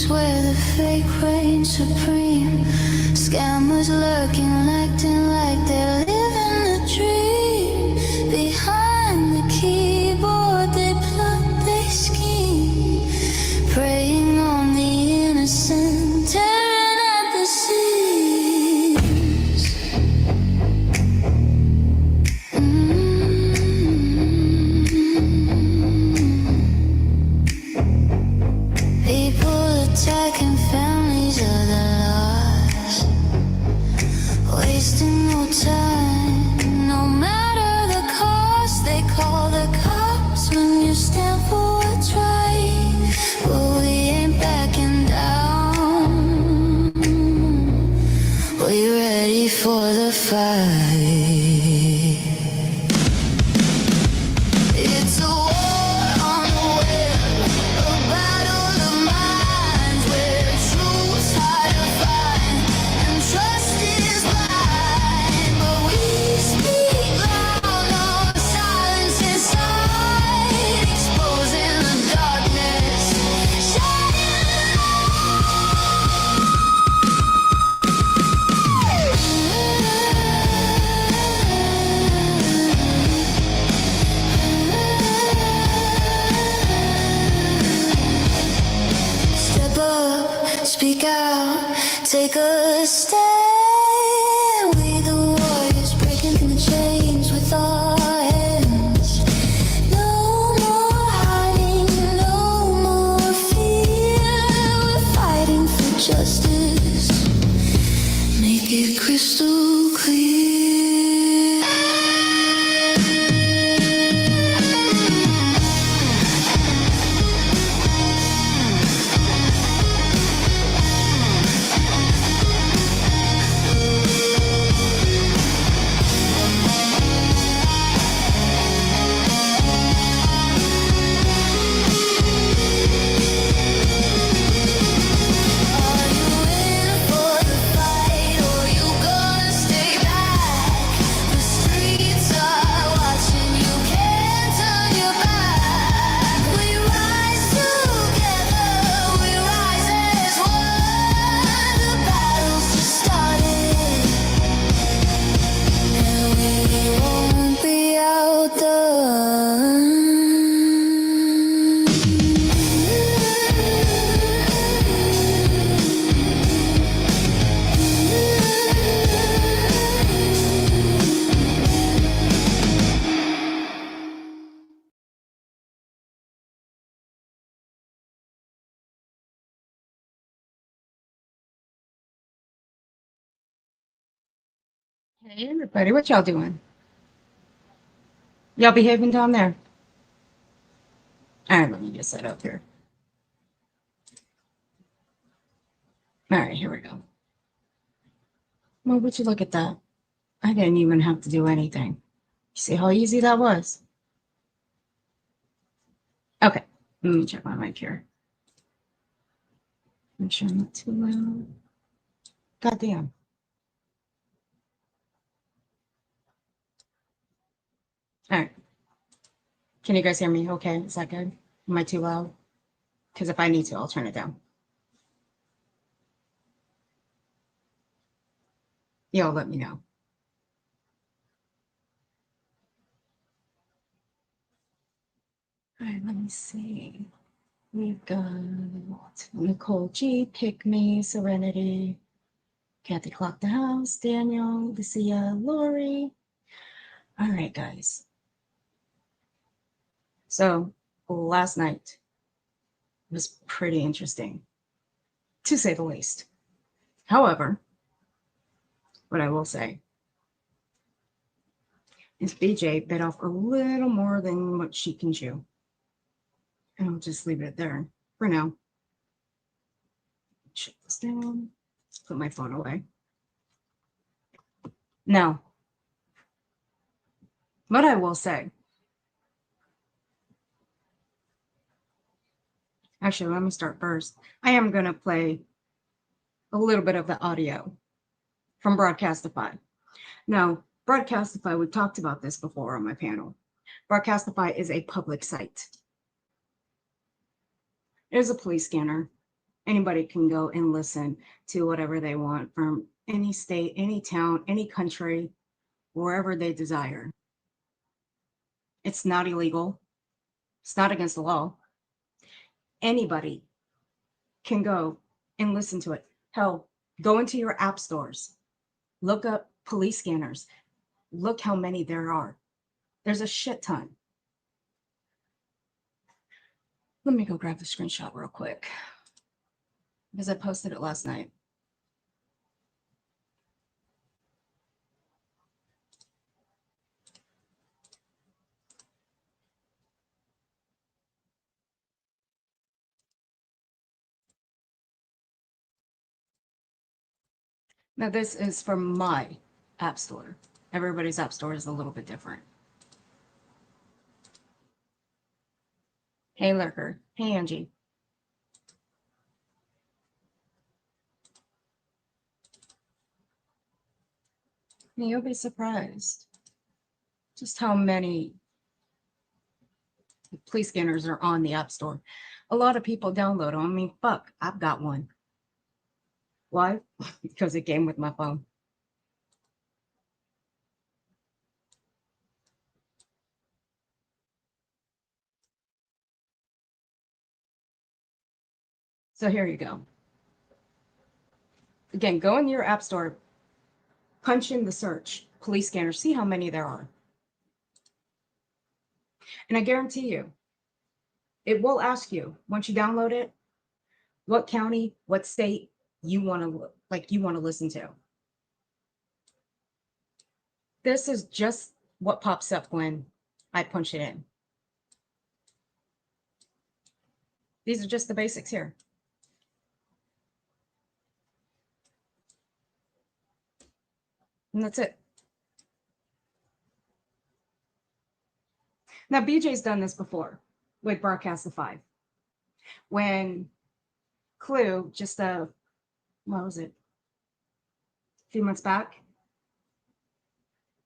where the fake reign supreme. Scammers lurking, acting like they're living a dream. Behind the keyboard they plot, they scheme, preying on the innocent, tearing at the seams. People attacking families of the lost, wasting no time, no matter the cost. They call the cops when you stand for what's right, but we ain't backing down. We ready for the fight. It's a war on the web, a battle of minds, where truth's hard to find and trust is blind. But we speak loud, no silence inside, exposing the darkness, shining the Step up, speak out, take a stand. We the warriors breaking the chains with our hands. No more hiding, no more fear. We're fighting for justice, make it crystal clear. Are you in for the fight, or you gonna stay back? The streets are watching, you can't turn your back. We rise together, we rise as one. The battle's just started, and we won't be outdone. Hey everybody, what y'all doing? Y'all behaving down there? All right, let me get set up here. All right, here we go. Well, would you look at that? I didn't even have to do anything. You see how easy that was? Okay, let me check my mic here. Make sure I'm not too loud. Goddamn. All right. Can you guys hear me okay? Is that good? Am I too loud? Because if I need to, I'll turn it down. Y'all let me know. All right, let me see. We've got Nicole G, Pick Me, Serenity, Kathy Clock the House, Daniel, Lucia, Lori. All right, guys. So last night was pretty interesting, to say the least. However, what I will say is BJ bit off a little more than what she can chew. And I'll just leave it there for now. Shut this down. Put my phone away. Now, what I will say, actually, let me start first. I am going to play a little bit of the audio from Broadcastify. Now, Broadcastify, we've talked about this before on my panel. Broadcastify is a public site. It is a police scanner. Anybody can go and listen to whatever they want from any state, any town, any country, wherever they desire. It's not illegal. It's not against the law. Anybody can go and listen to it. Hell, go into your app stores, look up police scanners, look how many there are. There's a shit ton. Let me go grab the screenshot real quick because I posted it last night. Now, this is from my app store. Everybody's app store is a little bit different. Hey, Lurker. Hey, Angie. And you'll be surprised just how many police scanners are on the app store. A lot of people download them. I mean, fuck, I've got one. Why? Because it came with my phone. So here you go. Again, go in your app store, punch in the search, police scanner, see how many there are. And I guarantee you, it will ask you, once you download it, what county, what state you want to listen to. This is just what pops up when I punch it in. These are just the basics here. And that's it. Now, BJ's done this before with Broadcastify. When Clue, just what was it? A few months back,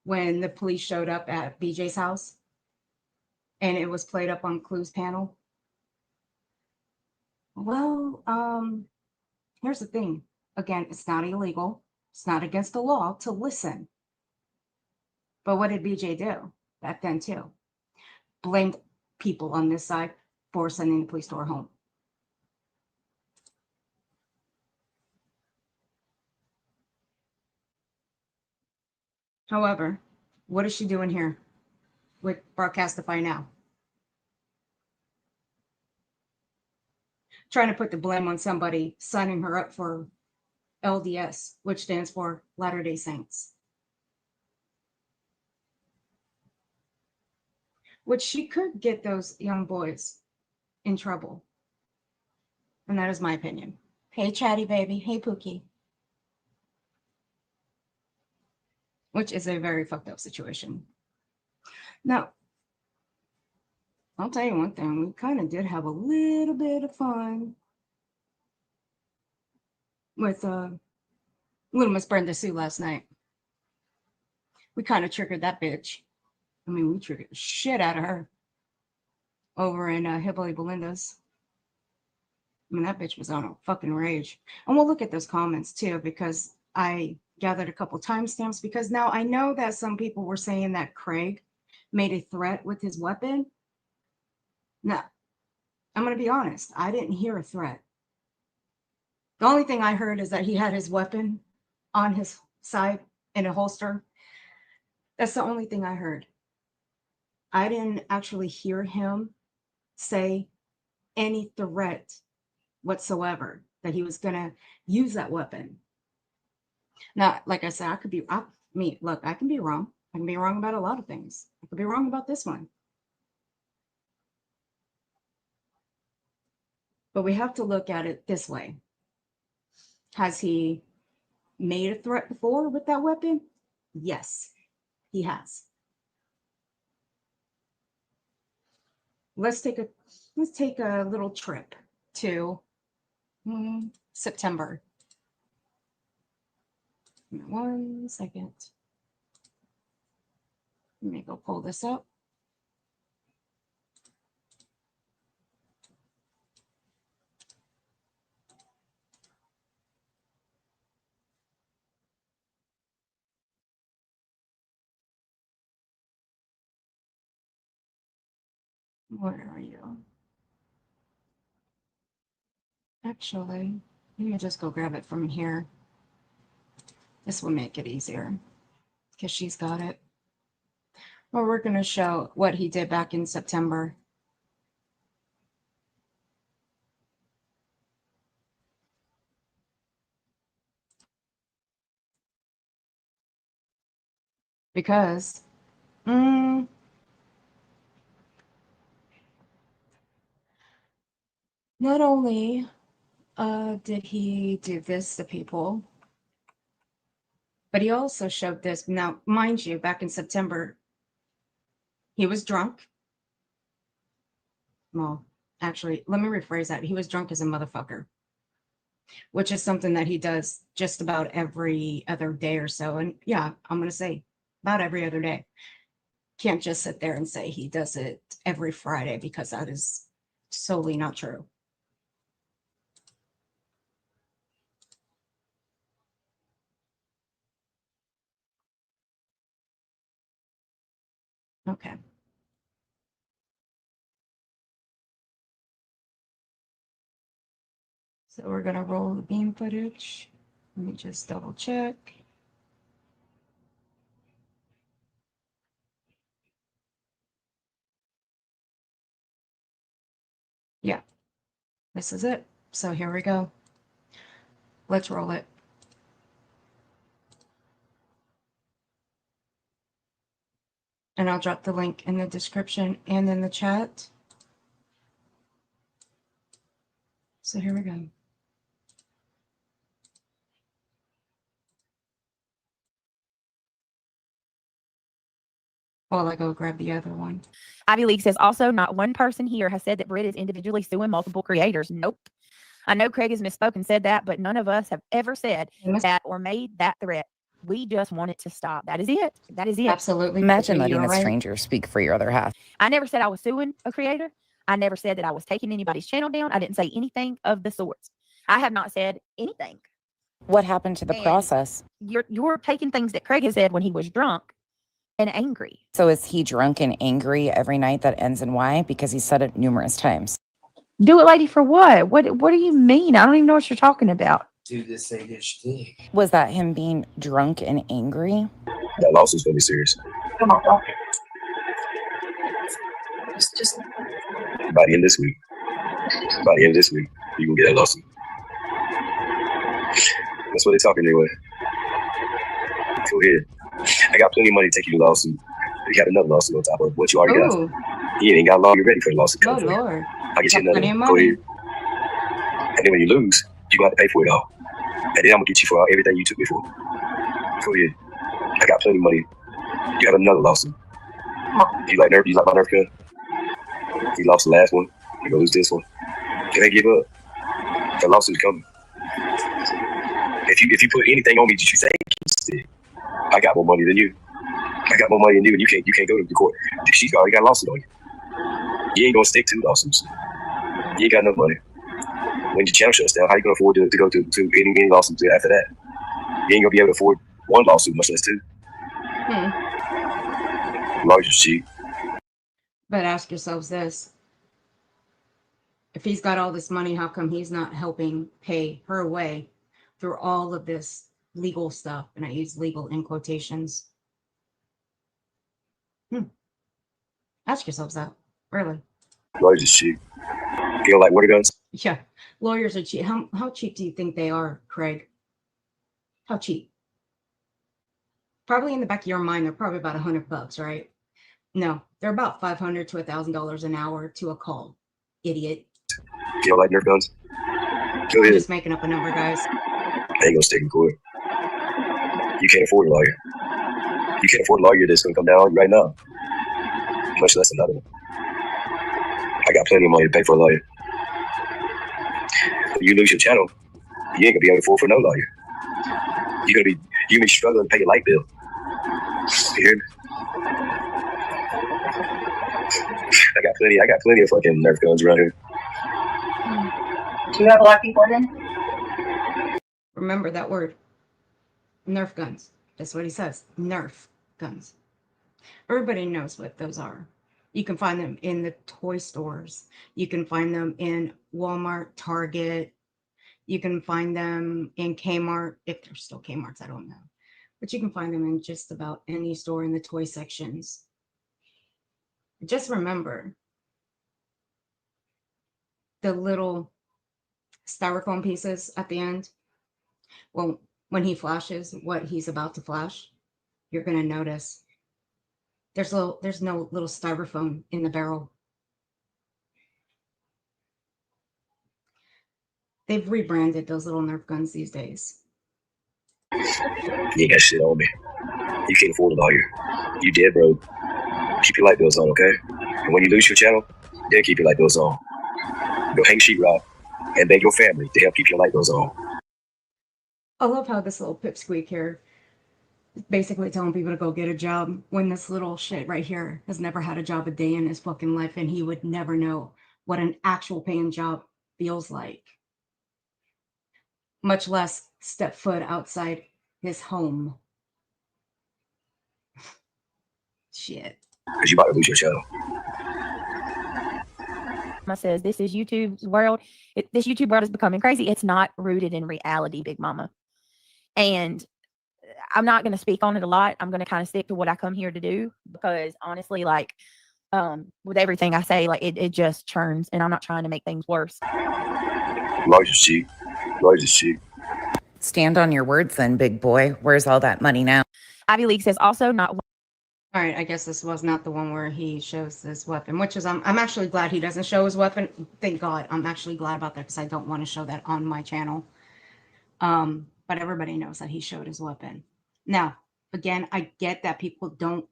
when the police showed up at BJ's house and it was played up on Clue's panel. Well, here's the thing. Again, it's not illegal. It's not against the law to listen. But what did BJ do back then too? Blamed people on this side for sending the police to her home. However, what is she doing here with Broadcastify now? Trying to put the blame on somebody signing her up for LDS, which stands for Latter-day Saints. Which she could get those young boys in trouble. And that is my opinion. Hey, Chatty Baby. Hey, Pookie. Which is a very fucked up situation. Now, I'll tell you one thing. We kind of did have a little bit of fun with little Miss Brenda Sue last night. We kind of triggered that bitch. I mean, we triggered the shit out of her over in Hillbilly Belinda's. I mean, that bitch was on a fucking rage. And we'll look at those comments too, because I gathered a couple timestamps, because now I know that some people were saying that Craig made a threat with his weapon. Now, I'm going to be honest. I didn't hear a threat. The only thing I heard is that he had his weapon on his side in a holster. That's the only thing I heard. I didn't actually hear him say any threat whatsoever that he was going to use that weapon. Now, like I said, I can be wrong. I can be wrong about a lot of things. I could be wrong about this one. But we have to look at it this way. Has he made a threat before with that weapon? Yes, he has. Let's take a little trip to September. 1 second. Let me go pull this up. Where are you? Actually, let me just go grab it from here. This will make it easier because she's got it. Well, we're going to show what he did back in September. Because, not only did he do this to people, but he also showed this. Now, mind you, back in September, he was drunk. Well, actually, let me rephrase that. He was drunk as a motherfucker, which is something that he does just about every other day or so. And yeah, I'm going to say about every other day. Can't just sit there and say he does it every Friday because that is solely not true. Okay. So we're going to roll the beam footage. Let me just double check. Yeah, this is it. So here we go. Let's roll it. And I'll drop the link in the description and in the chat. So here we go. While I go grab the other one. Ivy League says also not one person here has said that Britt is individually suing multiple creators. Nope. I know Craig has misspoke and said that, but none of us have ever said that or made that threat. We just want it to stop. That is it. That is it. Absolutely. Imagine letting You're a right. stranger speak for your other half. I never said I was suing a creator. I never said that I was taking anybody's channel down. I didn't say anything of the sorts. I have not said anything. What happened to the And process? You're taking things that Craig has said when he was drunk and angry. So is he drunk and angry every night that ends in Y? Because he said it numerous times. Do it, lady, for what? What do you mean? I don't even know what you're talking about. Do this ain't his thing. Was that him being drunk and angry? That lawsuit's gonna be serious. Come on, doctor. Just By the end of this week. By the end of this week, you can get that lawsuit. That's what they're talking anyway. Go ahead. I got plenty of money to take you to lawsuit. You got another lawsuit on top of what you already got. Ooh, You ain't got a lawyer ready for the lawsuit. oh Come for you. Lord. I'll get you Got another plenty of one. Go money. ahead. And then when you lose, you're gonna have to pay for it all. And then I'm gonna get you for everything you took me for. Go ahead. I got plenty of money. You have another lawsuit. You like Nerf? You like my Nerf gun? You lost the last one. You're gonna lose this one. Can I give up? The lawsuit's coming. If you put anything on me that you think, I got more money than you. I got more money than you, and you can't go to the court. She's already got a lawsuit on you. You ain't gonna stick to lawsuits. You ain't got enough money. When your channel shuts down, how you gonna afford to go to any lawsuits after that? You ain't gonna be able to afford one lawsuit, much less two. Lawyers are cheap. But ask yourselves this. If he's got all this money, how come he's not helping pay her way through all of this legal stuff? And I use legal in quotations. Ask yourselves that. Really. Lawyers are cheap. You don't like water guns? Yeah. Lawyers are cheap. How cheap do you think they are, Craig? How cheap? Probably in the back of your mind, they're probably about $100, right? No, they're about $500 to $1,000 an hour to a call. Idiot. You don't like Nerf guns? Go I'm ahead. just making up a number, guys. I ain't gonna stick in court. You can't afford a lawyer. You can't afford a lawyer that's gonna come down on you right now. Much less another one. I got plenty of money to pay for a lawyer. When you lose your channel, you ain't gonna be able to afford for no lawyer. You're gonna be struggling to pay your light bill. You hear me? I got plenty of fucking Nerf guns around here. do you have a locking cord in? Remember that word. Nerf guns. That's what he says. Nerf guns. Everybody knows what those are. You can find them in the toy stores. You can find them in Walmart, Target. You can find them in Kmart, if there's still Kmarts, I don't know. But you can find them in just about any store in the toy sections. Just remember the little styrofoam pieces at the end. Well, when he flashes what he's about to flash, you're going to notice there's no little styrofoam in the barrel. They've rebranded those little Nerf guns these days. You ain't got shit on me. You can't afford a lawyer. You dead broke. Keep your light bills on, okay? And when you lose your channel, then keep your light bills on. Go hang sheetrock and beg your family to help keep your light bills on. I love how this little pipsqueak here is basically telling people to go get a job when this little shit right here has never had a job a day in his fucking life, and he would never know what an actual paying job feels like, much less step foot outside his home. Shit. Because you about to lose your channel. Mama says this is YouTube's world. This YouTube world is becoming crazy. It's not rooted in reality, Big Mama. And I'm not going to speak on it a lot. I'm going to kind of stick to what I come here to do, because honestly, like, with everything I say, like it just churns, and I'm not trying to make things worse. Large is cheap. Large is cheap. Stand on your words then, big boy. Where's all that money now? Ivy League says also not. All right, I guess this was not the one where he shows this weapon, which is I'm actually glad he doesn't show his weapon. Thank God. I'm actually glad about that, because I don't want to show that on my channel. But everybody knows that he showed his weapon. Now, again, I get that people don't.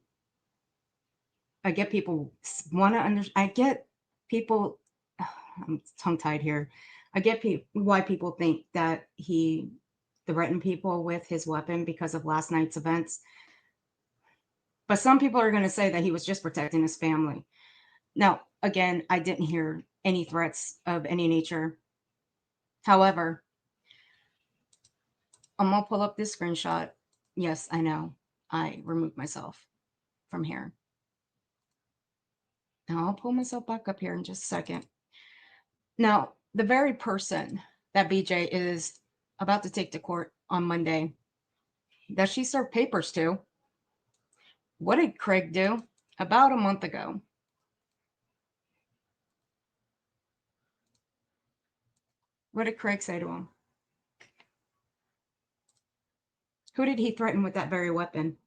I get people want to understand. I get people. I'm tongue-tied here. I get why people think that he threatened people with his weapon because of last night's events. But some people are going to say that he was just protecting his family. Now, again, I didn't hear any threats of any nature. However, I'm going to pull up this screenshot. Yes, I know. I removed myself from here. Now, I'll pull myself back up here in just a second. Now, the very person that BJ is about to take to court on Monday, that she served papers to, what did Craig do about a month ago? What did Craig say to him? Who did he threaten with that very weapon?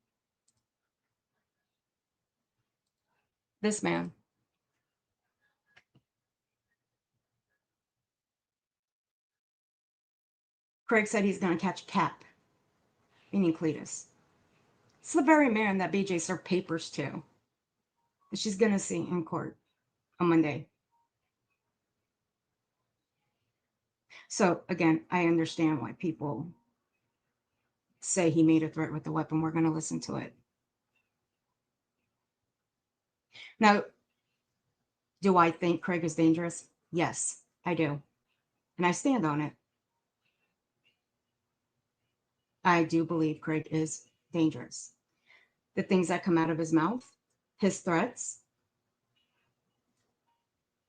This man. Craig said he's going to catch Cap, meaning Cletus. It's the very man that BJ served papers to, that she's going to see in court on Monday. So, again, I understand why people say he made a threat with the weapon. We're going to listen to it. Now, do I think Craig is dangerous? Yes, I do. And I stand on it. I do believe Craig is dangerous. The things that come out of his mouth, his threats,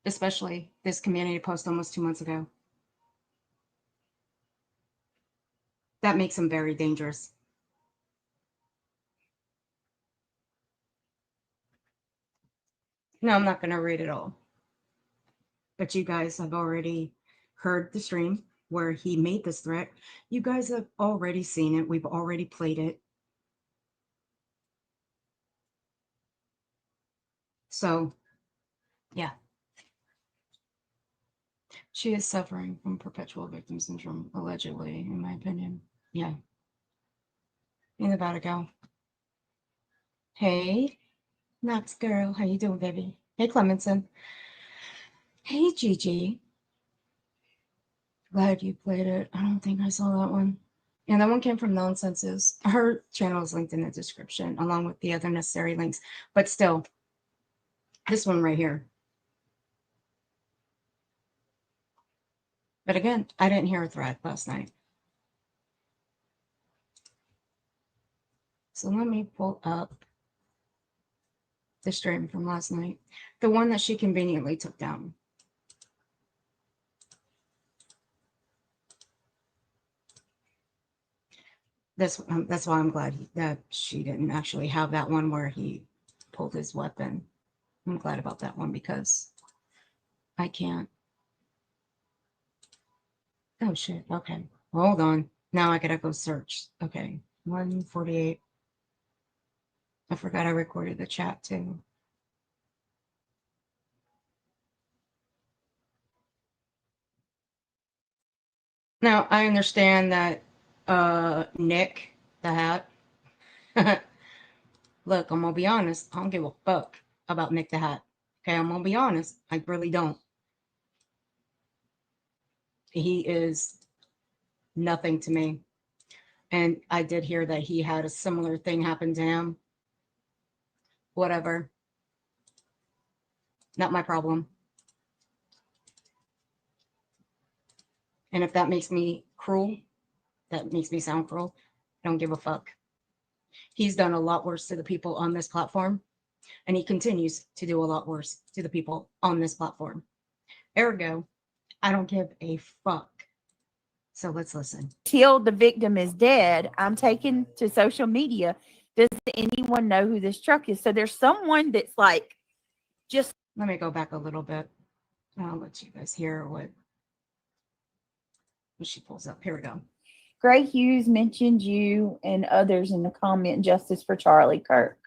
especially this community post almost 2 months ago, that makes him very dangerous. No, I'm not going to read it all. But you guys have already heard the stream where he made this threat. You guys have already seen it. We've already played it. So, yeah. She is suffering from perpetual victim syndrome, allegedly, in my opinion. Yeah. In the Vatican. Hey, Knox girl. How you doing, baby? Hey, Clemenson. Hey, Gigi. Glad you played it. I don't think I saw that one. And that one came from Nonsenses. Her channel is linked in the description, along with the other necessary links. But still, this one right here. But again, I didn't hear a threat last night. So let me pull up the stream from last night. The one that she conveniently took down. That's why I'm glad that she didn't actually have that one where he pulled his weapon. I'm glad about that one because I can't. Oh shit. Okay. Hold on. Now I gotta go search. Okay. 148. I forgot I recorded the chat too. Now I understand that Nick the Hat. Look, I'm gonna be honest. I don't give a fuck about Nick the Hat. Okay, I'm gonna be honest. I really don't. He is nothing to me. And I did hear that he had a similar thing happen to him. Whatever. Not my problem. And if that makes me cruel, that makes me sound cruel, I don't give a fuck. He's done a lot worse to the people on this platform, and he continues to do a lot worse to the people on this platform. Ergo, I don't give a fuck. So let's listen. Till the victim is dead, I'm taken to social media. Does anyone know who this truck is? So there's someone that's like, just Let me go back a little bit. I'll let you guys hear what she pulls up. Here we go. Gray Hughes mentioned you and others in the comment, justice for Charlie Kirk.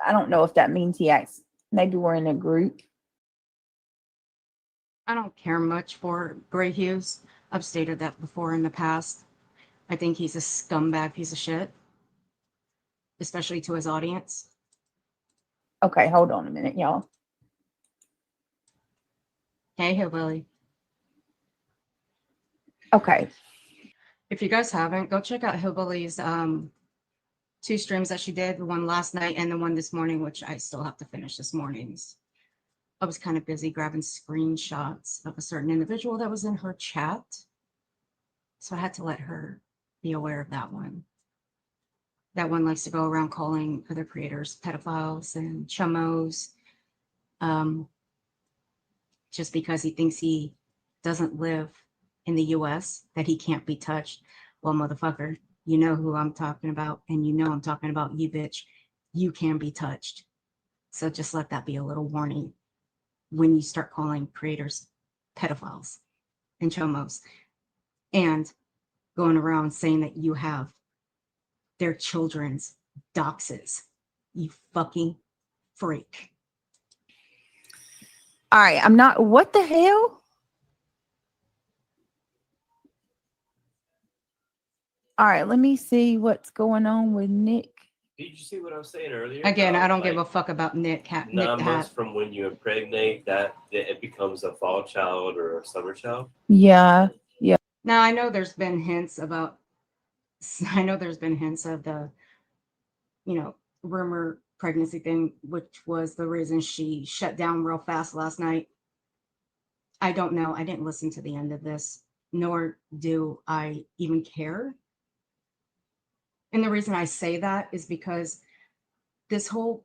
I don't know if that means he acts, maybe we're in a group. I don't care much for Gray Hughes. I've stated that before in the past. I think he's a scumbag piece of shit, especially to his audience. Okay, hold on a minute, y'all. Hey, Hillbilly. Okay. If you guys haven't, go check out Hillbilly's 2 streams that she did, the one last night and the one this morning, which I still have to finish this morning's. I was kind of busy grabbing screenshots of a certain individual that was in her chat. So I had to let her be aware of that one. That one likes to go around calling other creators pedophiles and chummos, just because he thinks he doesn't live in the US, that he can't be touched. Well, motherfucker, you know who I'm talking about, and you know I'm talking about you, bitch. You can be touched. So just let that be a little warning when you start calling creators pedophiles and chomos and going around saying that you have their children's doxes. You fucking freak. All right, I'm not, what the hell? All right, let me see what's going on with Nick. Did you see what I was saying earlier? Again, I don't give a fuck about Nick. 9 months from when you impregnate, that it becomes a fall child or a summer child. Yeah. Now I know there's been hints of the, rumor pregnancy thing, which was the reason she shut down real fast last night. I don't know. I didn't listen to the end of this, nor do I even care. And the reason I say that is because this whole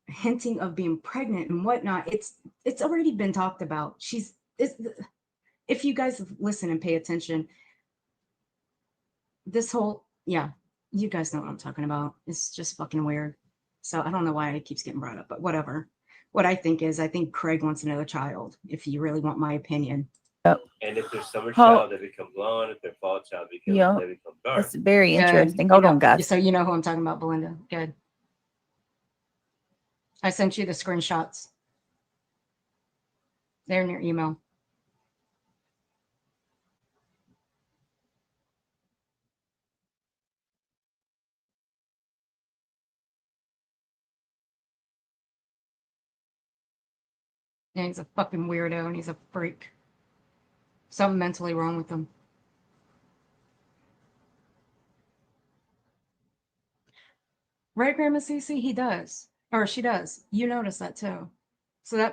hinting of being pregnant and whatnot, it's already been talked about. If you guys listen and pay attention, this whole, you guys know what I'm talking about. It's just fucking weird. So I don't know why it keeps getting brought up, but whatever. What I think Craig wants another child, if you really want my opinion. Yep. And if they're summer child, they become blonde. If they're fall child, they become dark. That's very interesting. Hold on, guys. So you know who I'm talking about, Belinda. Good. I sent you the screenshots. They're in your email. And he's a fucking weirdo and he's a freak. Something mentally wrong with him. Right, Grandma Cece? He does. Or she does. You notice that too. So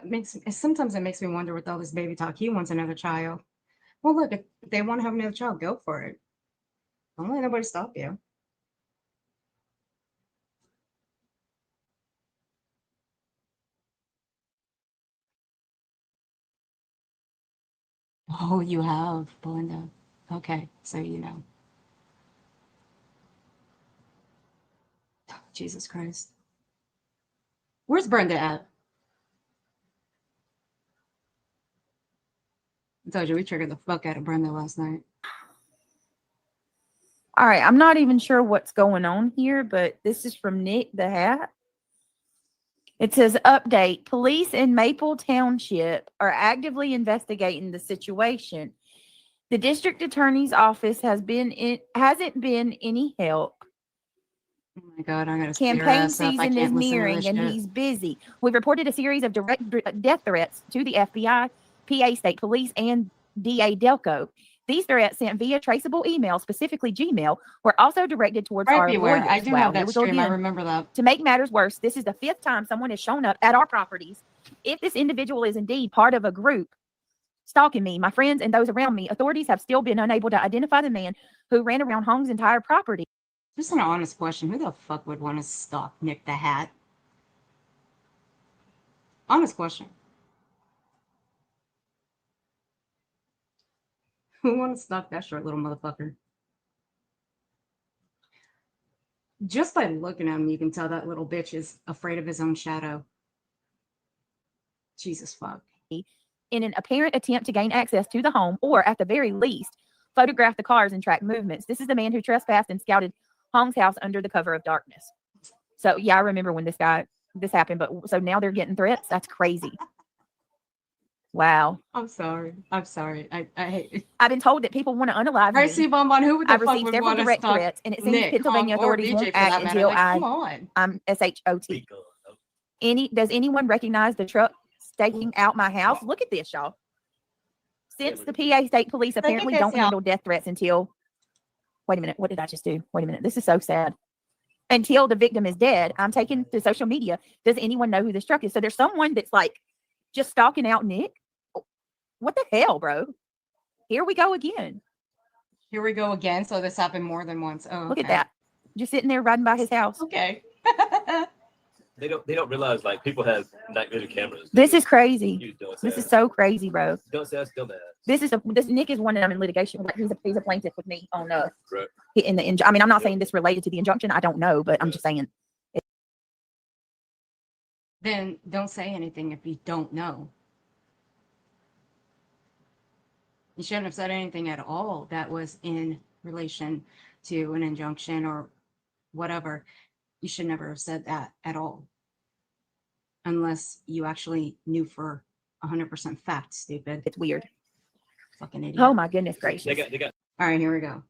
sometimes it makes me wonder with all this baby talk. He wants another child. Well, look, if they want to have another child, go for it. Don't let nobody stop you. Oh, you have, Belinda. Okay, so you know. Jesus Christ. Where's Brenda at? I told you we triggered the fuck out of Brenda last night. All right, I'm not even sure what's going on here, but this is from Nick the Hat. It says, update, police in Maple Township are actively investigating the situation. The district attorney's office hasn't been any help. Oh my God, I gotta stay her Campaign ass up. I season can't is listen to nearing this and shit. he's busy. We've reported a series of direct death threats to the FBI, PA State Police, and DA Delco. These threats sent via traceable email, specifically Gmail, were also directed towards our Beware. lawyers. I do Wow, have here that we go stream. I again. remember that. To make matters worse, this is the 5th time someone has shown up at our properties. If this individual is indeed part of a group stalking me, my friends, and those around me, authorities have still been unable to identify the man who ran around Hong's entire property. Just an honest question. Who the fuck would want to stalk Nick the Hat? Honest question. Who wants to stalk that short little motherfucker? Just by looking at him, you can tell that little bitch is afraid of his own shadow. Jesus fuck. In an apparent attempt to gain access to the home, or at the very least, photograph the cars and track movements. This is the man who trespassed and scouted Hong's house under the cover of darkness. So yeah, I remember when this happened, but so now they're getting threats. That's crazy. Wow. I'm sorry. I hate it. I've been told that people want to unalive I me. see Bonbon. Who would the I've fuck received would several want to direct stalk threats, and it seems Nick, Pennsylvania Hong, or authorities BJ won't for act that matter? until Like, come on. I'm SHOT. Does anyone recognize the truck staking out my house? Look at this, y'all. Since the PA State Police apparently don't handle death threats until, wait a minute, what did I just do? Wait a minute, this is so sad. Until the victim is dead, I'm taking to social media. Does anyone know who this truck is? So there's someone that's like just stalking out Nick. What the hell, bro? Here we go again. Here we go again. So this happened more than once. Oh, Look at that. Just sitting there riding by his house. Okay. They don't realize like people have night vision cameras. This is crazy. You don't say This is that. so crazy, bro. Don't say that's dumbass. This Nick is one that I'm in litigation with. He's a plaintiff with me on Right. in the I mean, I'm not saying this related to the injunction. I don't know, but I'm just saying. Then don't say anything if you don't know. You shouldn't have said anything at all that was in relation to an injunction or whatever. You should never have said that at all. Unless you actually knew for 100% fact, stupid. It's weird. Fucking idiot. Oh my goodness gracious. They got. All right, here we go.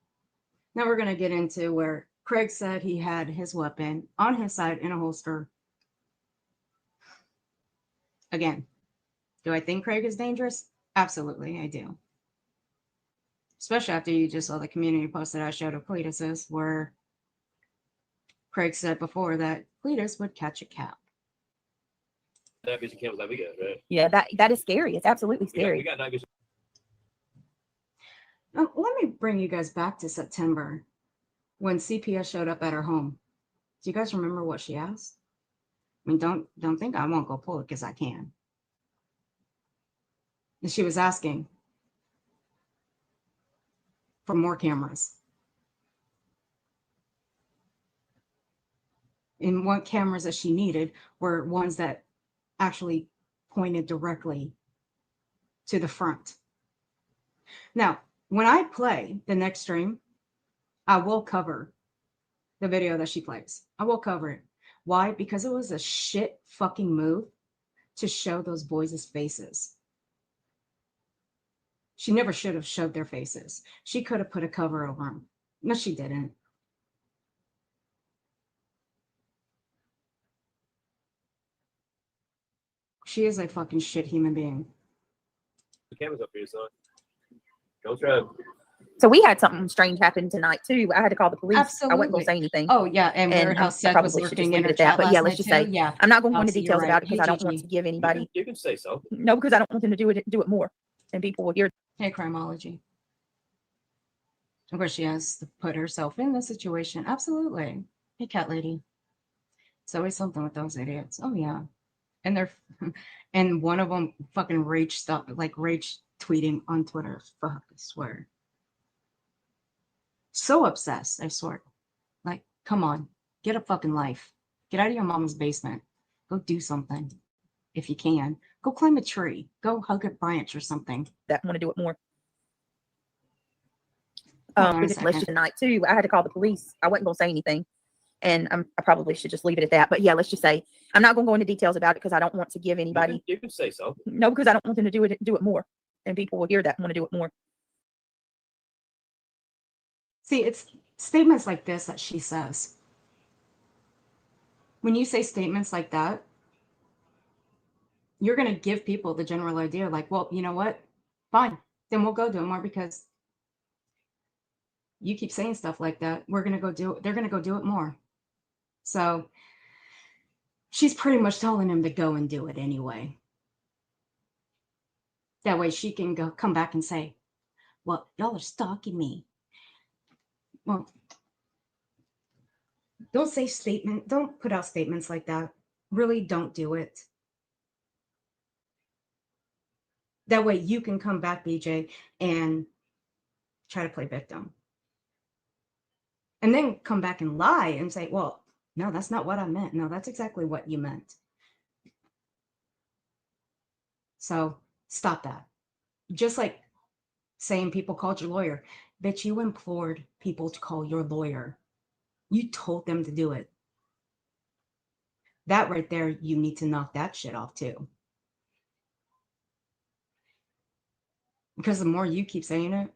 Now we're going to get into where Craig said he had his weapon on his side in a holster. Again, do I think Craig is dangerous? Absolutely, I do. Especially after you just saw the community post that I showed of Cletus's, where Craig said before that Cletus would catch a cab. Night vision cameras like we got, right? Yeah, that is scary. It's absolutely scary. We got night vision. Let me bring you guys back to September when CPS showed up at her home. Do you guys remember what she asked? I mean, don't think I won't go pull it because I can. And she was asking for more cameras. And what cameras that she needed were ones that actually pointed directly to the front. Now, when I play the next stream, I will cover the video that she plays. I will cover it. Why? Because it was a shit fucking move to show those boys' faces. She never should have showed their faces. She could have put a cover over them. No, she didn't. She is a fucking shit human being. The cameras up here, son. Go try. So we had something strange happen tonight too. I had to call the police. I wasn't Absolutely. going to say anything. Oh yeah, and weird how I Seth probably was should just lurking leave in her it at that. chat But last yeah, let's night just too. say Yeah. I'm not going to go into Obviously, details you're about it because I don't right. want to give anybody. You can say so. No, because I don't want them to do it more, and people will hear. Hey, Crimology. Of course, she has to put herself in the situation. Absolutely. Hey, cat lady. It's always something with those idiots. Oh yeah, and they're and one of them fucking rage tweeting on Twitter. Fuck, I swear. So obsessed, I swear. Like, come on, get a fucking life. Get out of your mama's basement. Go do something. If you can. Go climb a tree. Go hug a branch or something. That want to do it more. Hold on a With this relationship second. tonight too, I had to call the police. I wasn't gonna say anything, and I probably should just leave it at that. But yeah, let's just say I'm not gonna go into details about it because I don't want to give anybody. You can say something. No, because I don't want them to do it more, and people will hear that and want to do it more. See, it's statements like this that she says. When you say statements like that, you're going to give people the general idea like, well, you know what? Fine. Then we'll go do it more because you keep saying stuff like that. We're going to go do it. They're going to go do it more. So she's pretty much telling him to go and do it anyway. That way she can come back and say, well, y'all are stalking me. Well, don't put out statements like that. Really don't do it. That way you can come back, BJ, and try to play victim. And then come back and lie and say, well, no, that's not what I meant. No, that's exactly what you meant. So stop that. Just like saying people called your lawyer. Bitch, you implored people to call your lawyer. You told them to do it. That right there, you need to knock that shit off too. Because the more you keep saying it,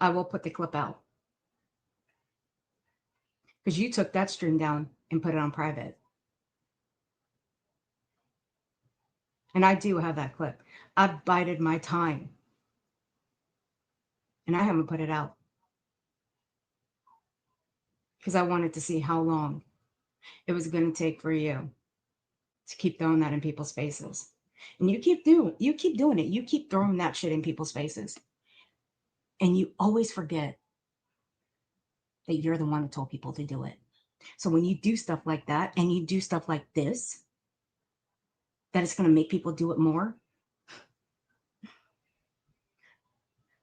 I will put the clip out. Because you took that stream down and put it on private. And I do have that clip. I've bided my time. And I haven't put it out. Because I wanted to see how long it was going to take for you to keep throwing that in people's faces. And you keep doing it. You keep throwing that shit in people's faces. And you always forget that you're the one who told people to do it. So when you do stuff like that and you do stuff like this, that it's going to make people do it more.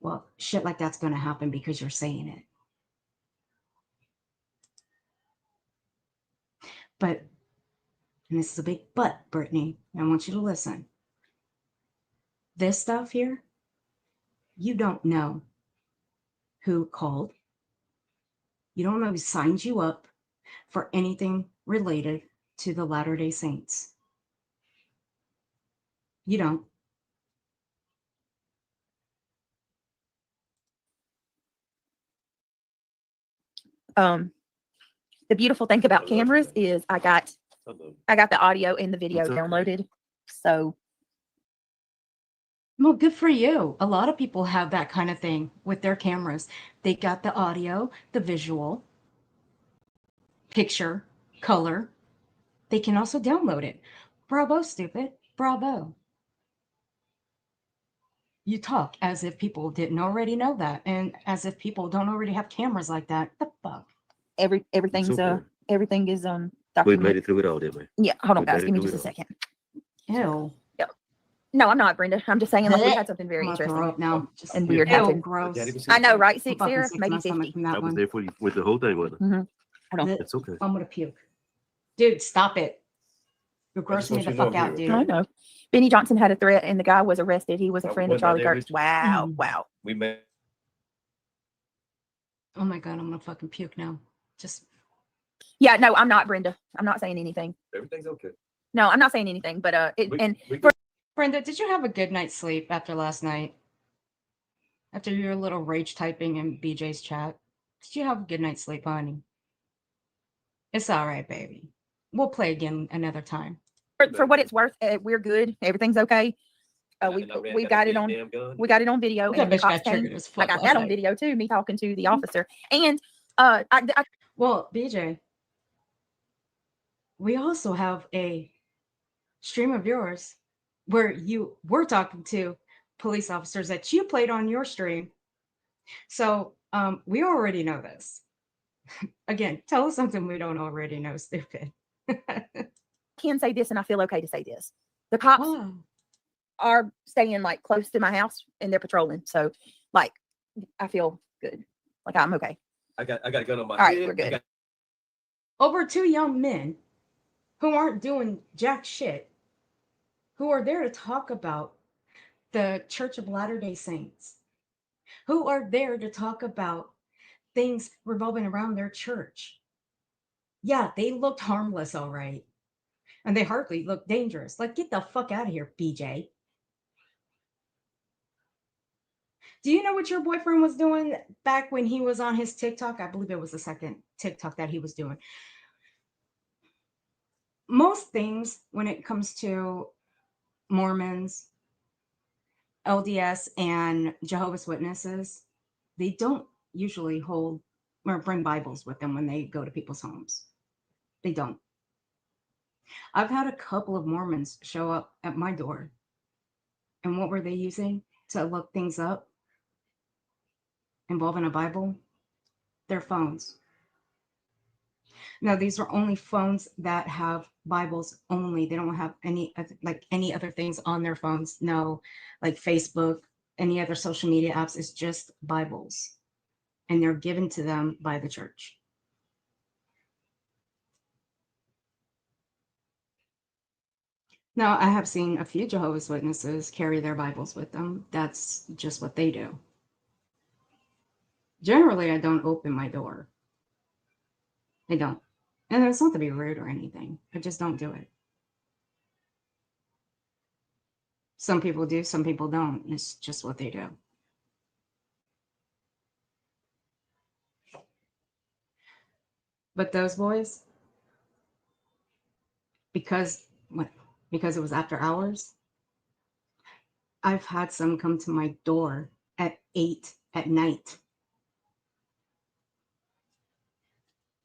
Well, shit like that's going to happen because you're saying it. But, and this is a big but, Brittany, I want you to listen. This stuff here, you don't know who called. You don't know who signed you up for anything related to the Latter-day Saints. You don't. The beautiful thing about cameras is I got the audio and the video downloaded. So Well, good for you. A lot of people have that kind of thing with their cameras. They got the audio, the visual, picture, color. They can also download it. Bravo, stupid. Bravo. You talk as if people didn't already know that, and as if people don't already have cameras like that. The fuck? everything's Super. everything is We made documented. it through it all, didn't we? Yeah, hold on, we guys. made it Give me through just a it all. second. Ew. No, I'm not, Brenda. I'm just saying like we had something very I'm gonna throw interesting up now. Just and weird ew, happen. gross. Daddy was I know, right? I'm 6 fucking there, sick to maybe my stomach 50. from I that was one. there for you with the whole thing, wasn't I? Hold on. Blech. It's okay. I'm gonna puke. Dude, stop it. You're I just grossing me want the you to know fuck I'm out, here, dude. I know. Benny Johnson had a threat and the guy was arrested. He was a I friend of wasn't that Charlie there, Kirk's. Rich? Wow. Mm. Wow. We made. Oh my god, I'm gonna fucking puke now. Just Yeah, no, I'm not, Brenda. I'm not saying anything. Everything's okay. No, I'm not saying anything. But We for Brenda, did you have a good night's sleep after last night? After your little rage typing in BJ's chat? Did you have a good night's sleep, honey? It's all right, baby. We'll play again another time. for what it's worth, we're good. Everything's okay. We got it on video, That and the bitch got cops came. triggered as I fuck got last that on night. video too. Me talking to the officer, and I Well, BJ, we also have a stream of yours where you were talking to police officers that you played on your stream. So we already know this. Again, tell us something we don't already know, stupid. can say this, and I feel okay to say this. The cops Oh, are staying like close to my house and they're patrolling. So like I feel good. Like I'm okay. I got a gun on my All right, head. we're good. Over two young men who aren't doing jack shit, who are there to talk about the Church of Latter-day Saints, who are there to talk about things revolving around their church. Yeah, they looked harmless, all right. And they hardly looked dangerous. Like, get the fuck out of here, BJ. Do you know what your boyfriend was doing back when he was on his TikTok? I believe it was the second TikTok that he was doing. Most things when it comes to Mormons, LDS, and Jehovah's Witnesses, they don't usually hold or bring Bibles with them when they go to people's homes. They don't. I've had a couple of Mormons show up at my door. And what were they using to look things up involving a Bible? Their phones. Now, these are only phones that have Bibles only. They don't have any other things on their phones. No, like Facebook, any other social media apps. It's just Bibles. And they're given to them by the church. Now, I have seen a few Jehovah's Witnesses carry their Bibles with them. That's just what they do. Generally, I don't open my door. I don't. And it's not to be rude or anything. I just don't do it. Some people do, some people don't. It's just what they do. But those boys, because it was after hours, I've had some come to my door at 8 at night.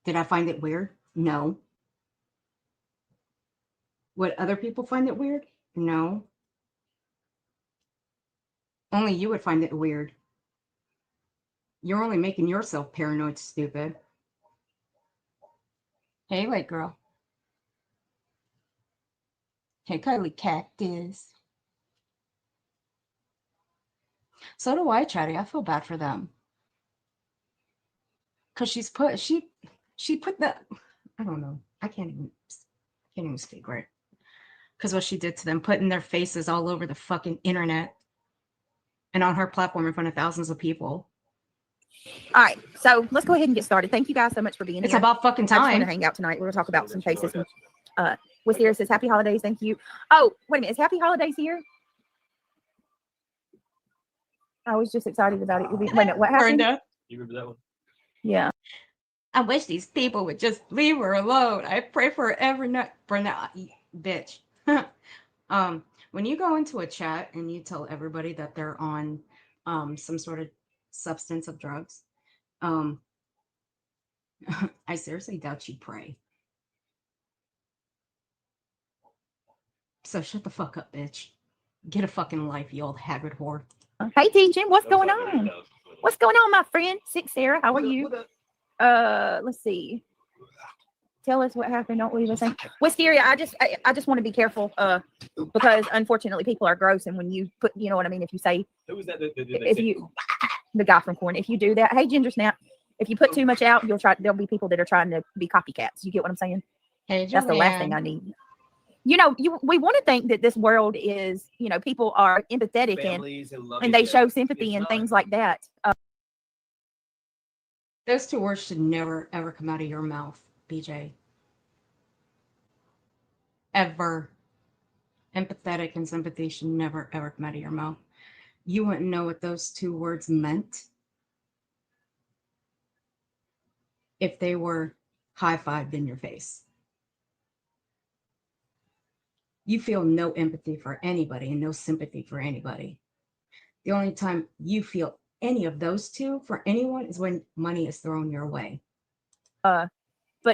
Did I find it weird? No. Would other people find it weird? No. Only you would find it weird. You're only making yourself paranoid, stupid. Hey, white girl. Hey, cuddly cactus. So do I, Chatty. I feel bad for them. Because she put the, I don't know. I can't even speak right. Because what she did to them, putting their faces all over the fucking internet and on her platform in front of thousands of people. All right, so let's go ahead and get started. Thank you guys so much for being here. It's about fucking I just want time. to hang out tonight. We're going to talk about some cases. Wisteria says, happy holidays. Thank you. Oh, wait a minute. Is happy holidays here? I was just excited about it. Wait a minute. What happened? Brenda. You remember that one? Yeah. I wish these people would just leave her alone. I pray for her every night. Brenda, bitch. When you go into a chat and you tell everybody that they're on some sort of substance of drugs, I seriously doubt you pray. So shut the fuck up, bitch. Get a fucking life, you old haggard whore. Hey, teaching. What's going on? What's going on, my friend? Sick Sarah, how are you? Let's see. Tell us what happened. Don't leave us hanging. Wisteria, I just want to be careful because unfortunately people are gross, and when you put, you know what I mean, if you say, Who was that? The guy from Corn, if you do that, hey Ginger Snap, if you put too much out, there'll be people that are trying to be copycats. You get what I'm saying? Hey, that's the last thing I need. You know, we want to think that this world is, you know, people are empathetic and they show sympathy and things like that. Those two words should never, ever come out of your mouth, BJ. Ever. Empathetic and sympathy should never, ever come out of your mouth. You wouldn't know what those two words meant if they were high-fived in your face. You feel no empathy for anybody and no sympathy for anybody. The only time you feel any of those two for anyone is when money is thrown your way. But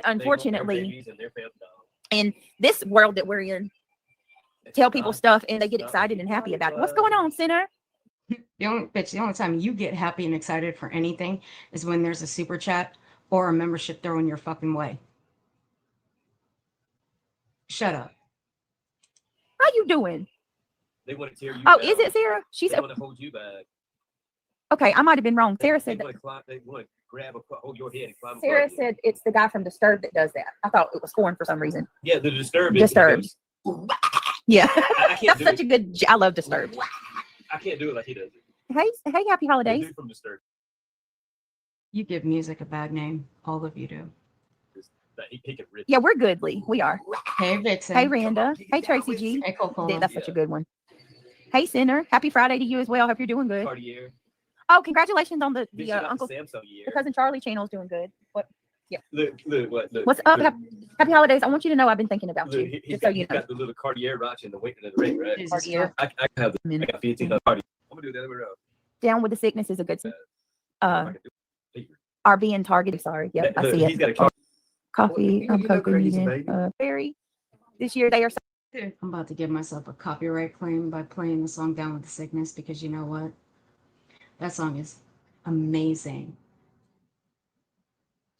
unfortunately, in this world that we're in, tell people stuff and they get excited and happy about it. What's going on, Sinner? The only time you get happy and excited for anything is when there's a super chat or a membership thrown your fucking way. Shut up. How you doing? They want to tear you. Oh, down. is it Sarah? She They said. want to hold you back. Okay, I might have been wrong. Sarah They said that. want to climb. They want to grab hold your head and climb. Sarah above you. said it's the guy from Disturbed that does that. I thought it was foreign for some reason. Yeah, the Disturbed. Disturbed. Yeah, I can't that's do such it. a good. I love Disturbed. I can't do it like he does it. Hey, happy The holidays. dude from Disturbed. You give music a bad name. All of you do. He can rip. Yeah, we're goodly. We are. Hey, Vixen. Hey, Randa. Hey, Tracy G. Hey, Coca-Cola. That's such a good one. Hey, Sinner. Happy Friday to you as well. Hope you're doing good. Cartier. Oh, congratulations on the Bitch, you got Uncle the Samsung year. the cousin Charlie channel's doing good. What? Yeah. Look, what? Look, What's up? Look, Happy holidays. I want you to know I've been thinking about look, you. he's Just so got, you he's know. got the little Cartier watch in the weight of the ring, right? Jesus Cartier. fuck. I have the. I got 15 Cartier. I'm gonna do it the other way around. Down with the sickness is a good thing. I can do it. Are being targeted. Sorry. Yep, I Look, see he's it. got a car. Coffee. You know Cocoa Craig's a needed. baby. Berry. This year they are. I'm about to give myself a copyright claim by playing the song Down with the Sickness because you know what? That song is amazing.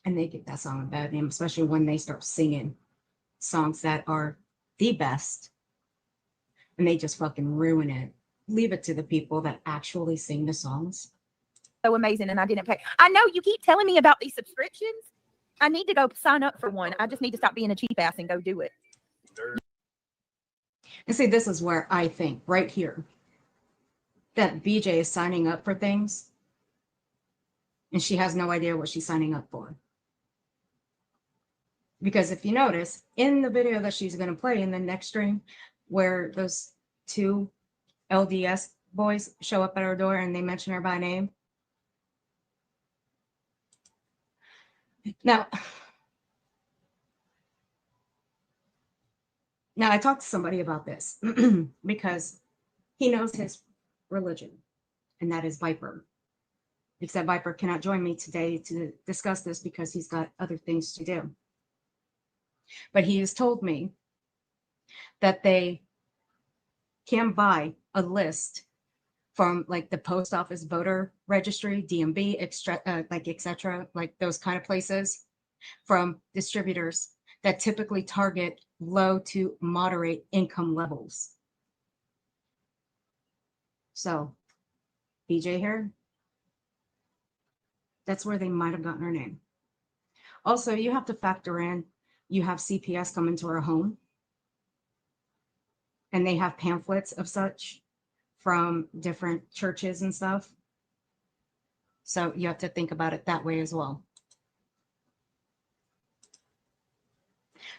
And they give that song a bad name, especially when they start singing songs that are the best. And they just fucking ruin it. Leave it to the people that actually sing the songs. So amazing, and I didn't pay. I know you keep telling me about these subscriptions. I need to go sign up for one. I just need to stop being a cheap ass and go do it. And see, this is where I think, right here, that BJ is signing up for things and she has no idea what she's signing up for. Because if you notice, in the video that she's going to play in the next stream, where those two LDS boys show up at her door and they mention her by name. Now I talked to somebody about this because he knows his religion, and that is Viper. Except Viper cannot join me today to discuss this because he's got other things to do. But he has told me that they can buy a list from like the post office voter registry, DMV, like etc., like those kind of places, from distributors that typically target low to moderate income levels. So, BJ here, that's where they might have gotten her name. Also, you have to factor in, you have CPS coming to our home, and they have pamphlets of such from different churches and stuff. So you have to think about it that way as well.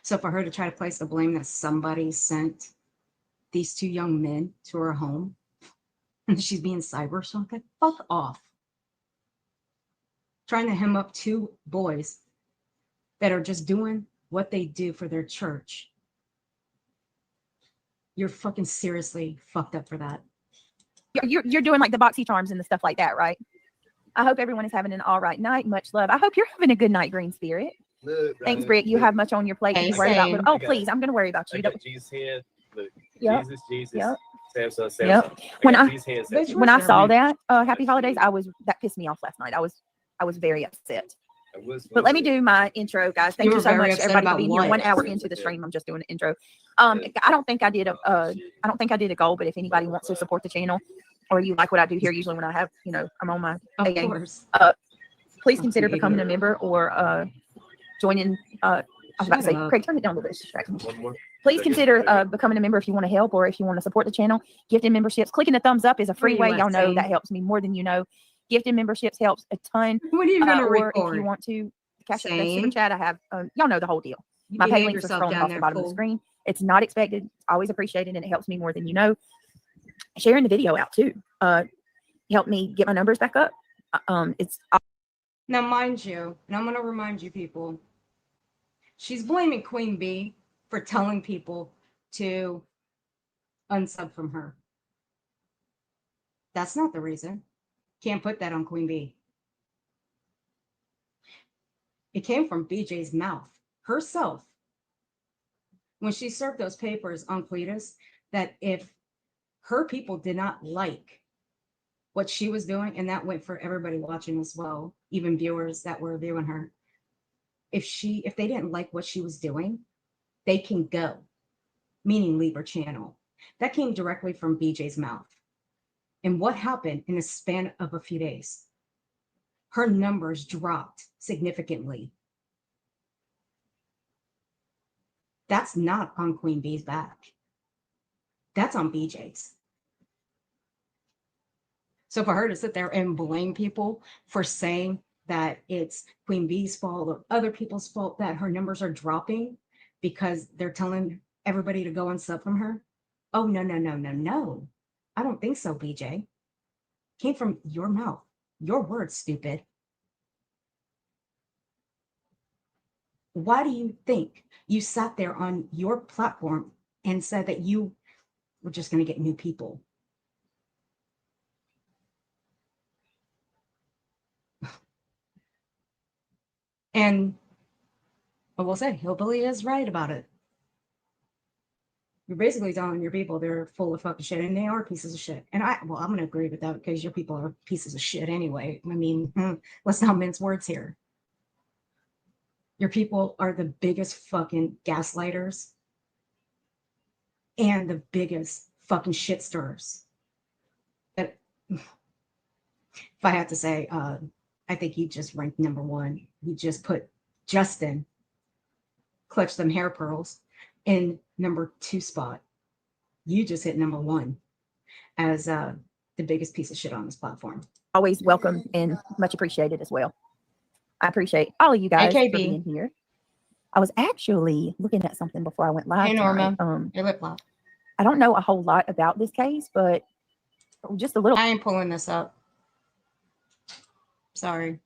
So for her to try to place the blame that somebody sent these two young men to her home and she's being cyber stalked, fuck off. Trying to hem up two boys that are just doing what they do for their church. You're fucking seriously fucked up for that. You're doing like the boxy charms and the stuff like that, right? I hope everyone is having an all right night. Much love. I hope you're having a good night, Green Spirit. Look, Thanks, right. Britt. You have much on your plate. Hey, You worry about same. oh, please. I'm going to worry about I you. got Jesus hand. Look, Yep. Jesus. Yep. Samsung. Yep. When When Jesus hand, Bitch, Samsung. When I saw Everyone. that, happy holidays, that pissed me off last night. I was very upset. I was But let me do my intro, guys. Thank You you were so very much, upset everybody, for about being what? here. 1 hour into the stream, I'm just doing an intro. I don't think I did a goal, but if anybody wants to support the channel, or you like what I do here, usually when I have, I'm on my Of AA, course. please consider becoming a member or joining. I was about to say, Shut up. Craig, turn it down a little bit. It's distracting. One more. Please consider becoming a member if you want to help or if you want to support the channel. Gifted memberships, clicking the thumbs up is a free you way. at, Y'all know Zane? that helps me more than you know. Gifted memberships helps a ton. When are you going to Or record? if you want to cash up that Same. super chat, I have, y'all know the whole deal. You My pay behave links are yourself scrolling down off the there, bottom of the fool. screen. It's not expected. It's always appreciated, and it helps me more than you know. Sharing the video out too. Help me get my numbers back up. It's Now, mind you, and I'm going to remind you people, she's blaming Queen Bee for telling people to unsub from her. That's not the reason. Can't put that on Queen Bee. It came from BJ's mouth, herself, when she served those papers on Cletus, that if her people did not like what she was doing, and that went for everybody watching as well, even viewers that were viewing her, if they didn't like what she was doing, they can go, meaning leave her channel. That came directly from BJ's mouth. And what happened in a span of a few days? Her numbers dropped significantly. That's not on Queen Bee's back. That's on BJ's. So for her to sit there and blame people for saying that it's Queen Bee's fault or other people's fault that her numbers are dropping because they're telling everybody to go and sub from her. Oh, no, no, no, no, no. I don't think so, BJ. Came from your mouth. Your words, stupid. Why do you think you sat there on your platform and said that you were just going to get new people? And I will say, Hillbilly is right about it. You're basically telling your people they're full of fucking shit, and they are pieces of shit. And I'm going to agree with that because your people are pieces of shit anyway. I mean, let's not mince words here. Your people are the biggest fucking gaslighters and the biggest fucking shit stirrers. If I had to say, I think you just ranked number one. You just put Justin, clutch them hair pearls, in number 2 spot. You just hit number 1 as the biggest piece of shit on this platform. Always welcome and much appreciated as well. I appreciate all of you guys for being here. I was actually looking at something before I went live. Hey, Norma. Tonight. Your lip lock. I don't know a whole lot about this case, but just a little. I ain't pulling this up. Sorry.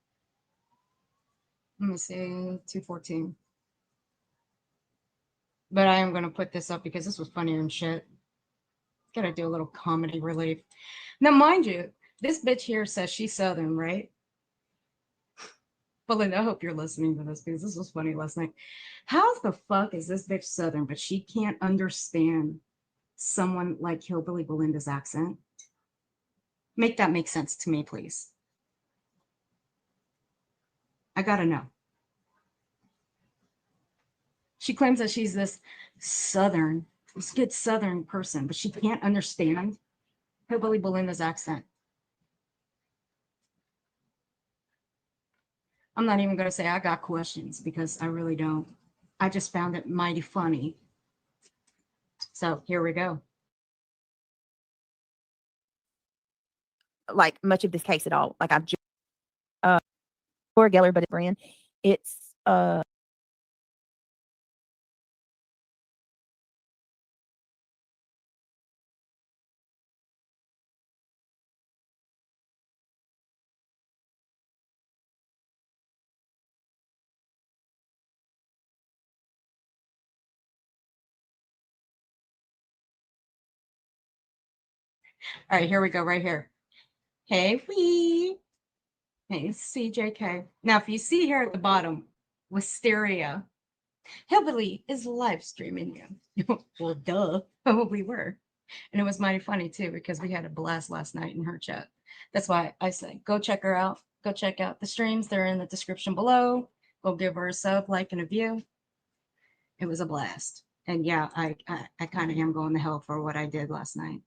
Let me see, 214. But I am going to put this up because this was funnier than shit. Gotta do a little comedy relief. Now, mind you, this bitch here says she's Southern, right? Belinda, I hope you're listening to this because this was funny last night. How the fuck is this bitch Southern, but she can't understand someone like Hillbilly Belinda's accent? Make that make sense to me, please. I gotta know. She claims that she's this Southern, this good Southern person, but she can't understand Hillbilly Belinda's accent. I'm not even going to say I got questions because I really don't. I just found it mighty funny. So here we go. Like much of this case at all. Like I've just Laura Geller, but it's brand. It's All right, here we go, right here. Hey, wee. Hey, CJK. Now, if you see here at the bottom, Wisteria, Hillbilly is live streaming you. Well, duh. We were. And it was mighty funny, too, because we had a blast last night in her chat. That's why I say, go check her out. Go check out the streams. They're in the description below. Go give her a sub, like, and a view. It was a blast. And yeah, I kind of am going to hell for what I did last night.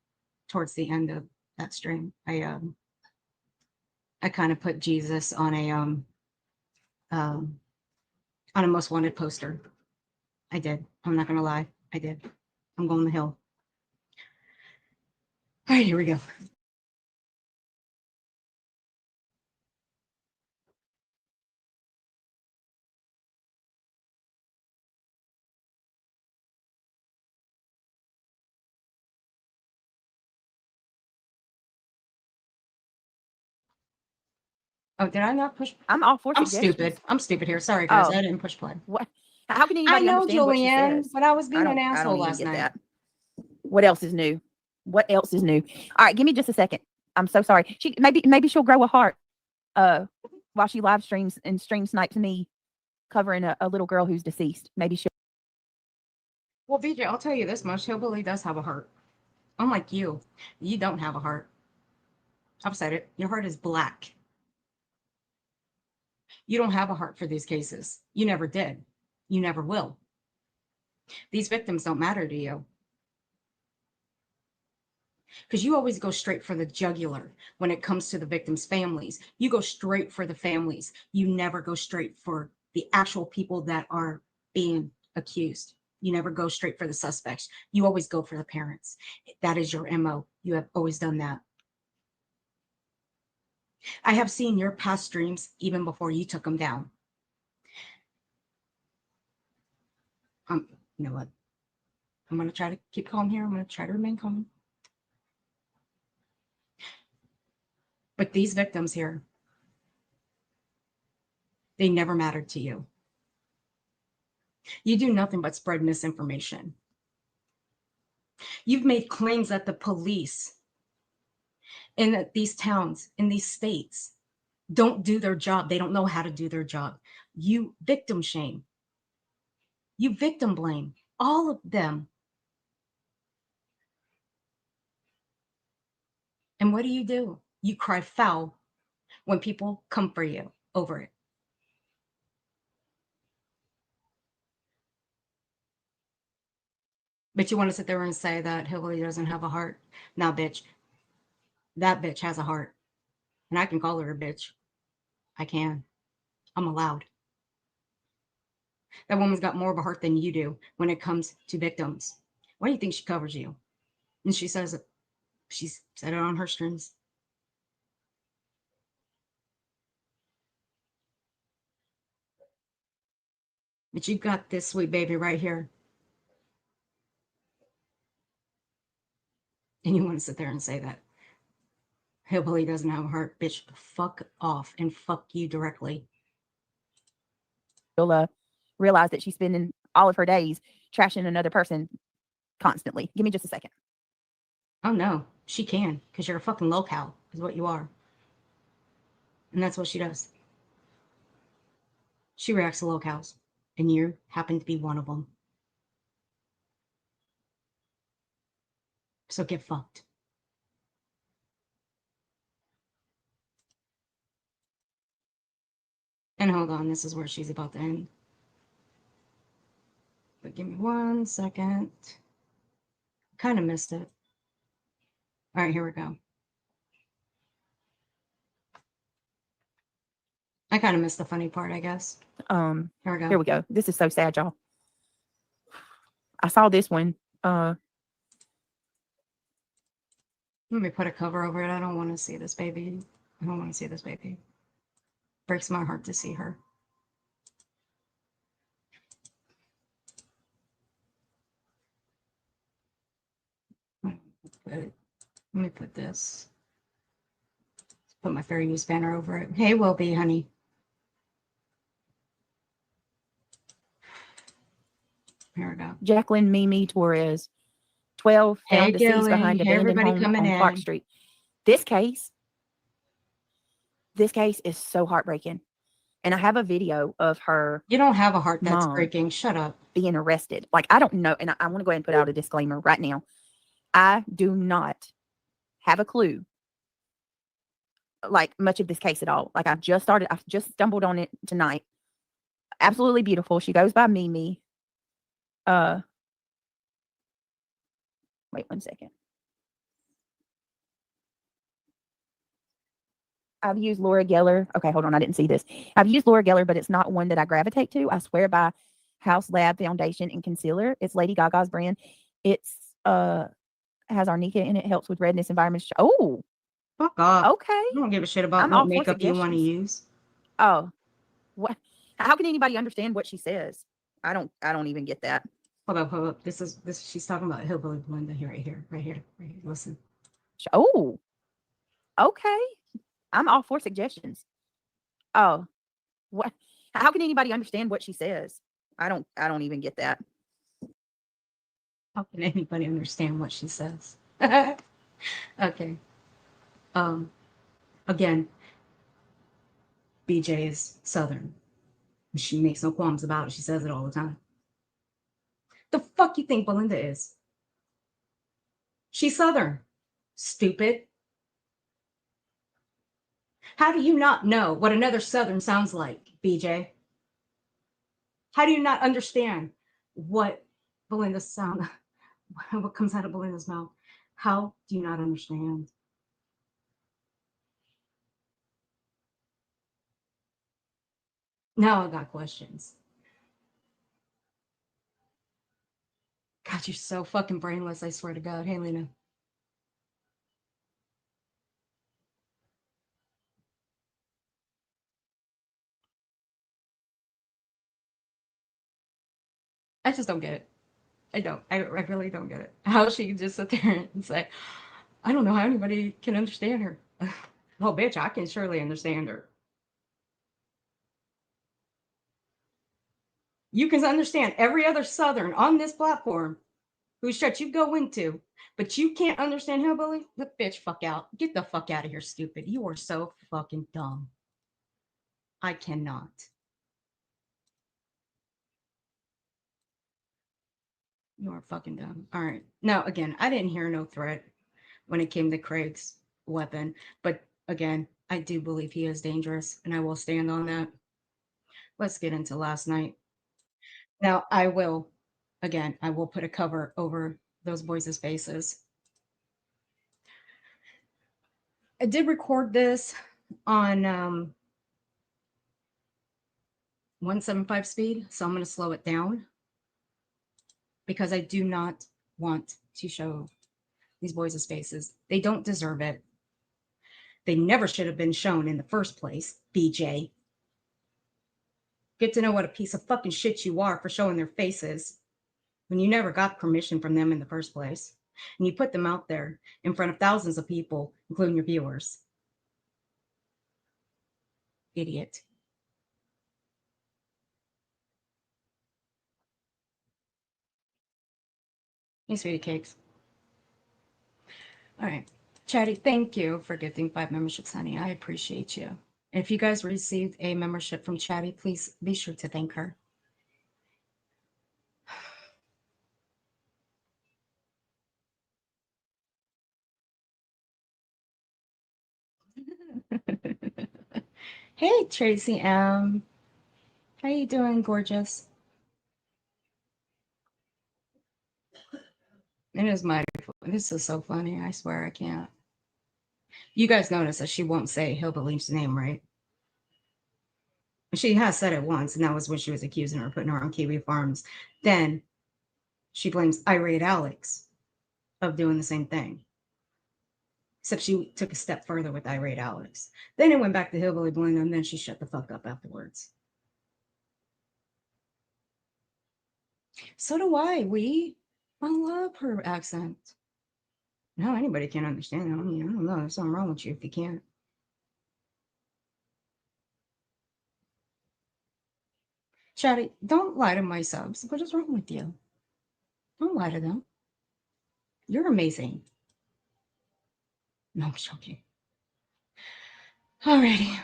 Towards the end of that stream, I kind of put Jesus on a most wanted poster. I did. I'm not gonna lie. I did. I'm going to hell. All right, here we go. Oh, did I not push? I'm all for I'm suggestions. stupid. I'm stupid here. Sorry, guys. Oh. I didn't push play. What? How can I anybody know, understand what she Julianne, says? but I was being an I asshole don't even last get night. that. What else is new? What else is new? All right, give me just a second. I'm so sorry. She maybe she'll grow a heart while she live streams and stream snipes me covering a little girl who's deceased. Maybe she'll. Well, BJ, I'll tell you this much. Hillbilly does have a heart. Unlike you, you don't have a heart. I've said it. Your heart is black. You don't have a heart for these cases. You never did. You never will. These victims don't matter to you. Because you always go straight for the jugular when it comes to the victims' families. You go straight for the families. You never go straight for the actual people that are being accused. You never go straight for the suspects. You always go for the parents. That is your MO. You have always done that. I have seen your past streams even before you took them down. You know what? I'm going to try to keep calm here. I'm going to try to remain calm. But these victims here, they never mattered to you. You do nothing but spread misinformation. You've made claims that the police in these towns, in these states, don't do their job. They don't know how to do their job. You victim shame. You victim blame all of them. And what do? You cry foul when people come for you over it. But you want to sit there and say that Hillary doesn't have a heart? Now, bitch, that bitch has a heart. And I can call her a bitch. I can. I'm allowed. That woman's got more of a heart than you do when it comes to victims. Why do you think she covers you? And she says it. She's said it on her streams. But you've got this sweet baby right here. And you want to sit there and say that Hillbilly doesn't have a heart. Bitch, fuck off and fuck you directly. You'll realize that she's spending all of her days trashing another person constantly. Give me just a second. Oh no, she can, because you're a fucking locale, is what you are. And that's what she does. She reacts to locales, and you happen to be one of them. So get fucked. And hold on, this is where she's about to end. But give me 1 second. Kind of missed it. All right, here we go. I kind of missed the funny part, I guess. Here we go. Here we go. This is so sad, y'all. I saw this one. Let me put a cover over it. I don't want to see this baby. I don't want to see this baby. Breaks my heart to see her. Let me put this. Put my fair use banner over it. Hey, will be, honey. Here we go. Jacqueline Mimi Torres, 12, found Hey, deceased Gilly. behind Hey, abandoned everybody home coming on Clark in. Street. This case is so heartbreaking. And I have a video of her. You don't have a heart that's mom breaking. Shut up. being arrested. Like, I don't know. And I want to go ahead and put out a disclaimer right now. I do not have a clue, like, much of this case at all. Like, I've just stumbled on it tonight. Absolutely beautiful. She goes by Mimi. Wait 1 second. I've used Laura Geller. Okay, hold on. I didn't see this. I've used Laura Geller, but it's not one that I gravitate to. I swear by House Lab Foundation and Concealer. It's Lady Gaga's brand. It's has arnica in it. Helps with redness, environment. Oh, Fuck off. okay. I don't give a shit about I'm what all for makeup you want to suggestions. use. Oh, what? How can anybody understand what she says? I don't even get that. Hold up. This. She's talking about Hillbilly Belinda here, right here. Listen. Oh, okay. I'm all for suggestions. Oh, what? How can anybody understand what she says? I don't even get that. How can anybody understand what she says? Okay. Again, BJ is Southern. She makes no qualms about it. She says it all the time. The fuck you think Belinda is? She's Southern. Stupid. How do you not know what another Southern sounds like, BJ? How do you not understand what Belinda sound, what comes out of Belinda's mouth? How do you not understand? Now I got questions. God, you're so fucking brainless, I swear to God. Hey, Lena. I just don't get it. I don't. I really don't get it. How she can just sit there and say, I don't know how anybody can understand her. Oh, bitch, I can surely understand her. You can understand every other Southern on this platform whose church you go into, but you can't understand hillbilly? The bitch, fuck out. Get the fuck out of here, stupid. You are so fucking dumb. I cannot. You are fucking dumb. All right. Now, again, I didn't hear no threat when it came to Craig's weapon, but again, I do believe he is dangerous, and I will stand on that. Let's get into last night. Now, I will put a cover over those boys' faces. I did record this on 175 speed, so I'm going to slow it down because I do not want to show these boys' faces. They don't deserve it. They never should have been shown in the first place, BJ. Get to know what a piece of fucking shit you are for showing their faces when you never got permission from them in the first place. And you put them out there in front of thousands of people, including your viewers. Idiot. Hey, sweetie cakes. All right. Chatty, thank you for gifting 5 memberships, honey. I appreciate you. If you guys received a membership from Chatty, please be sure to thank her. Hey, Tracy M. How you doing, gorgeous? It is my. This is so funny. I swear I can't. You guys notice that she won't say Hillbilly's name, right? She has said it once, and that was when she was accusing her of putting her on Kiwi Farms. Then she blames Irate Alex of doing the same thing. Except she took a step further with Irate Alex. Then it went back to Hillbilly Bling, and then she shut the fuck up afterwards. So do I. I love her accent. No, anybody can understand it. I mean, I don't know. There's something wrong with you if you can't. Chatty, don't lie to my subs. What is wrong with you? Don't lie to them. You're amazing. No, I'm joking. Alrighty.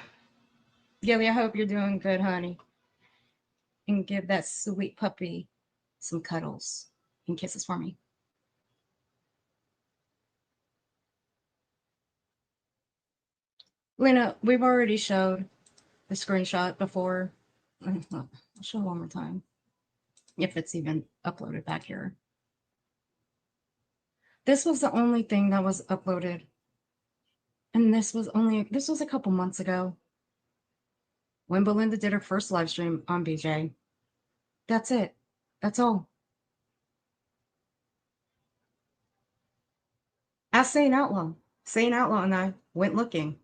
Gilly, I hope you're doing good, honey. And give that sweet puppy some cuddles and kisses for me. Lena, we've already showed the screenshot before. I'll show it one more time. If it's even uploaded back here. This was the only thing that was uploaded. And this was a couple months ago. When Belinda did her first live stream on BJ. That's it. That's all. Ask Sane Outlaw. Sane Outlaw and I went looking.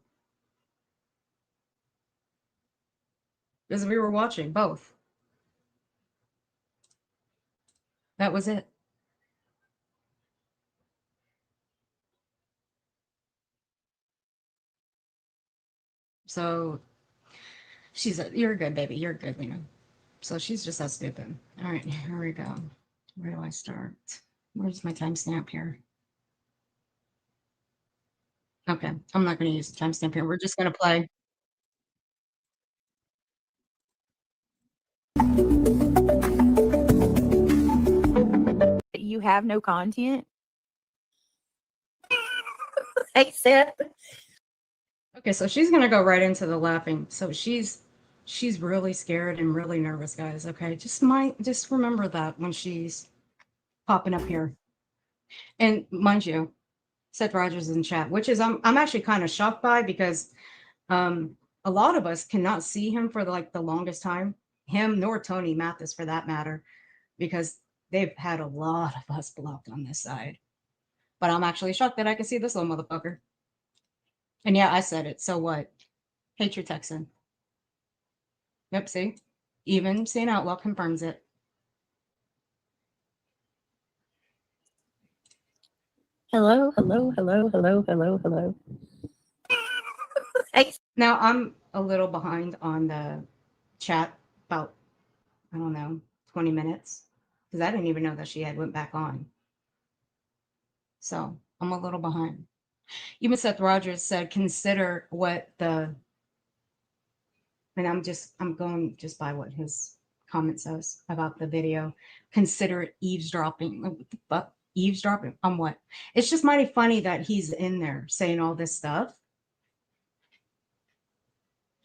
Because we were watching both. That was it. So you're good, baby. You're good, Lena. So she's just that stupid. All right, here we go. Where do I start? Where's my timestamp here? Okay, I'm not going to use the timestamp here. We're just going to play. You have no content. Hey, Seth. Okay, so she's going to go right into the laughing. So she's really scared and really nervous, guys. Okay, just remember that when she's popping up here. And mind you, Seth Rogers in chat, which is I'm actually kind of shocked by, because a lot of us cannot see him for like the longest time. Him nor Tony Mathis for that matter, because they've had a lot of us blocked on this side. But I'm actually shocked that I can see this little motherfucker. And yeah, I said it. So what? Hate your Texan. Yep, see? Even St. Outlaw confirms it. Hello, hello, hello, hello, hello, hello. Hey. Now, I'm a little behind on the chat, about, I don't know, 20 minutes, because I didn't even know that she had went back on. So I'm a little behind. Even Seth Rogers said, consider what the, and I'm going just by what his comment says about the video. Consider it eavesdropping. Like, what the fuck? Eavesdropping on what? It's just mighty funny that he's in there saying all this stuff.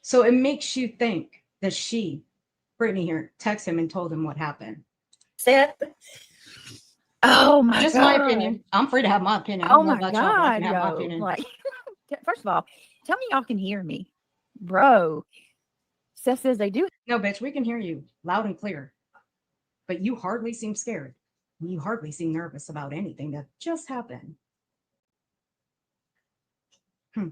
So it makes you think that she, Brittany here, texted him and told him what happened. Seth. Oh my Just God. my opinion. I'm free to have my opinion. I Oh don't know my about y'all, but I God, can have my yo. opinion. Like, first of all, tell me y'all can hear me. Bro. Seth says they do. No, bitch, we can hear you loud and clear. But you hardly seem scared. You hardly seem nervous about anything that just happened. I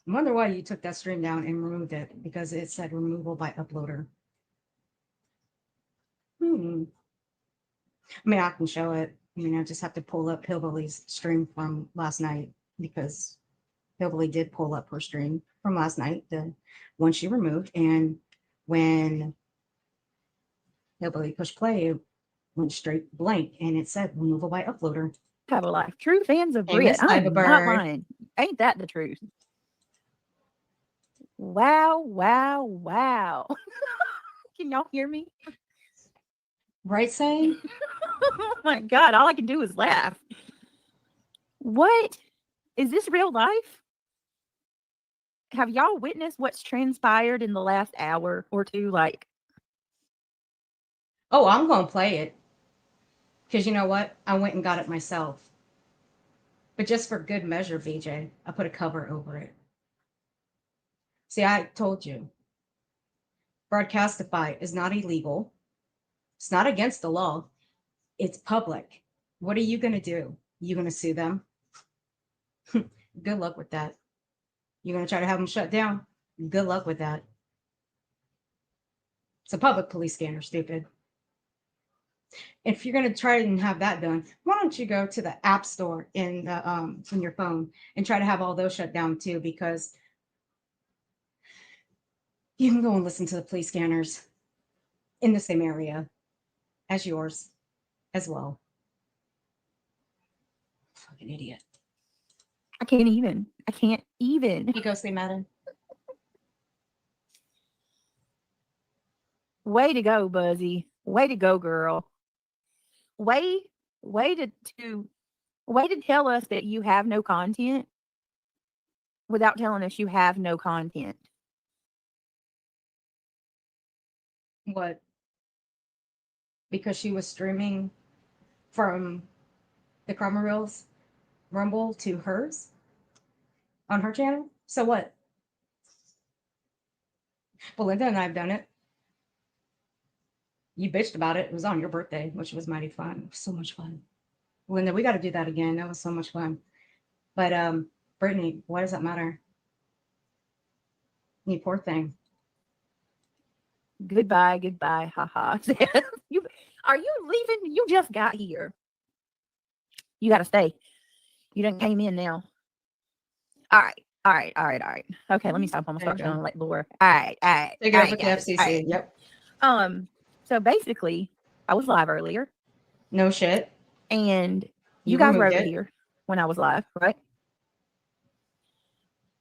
wonder why you took that stream down and removed it, because it said removal by uploader. I mean, I can show it. I mean, I just have to pull up Hillbilly's stream from last night, because Hillbilly did pull up her stream from last night, the one she removed. And when Hillbilly pushed play, it went straight blank, and it said removal by uploader. Have a life. True fans of Hey, Brit. Miss I'm Iva not Bird. lying. Ain't that the truth? Wow, wow, wow. Can y'all hear me? Right, saying? Oh my God, all I can do is laugh. What? Is this real life? Have y'all witnessed what's transpired in the last hour or two? Like, Oh, I'm going to play it. Because you know what? I went and got it myself. But just for good measure, BJ, I put a cover over it. See, I told you. Broadcastify is not illegal. It's not against the law. It's public. What are you going to do? You going to sue them? Good luck with that. You're going to try to have them shut down? Good luck with that. It's a public police scanner, stupid. If you're going to try and have that done, why don't you go to the app store in your phone and try to have all those shut down too, because you can go and listen to the police scanners in the same area as yours as well. Fucking idiot. I can't even. You go say Madden. Way to go, Buzzy. Way to go, girl. Way to tell us that you have no content without telling us you have no content. What? Because she was streaming from the Karma Reels Rumble to hers on her channel? So what? Belinda and I have done it. You bitched about it. It was on your birthday, which was mighty fun. It was so much fun. Belinda, we got to do that again. That was so much fun. But Brittany, why does that matter? You poor thing. Goodbye, haha. Are you leaving? You just got here. You got to stay. You done came in now. All right. Okay, let me stop. I'm gonna start like Laura. All right. Take it over to FCC. Right. Yep. So basically, I was live earlier. No shit. And you guys were over here when I was live, right?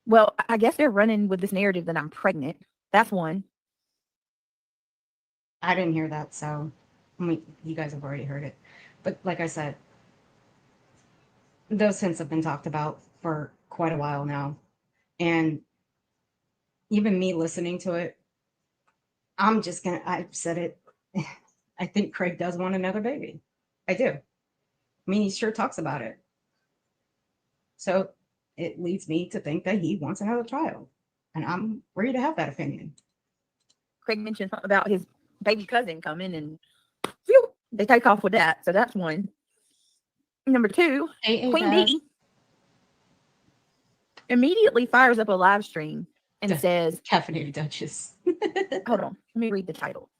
Well, I guess they're running with this narrative that I'm pregnant. That's one. I didn't hear that, so you guys have already heard it. But like I said, those hints have been talked about for quite a while now. And even me listening to it, I've said it. I think Craig does want another baby. I do. I mean, he sure talks about it. So it leads me to think that he wants another child. And I'm ready to have that opinion. Craig mentioned something about his baby cousin coming, and phew, they take off with that. So that's one. Number two, Hey, Queen Baz. Bee immediately fires up a live stream and The says, Caffeinated Duchess. hold on, let me read the title.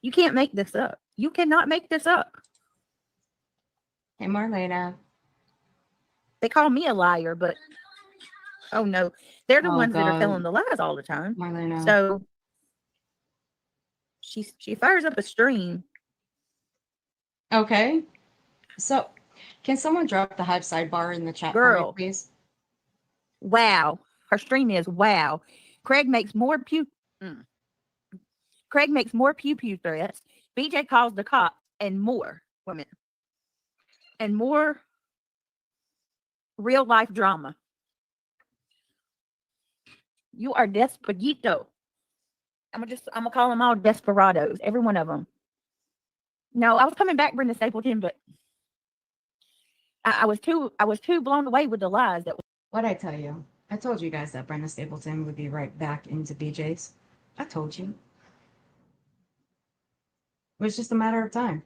You can't make this up. You cannot make this up. Hey, Marlena. They call me a liar, but oh no, they're the Oh, ones that are God. telling the lies all the time. Marlena. So she fires up a stream. Okay. So can someone drop the hype sidebar in the chat for Girl. me, please? Wow. Her stream is wow. Craig makes more pew pew threats. BJ calls the cops and more women. And more real life drama. You are desperado. I'm gonna call them all desperados, every one of them. No, I was coming back, Brenda Stapleton, but I was too blown away with the lies that. What'd I tell you? I told you guys that Brenda Stapleton would be right back into BJ's. I told you. It was just a matter of time.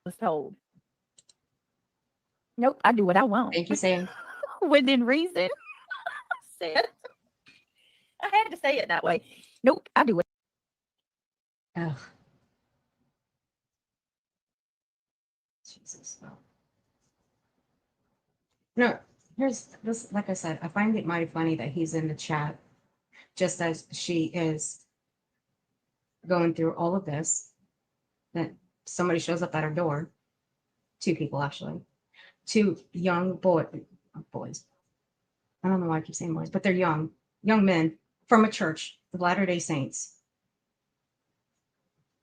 Was told. Nope, I do what I want. Thank you, Sam. Within reason. Said. I had to say it that way. Nope, I do it. Ugh. Jesus. No, here's this. Like I said, I find it mighty funny that he's in the chat just as she is going through all of this. That somebody shows up at her door. Two people, actually. Two young boys. I don't know why I keep saying boys, but they're young men from a church, the Latter-day Saints.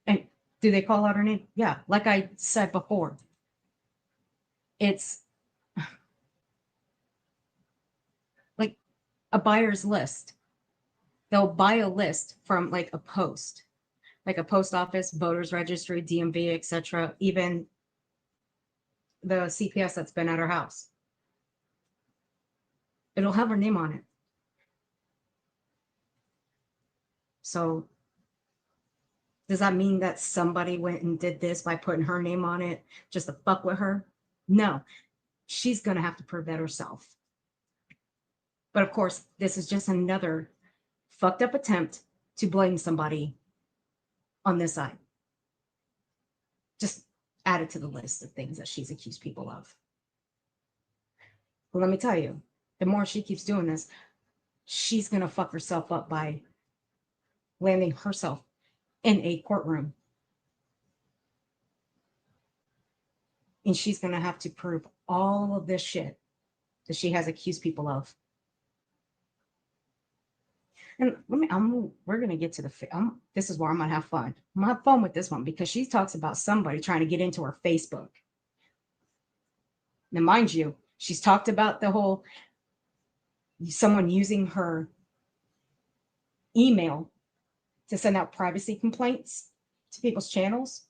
And do they call out her name? Yeah, like I said before. It's like a buyer's list. They'll buy a list from like a post office, voters registry, DMV, etc., even the CPS that's been at her house. It'll have her name on it. So does that mean that somebody went and did this by putting her name on it just to fuck with her? No, she's going to have to prove that herself. But of course, this is just another fucked up attempt to blame somebody on this side. Just add it to the list of things that she's accused people of. Well, let me tell you, the more she keeps doing this, she's going to fuck herself up by landing herself in a courtroom. And she's going to have to prove all of this shit that she has accused people of. And we're going to get to this is where I'm going to have fun. I'm going to have fun with this one because she talks about somebody trying to get into her Facebook. Now, mind you, she's talked about the whole someone using her email to send out privacy complaints to people's channels.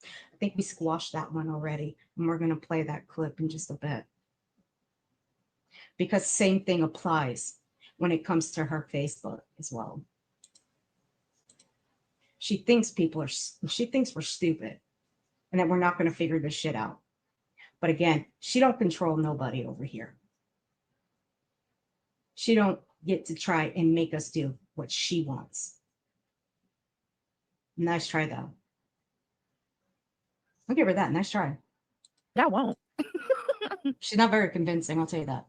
I think we squashed that one already, and we're going to play that clip in just a bit. Because same thing applies when it comes to her Facebook as well. She thinks we're stupid and that we're not going to figure this shit out. But again, she don't control nobody over here. She don't get to try and make us do what she wants. Nice try, though. I'll give her that. Nice try. I won't. She's not very convincing, I'll tell you that.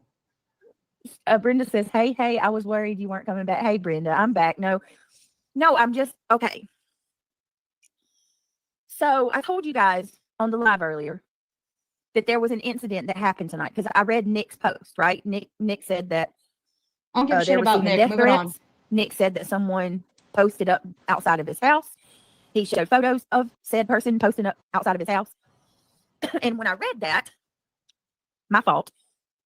Brenda says, hey, I was worried you weren't coming back. Hey, Brenda, I'm back. No, I'm just, okay. So I told you guys on the live earlier that there was an incident that happened tonight because I read Nick's post, right? Nick said that I don't give a shit about Nick. Moving on. Nick said that someone posted up outside of his house. He showed photos of said person posting up outside of his house. And when I read that, my fault,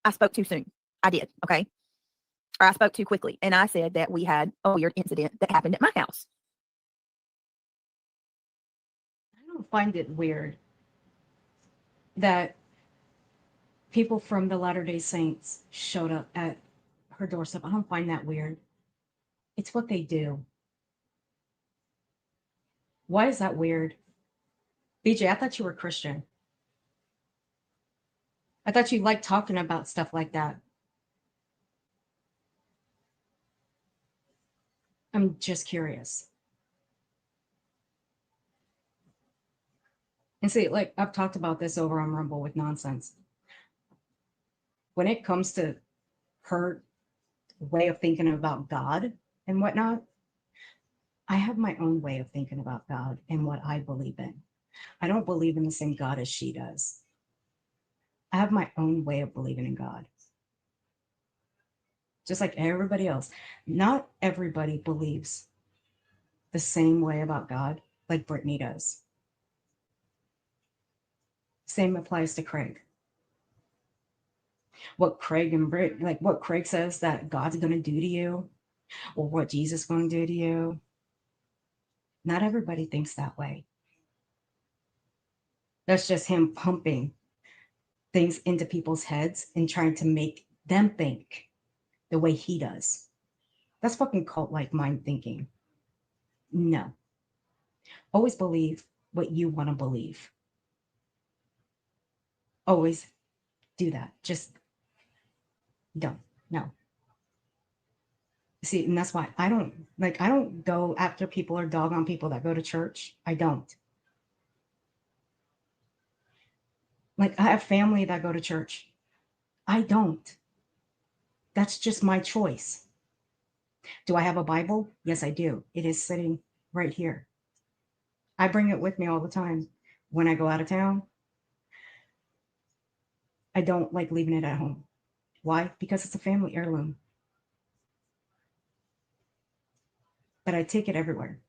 I spoke too soon. I did, okay? Or I spoke too quickly. And I said that we had a weird incident that happened at my house. I don't find it weird that people from the Latter-day Saints showed up at her doorstep. I don't find that weird. It's what they do. Why is that weird? BJ, I thought you were Christian. I thought you liked talking about stuff like that. I'm just curious. And see, like, I've talked about this over on Rumble with Nonsense. When it comes to her way of thinking about God and whatnot, I have my own way of thinking about God and what I believe in. I don't believe in the same God as she does. I have my own way of believing in God. Just like everybody else. Not everybody believes the same way about God like Brittany does. Same applies to Craig. What Craig and Britt, like what Craig says that God's going to do to you, or what Jesus is going to do to you. Not everybody thinks that way. That's just him pumping things into people's heads and trying to make them think the way he does. That's fucking cult-like mind thinking. No. Always believe what you want to believe. Always do that. Just don't. No. See, and that's why I don't go after people or dog on people that go to church. I don't. Like, I have family that go to church. I don't. That's just my choice. Do I have a Bible? Yes, I do. It is sitting right here. I bring it with me all the time. When I go out of town, I don't like leaving it at home. Why? Because it's a family heirloom. But I take it everywhere.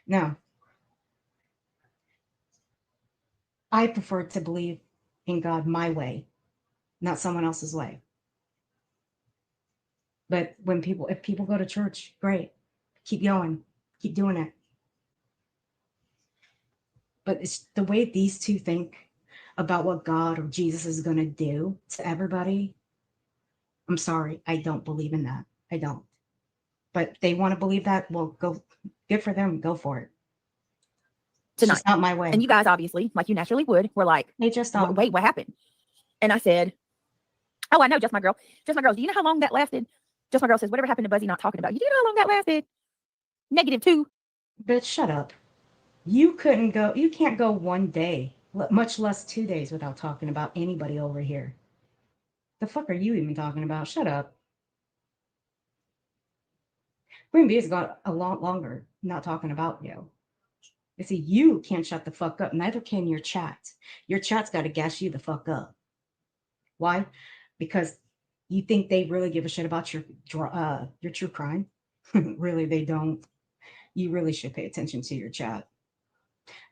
Now, I prefer to believe in God my way, not someone else's way. But if people go to church, great. Keep going. Keep doing it. But it's the way these two think about what God or Jesus is going to do to everybody. I'm sorry. I don't believe in that. I don't. But they want to believe that. Well, go. Good for them. Go for it. It's Tonight. just not my way. And you guys, obviously, like you naturally would, were like, They just don't. wait, what happened? And I said, oh, I know, Just My Girl. Just My Girl, do you know how long that lasted? Just My Girl says, whatever happened to Buzzy not talking about? You do know how long that lasted? -2. Bitch, shut up. You can't go one day, much less 2 days without talking about anybody over here. The fuck are you even talking about? Shut up. Queen Bee has got a lot longer not talking about you. You see, you can't shut the fuck up. Neither can your chat. Your chat's got to gas you the fuck up. Why? Because you think they really give a shit about your true crime. Really, they don't. You really should pay attention to your chat.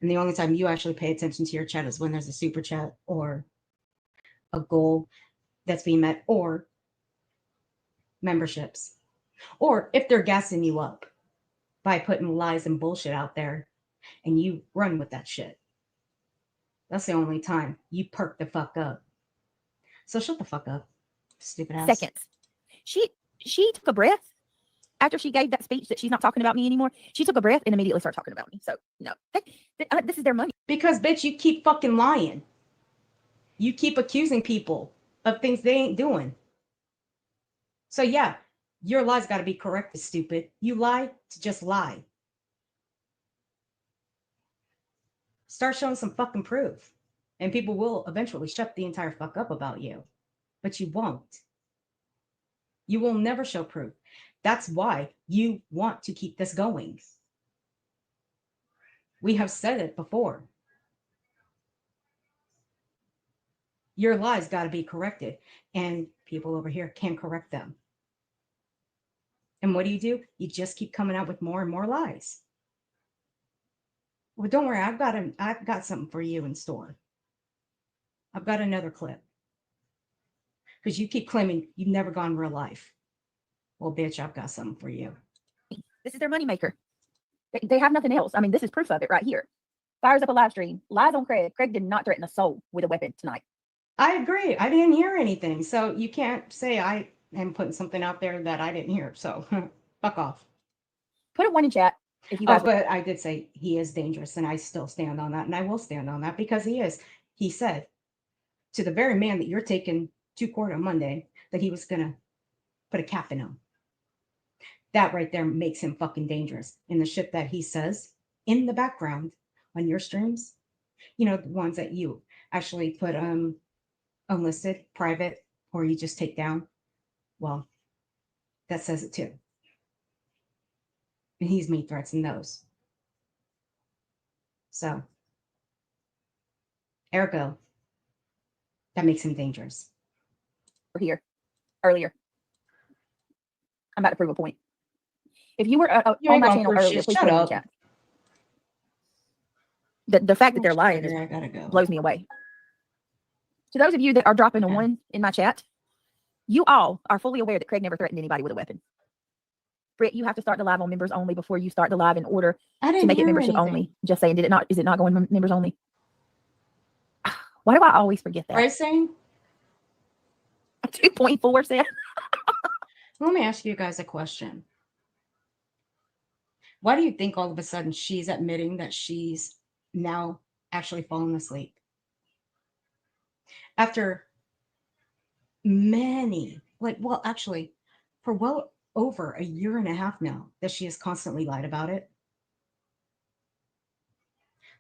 And the only time you actually pay attention to your chat is when there's a super chat or a goal that's being met, or memberships, or if they're gassing you up by putting lies and bullshit out there and you run with that shit. That's the only time you perk the fuck up. So shut the fuck up, stupid ass. Seconds. She took a breath after she gave that speech that she's not talking about me anymore. She took a breath and immediately started talking about me. So no, this is their money. Because bitch, you keep fucking lying. You keep accusing people of things they ain't doing. So yeah, your lies got to be corrected, stupid. You lie to just lie. Start showing some fucking proof. And people will eventually shut the entire fuck up about you. But you won't. You will never show proof. That's why you want to keep this going. We have said it before. Your lies got to be corrected. And people over here can correct them. And what do? You just keep coming out with more and more lies. Well, don't worry. I've got something for you in store. I've got another clip. Because you keep claiming you've never gone real life. Well, bitch, I've got something for you. This is their moneymaker. They have nothing else. I mean, this is proof of it right here. fires up a live stream, lies on Craig. Craig did not threaten a soul with a weapon tonight. I agree. I didn't hear anything. So you can't say I am putting something out there that I didn't hear. So fuck off. Put a 1 in chat if you Oh, guys. but I did say he is dangerous, and I still stand on that, and I will stand on that because he is. He said to the very man that you're taking to court on Monday that he was gonna put a cap in him. That right there makes him fucking dangerous. And the shit that he says in the background on your streams, you know, the ones that you actually put unlisted, private, or you just take down. Well, that says it too. And he's made threats in those. So, ergo, that makes him dangerous. Here earlier. I'm about to prove a point. If you were on my channel earlier, please put it in the chat. The fact that they're lying I gotta go. blows me away. To those of you that are dropping a 1 in my chat, you all are fully aware that Craig never threatened anybody with a weapon. Britt, you have to start the live on members only before you start the live in order to make it membership only. Just saying, is it not going members only? Why do I always forget that? Pricing? 2.4 said. Let me ask you guys a question. Why do you think all of a sudden she's admitting that she's now actually fallen asleep? After many, actually, for well over a year and a half now that she has constantly lied about it.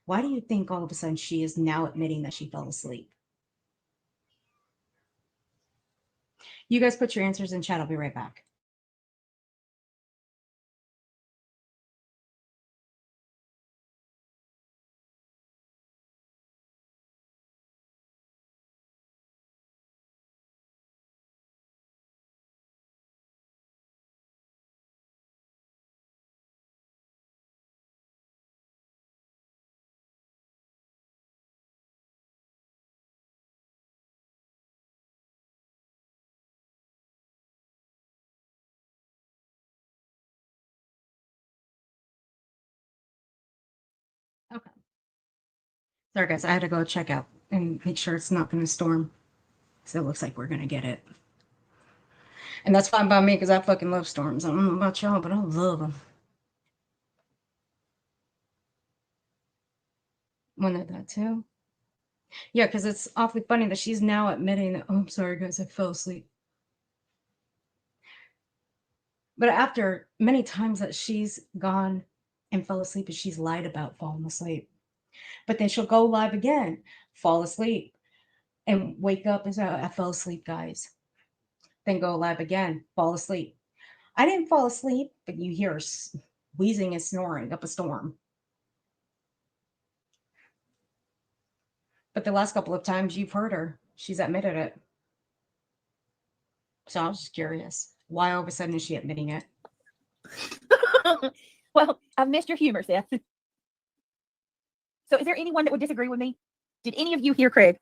Why do you think all of a sudden she is now admitting that she fell asleep? You guys put your answers in chat. I'll be right back. Okay. Sorry, guys. I had to go check out and make sure it's not going to storm. So it looks like we're going to get it. And that's fine by me because I fucking love storms. I don't know about y'all, but I love them. Wanted that too. Yeah, because it's awfully funny that she's now admitting that, oh, I'm sorry, guys, I fell asleep. But after many times that she's gone and fell asleep and she's lied about falling asleep. But then she'll go live again, fall asleep, and wake up and say, I fell asleep, guys. Then go live again, fall asleep. I didn't fall asleep, but you hear her wheezing and snoring up a storm. But the last couple of times you've heard her, she's admitted it. So I was just curious. Why all of a sudden is she admitting it? Well, I've missed your humor, Seth. So is there anyone that would disagree with me? Did any of you hear Craig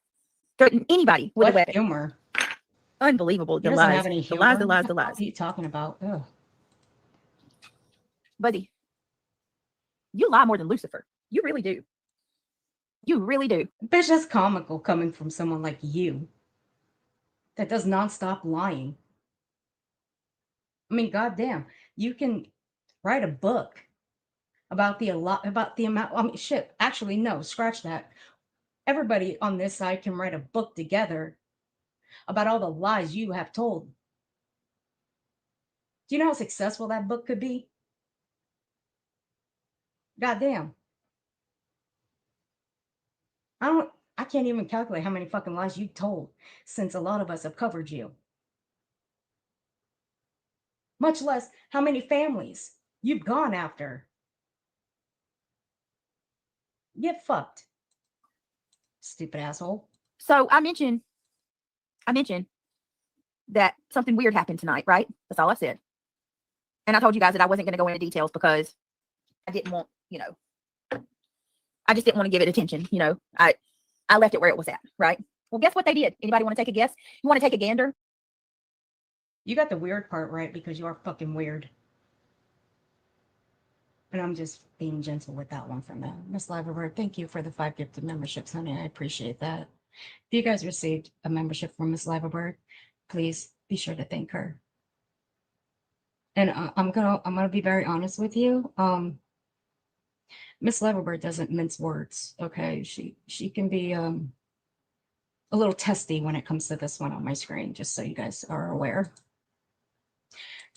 threaten anybody with a weapon? Humor? Unbelievable. The He doesn't lies. have any The humor. lies, the lies, the What lies. are you talking about? Ugh. Buddy, you lie more than Lucifer. You really do. You really do. Bitch, that's comical coming from someone like you that does nonstop lying. I mean, goddamn, you can write a book about the amount. I mean, shit. Actually, no, scratch that. Everybody on this side can write a book together about all the lies you have told. Do you know how successful that book could be? Goddamn. I can't even calculate how many fucking lies you've told since a lot of us have covered you. Much less how many families you've gone after. Get fucked. Stupid asshole. So I mentioned that something weird happened tonight, right? That's all I said. And I told you guys that I wasn't going to go into details because I didn't want, I just didn't want to give it attention. I left it where it was at, right? Well, guess what they did? Anybody want to take a guess? You want to take a gander? You got the weird part right because you are fucking weird. And I'm just being gentle with that one from them. Miss Liverbird, thank you for the 5 gifted memberships, honey. I appreciate that. If you guys received a membership from Miss Liverbird, please be sure to thank her. And I'm gonna be very honest with you. Miss Liverbird doesn't mince words. Okay, she can be a little testy when it comes to this one on my screen, just so you guys are aware.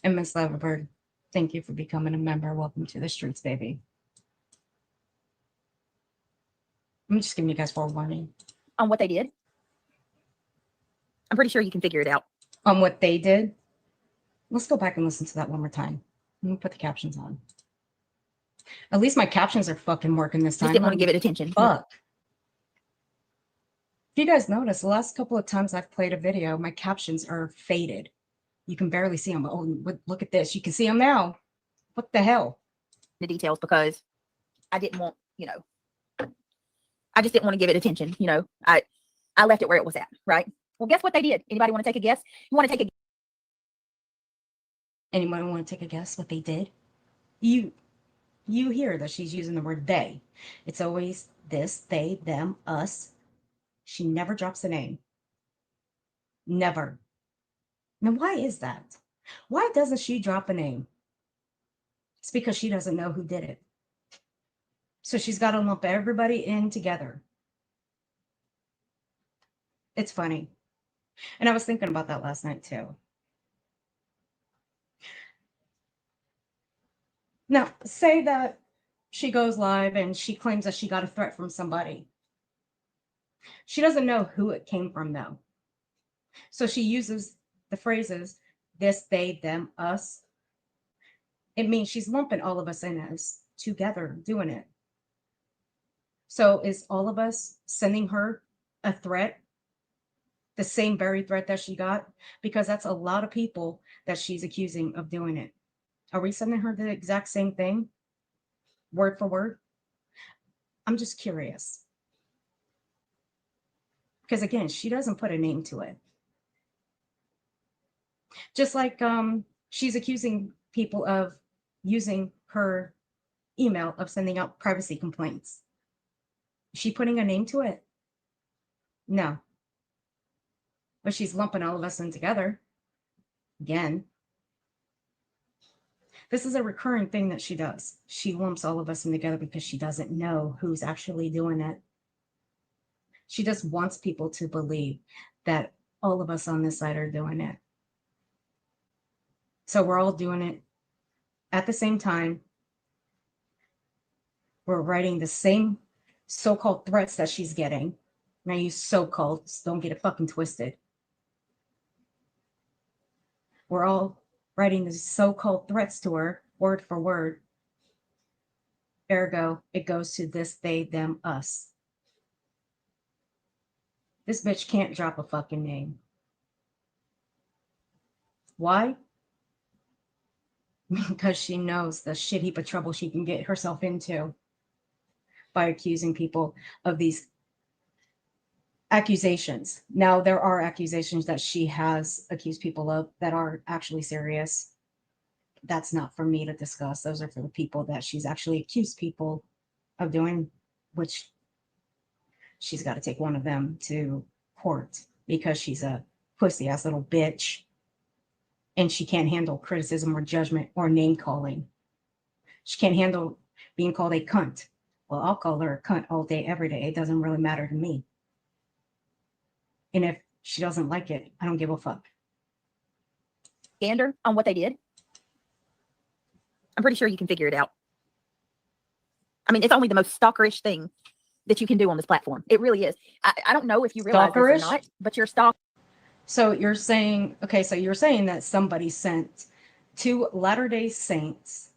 And Miss Liverbird, thank you for becoming a member. Welcome to the streets, baby. I'm just giving you guys forewarning. On what they did? I'm pretty sure you can figure it out. On what they did? Let's go back and listen to that one more time. Let me put the captions on. At least my captions are fucking working this time. Just didn't want to give it attention. Fuck. If you guys notice, the last couple of times I've played a video, my captions are faded. You can barely see them. Oh, look at this. You can see them now. What the hell? The details, because I didn't want, I just didn't want to give it attention. I left it where it was at, right? Well, guess what they did? Anybody want to take a guess? You want to take a Anyone want to take a guess what they did? You hear that she's using the word they. It's always this, they, them, us. She never drops a name. Never. Now, why is that? Why doesn't she drop a name? It's because she doesn't know who did it. So she's got to lump everybody in together. It's funny. And I was thinking about that last night too. Now, say that she goes live and she claims that she got a threat from somebody. She doesn't know who it came from, though. So she uses the phrases, this, they, them, us. It means she's lumping all of us in as together doing it. So is all of us sending her a threat? The same very threat that she got? Because that's a lot of people that she's accusing of doing it. Are we sending her the exact same thing? Word for word? I'm just curious. Because again, she doesn't put a name to it. Just like she's accusing people of using her email of sending out privacy complaints. Is she putting a name to it? No. But she's lumping all of us in together. Again. This is a recurring thing that she does. She lumps all of us in together because she doesn't know who's actually doing it. She just wants people to believe that all of us on this side are doing it. So we're all doing it at the same time. We're writing the same so-called threats that she's getting. And I use so-called, so don't get it fucking twisted. We're all writing the so-called threats to her, word for word. Ergo, it goes to this, they, them, us. This bitch can't drop a fucking name. Why? Because she knows the shit heap of trouble she can get herself into by accusing people of these accusations. Now, there are accusations that she has accused people of that are actually serious. That's not for me to discuss. Those are for the people that she's actually accused people of doing, which she's got to take one of them to court because she's a pussy ass little bitch and she can't handle criticism or judgment or name calling. She can't handle being called a cunt. Well, I'll call her a cunt all day, every day. It doesn't really matter to me. And if she doesn't like it, I don't give a fuck. gander on what they did? I'm pretty sure you can figure it out. I mean, it's only the most stalkerish thing that you can do on this platform. It really is. I don't know if you realize this or not, but you're stalking. So you're saying, okay, so you're saying that somebody sent 2 Latter-day Saints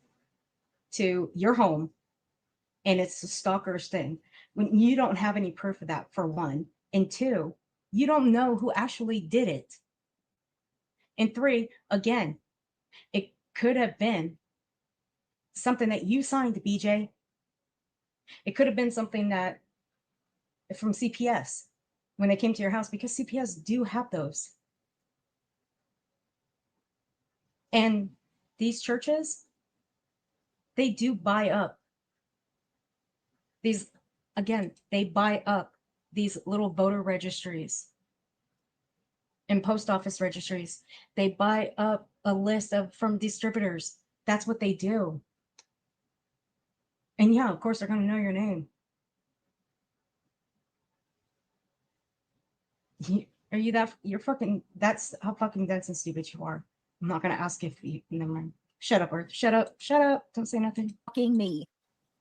to your home and it's a stalkerish thing when you don't have any proof of that, for one. And 2, you don't know who actually did it. And 3, again, it could have been something that you signed, BJ. It could have been something that from CPS when they came to your house, because CPS do have those. And these churches, they do buy up these, again, they buy up these little voter registries and post office registries. They buy up a list of from distributors. That's what they do. And yeah, of course, they're going to know your name. Are you that? You're fucking. That's how fucking dense and stupid you are. I'm not going to ask if you. Never mind. Shut up, Earth. Shut up. Shut up. Don't say nothing. Stalking me.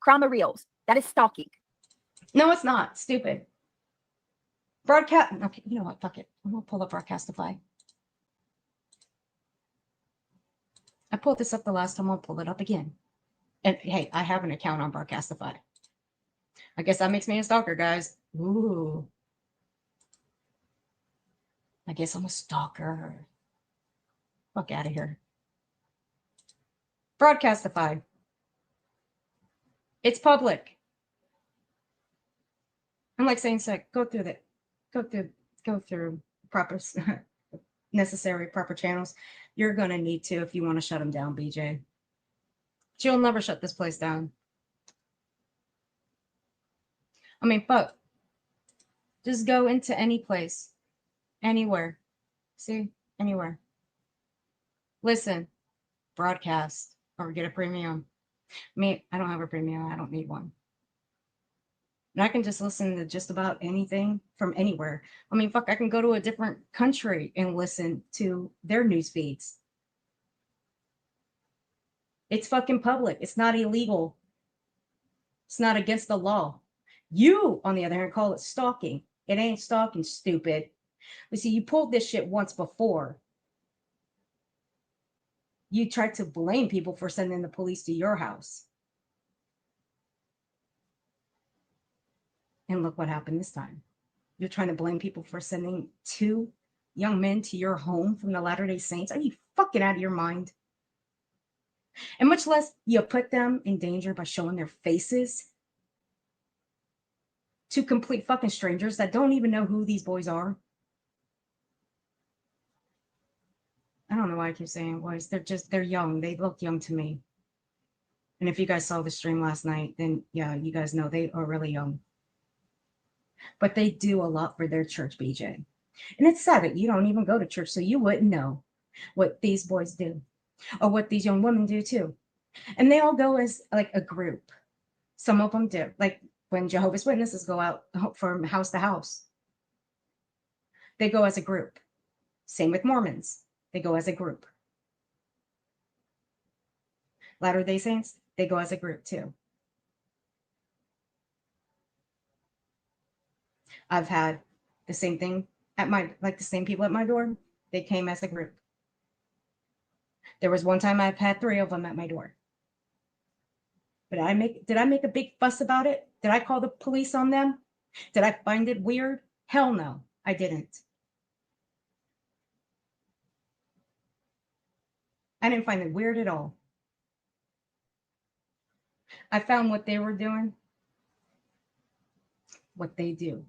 Crime reels. That is stalking. No, it's not. Stupid. Broadcast. Okay, you know what? Fuck it. I'm going to pull up Broadcastify. I pulled this up the last time. I'll pull it up again. And hey, I have an account on Broadcastify. I guess that makes me a stalker, guys. Ooh. I guess I'm a stalker. Fuck out of here. Broadcastify. It's public. I'm like saying, sec, go through proper necessary proper channels. You're gonna need to if you want to shut them down, BJ. But you'll never shut this place down. I mean, fuck. Just go into any place, anywhere. See, anywhere. Listen, broadcast, or get a premium. Me, I don't have a premium. I don't need one. And I can just listen to just about anything from anywhere. I mean, fuck, I can go to a different country and listen to their news feeds. It's fucking public. It's not illegal. It's not against the law. You, on the other hand, call it stalking. It ain't stalking, stupid. But see, you pulled this shit once before. You tried to blame people for sending the police to your house. And look what happened this time. You're trying to blame people for sending 2 young men to your home from the Latter-day Saints. Are you fucking out of your mind? And much less you put them in danger by showing their faces to complete fucking strangers that don't even know who these boys are. I don't know why I keep saying boys. They're young. They look young to me. And if you guys saw the stream last night, then yeah, you guys know they are really young. But they do a lot for their church, BJ. And it's sad that you don't even go to church, so you wouldn't know what these boys do or what these young women do too. And they all go as like a group. Some of them do. Like when Jehovah's Witnesses go out from house to house, they go as a group. Same with Mormons. They go as a group. Latter-day Saints, they go as a group too. I've had the same thing at the same people at my door. They came as a group. There was one time I've had 3 of them at my door. But did I make a big fuss about it? Did I call the police on them? Did I find it weird? Hell no, I didn't. I didn't find it weird at all. I found what they were doing, what they do,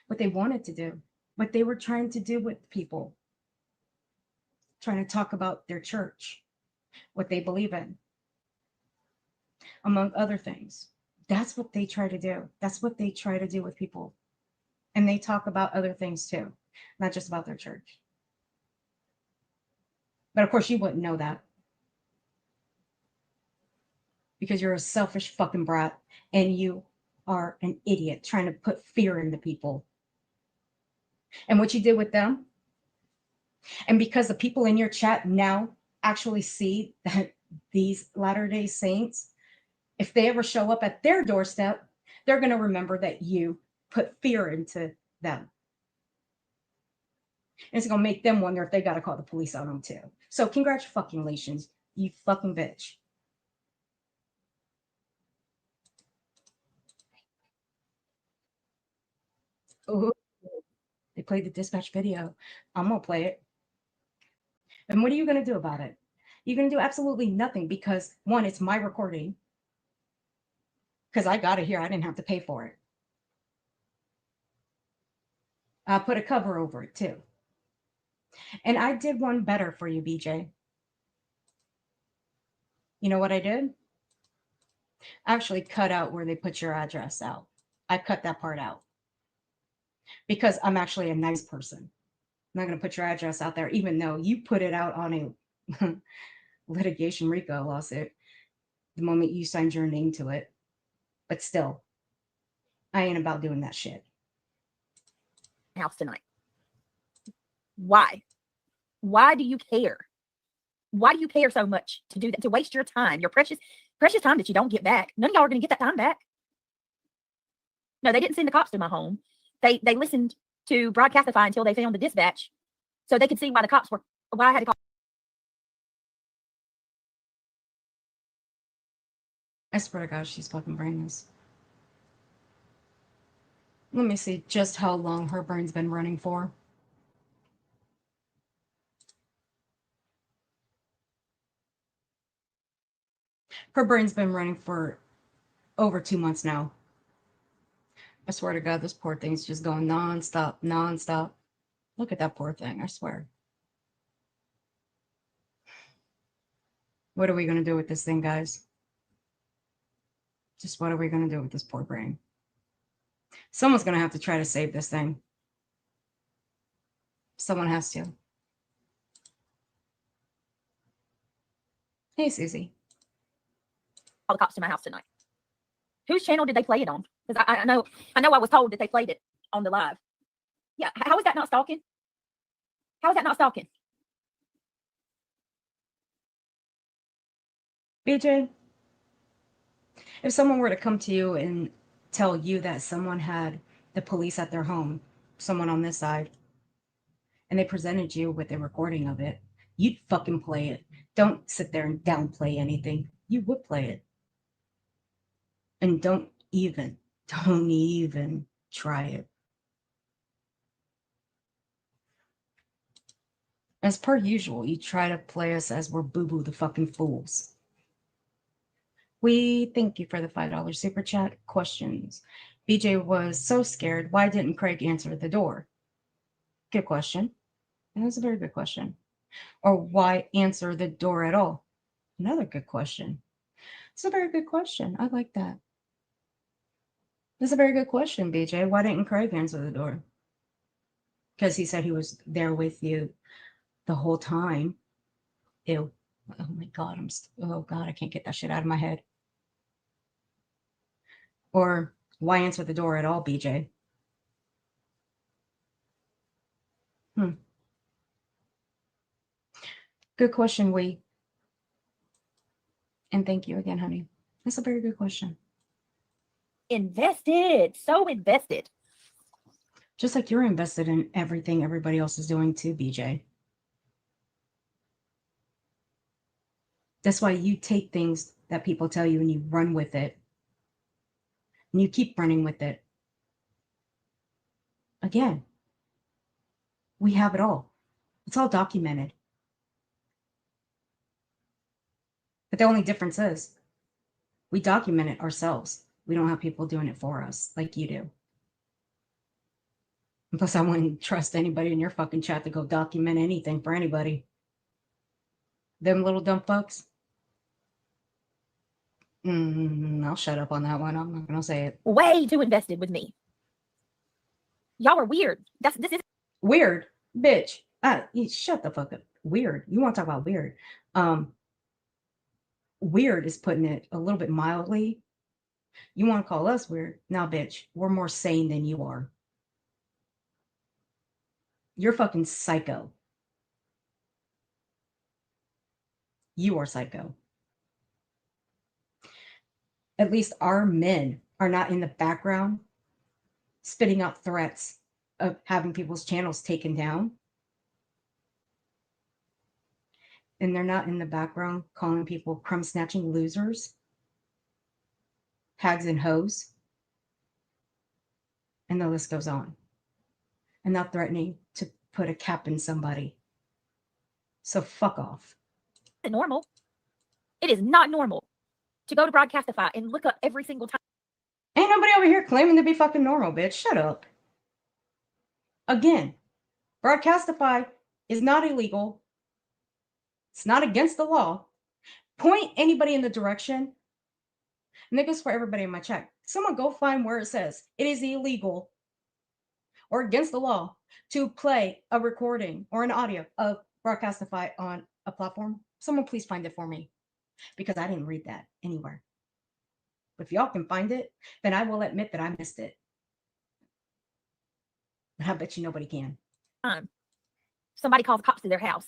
what they wanted to do, what they were trying to do with people, trying to talk about their church, what they believe in, among other things. That's what they try to do. That's what they try to do with people. And they talk about other things too, not just about their church. But of course, you wouldn't know that because you're a selfish fucking brat and you are an idiot trying to put fear into people. And what you did with them, and because the people in your chat now actually see that these Latter-day Saints, if they ever show up at their doorstep, they're going to remember that you put fear into them. And it's going to make them wonder if they got to call the police on them too. So congratulations, you fucking bitch. Ooh, they played the dispatch video. I'm going to play it. And what are you going to do about it? You're going to do absolutely nothing because, one, it's my recording. Because I got it here. I didn't have to pay for it. I put a cover over it too. And I did one better for you, BJ. You know what I did? actually cut out where they put your address out. I cut that part out because I'm actually a nice person. I'm not going to put your address out there, even though you put it out on a litigation RICO lawsuit the moment you signed your name to it. But still, I ain't about doing that shit. House tonight. Why? Why do you care? Why do you care so much to do that? To waste your time, your precious time that you don't get back. None of y'all are going to get that time back. No, they didn't send the cops to my home. They listened to Broadcastify until they found the dispatch, so they could see why I had to call. I swear to God, she's fucking brainless. Let me see just how long her brain's been running for. Her brain's been running for over 2 months now. I swear to God, this poor thing's just going nonstop, nonstop. Look at that poor thing, I swear. What are we going to do with this thing, guys? Just what are we going to do with this poor brain? Someone's going to have to try to save this thing. Someone has to. Hey, Susie. Call the cops to my house tonight. Whose channel did they play it on? Because I know I was told that they played it on the live. Yeah, how is that not stalking? How is that not stalking? BJ, if someone were to come to you and tell you that someone had the police at their home, someone on this side, and they presented you with a recording of it, you'd fucking play it. Don't sit there and downplay anything. You would play it. And don't even try it. As per usual, you try to play us as we're boo-boo the fucking fools. We thank you for the $5 super chat. Questions. BJ was so scared. Why didn't Craig answer the door? Good question. And that's a very good question. Or why answer the door at all? Another good question. It's a very good question. I like that. That's a very good question, BJ. Why didn't Craig answer the door? Because he said he was there with you the whole time. Ew. Oh my God. Oh God, I can't get that shit out of my head. Or why answer the door at all, BJ? Good question, Wee. And thank you again, honey. That's a very good question. Invested. So invested. Just like you're invested in everything everybody else is doing too, BJ. That's why you take things that people tell you and you run with it. And you keep running with it. Again, we have it all. It's all documented. But the only difference is we document it ourselves. We don't have people doing it for us like you do. And plus, I wouldn't trust anybody in your fucking chat to go document anything for anybody. Them little dumb fucks. I'll shut up on that one. I'm not going to say it. Way too invested with me. Y'all are weird. This is weird, bitch. Shut the fuck up. Weird. You want to talk about weird? Weird is putting it a little bit mildly. You want to call us weird? Nah, bitch. We're more sane than you are. You're fucking psycho. You are psycho. At least our men are not in the background spitting out threats of having people's channels taken down. And they're not in the background calling people crumb snatching losers, hags and hoes. And the list goes on. And not threatening to put a cap in somebody. So fuck off. normal. It is not normal to go to Broadcastify and look up every single time. Ain't nobody over here claiming to be fucking normal, bitch. Shut up. Again, Broadcastify is not illegal. It's not against the law. Point anybody in the direction And that goes for everybody in my chat. Someone go find where it says it is illegal or against the law to play a recording or an audio of Broadcastify on a platform. Someone please find it for me, because I didn't read that anywhere. But if y'all can find it, then I will admit that I missed it. I bet you nobody can. Somebody calls the cops to their house.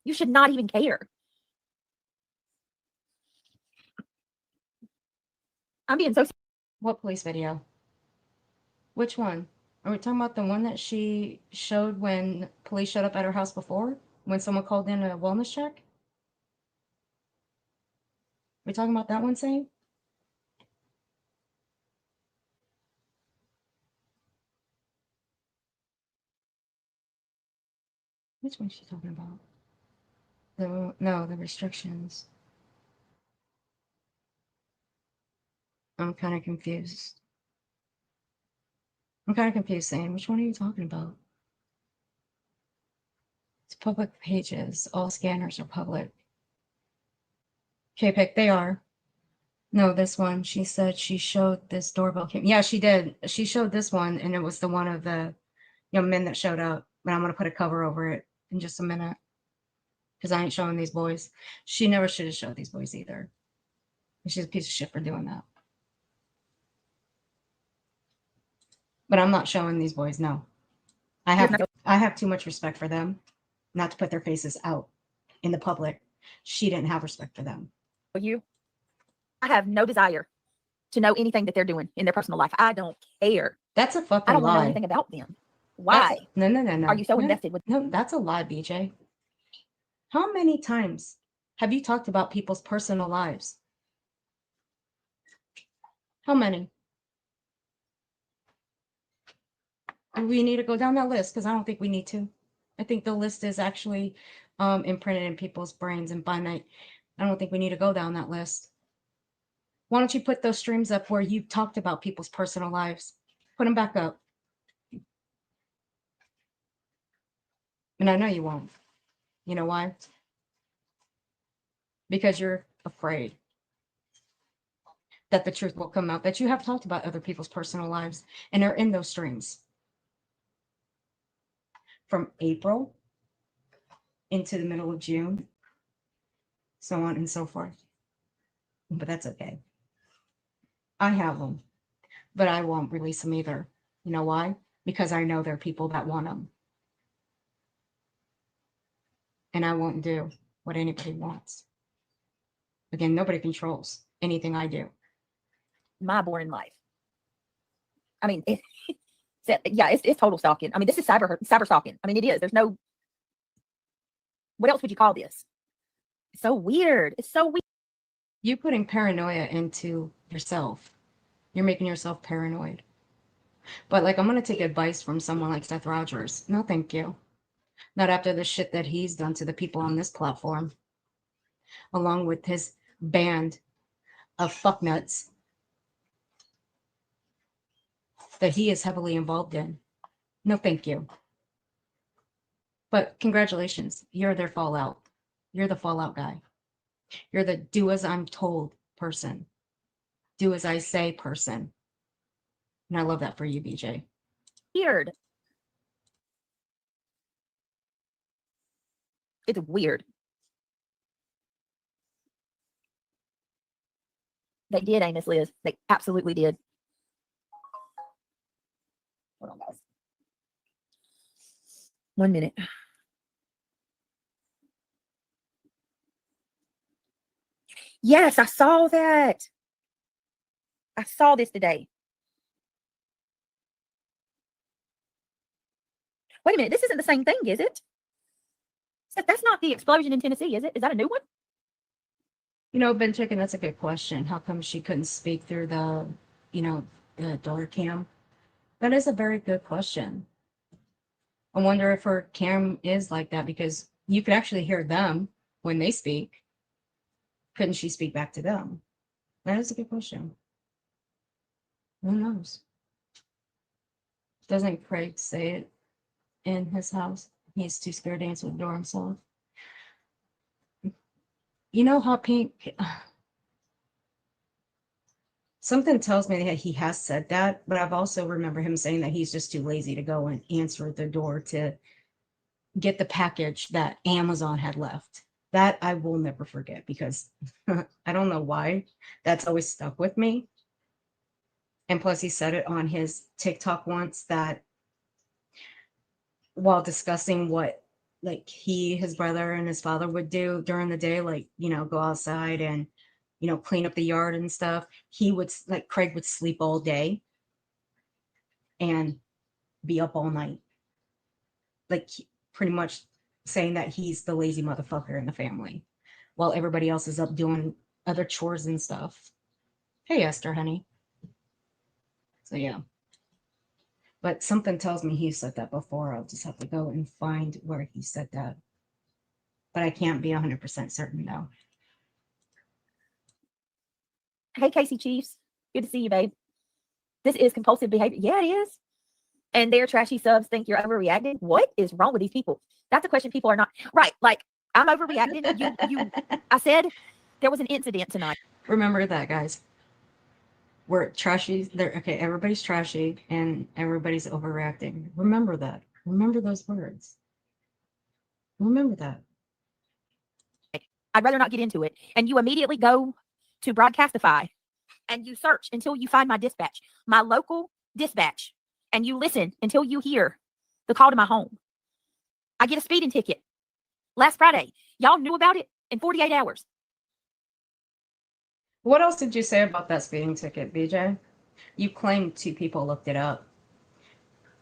You should not even care. I'm being so. What police video? Which one? Are we talking about the one that she showed when police showed up at her house before? When someone called in a wellness check? We talking about that one, Sam? Which one is she talking about? The restrictions. I'm kind of confused. Sam. Which one are you talking about? It's public pages. All scanners are public. K-Pick, they are. No, this one. She said she showed this doorbell cam. Yeah, she did. She showed this one, and it was the one of the young men that showed up. But I'm going to put a cover over it in just a minute, because I ain't showing these boys. She never should have showed these boys either. She's a piece of shit for doing that. But I'm not showing these boys, no. I have too much respect for them not to put their faces out in the public. She didn't have respect for them. I have no desire to know anything that they're doing in their personal life. I don't care. That's a fucking lie. I don't want to know anything about them. Why? No. Are you so invested with? No, that's a lie, BJ. How many times have you talked about people's personal lives? How many? Do we need to go down that list? Because I don't think we need to. I think the list is actually imprinted in people's brains and finite. I don't think we need to go down that list. Why don't you put those streams up where you talked about people's personal lives? Put them back up. And I know you won't. You know why? Because you're afraid that the truth will come out, that you have talked about other people's personal lives, and they're in those streams. From April into the middle of June, so on and so forth. But that's okay. I have them, but I won't release them either. You know why? Because I know there are people that want them. And I won't do what anybody wants. Again, nobody controls anything I do. My boring life. I mean, it's total stalking. I mean, this is cyber stalking. I mean, it is. There's no. What else would you call this? It's so weird. It's so weird. You putting paranoia into yourself. You're making yourself paranoid. But like, I'm going to take advice from someone like Seth Rogers. No, thank you. Not after the shit that he's done to the people on this platform, along with his band of fucknuts that he is heavily involved in. No, thank you. But congratulations. You're their fallout. You're the fallout guy. You're the do as I'm told person. Do as I say person. And I love that for you, BJ. Weird. It's weird. They did, Amos Liz. They absolutely did. Hold on, guys. 1 minute. Yes, I saw that. I saw this today. Wait a minute. This isn't the same thing, is it? That's not the explosion in Tennessee, is it? Is that a new one? You know, Ben Chicken, that's a good question. How come she couldn't speak through the, the door cam? That is a very good question. I wonder if her cam is like that, because you could actually hear them when they speak. Couldn't she speak back to them? That is a good question. Who knows? Doesn't Craig say it in his house? He's too scared to answer the door himself. You know how Pink, Something tells me that he has said that, but I've also remember him saying that he's just too lazy to go and answer the door to get the package that Amazon had left. That I will never forget because I don't know why that's always stuck with me. And plus, he said it on his TikTok once that while discussing what like his brother and his father would do during the day, like, go outside and, clean up the yard and stuff. He would like Craig would sleep all day and be up all night. Like pretty much saying that he's the lazy motherfucker in the family while everybody else is up doing other chores and stuff. Hey, Esther, honey. So, yeah. But something tells me he said that before. I'll just have to go and find where he said that. But I can't be 100% certain, though. Hey, Casey Chiefs. Good to see you, babe. This is compulsive behavior. Yeah, it is. And their trashy subs think you're overreacting. What is wrong with these people? That's a question people are not. Right. Like, I'm overreacting. I said there was an incident tonight. Remember that, guys. We're trashy. Okay, everybody's trashy and everybody's overreacting. Remember that. Remember those words. Remember that. I'd rather not get into it. And you immediately go to Broadcastify and you search until you find my dispatch, my local dispatch, and you listen until you hear the call to my home. I get a speeding ticket last Friday. Y'all knew about it in 48 hours. What else did you say about that speeding ticket, BJ? You claimed 2 people looked it up.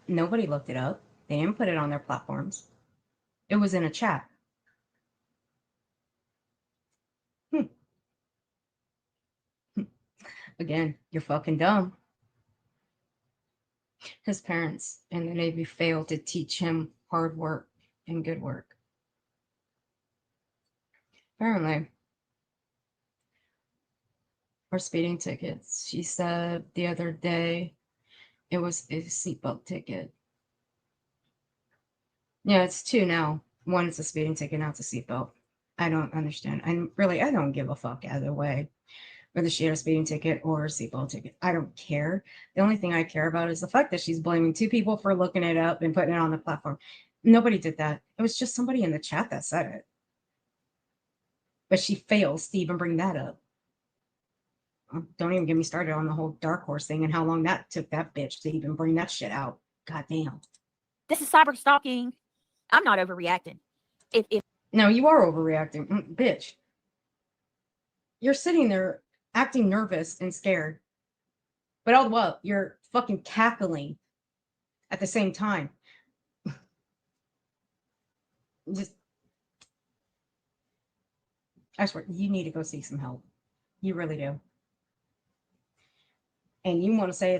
Nobody looked it up. They didn't put it on their platforms. It was in a chat. Again, you're fucking dumb. His parents in the Navy failed to teach him hard work and good work. Apparently. Or speeding tickets. She said the other day it was a seatbelt ticket. Yeah, it's 2 now. One is a speeding ticket, now it's a seatbelt. I don't understand. I don't give a fuck either way. Whether she had a speeding ticket or a seatbelt ticket. I don't care. The only thing I care about is the fact that she's blaming 2 people for looking it up and putting it on the platform. Nobody did that. It was just somebody in the chat that said it. But she fails to even bring that up. Don't even get me started on the whole Dark Horse thing and how long that took that bitch to even bring that shit out. God damn. This is cyber stalking. I'm not overreacting. No, you are overreacting. Bitch. You're sitting there acting nervous and scared. But all the while, you're fucking cackling at the same time. I swear, you need to go seek some help. You really do. And you want to say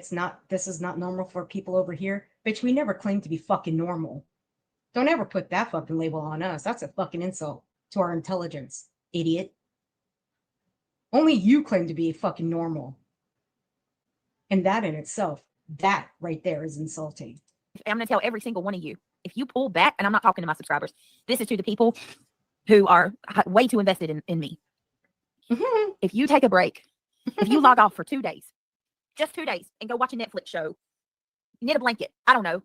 this is not normal for people over here? Bitch, we never claimed to be fucking normal. Don't ever put that fucking label on us. That's a fucking insult to our intelligence, idiot. Only you claim to be fucking normal. And that in itself, that right there is insulting. I'm going to tell every single one of you, if you pull back, and I'm not talking to my subscribers, this is to the people who are way too invested in me. Mm-hmm. If you take a break, if you log off for 2 days, just 2 days, and go watch a Netflix show, knit a blanket, I don't know,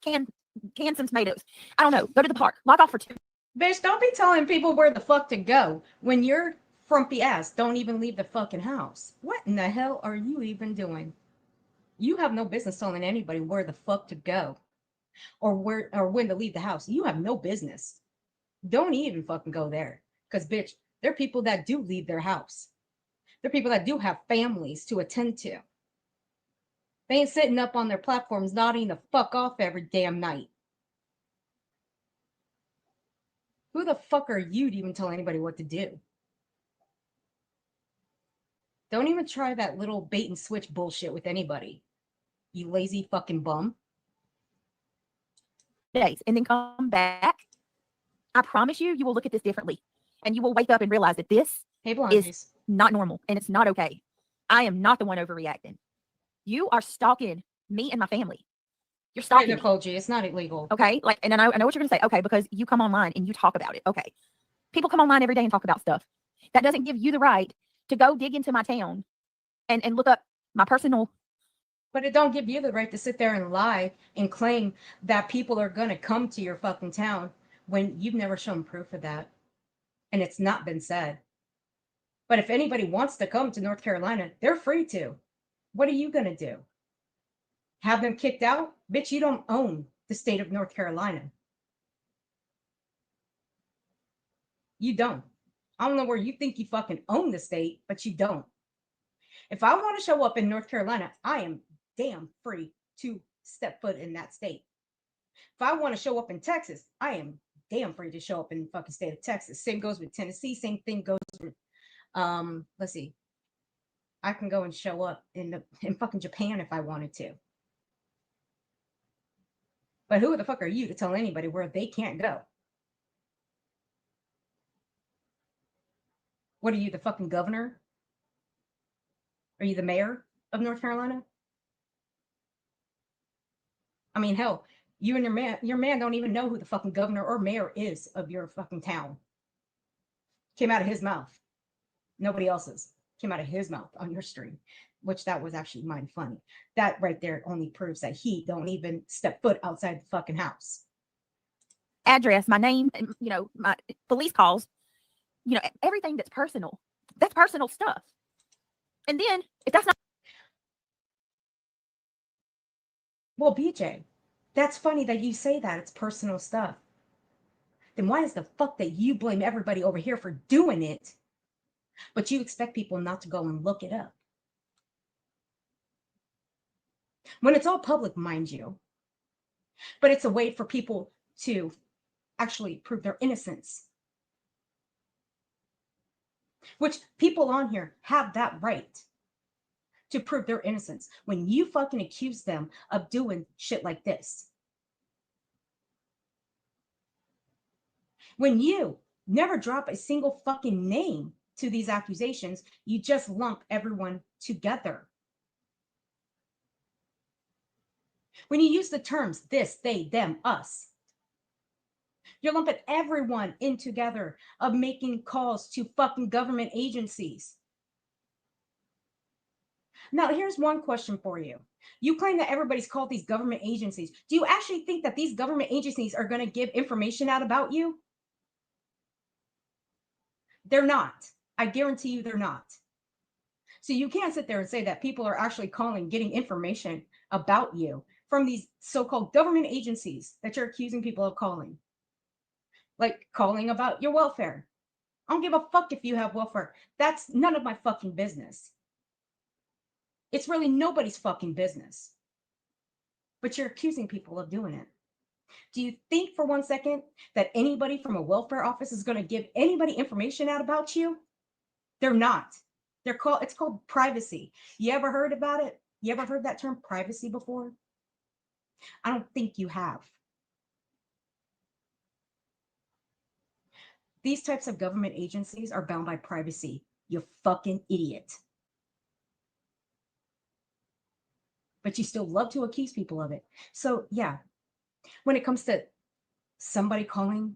can some tomatoes, I don't know, go to the park, log off for 2. Bitch, don't be telling people where the fuck to go when your frumpy ass don't even leave the fucking house. What in the hell are you even doing? You have no business telling anybody where the fuck to go or when to leave the house. You have no business. Don't even fucking go there. Because, bitch, there are people that do leave their house. There are people that do have families to attend to. They ain't sitting up on their platforms nodding the fuck off every damn night. Who the fuck are you to even tell anybody what to do? Don't even try that little bait and switch bullshit with anybody. You lazy fucking bum. Days and then come back. I promise you, you will look at this differently. And you will wake up and realize that this is not normal and it's not okay. I am not the one overreacting. You are stalking me and my family. You're stalking Nicole G. It's not illegal. Okay. Like, and I know what you're going to say. Okay. Because you come online and you talk about it. Okay. People come online every day and talk about stuff. That doesn't give you the right to go dig into my town and look up my personal. But it don't give you the right to sit there and lie and claim that people are going to come to your fucking town when you've never shown proof of that. And it's not been said. But if anybody wants to come to North Carolina, they're free to. What are you going to do? Have them kicked out? Bitch, you don't own the state of North Carolina. You don't. I don't know where you think you fucking own the state, but you don't. If I want to show up in North Carolina, I am damn free to step foot in that state. If I want to show up in Texas, I am damn free to show up in the fucking state of Texas. Same goes with Tennessee. Same thing goes with, let's see. I can go and show up in fucking Japan if I wanted to. But who the fuck are you to tell anybody where they can't go? What are you, the fucking governor? Are you the mayor of North Carolina? I mean, hell, you and your man don't even know who the fucking governor or mayor is of your fucking town. Came out of his mouth. Nobody else's. Came out of his mouth on your stream, which that was actually mighty funny. That right there only proves that he don't even step foot outside the fucking house. Address, my name, you know, my police calls, you know, everything that's personal. That's personal stuff. And then if that's not. Well, BJ, that's funny that you say that it's personal stuff. Then why is the fuck that you blame everybody over here for doing it, but you expect people not to go and look it up? When it's all public, mind you. But it's a way for people to actually prove their innocence. Which people on here have that right to prove their innocence when you fucking accuse them of doing shit like this. When you never drop a single fucking name to these accusations, you just lump everyone together. When you use the terms this, they, them, us, you're lumping everyone in together of making calls to fucking government agencies. Now, here's one question for you. You claim that everybody's called these government agencies. Do you actually think that these government agencies are going to give information out about you? They're not. I guarantee you they're not. So you can't sit there and say that people are actually calling, getting information about you from these so-called government agencies that you're accusing people of calling. Like calling about your welfare. I don't give a fuck if you have welfare. That's none of my fucking business. It's really nobody's fucking business. But you're accusing people of doing it. Do you think for 1 second that anybody from a welfare office is going to give anybody information out about you? They're not. It's called privacy. You ever heard about it? You ever heard that term privacy before? I don't think you have. These types of government agencies are bound by privacy. You fucking idiot. But you still love to accuse people of it. So yeah, when it comes to somebody calling,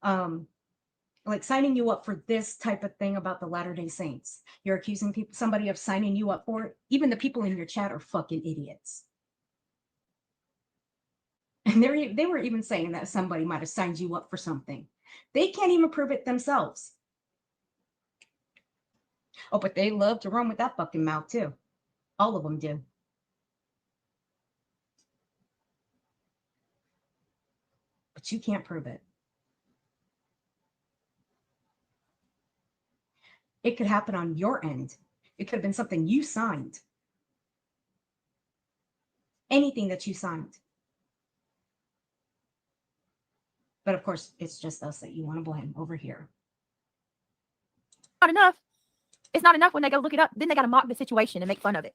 like signing you up for this type of thing about the Latter-day Saints, you're accusing somebody of signing you up for it. Even the people in your chat are fucking idiots. And they were even saying that somebody might have signed you up for something. They can't even prove it themselves. Oh, but they love to run with that fucking mouth too. All of them do. But you can't prove it. It could happen on your end. It could have been something you signed. Anything that you signed. But of course, it's just us that you want to blame over here. Not enough. It's not enough when they go look it up. Then they got to mock the situation and make fun of it.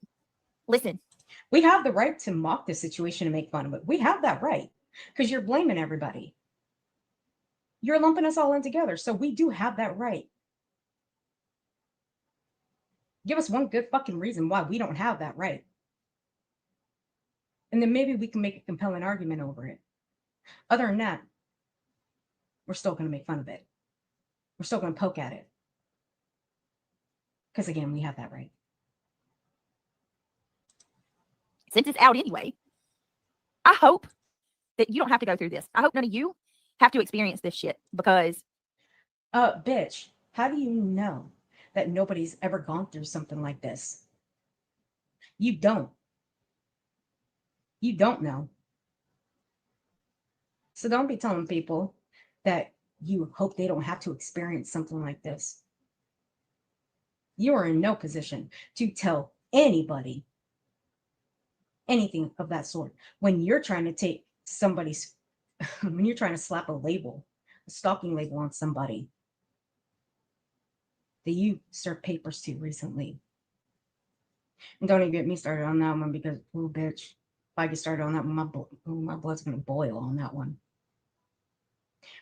Listen. We have the right to mock the situation and make fun of it. We have that right because you're blaming everybody. You're lumping us all in together. So we do have that right. Give us one good fucking reason why we don't have that right. And then maybe we can make a compelling argument over it. Other than that, we're still going to make fun of it. We're still going to poke at it. Because again, we have that right. since it's out anyway, I hope that you don't have to go through this. I hope none of you have to experience this shit because bitch, how do you know that nobody's ever gone through something like this? You don't. You don't know. So don't be telling people that you hope they don't have to experience something like this. You are in no position to tell anybody anything of that sort when you're trying to take somebody's, when you're trying to slap a label, a stalking label on somebody that you served papers to recently. And don't even get me started on that one because, oh, bitch, if I get started on that one, my blood's going to boil on that one.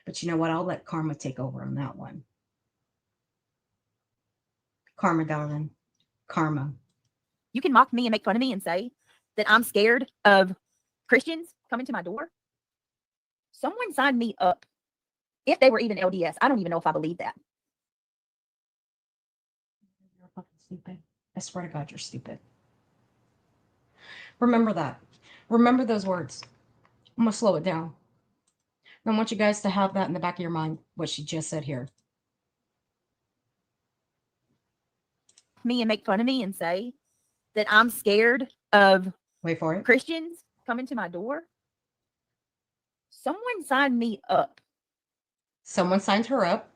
But you know what? I'll let karma take over on that one. Karma, darling. Karma. you can mock me and make fun of me and say that I'm scared of Christians coming to my door. Someone signed me up. If they were even LDS, I don't even know if I believe that. You're fucking stupid. I swear to God, you're stupid. Remember that. Remember those words. I'm going to slow it down. I want you guys to have that in the back of your mind, what she just said here. Me and make fun of me and say that I'm scared of Wait for it. Christians coming to my door. Someone signed me up. Someone signed her up.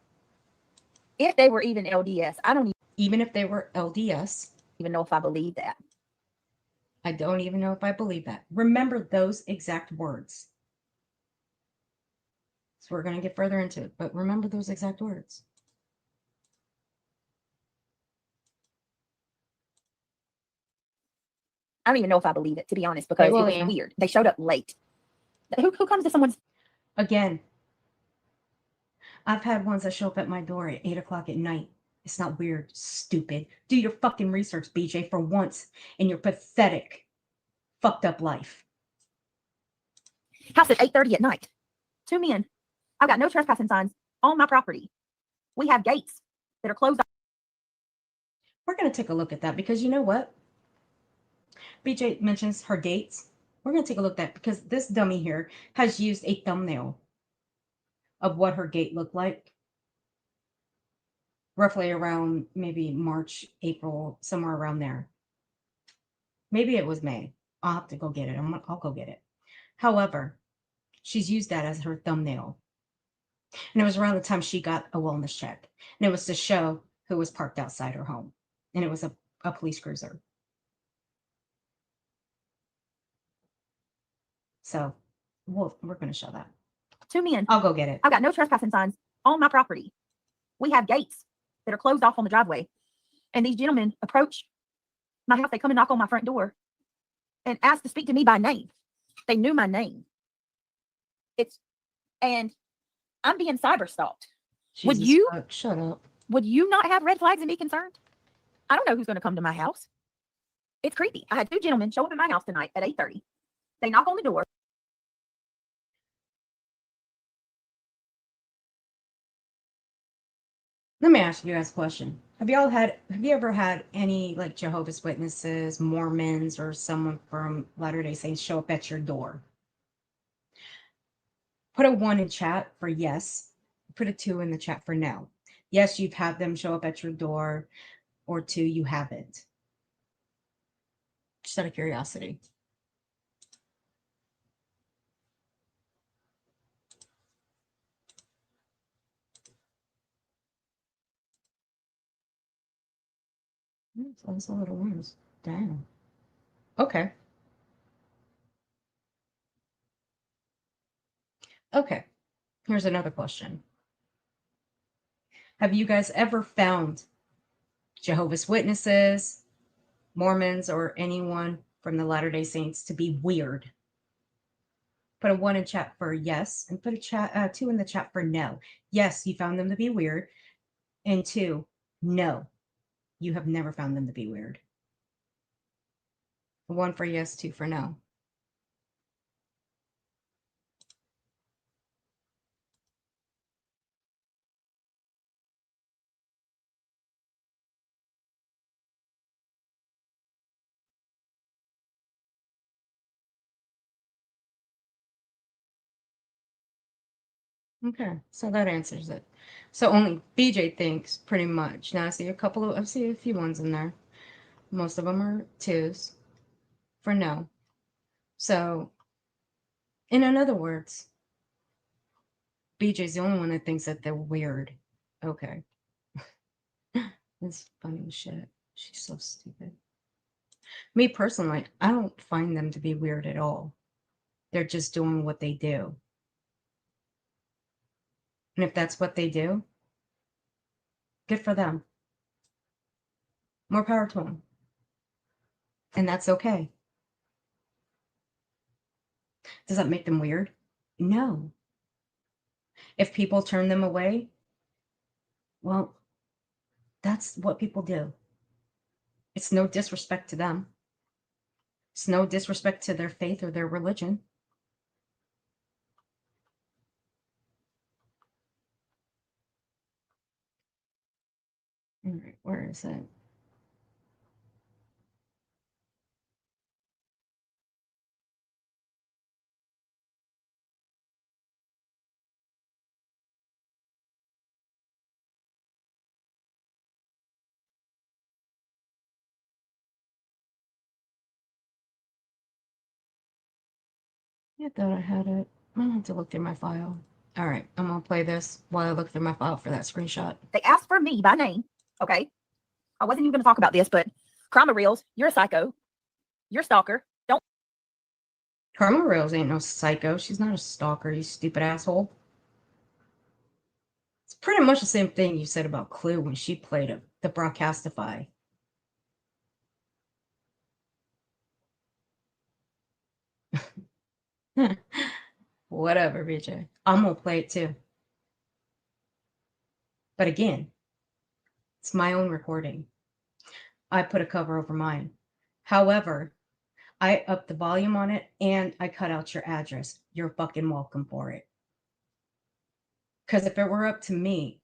If they were even LDS, I don't Even if they were LDS. even know if I believe that. I don't even know if I believe that. Remember those exact words. So we're going to get further into it, but remember those exact words. I don't even know if I believe it, to be honest, because it was weird. They showed up late. Who comes to someone's? Again, I've had ones that show up at my door at 8 o'clock at night. It's not weird, stupid. Do your fucking research, BJ, for once in your pathetic, fucked up life. House at 8:30 at night. 2 men. I've got no trespassing signs on my property. We have gates that are closed off. We're going to take a look at that because you know what? BJ mentions her gates. We're going to take a look at that because this dummy here has used a thumbnail of what her gate looked like. Roughly around maybe March, April, somewhere around there. Maybe it was May. I'll have to go get it. I'll go get it. However, she's used that as her thumbnail. And it was around the time she got a wellness check. And it was to show who was parked outside her home. And it was a police cruiser. So we're going to show that. 2 men. I'll go get it. I've got no trespassing signs on my property. We have gates that are closed off on the driveway. And these gentlemen approach my house. They come and knock on my front door and ask to speak to me by name. They knew my name. And I'm being cyber stalked. Would you shut up? Would you not have red flags and be concerned? I don't know who's going to come to my house. It's creepy. I had 2 gentlemen show up at my house tonight at 8:30. They knock on the door. Let me ask you guys a question. Have you ever had any like Jehovah's Witnesses, Mormons, or someone from Latter-day Saints show up at your door? Put a 1 in chat for yes. Put a 2 in the chat for no. Yes, you've had them show up at your door, or 2, you haven't. Just out of curiosity. That's a little worse. Damn. Okay. Okay. Here's another question. Have you guys ever found Jehovah's Witnesses, Mormons, or anyone from the Latter-day Saints to be weird? Put a 1 in chat for yes, and put a 2 in the chat for no. Yes, you found them to be weird. And 2, no, you have never found them to be weird. 1 for yes, 2 for no. Okay, so that answers it. So only BJ thinks pretty much. Now I see a few ones in there. Most of them are twos for no. So, in other words, BJ's the only one that thinks that they're weird. Okay. That's funny as shit. She's so stupid. Me personally, I don't find them to be weird at all. They're just doing what they do. And if that's what they do, good for them. More power to them. And that's okay. Does that make them weird? No. If people turn them away, well, that's what people do. It's no disrespect to them. It's no disrespect to their faith or their religion. All right, where is it? I thought I had it. I'm gonna have to look through my file. All right, I'm gonna play this while I look through my file for that screenshot. They asked for me by name. Okay. I wasn't even going to talk about this, but Karma Reels, you're a psycho. You're a stalker. Don't. Karma Rails ain't no psycho. She's not a stalker, you stupid asshole. It's pretty much the same thing you said about Clue when she played it, the Broadcastify. Whatever, BJ. I'm gonna play it too. But again, it's my own recording. I put a cover over mine. However, I upped the volume on it and I cut out your address. You're fucking welcome for it. Because if it were up to me,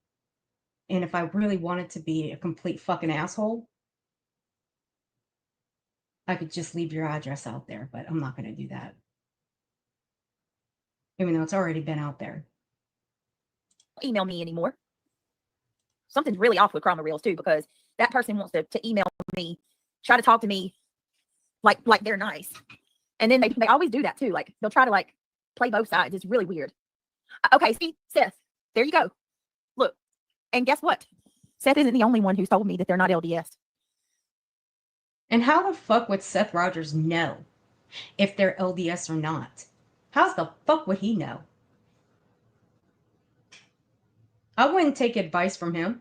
and if I really wanted to be a complete fucking asshole, I could just leave your address out there, but I'm not going to do that. Even though it's already been out there. Email me anymore. Something's really off with Karma Reels too, because that person wants to email me, try to talk to me like they're nice. And then they always do that too. Like they'll try to like play both sides. It's really weird. Okay, see, Seth, there you go. Look, and guess what? Seth isn't the only one who's told me that they're not LDS. And how the fuck would Seth Rogers know if they're LDS or not? How the fuck would he know? I wouldn't take advice from him.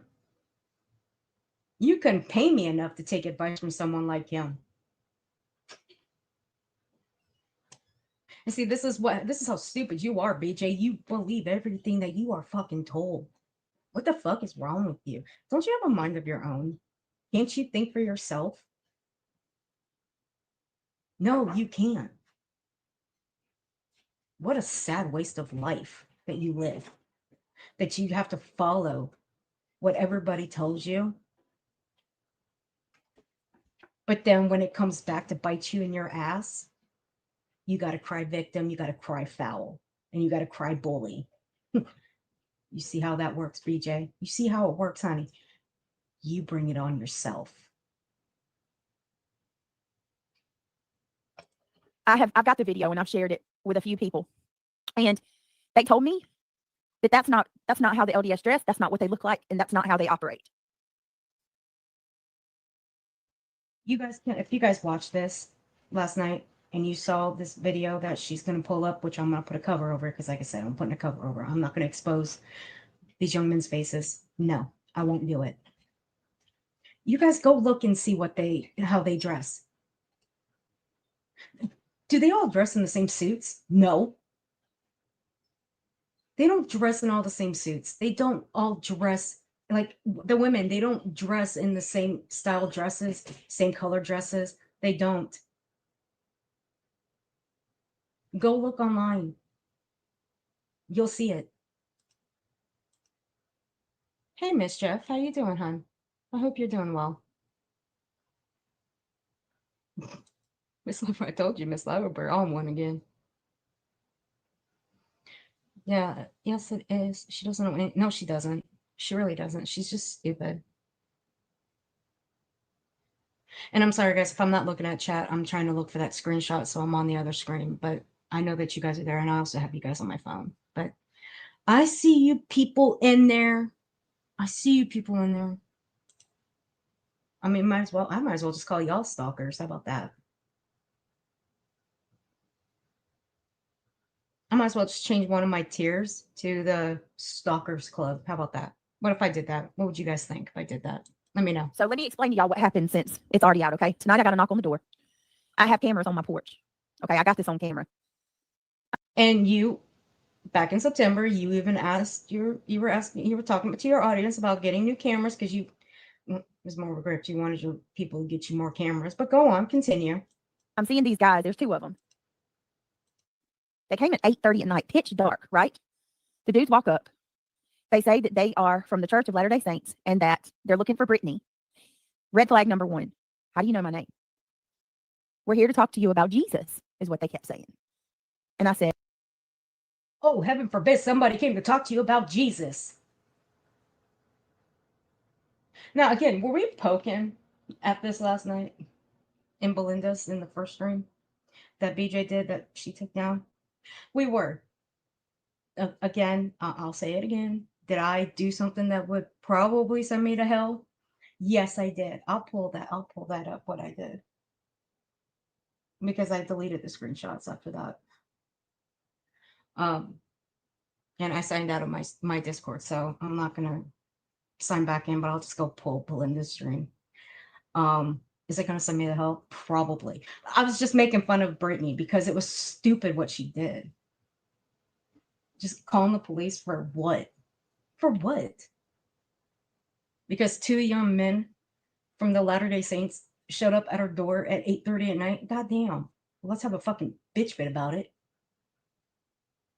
You couldn't pay me enough to take advice from someone like him. And see, this is how stupid you are, BJ. You believe everything that you are fucking told. What the fuck is wrong with you? Don't you have a mind of your own? Can't you think for yourself? No, you can't. What a sad waste of life that you live. That you have to follow what everybody tells you. But then when it comes back to bite you in your ass, you got to cry victim, you got to cry foul, and you got to cry bully. You see how that works, BJ? You see how it works, honey? You bring it on yourself. I've got the video and I've shared it with a few people. And they told me that that's not how the LDS dress, that's not what they look like, and that's not how they operate. You guys can, if you guys watched this last night and you saw this video that she's going to pull up, which I'm going to put a cover over, because like I said, I'm putting a cover over. I'm not going to expose these young men's faces. No, I won't do it. You guys go look and see how they dress. Do they all dress in the same suits? No. They don't dress in all the same suits. They don't all dress like the women. They don't dress in the same style dresses, same color dresses. They don't. Go look online. You'll see it. Hey, Miss Jeff, how you doing, hon? I hope you're doing well. Miss Lover, I told you, Miss Lover, we're on one again. Yeah, yes, it is. She doesn't know. No, she doesn't. She really doesn't. She's just stupid. And I'm sorry, guys, if I'm not looking at chat, I'm trying to look for that screenshot, so I'm on the other screen. But I know that you guys are there, and I also have you guys on my phone. But I see you people in there. I see you people in there. I mean, I might as well just call y'all stalkers. How about that? I might as well just change one of my tiers to the Stalkers Club. How about that? What if I did that? What would you guys think if I did that? Let me know. So let me explain to y'all what happened since it's already out, okay? Tonight I got a knock on the door. I have cameras on my porch. Okay, I got this on camera. And you, back in September, you even asked you were talking to your audience about getting new cameras because you, there's more regret. You wanted your people to get you more cameras. But go on, continue. I'm seeing these guys. There's 2 of them. They came at 8:30 at night, pitch dark, right? The dudes walk up. They say that they are from the Church of Latter-day Saints and that they're looking for Brittany. Red flag number 1. How do you know my name? We're here to talk to you about Jesus, is what they kept saying. And I said, oh, heaven forbid somebody came to talk to you about Jesus. Now, again, were we poking at this last night in Belinda's in the first stream that BJ did that she took down? We were. Again, I'll say it again. Did I do something that would probably send me to hell? Yes, I did. I'll pull that up what I did. Because I deleted the screenshots after that. And I signed out of my Discord, so I'm not gonna sign back in, but I'll just go pull in this stream. Is it gonna send me to hell? Probably. I was just making fun of Brittany because it was stupid what she did. Just calling the police for what? For what? Because 2 young men from the Latter-day Saints showed up at her door at 8:30 at night. Goddamn. Let's have a fucking bitch fit about it.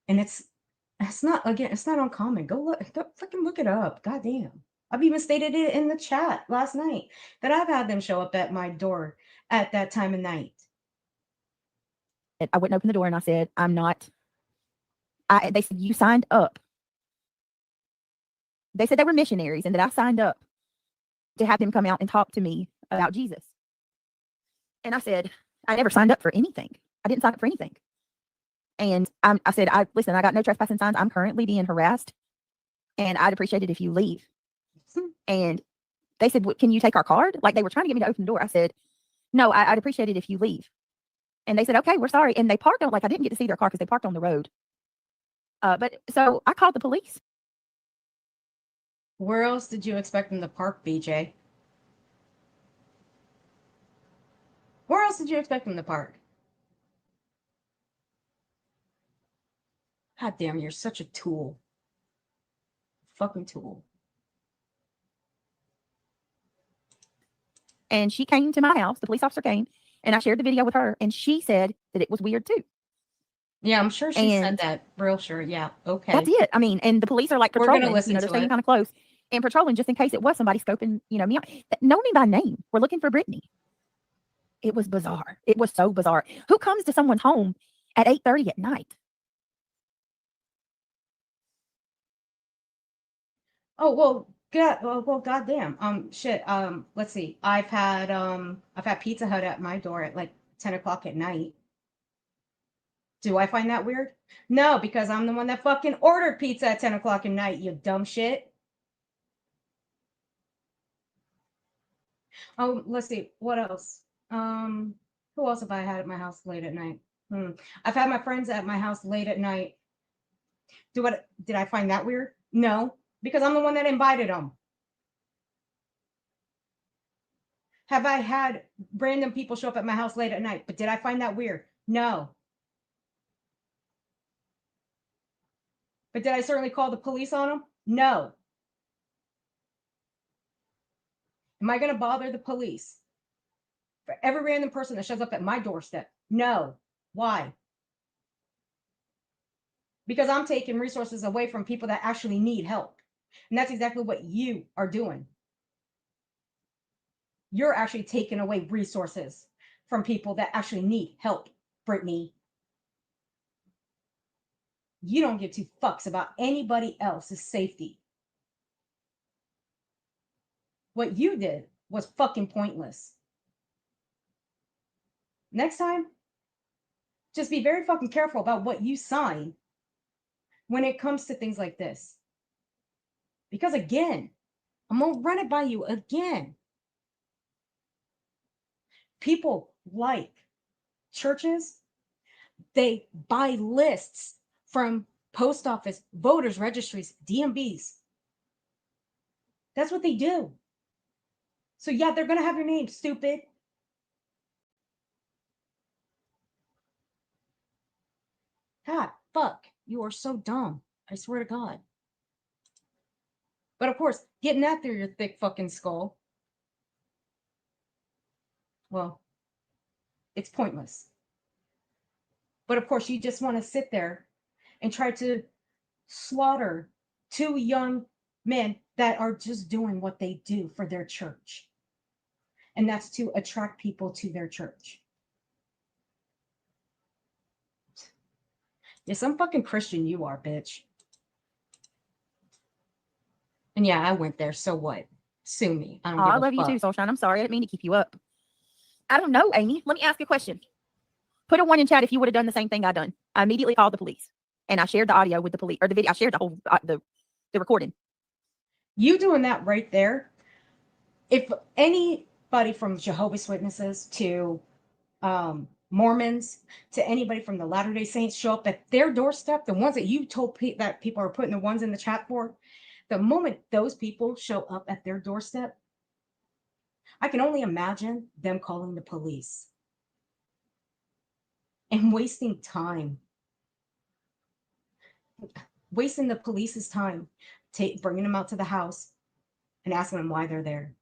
And it's not uncommon. Go fucking look it up. Goddamn. I've even stated it in the chat last night that I've had them show up at my door at that time of night. I wouldn't open the door, and I said, I'm not. They said, you signed up. They said they were missionaries and that I signed up to have them come out and talk to me about Jesus. And I said, I never signed up for anything. I didn't sign up for anything. And I said, listen, I got no trespassing signs. I'm currently being harassed, and I'd appreciate it if you leave. And they said, can you take our card? Like, they were trying to get me to open the door. I said, no, I'd appreciate it if you leave. And they said, okay, we're sorry. And they parked on, like, I didn't get to see their car because they parked on the road. But so I called the police. Where else did you expect them to park, BJ? Where else did you expect them to park? God damn, you're such a tool. Fucking tool. And she came to my house. The police officer came, and I shared the video with her, and she said that it was weird too. Yeah, I'm sure she said that. Real sure. Yeah. Okay. That's it. I mean, and the police are like patrolling. We're gonna listen they're to staying it. kind of close and patrolling just in case it was somebody scoping, me out. Know me by name. We're looking for Brittany. It was bizarre. It was so bizarre. Who comes to someone's home at 8:30 at night? Oh well, goddamn. Shit. Let's see. I've had Pizza Hut at my door at like 10 o'clock at night. Do I find that weird? No, because I'm the one that fucking ordered pizza at 10 o'clock at night, you dumb shit. Oh, let's see. What else? Who else have I had at my house late at night? I've had my friends at my house late at night. Did I find that weird? No, because I'm the one that invited them. Have I had random people show up at my house late at night? But did I find that weird? No. But did I certainly call the police on them? No. Am I going to bother the police for every random person that shows up at my doorstep? No. Why? Because I'm taking resources away from people that actually need help. And that's exactly what you are doing. You're actually taking away resources from people that actually need help, Brittany. you don't give two fucks about anybody else's safety. What you did was fucking pointless. Next time, just be very fucking careful about what you sign when it comes to things like this. Because again, I'm gonna run it by you again. People like churches, they buy lists from post office, voters registries, DMVs. That's what they do. So yeah, they're gonna have your name, stupid. God, fuck, you are so dumb. I swear to God. But of course, getting that through your thick fucking skull, well, it's pointless. But of course, you just want to sit there and try to slaughter two young men that are just doing what they do for their church. And that's to attract people to their church. Yeah, some fucking Christian you are, bitch. And yeah, I went there, so what? Sue me. I don't give I a love you fuck. too, Soulshine. I'm sorry. I didn't mean to keep you up. I don't know, Amy. Let me ask you a question. Put a 1 in chat if you would have done the same thing I done. I immediately called the police and I shared the audio with the police, or the video. I shared the whole the recording. You doing that right there? If anybody from Jehovah's Witnesses to Mormons to anybody from the Latter-day Saints show up at their doorstep, the ones that you told that people are putting the ones in the chat for, the moment those people show up at their doorstep, I can only imagine them calling the police and wasting time. Wasting the police's time, bringing them out to the house and asking them why they're there.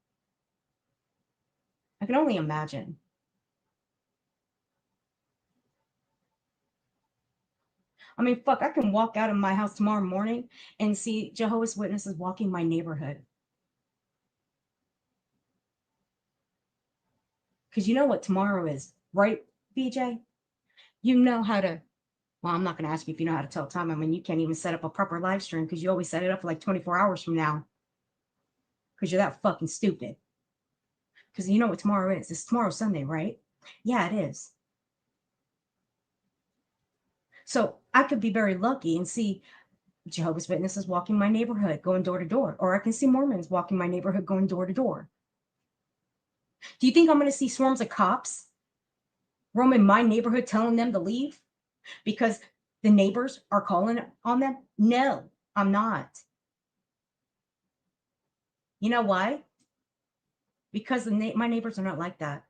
I can only imagine. I mean, fuck, I can walk out of my house tomorrow morning and see Jehovah's Witnesses walking my neighborhood. Because you know what tomorrow is, right, BJ? You know how to, well, I'm not going to ask you if you know how to tell time. I mean, you can't even set up a proper live stream because you always set it up for like 24 hours from now. Because you're that fucking stupid. Because you know what tomorrow is. It's tomorrow Sunday, right? Yeah, it is. So I could be very lucky and see Jehovah's Witnesses walking my neighborhood, going door to door. Or I can see Mormons walking my neighborhood, going door to door. Do you think I'm going to see swarms of cops roaming my neighborhood telling them to leave because the neighbors are calling on them? No, I'm not. You know why? Because my neighbors are not like that.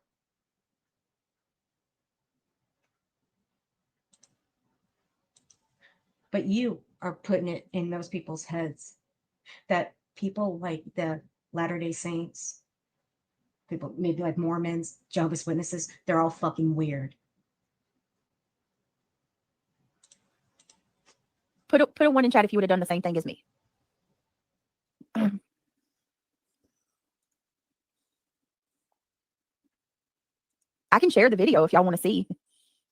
But you are putting it in those people's heads that people like the Latter-day Saints, people maybe like Mormons, Jehovah's Witnesses, they're all fucking weird. Put a 1 in chat if you would have done the same thing as me. I can share the video if y'all want to see.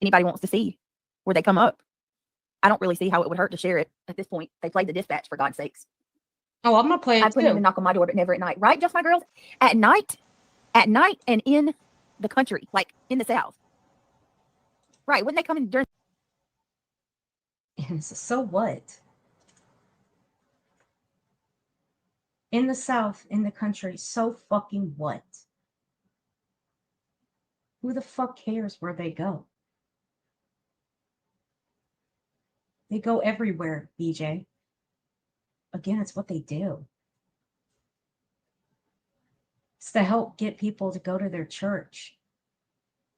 Anybody wants to see where they come up. I don't really see how it would hurt to share it at this point. They played the dispatch, for God's sakes. Oh, I'm gonna play it I put him to knock on my door, but never at night. Right, Just My Girls? At night and in the country, like in the South. Right, wouldn't they come in during? So what? In the South, in the country, so fucking what? Who the fuck cares where they go? They go everywhere, BJ. Again, it's what they do. It's to help get people to go to their church.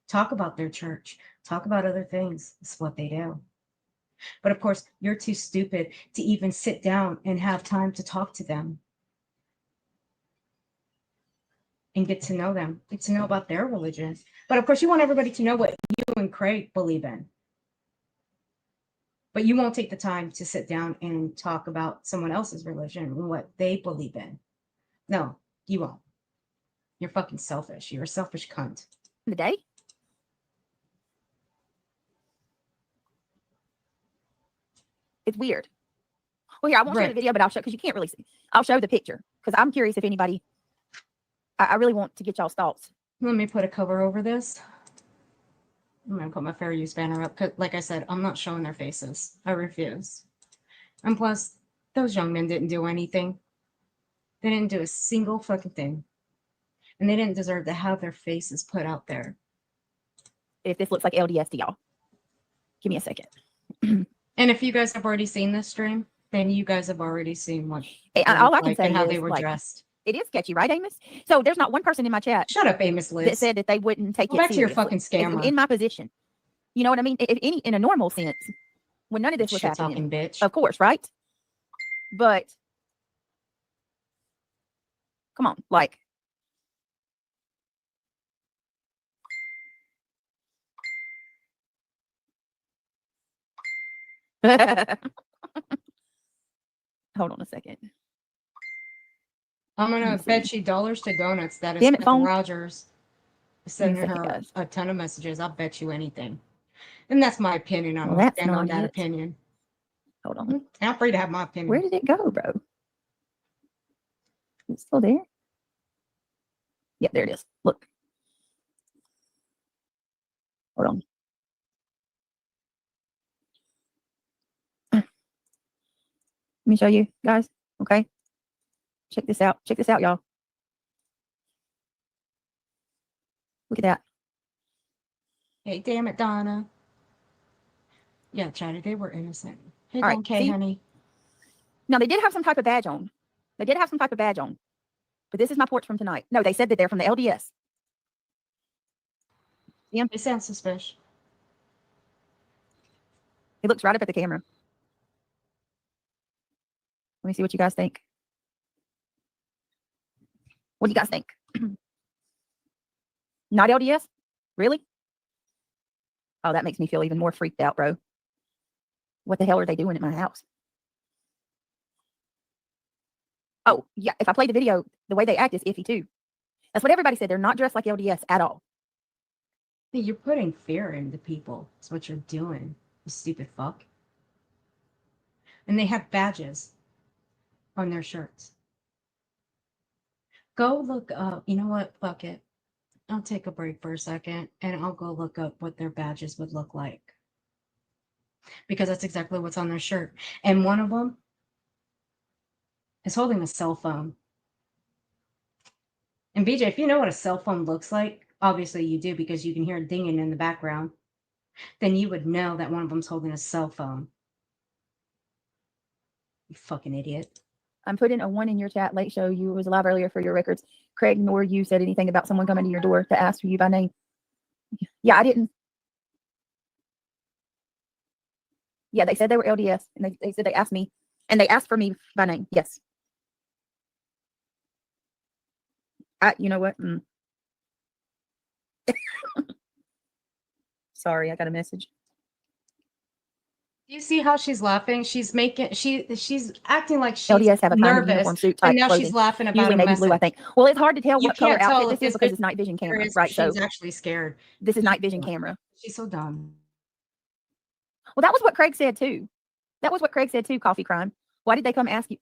Talk about their church. Talk about other things. It's what they do. But of course, you're too stupid to even sit down and have time to talk to them. And get to know them. Get to know about their religion. But of course, you want everybody to know what you and Craig believe in. But you won't take the time to sit down and talk about someone else's religion and what they believe in. No, you won't. You're fucking selfish. You're a selfish cunt. The day? It's weird. Well, here, I won't show the Right. video, but I'll show, because you can't really see. I'll show the picture, because I'm curious if anybody, I really want to get y'all's thoughts. Let me put a cover over this. I'm gonna put my fair use banner up because, like I said, I'm not showing their faces. I refuse. And plus, those young men didn't do anything. They didn't do a single fucking thing. And they didn't deserve to have their faces put out there. If this looks like LDS to y'all. Give me a second. And if you guys have already seen this stream, then you guys have already seen what All I can say and how is, they were like, dressed. it is sketchy, right, Amos? So there's not one person in my chat Shut up, Amos Liz. that said that they wouldn't take Go it back to your seriously. fucking scammer. In my position. You know what I mean? If any, in a normal sense, when none of this was Shit happening. talking bitch. Of course, right? But come on, like, hold on a second. I'm Let gonna me bet see. you dollars to donuts that Damn is it, phone. Rogers sending second, her guys. a ton of messages. I'll bet you anything. And that's my opinion. I'm Well, gonna that's stand on not that it. opinion. Hold on. I'm free to have my opinion. Where did it go, bro? It's still there? Yeah, there it is. Look. Hold on. Let me show you guys. Okay. Check this out. Check this out, y'all. Look at that. Hey, damn it, Donna. Yeah, Chatty, they were innocent. Hey, All right, Don K, see? honey. Now, they did have some type of badge on. They did have some type of badge on. But this is my porch from tonight. No, they said that they're from the LDS. See him? They sound suspicious. He looks right up at the camera. Let me see what you guys think. What do you guys think? Not LDS? Really? Oh, that makes me feel even more freaked out, bro. What the hell are they doing at my house? Oh, yeah. If I play the video, the way they act is iffy too. That's what everybody said. They're not dressed like LDS at all. You're putting fear into people. That's what you're doing, you stupid fuck. And they have badges on their shirts. Go look up. You know what? Fuck it. I'll take a break for a second and I'll go look up what their badges would look like. Because that's exactly what's on their shirt. And one of them is holding a cell phone. And BJ, if you know what a cell phone looks like, obviously you do because you can hear it dinging in the background, then you would know that one of them's holding a cell phone. You fucking idiot. I'm putting a 1 in your chat. Late show. You was alive earlier for your records. Craig, nor you said anything about someone coming to your door to ask for you by name. Yeah, I didn't. Yeah, they said they were LDS, and they said they asked me, and they asked for me by name. Yes. You know what? Sorry, I got a message. Do you see how she's laughing? She's acting like she's LDS have a kind of nervous, uniform suit and type now clothing. she's laughing about Usually a navy message. blue, I think. Well, it's hard to tell You what color can't tell outfit if this is it's because good it's night vision camera, or right? So she's actually scared. this is night vision camera. She's so dumb. Well, that was what Craig said too. That was what Craig said too, Coffee Crime. Why did they come ask you?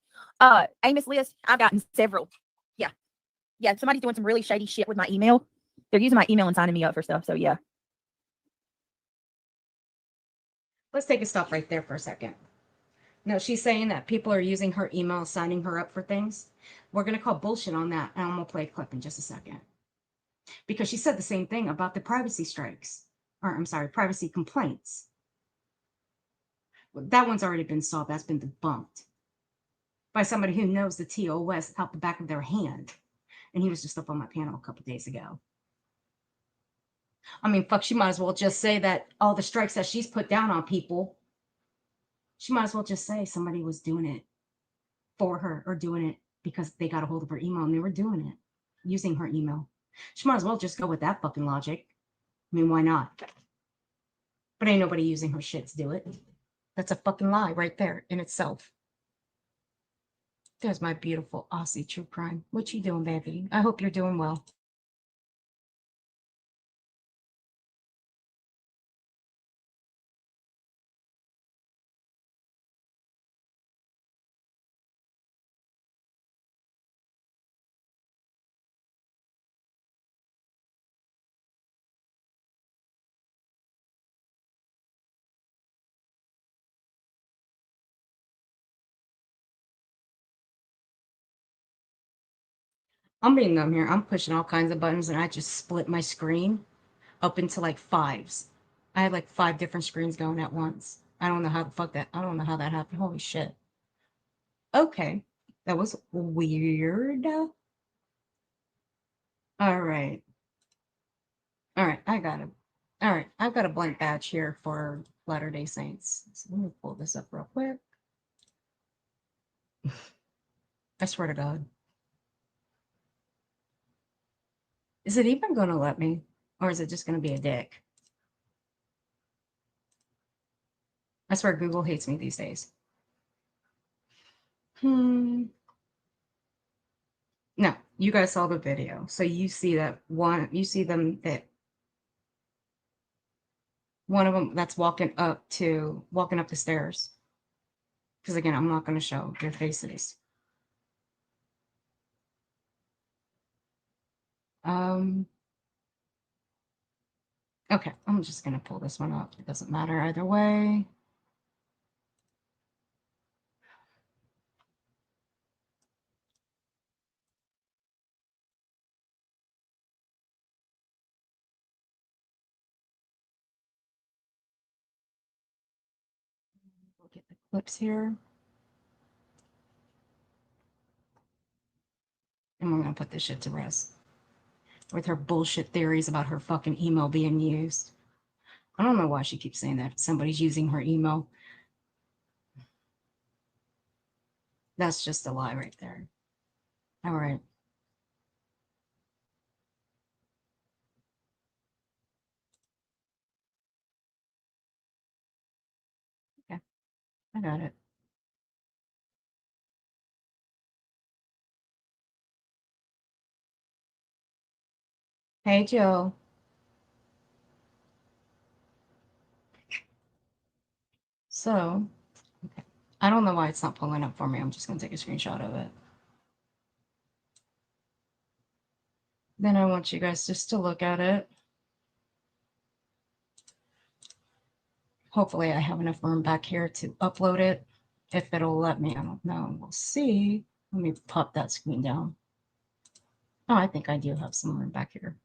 Amos Liz, I've gotten several. Yeah. Yeah, somebody's doing some really shady shit with my email. They're using my email and signing me up for stuff. So yeah. Let's take a stop right there for a second. No, she's saying that people are using her email, signing her up for things. We're going to call bullshit on that, and I'm going to play a clip in just a second. Because she said the same thing about the privacy strikes. Or, I'm sorry, privacy complaints. That one's already been solved. That's been debunked by somebody who knows the TOS out the back of their hand. And he was just up on my panel a couple days ago. I mean, fuck, she might as well just say that all the strikes that she's put down on people, she might as well just say somebody was doing it for her or doing it because they got a hold of her email and they were doing it using her email. She might as well just go with that fucking logic. I mean, why not? But ain't nobody using her shit to do it. That's a fucking lie right there in itself. There's my beautiful Aussie true crime. What you doing, baby? I hope you're doing well. I'm being dumb here. I'm pushing all kinds of buttons and I just split my screen up into like 5s. I had like 5 different screens going at once. I don't know how the fuck that, I don't know how that happened. Holy shit. Okay. That was weird. All right. All right. I got it. All right. I've got a blank badge here for Latter-day Saints. So let me pull this up real quick. I swear to God. Is it even going to let me? Or is it just going to be a dick? I swear Google hates me these days. No, you guys saw the video. So you see that one, you see them that one of them that's walking up the stairs. Because again, I'm not going to show their faces. Okay, I'm just going to pull this one up. It doesn't matter either way. We'll get the clips here. And we're going to put this shit to rest. With her bullshit theories about her fucking email being used. I don't know why she keeps saying that somebody's using her email. That's just a lie right there. All right. Okay, I got it. Hey, Joe. So, okay. I don't know why it's not pulling up for me. I'm just going to take a screenshot of it. Then I want you guys just to look at it. Hopefully I have enough room back here to upload it. If it'll let me, I don't know. We'll see. Let me pop that screen down. Oh, I think I do have some room back here.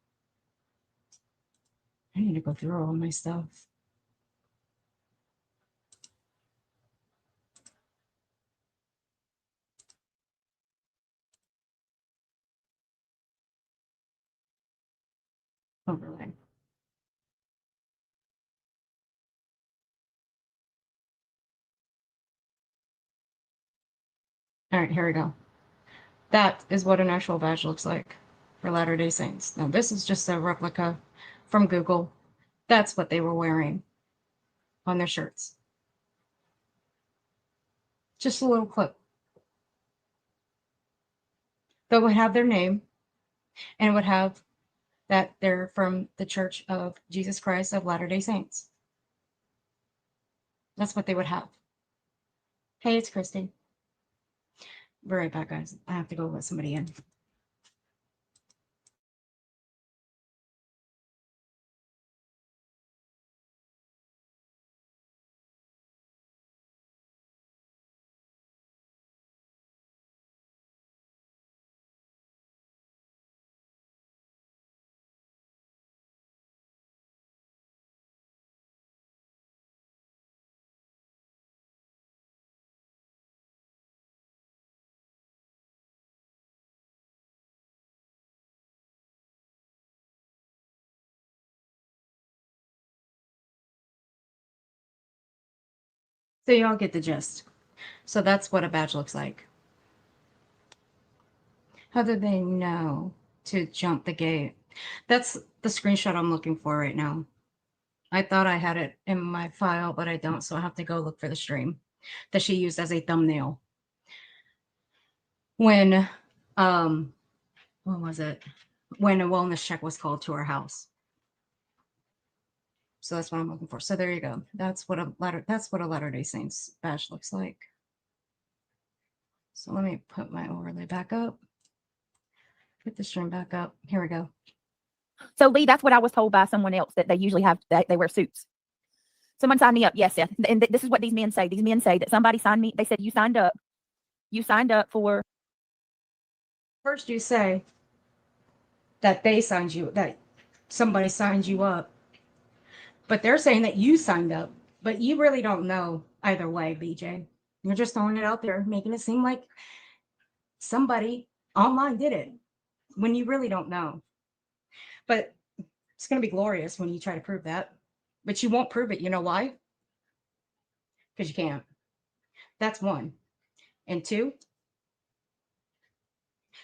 I need to go through all my stuff. Overlay. All right, here we go. That is what an actual badge looks like for Latter-day Saints. Now, this is just a replica from Google. That's what they were wearing on their shirts. Just a little clip. That would have their name, and it would have that they're from the Church of Jesus Christ of Latter-day Saints. That's what they would have. Hey, it's Christy. Be right back, guys. I have to go let somebody in. So y'all get the gist. So that's what a badge looks like. How do they know to jump the gate? That's the screenshot I'm looking for right now. I thought I had it in my file, but I don't, so I have to go look for the stream that she used as a thumbnail. When, what was it? When a wellness check was called to our house. So that's what I'm looking for. So there you go. That's what a Latter-day Saints badge looks like. So let me put my overlay back up. Put the stream back up. Here we go. So Lee, that's what I was told by someone else, that they usually have, that they wear suits. Someone signed me up. Yes, Seth. And this is what these men say. These men say that somebody signed me. They said, you signed up. You signed up for. First you say, that somebody signed you up. But they're saying that you signed up, but you really don't know either way, BJ. You're just throwing it out there, making it seem like somebody online did it when you really don't know. But it's going to be glorious when you try to prove that. But you won't prove it. You know why? Because you can't. That's one. And two,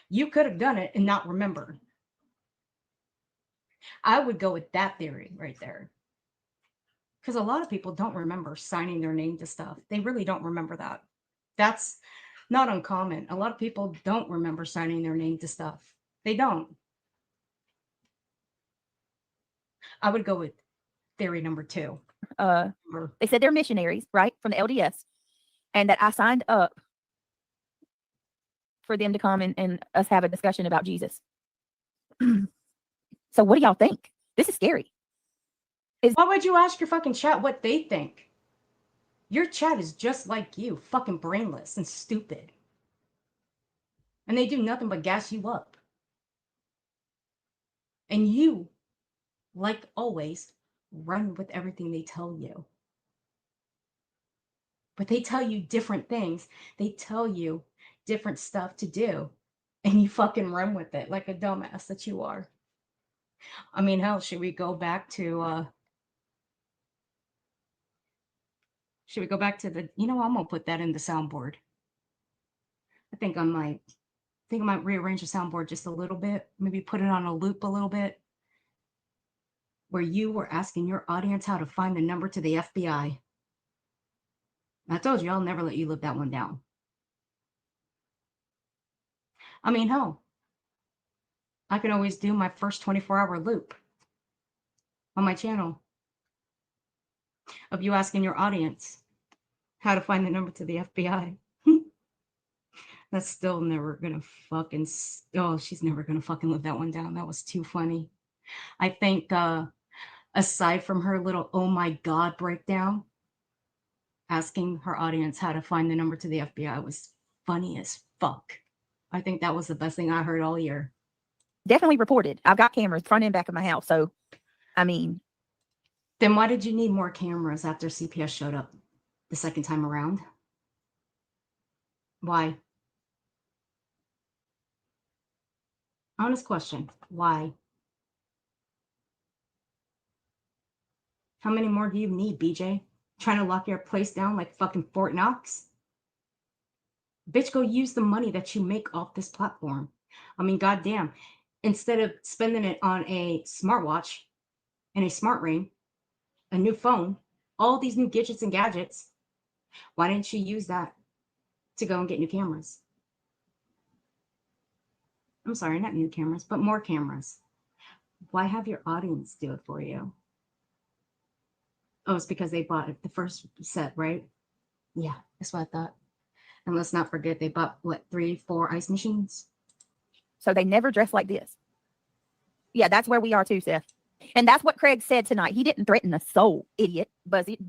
you could have done it and not remember. I would go with that theory right there. Because a lot of people don't remember signing their name to stuff. They really don't remember that. That's not uncommon. A lot of people don't remember signing their name to stuff. They don't. I would go with theory number two. They said they're missionaries, right, from the LDS, and that I signed up for them to come and us have a discussion about Jesus. So what do y'all think? This is scary. Why would you ask your fucking chat what they think? Your chat is just like you, fucking brainless and stupid. And they do nothing but gas you up. And you, like always, run with everything they tell you. But they tell you different things. They tell you different stuff to do. And you fucking run with it like a dumbass that you are. I mean, hell, should we go back to the, you know, I'm gonna put that in the soundboard. I think I might rearrange the soundboard just a little bit, maybe put it on a loop a little bit, where you were asking your audience how to find the number to the FBI. I told you I'll never let you live that one down. I mean, hell, I can always do my first 24-hour loop on my channel of you asking your audience how to find the number to the FBI. That's still never gonna fucking, she's never gonna fucking live that one down. That was too funny. I think aside from her little oh my god breakdown, asking her audience how to find the number to the FBI was funny as fuck. I think that was the best thing I heard all year. Definitely reported. I've got cameras front and back of my house. So, I mean. Then why did you need more cameras after CPS showed up the second time around? Why? Honest question. Why? How many more do you need, BJ? Trying to lock your place down like fucking Fort Knox? Bitch, go use the money that you make off this platform. I mean, goddamn. Instead of spending it on a smartwatch and a smart ring, a new phone, all these new gadgets and gadgets, why didn't you use that to go and get new cameras? I'm sorry, not new cameras, but more cameras. Why have your audience do it for you? Oh, it's because they bought the first set, right? Yeah, that's what I thought. And let's not forget, they bought, what, 3-4 ice machines? So they never dress like this. Yeah, that's where we are too, Seth. And that's what Craig said tonight. He didn't threaten a soul, idiot, Buzzy.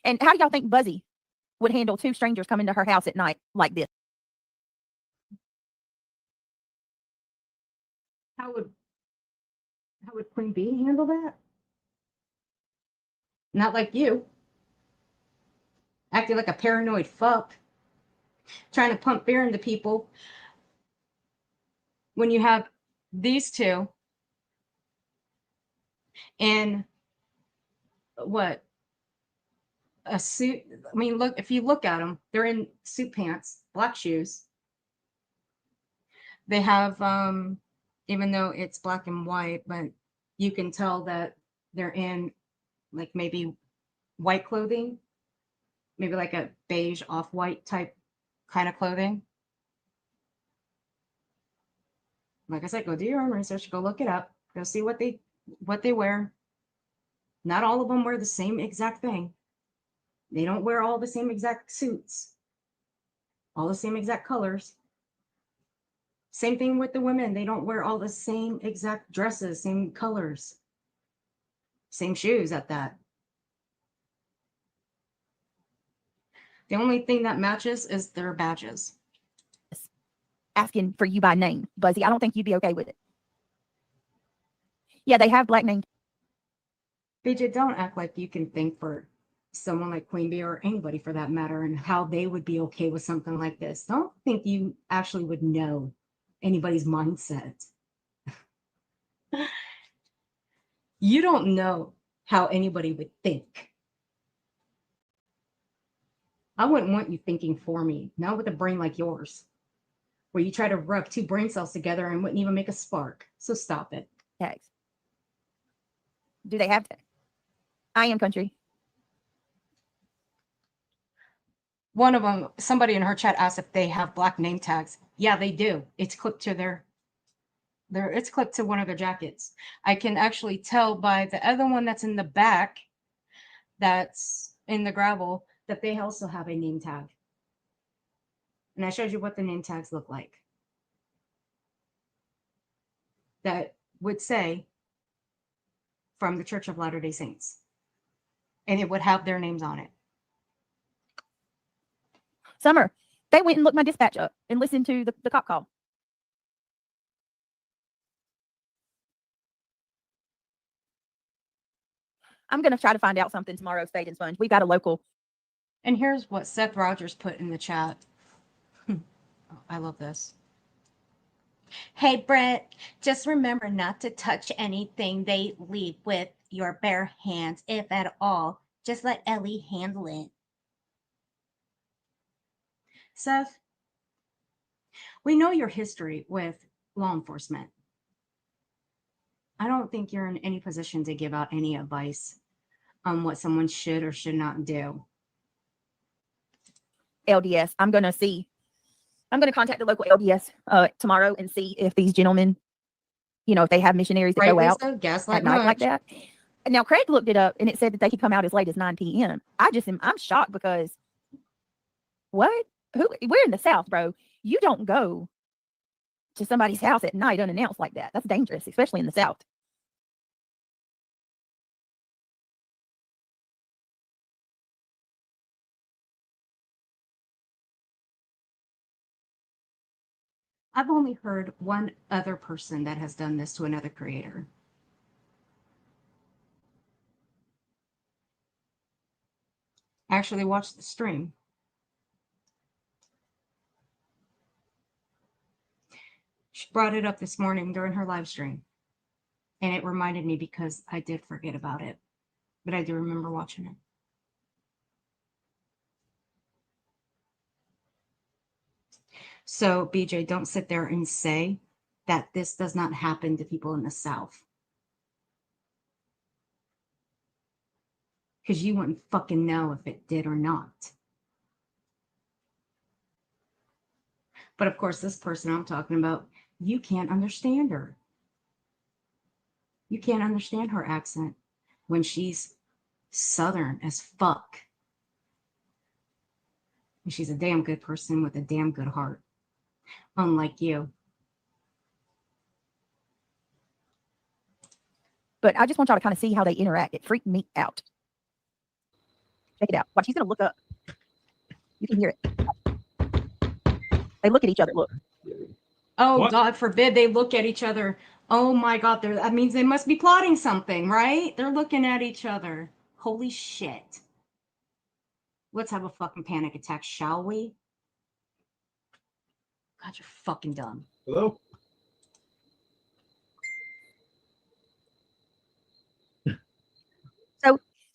And how do y'all think Buzzy would handle two strangers coming to her house at night like this? How would Queen Bee handle that? Not like you. Acting like a paranoid fuck. Trying to pump fear into people. When you have these two in what? A suit. I mean, look, if you look at them, they're in suit pants, black shoes. They have, even though it's black and white, but you can tell that they're in like maybe white clothing, maybe like a beige off-white type kind of clothing. Like I said, go do your own research, go look it up, go see what they wear. Not all of them wear the same exact thing. They don't wear all the same exact suits, all the same exact colors. Same thing with the women. They don't wear all the same exact dresses, same colors, same shoes at that. The only thing that matches is their badges. Asking for you by name, Buzzy. I don't think you'd be okay with it. Yeah, they have black name. BJ, don't act like you can think for someone like Queen Bee or anybody for that matter and how they would be okay with something like this. Don't think you actually would know anybody's mindset. You don't know how anybody would think. I wouldn't want you thinking for me, not with a brain like yours, where you try to rub two brain cells together and wouldn't even make a spark. So stop it. Tags. Do they have tags? I am country. One of them, somebody in her chat asked if they have black name tags. Yeah, they do. It's clipped to their it's clipped to one of their jackets. I can actually tell by the other one that's in the back, that's in the gravel, that they also have a name tag. And I showed you what the name tags look like. That would say from the Church of Latter-day Saints. And it would have their names on it. Summer, they went and looked my dispatch up and listened to the cop call. I'm going to try to find out something tomorrow, Spade and Sponge. We've got a local. And here's what Seth Rogers put in the chat. Oh, I love this. Hey, Brett, just remember not to touch anything they leave with your bare hands, if at all. Just let Ellie handle it. Seth, we know your history with law enforcement. I don't think you're in any position to give out any advice on what someone should or should not do. LDS. I'm going to see. I'm going to contact the local LDS tomorrow and see if these gentlemen, you know, if they have missionaries that Right, go out Lisa? Gaslight at night much. like that. And now Craig looked it up and it said that they could come out as late as 9 p.m. I'm shocked because what? We're in the South, bro. You don't go to somebody's house at night unannounced like that. That's dangerous, especially in the South. I've only heard one other person that has done this to another creator. Actually watched the stream. She brought it up this morning during her live stream. And it reminded me because I did forget about it. But I do remember watching it. So, BJ, don't sit there and say that this does not happen to people in the South. Because you wouldn't fucking know if it did or not. But of course, this person I'm talking about, you can't understand her. You can't understand her accent when she's Southern as fuck. And she's a damn good person with a damn good heart. Unlike you. But I just want y'all to kind of see how they interact. It freaked me out. Check it out. Watch, he's going to look up. You can hear it. They look at each other. Look. Oh, What? God forbid they look at each other. Oh, my God. That means they must be plotting something, right? They're looking at each other. Holy shit. Let's have a fucking panic attack, shall we? God, you're fucking dumb. Hello?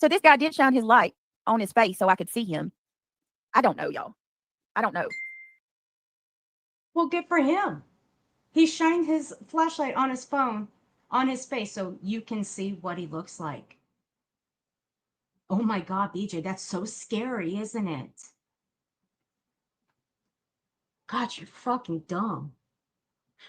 So this guy did shine his light on his face so I could see him. I don't know, y'all. I don't know. Well, good for him. He shined his flashlight on his phone, on his face, so you can see what he looks like. Oh my God, BJ, that's so scary, isn't it? God, you're fucking dumb.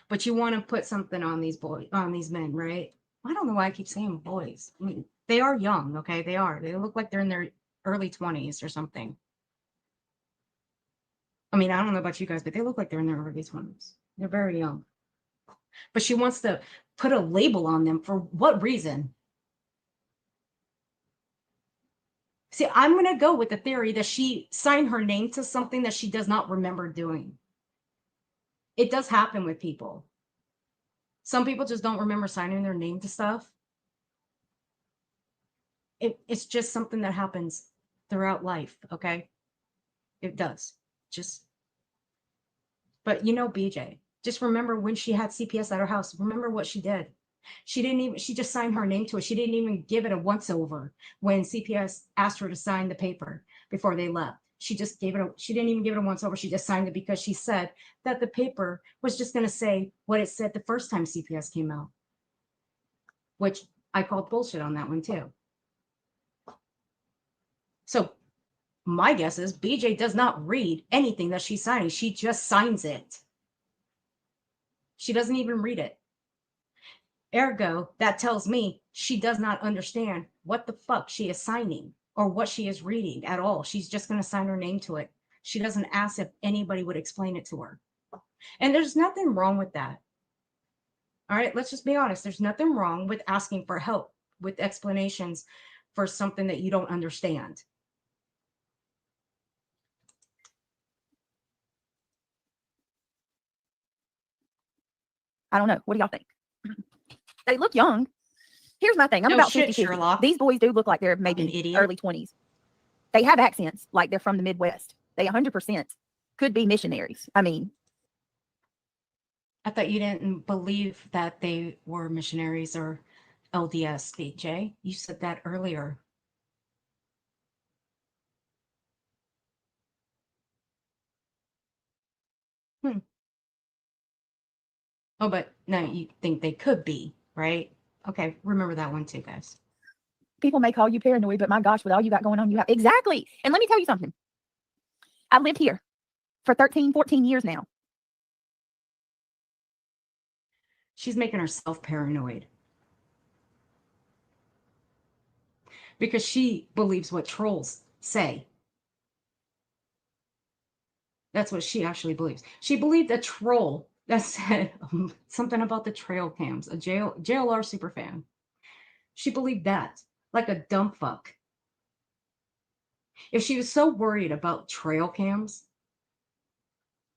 But you want to put something on these boys, on these men, right? I don't know why I keep saying boys. I mean, they are young, okay? They are. They look like they're in their early 20s or something. I mean, I don't know about you guys, but they look like they're in their early 20s. They're very young. But she wants to put a label on them for what reason? See, I'm going to go with the theory that she signed her name to something that she does not remember doing. It does happen with people. Some people just don't remember signing their name to stuff. It's just something that happens throughout life, okay? It does. But you know, BJ, just remember when she had CPS at her house, remember what she did. She just signed her name to it. She didn't even give it a once over when CPS asked her to sign the paper before they left. She didn't even give it a once over. She just signed it because she said that the paper was just going to say what it said the first time CPS came out, which I called bullshit on that one too. So my guess is BJ does not read anything that she's signing. She just signs it. She doesn't even read it. Ergo, that tells me she does not understand what the fuck she is signing or what she is reading at all. She's just going to sign her name to it. She doesn't ask if anybody would explain it to her. And there's nothing wrong with that. All right, let's just be honest. There's nothing wrong with asking for help with explanations for something that you don't understand. I don't know. What do y'all think? They look young. Here's my thing. I'm No about shit, 50. Sherlock. These boys do look like they're An maybe idiot. early 20s. They have accents like they're from the Midwest. They 100% could be missionaries. I mean, I thought you didn't believe that they were missionaries or LDS, BJ. You said that earlier. Oh, but no, you think they could be, right? Okay, remember that one too, guys. people may call you paranoid, but my gosh, with all you got going on, you have exactly. And let me tell you something. I've lived here for 13, 14 years now. She's making herself paranoid because she believes what trolls say. That's what she actually believes. She believed a troll that said something about the trail cams, a JLR superfan. She believed that, like a dumb fuck. If she was so worried about trail cams,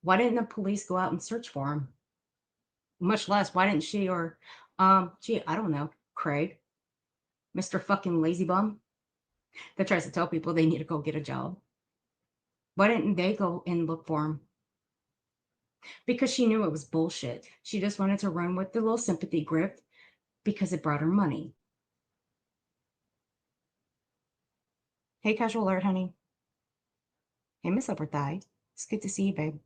why didn't the police go out and search for him? Much less, why didn't she or, gee, I don't know, Craig, Mr. fucking lazy bum that tries to tell people they need to go get a job? Why didn't they go and look for him? Because she knew it was bullshit. She just wanted to run with the little sympathy grip because it brought her money. Hey, Casual Alert, honey. Hey, Miss Upper Thigh. It's good to see you, babe.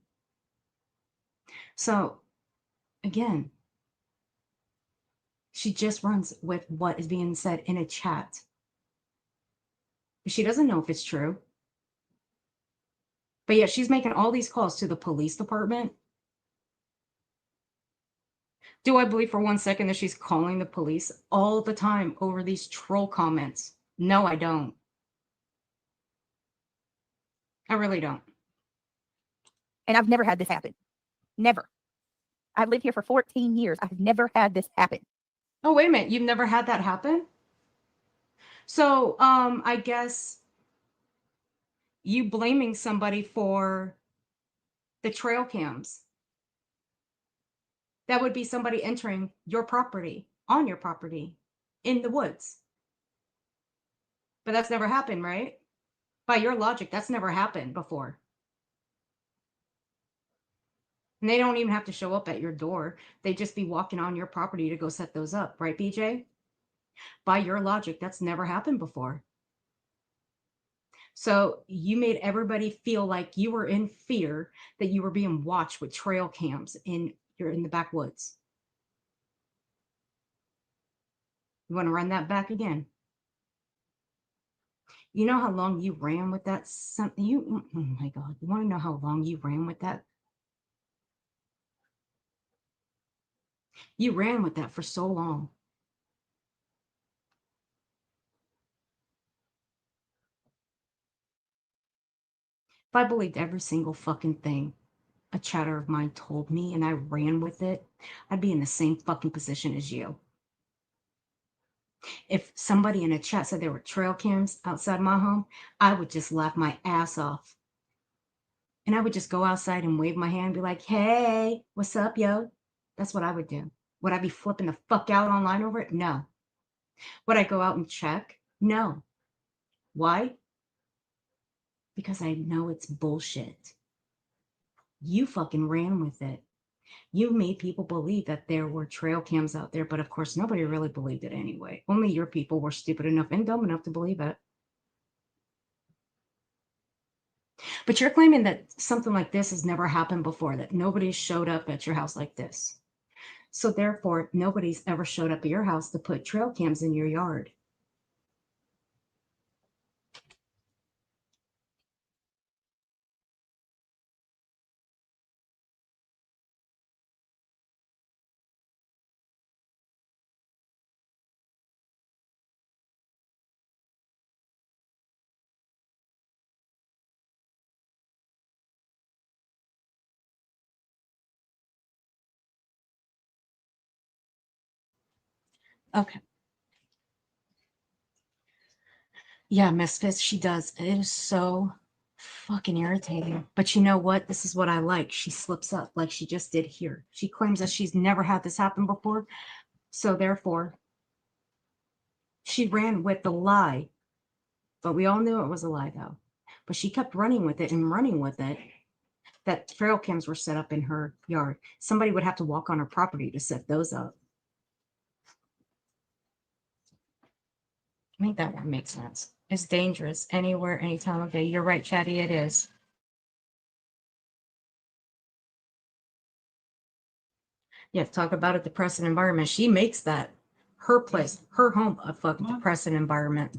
So, again, she just runs with what is being said in a chat. She doesn't know if it's true. But yet she's making all these calls to the police department. Do I believe for 1 second that she's calling the police all the time over these troll comments? No, I don't. I really don't. And I've never had this happen. Never. I've lived here for 14 years. I've never had this happen. Oh, wait a minute. You've never had that happen? So, I guess you blaming somebody for the trail cams. That would be somebody entering your property, on your property, in the woods. But that's never happened, right? By your logic, that's never happened before. And they don't even have to show up at your door. They'd just be walking on your property to go set those up, right, BJ? By your logic, that's never happened before. So you made everybody feel like you were in fear that you were being watched with trail cams in the backwoods. You want to run that back again? You know how long you ran with that? Oh my God. You want to know how long you ran with that? You ran with that for so long. If I believed every single fucking thing a chatter of mine told me and I ran with it, I'd be in the same fucking position as you. If somebody in a chat said there were trail cams outside my home, I would just laugh my ass off. And I would just go outside and wave my hand and be like, hey, what's up, yo? That's what I would do. Would I be flipping the fuck out online over it? No. Would I go out and check? No. Why? Because I know it's bullshit. You fucking ran with it. You made people believe that there were trail cams out there, but of course nobody really believed it anyway. Only your people were stupid enough and dumb enough to believe it. But you're claiming that something like this has never happened before, that nobody showed up at your house like this. So therefore, nobody's ever showed up at your house to put trail cams in your yard. Okay. Yeah, Misfits, she does. It is so fucking irritating. But you know what? This is what I like. She slips up like she just did here. She claims that she's never had this happen before. So therefore, she ran with the lie. But we all knew it was a lie, though. But she kept running with it and running with it. That trail cams were set up in her yard. Somebody would have to walk on her property to set those up. I think that one makes sense. It's dangerous anywhere, any time of day. You're right, Chatty, it is. Yeah, talk about a depressing environment. She makes that her place, her home, a fucking depressing environment.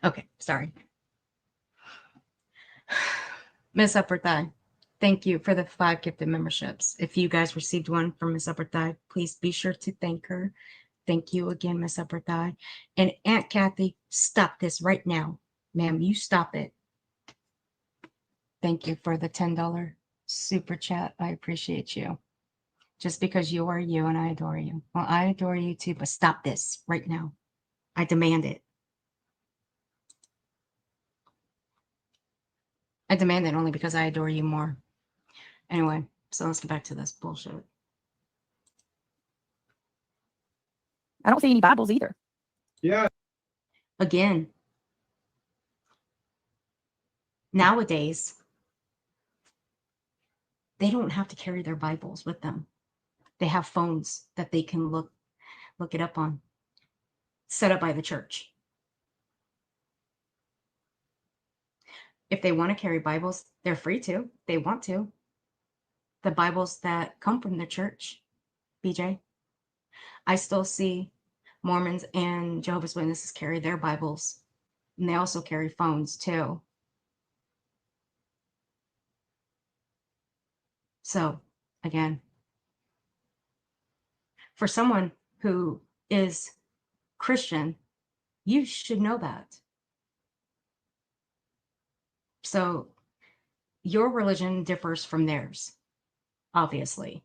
Okay, sorry. Miss Upper Thigh, thank you for the 5 gifted memberships. If you guys received one from Miss Upper Thigh, please be sure to thank her. Thank you again, Miss Upper Thigh. And Aunt Kathy, stop this right now. Ma'am, you stop it. Thank you for the $10 super chat. I appreciate you. Just because you are you and I adore you. Well, I adore you too, but stop this right now. I demand it. I demand it only because I adore you more. Anyway, so let's get back to this bullshit. I don't see any Bibles either. Yeah. Again, nowadays, they don't have to carry their Bibles with them. They have phones that they can look it up on, set up by the church. If they want to carry Bibles, they're free to. They want to. The Bibles that come from the church, BJ, I still see Mormons and Jehovah's Witnesses carry their Bibles, and they also carry phones too. So, again, for someone who is Christian, you should know that. So, your religion differs from theirs, obviously.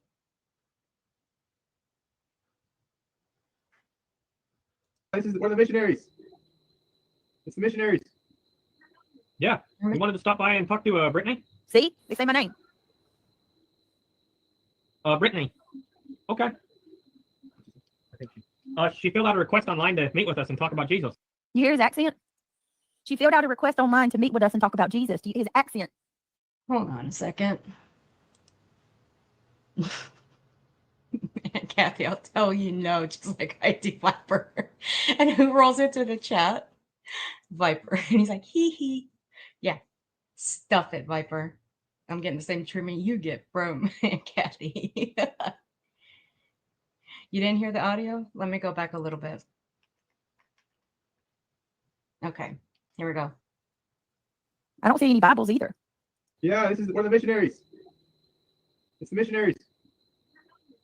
This is one of the missionaries. It's the missionaries. Yeah. You wanted to stop by and talk to Brittany? See? They say my name. Brittany. Okay. She filled out a request online to meet with us and talk about Jesus. You hear his accent? She filled out a request online to meet with us and talk about Jesus. His accent. Hold on a second. Kathy, I'll tell you no, just like I do Viper. And who rolls into the chat? Viper. And he's like, hee hee. Yeah, stuff it, Viper. I'm getting the same treatment you get from Kathy. You didn't hear the audio? Let me go back a little bit. Okay, here we go. I don't see any Bibles either. Yeah, we're the missionaries. It's the missionaries.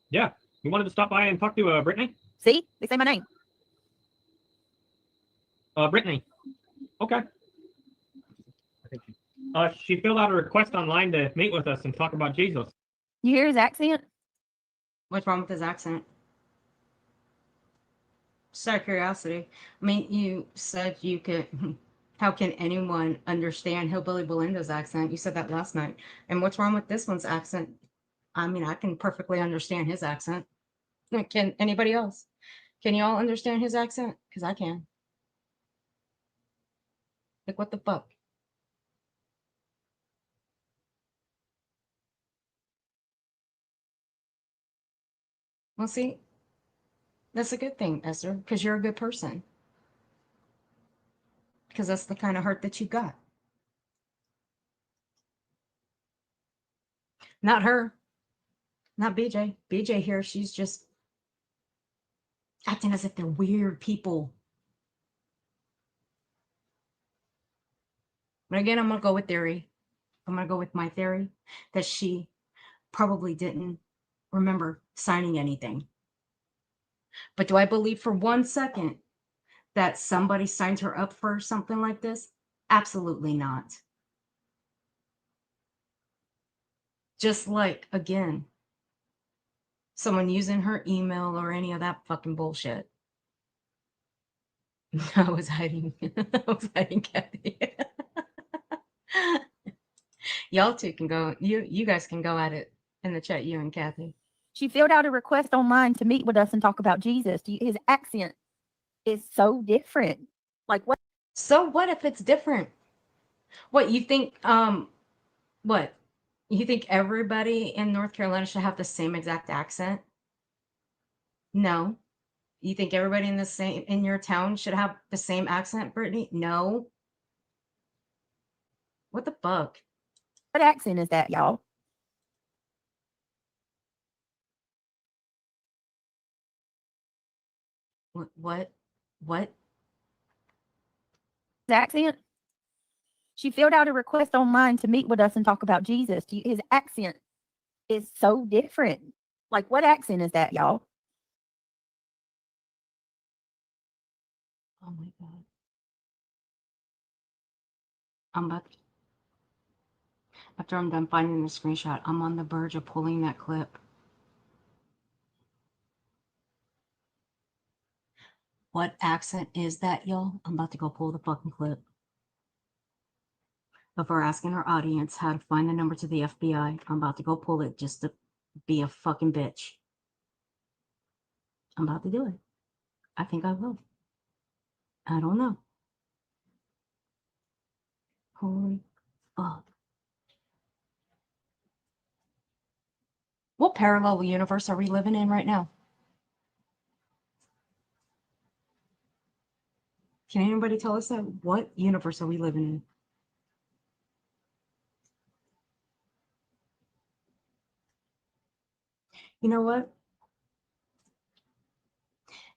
Yeah, we wanted to stop by and talk to Brittany. See? They say my name. Brittany. Okay. She filled out a request online to meet with us and talk about Jesus. You hear his accent? What's wrong with his accent? Just out of curiosity. I mean, you said you could. How can anyone understand Hillbilly Belinda's accent? You said that last night. And what's wrong with this one's accent? I mean, I can perfectly understand his accent. Can anybody else? Can you all understand his accent? Because I can. Like, what the fuck? Well, see, that's a good thing, Esther, because you're a good person. Because that's the kind of heart that you got. Not her. Not BJ. BJ here, she's just acting as if they're weird people. But again, I'm going to go with theory. I'm going to go with my theory that she probably didn't remember signing anything. But do I believe for 1 second that somebody signed her up for something like this? Absolutely not. Just like, again, someone using her email or any of that fucking bullshit. I was hiding. I was hiding Kathy. Y'all two can go. You guys can go at it in the chat, you and Kathy. She filled out a request online to meet with us and talk about Jesus. His accent is so different. Like what? So what if it's different? What you think? What you think? Everybody in North Carolina should have the same exact accent? No. You think everybody in your town should have the same accent, Brittany? No. What the fuck? What accent is that, y'all? What? His accent? She filled out a request online to meet with us and talk about Jesus. His accent is so different. Like what accent is that, y'all? Oh my God. I'm about to, after I'm done finding the screenshot, I'm on the verge of pulling that clip. What accent is that, y'all? I'm about to go pull the fucking clip of her asking her audience how to find the number to the FBI. I'm about to go pull it just to be a fucking bitch. I'm about to do it. I think I will. I don't know. Holy fuck. What parallel universe are we living in right now? Can anybody tell us that? What universe are we living in? You know what?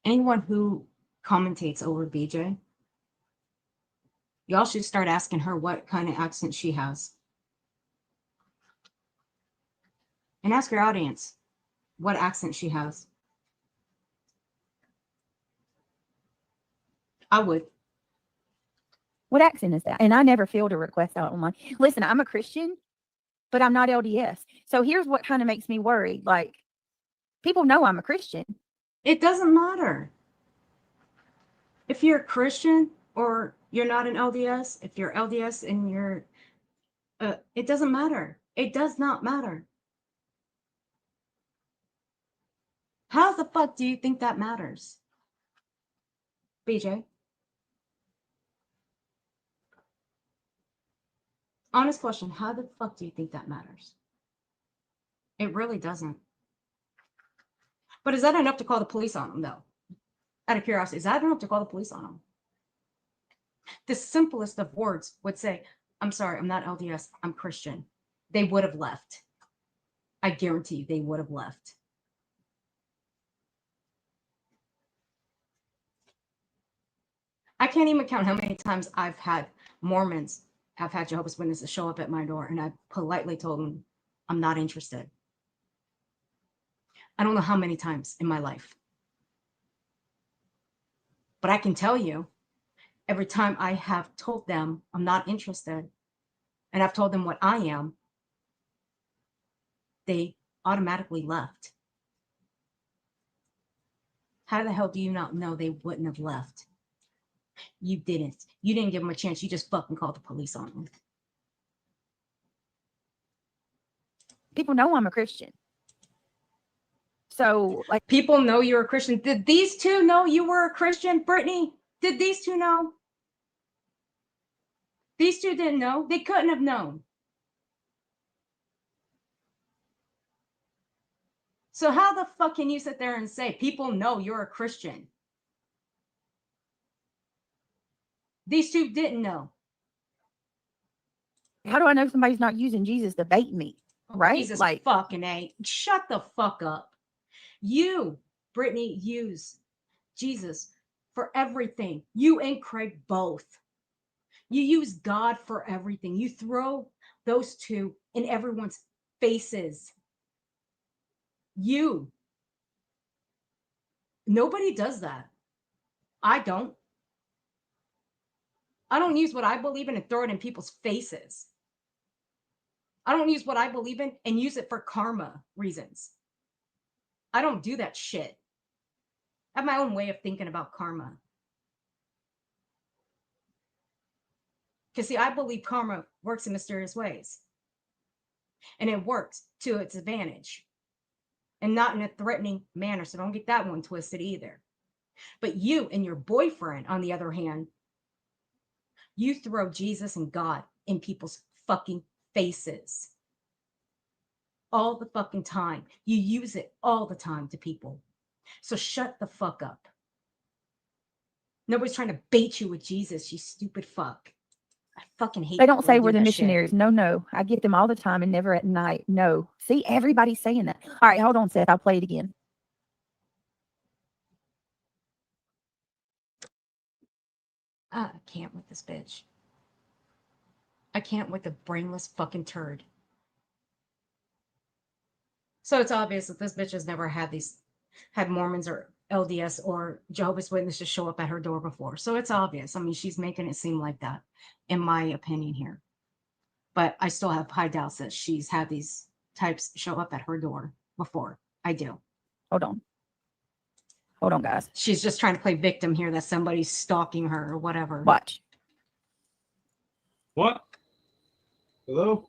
Anyone who commentates over BJ, y'all should start asking her what kind of accent she has. And ask your audience what accent she has. I would. What accent is that? And I never filled a request out online. Listen, I'm a Christian, but I'm not LDS. So here's what kind of makes me worried. Like, people know I'm a Christian. It doesn't matter. If you're a Christian or you're not an LDS, if you're LDS and you're, it doesn't matter. It does not matter. How the fuck do you think that matters? BJ? Honest question, how the fuck do you think that matters? It really doesn't. But is that enough to call the police on them, though? Out of curiosity, is that enough to call the police on them? The simplest of words would say, I'm sorry, I'm not LDS, I'm Christian. They would have left. I guarantee you they would have left. I can't even count how many times I've had Mormons have had Jehovah's Witnesses show up at my door, and I politely told them, I'm not interested. I don't know how many times in my life. But I can tell you, every time I have told them I'm not interested, and I've told them what I am, they automatically left. How the hell do you not know they wouldn't have left? You didn't. You didn't give them a chance. You just fucking called the police on them. People know I'm a Christian. So, like, people know you're a Christian. Did these two know you were a Christian, Brittany? Did these two know? These two didn't know. They couldn't have known. So how the fuck can you sit there and say people know you're a Christian? These two didn't know. how do I know somebody's not using Jesus to bait me? Right? Jesus Like, fucking A. Shut the fuck up. You, Brittany, use Jesus for everything. You and Craig both. You use God for everything. You throw those two in everyone's faces. You. Nobody does that. I don't. I don't use what I believe in and throw it in people's faces. I don't use what I believe in and use it for karma reasons. I don't do that shit. I have my own way of thinking about karma. Because, see, I believe karma works in mysterious ways. And it works to its advantage. And not in a threatening manner. So don't get that one twisted either. But you and your boyfriend, on the other hand, you throw Jesus and God in people's fucking faces. All the fucking time. You use it all the time to people. So shut the fuck up. Nobody's trying to bait you with Jesus, you stupid fuck. I fucking hate they don't people who say do we're the that missionaries. shit. No. I get them all the time and never at night. No. See, everybody's saying that. All right, hold on, Seth. I'll play it again. I can't with this bitch. I can't with the brainless fucking turd. So it's obvious that this bitch has never had Mormons or LDS or Jehovah's Witnesses show up at her door before. So it's obvious. I mean, she's making it seem like that, in my opinion here. But I still have high doubts that she's had these types show up at her door before. I do. Hold on, guys. She's just trying to play victim here that somebody's stalking her or whatever. Watch. What? Hello?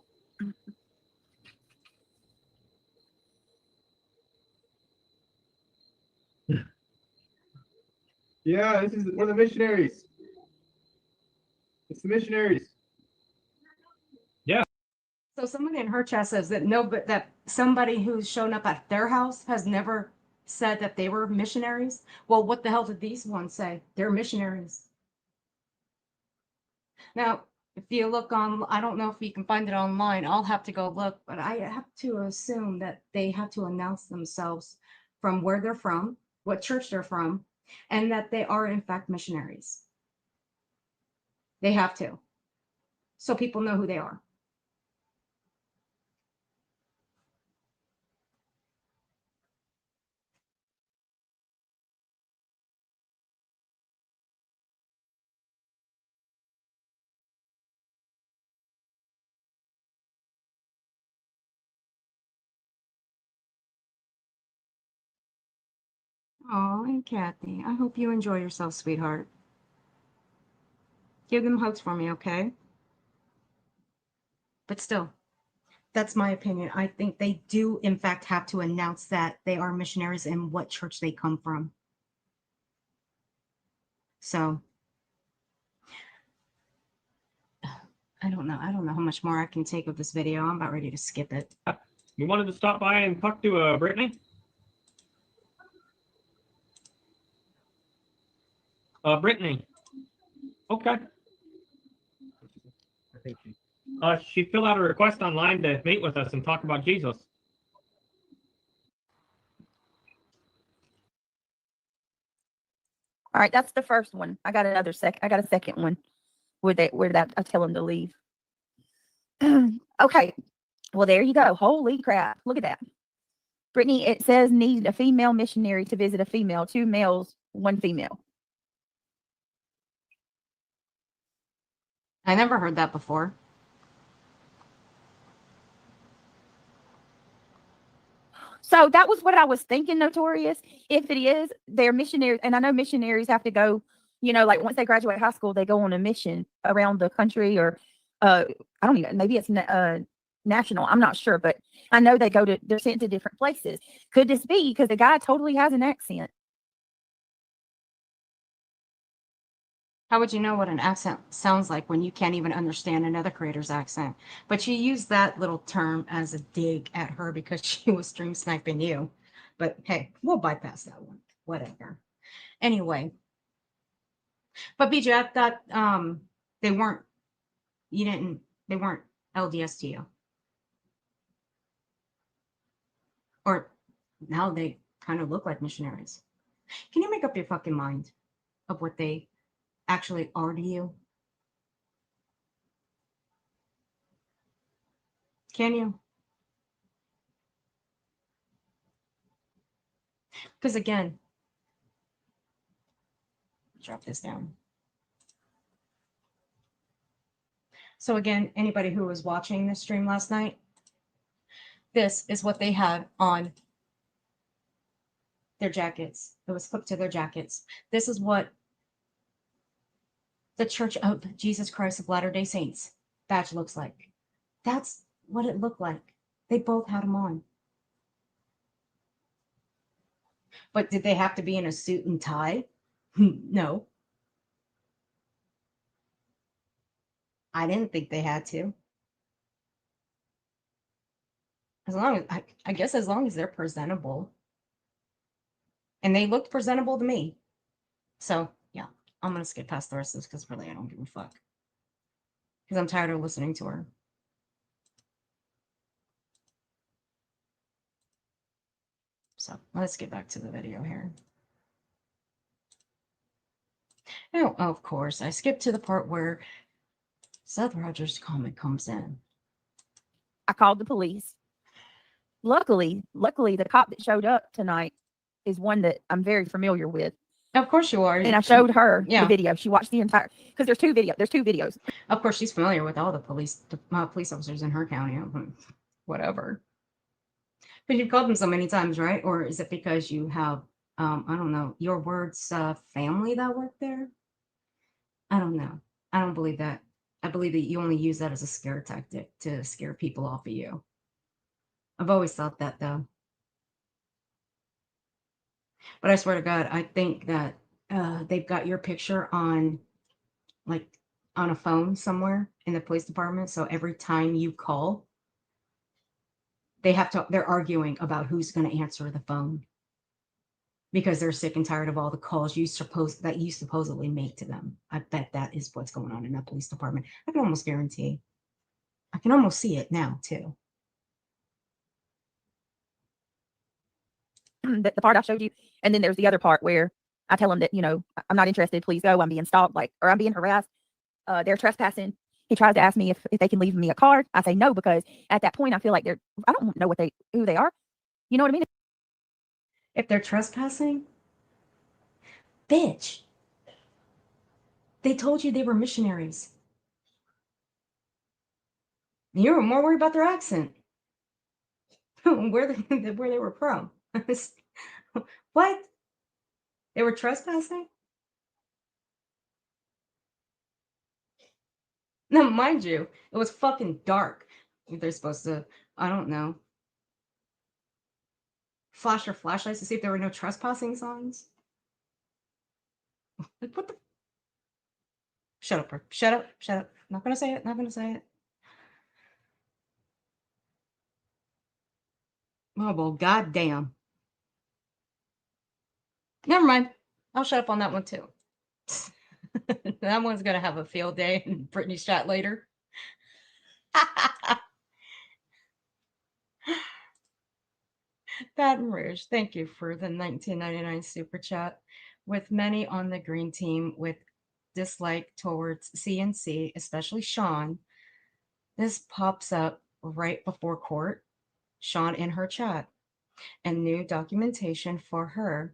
Yeah, we're the missionaries. It's the missionaries. Yeah. So somebody in her chat says that that somebody who's shown up at their house has never said that they were missionaries. Well, what the hell did these ones say? They're missionaries. Now, if you look on, I don't know if you can find it online. I'll have to go look, but I have to assume that they have to announce themselves from where they're from, what church they're from, and that they are in fact missionaries. They have to. So people know who they are. Oh, and Kathy, I hope you enjoy yourself, sweetheart. Give them hugs for me, okay? But still, that's my opinion. I think they do, in fact, have to announce that they are missionaries and what church they come from. So, I don't know. I don't know how much more I can take of this video. I'm about ready to skip it. We wanted to stop by and talk to Brittany. Brittany. Okay. I think she. She filled out a request online to meet with us and talk about Jesus. All right, that's the first one. I got another I got a second one where that I tell them to leave. Okay. Well, there you go. Holy crap. Look at that. Brittany, it says need a female missionary to visit a female, 2 males, 1 female. I never heard that before. So that was what I was thinking, Notorious. If it is, they're missionaries. And I know missionaries have to go, like once they graduate high school, they go on a mission around the country or, I don't even, maybe it's national. I'm not sure, but I know they're sent to different places. Could this be because the guy totally has an accent? How would you know what an accent sounds like when you can't even understand another creator's accent? But you used that little term as a dig at her because she was stream sniping you. But hey, we'll bypass that one. Whatever. Anyway. But BJ, I thought they weren't LDS to you. Or now they kind of look like missionaries. Can you make up your fucking mind of what they actually are to you? Can you? Because again, drop this down. So again, anybody who was watching this stream last night, this is what they had on their jackets. It was clipped to their jackets. This is what the Church of Jesus Christ of Latter-day Saints badge looks like. That's what it looked like. They both had them on. But did they have to be in a suit and tie? No. I didn't think they had to. As long as, I guess as long as they're presentable. And they looked presentable to me. So, yeah, I'm going to skip past the rest of this because really I don't give a fuck. Because I'm tired of listening to her. So, let's get back to the video here. Oh, of course, I skipped to the part where Seth Rogers' comment comes in. I called the police. Luckily, the cop that showed up tonight is one that I'm very familiar with. Of course you are. And I showed her Yeah. the video. She watched the entire, because there's two videos. Of course, she's familiar with all the police officers in her county. Whatever. But you've called them so many times, right? Or is it because you have, I don't know, your words, family that work there? I don't know. I don't believe that. I believe that you only use that as a scare tactic to scare people off of you. I've always thought that, though. But I swear to God, I think that they've got your picture on, like, on a phone somewhere in the police department. So every time you call, they're arguing about who's going to answer the phone because they're sick and tired of all the calls you supposedly make to them. I bet that is what's going on in that police department. I can almost guarantee. I can almost see it now too. The part I showed you, and then there's the other part where I tell them that, I'm not interested, please go, I'm being stalked, or I'm being harassed, they're trespassing. He tries to ask me if they can leave me a card. I say no, because at that point I feel like I don't know who they are. You know what I mean? If they're trespassing, bitch, they told you they were missionaries. You were more worried about their accent. where they were from. What? They were trespassing? Now, mind you, it was fucking dark. They're supposed to, I don't know, flash their flashlights to see if there were no trespassing signs. Like, what the? Shut up, shut up, shut up. Not gonna say it, not gonna say it. Oh, well, goddamn. Never mind. I'll shut up on that one too. That one's gonna have a field day in Brittany's chat later. Baton Rouge, thank you for the 1999 super chat. With many on the green team with dislike towards CNC, especially Sean, this pops up right before court. Sean in her chat and new documentation for her.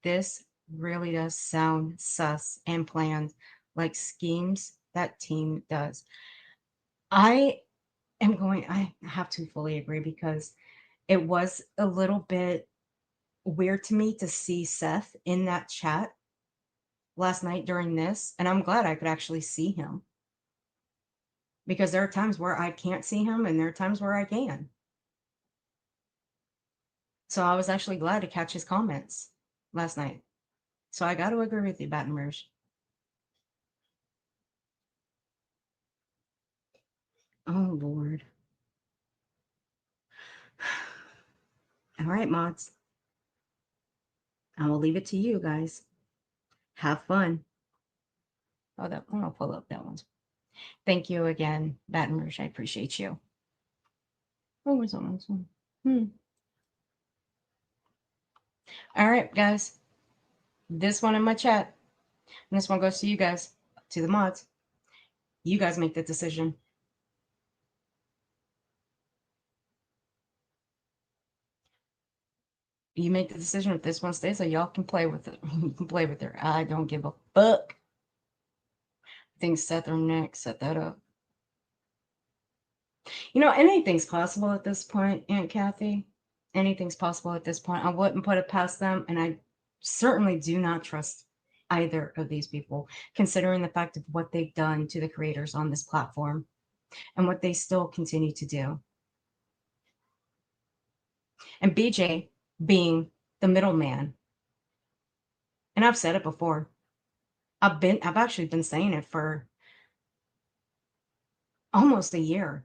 This really does sound sus and planned, like schemes that team does. I have to fully agree because it was a little bit weird to me to see Seth in that chat last night during this, and I'm glad I could actually see him. Because there are times where I can't see him and there are times where I can. So I was actually glad to catch his comments last night. So I got to agree with you, Baton Rouge. Oh, Lord. All right, mods. I will leave it to you guys. Have fun. Oh, that one, I'll pull up that one. Thank you again, Baton Rouge. I appreciate you. Oh, where's that one? All right, guys. This one in my chat. And this one goes to you guys, to the mods. You guys make the decision. You make the decision if this one stays, so y'all can play with it. You can play with her. I don't give a fuck. Things set their neck, set that up. You know, anything's possible at this point, Aunt Kathy. Anything's possible at this point. I wouldn't put it past them, and I certainly do not trust either of these people, considering the fact of what they've done to the creators on this platform and what they still continue to do. And BJ being the middleman. And I've said it before. I've actually been saying it for almost a year.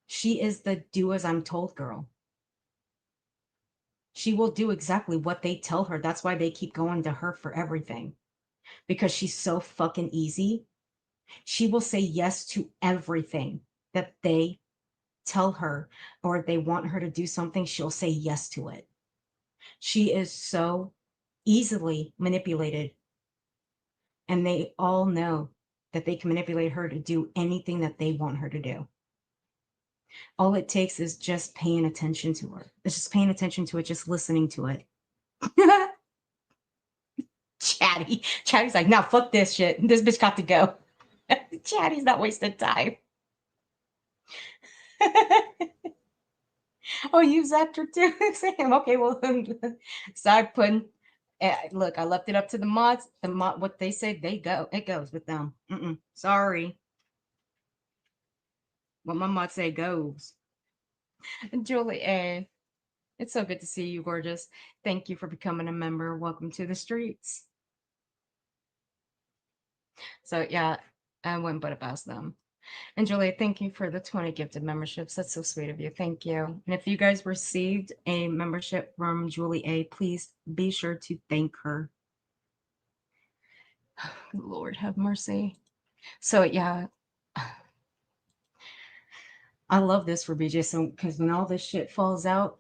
She is the do as I'm told girl. She will do exactly what they tell her. That's why they keep going to her for everything. Because she's so fucking easy. She will say yes to everything that they tell her, or if they want her to do something, she'll say yes to it. She is so easily manipulated. And they all know that they can manipulate her to do anything that they want her to do. All it takes is just paying attention to her. It's just paying attention to it, just listening to it. Chatty's like, nah, fuck this shit. This bitch got to go. Chatty's not wasting time. Oh, you zapped her too? Sam, okay, well, so I put, look, I left it up to the mods. What they say, they go. It goes with them. Sorry. What my mods say goes. Julie A. It's so good to see you, gorgeous. Thank you for becoming a member. Welcome to the streets. So yeah, I wouldn't put it past them. And Julie, thank you for the 20 gifted memberships. That's so sweet of you. Thank you. And if you guys received a membership from Julie A, please be sure to thank her. Lord have mercy. So yeah, I love this for BJ. So because when all this shit falls out,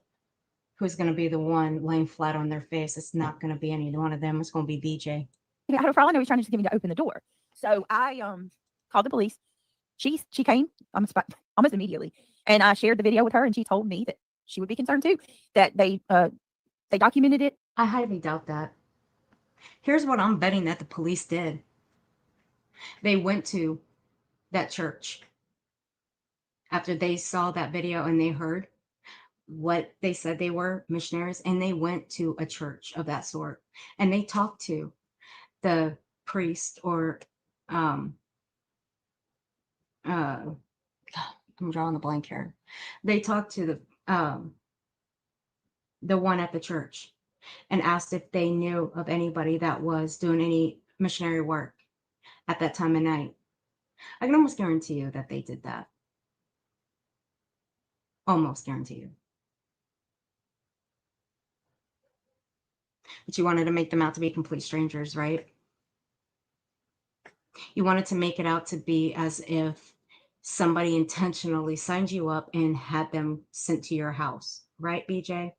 who's going to be the one laying flat on their face? It's not going to be any one of them. It's going to be BJ. For all I know, he's trying to just get me to open the door. So I called the police. She came almost immediately, and I shared the video with her, and she told me that she would be concerned too, that they documented it. I highly doubt that. Here's what I'm betting that the police did. They went to that church after they saw that video and they heard what they said they were, missionaries, and they went to a church of that sort and they talked to the priest or I'm drawing a blank here. They talked to the one at the church and asked if they knew of anybody that was doing any missionary work. at that time of night. I can almost guarantee you that they did that. Almost guarantee you. But you wanted to make them out to be complete strangers, right? You wanted to make it out to be as if somebody intentionally signed you up and had them sent to your house, right, BJ?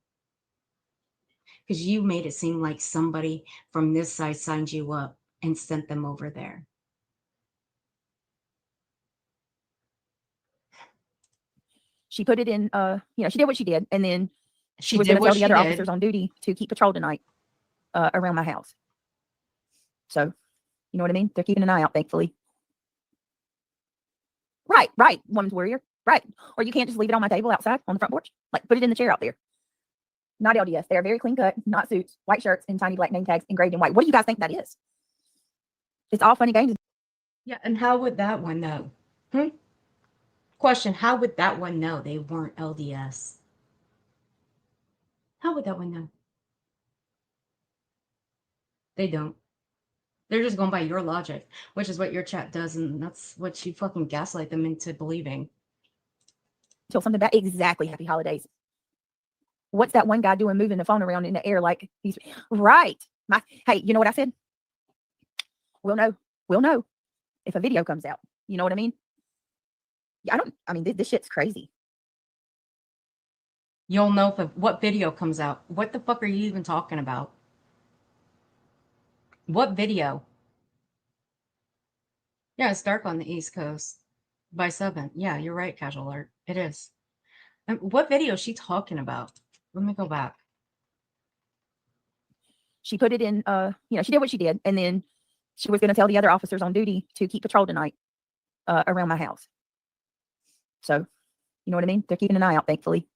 Because you made it seem like somebody from this side signed you up and sent them over there. She put it in, she did what she did, and then she was did going to what tell the she other did. officers on duty to keep patrol tonight around my house. So, you know what I mean? They're keeping an eye out, thankfully. Right, woman's warrior. Right. Or you can't just leave it on my table outside on the front porch. Like, put it in the chair out there. Not LDS. They are very clean cut, not suits, white shirts, and tiny black name tags engraved in white. What do you guys think that is? It's all funny games. Yeah, and how would that one know? Question, how would that one know they weren't LDS? How would that one know? They don't. They're just going by your logic, which is what your chat does, and that's what you fucking gaslight them into believing. Until something bad. Exactly. Happy holidays. What's that one guy doing moving the phone around in the air like he's right? Hey, you know what I said? We'll know if a video comes out. You know what I mean? Yeah, this shit's crazy. You'll know if what video comes out. What the fuck are you even talking about? What video? Yeah, it's dark on the East Coast by 7. Yeah, you're right, Casual Alert. It is. And what video is she talking about? Let me go back. She put it in, she did what she did, and then she was going to tell the other officers on duty to keep patrol tonight around my house. So, you know what I mean? They're keeping an eye out, thankfully.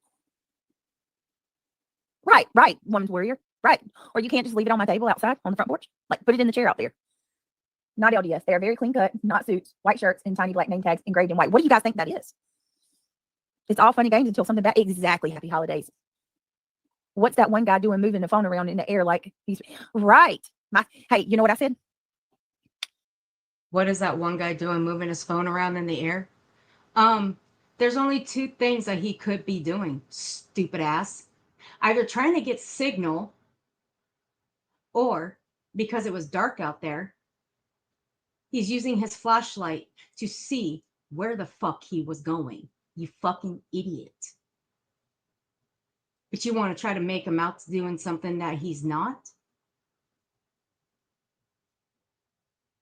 Right, woman's warrior. Right. Or you can't just leave it on my table outside on the front porch. Like, put it in the chair out there. Not LDS. They are very clean cut, not suits, white shirts, and tiny black name tags engraved in white. What do you guys think that is? It's all funny games until something bad. Exactly. Happy holidays. What's that one guy doing moving the phone around in the air like he's right? Hey, you know what I said? What is that one guy doing moving his phone around in the air? There's only 2 things that he could be doing, stupid ass. Either trying to get signal, or because it was dark out there, he's using his flashlight to see where the fuck he was going. You fucking idiot. But you want to try to make him out to doing something that he's not?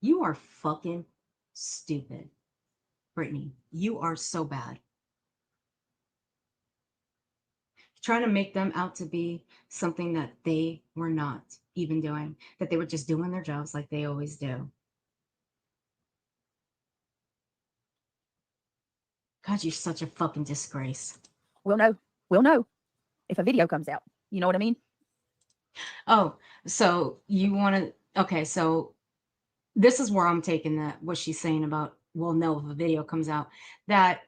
You are fucking stupid, Brittany. You are so bad. Trying to make them out to be something that they were not even doing, that they were just doing their jobs like they always do. God, you're such a fucking disgrace. We'll know if a video comes out. You know what I mean? Oh, so you want to, okay, so this is where I'm taking that, what she's saying about, we'll know if a video comes out, that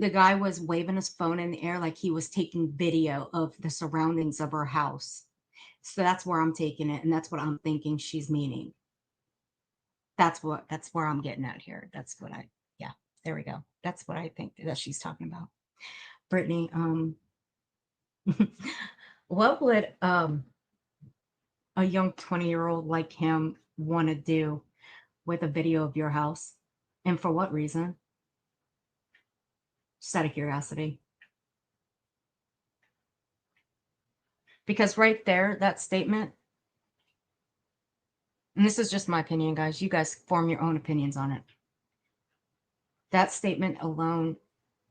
the guy was waving his phone in the air like he was taking video of the surroundings of her house. So that's where I'm taking it, and that's what I'm thinking she's meaning. That's where I'm getting at here. That's what yeah, there we go. That's what I think that she's talking about. Brittany, what would a young 20-year-old like him want to do with a video of your house? And for what reason? Just out of curiosity. Because right there, that statement, and this is just my opinion, guys. You guys form your own opinions on it. That statement alone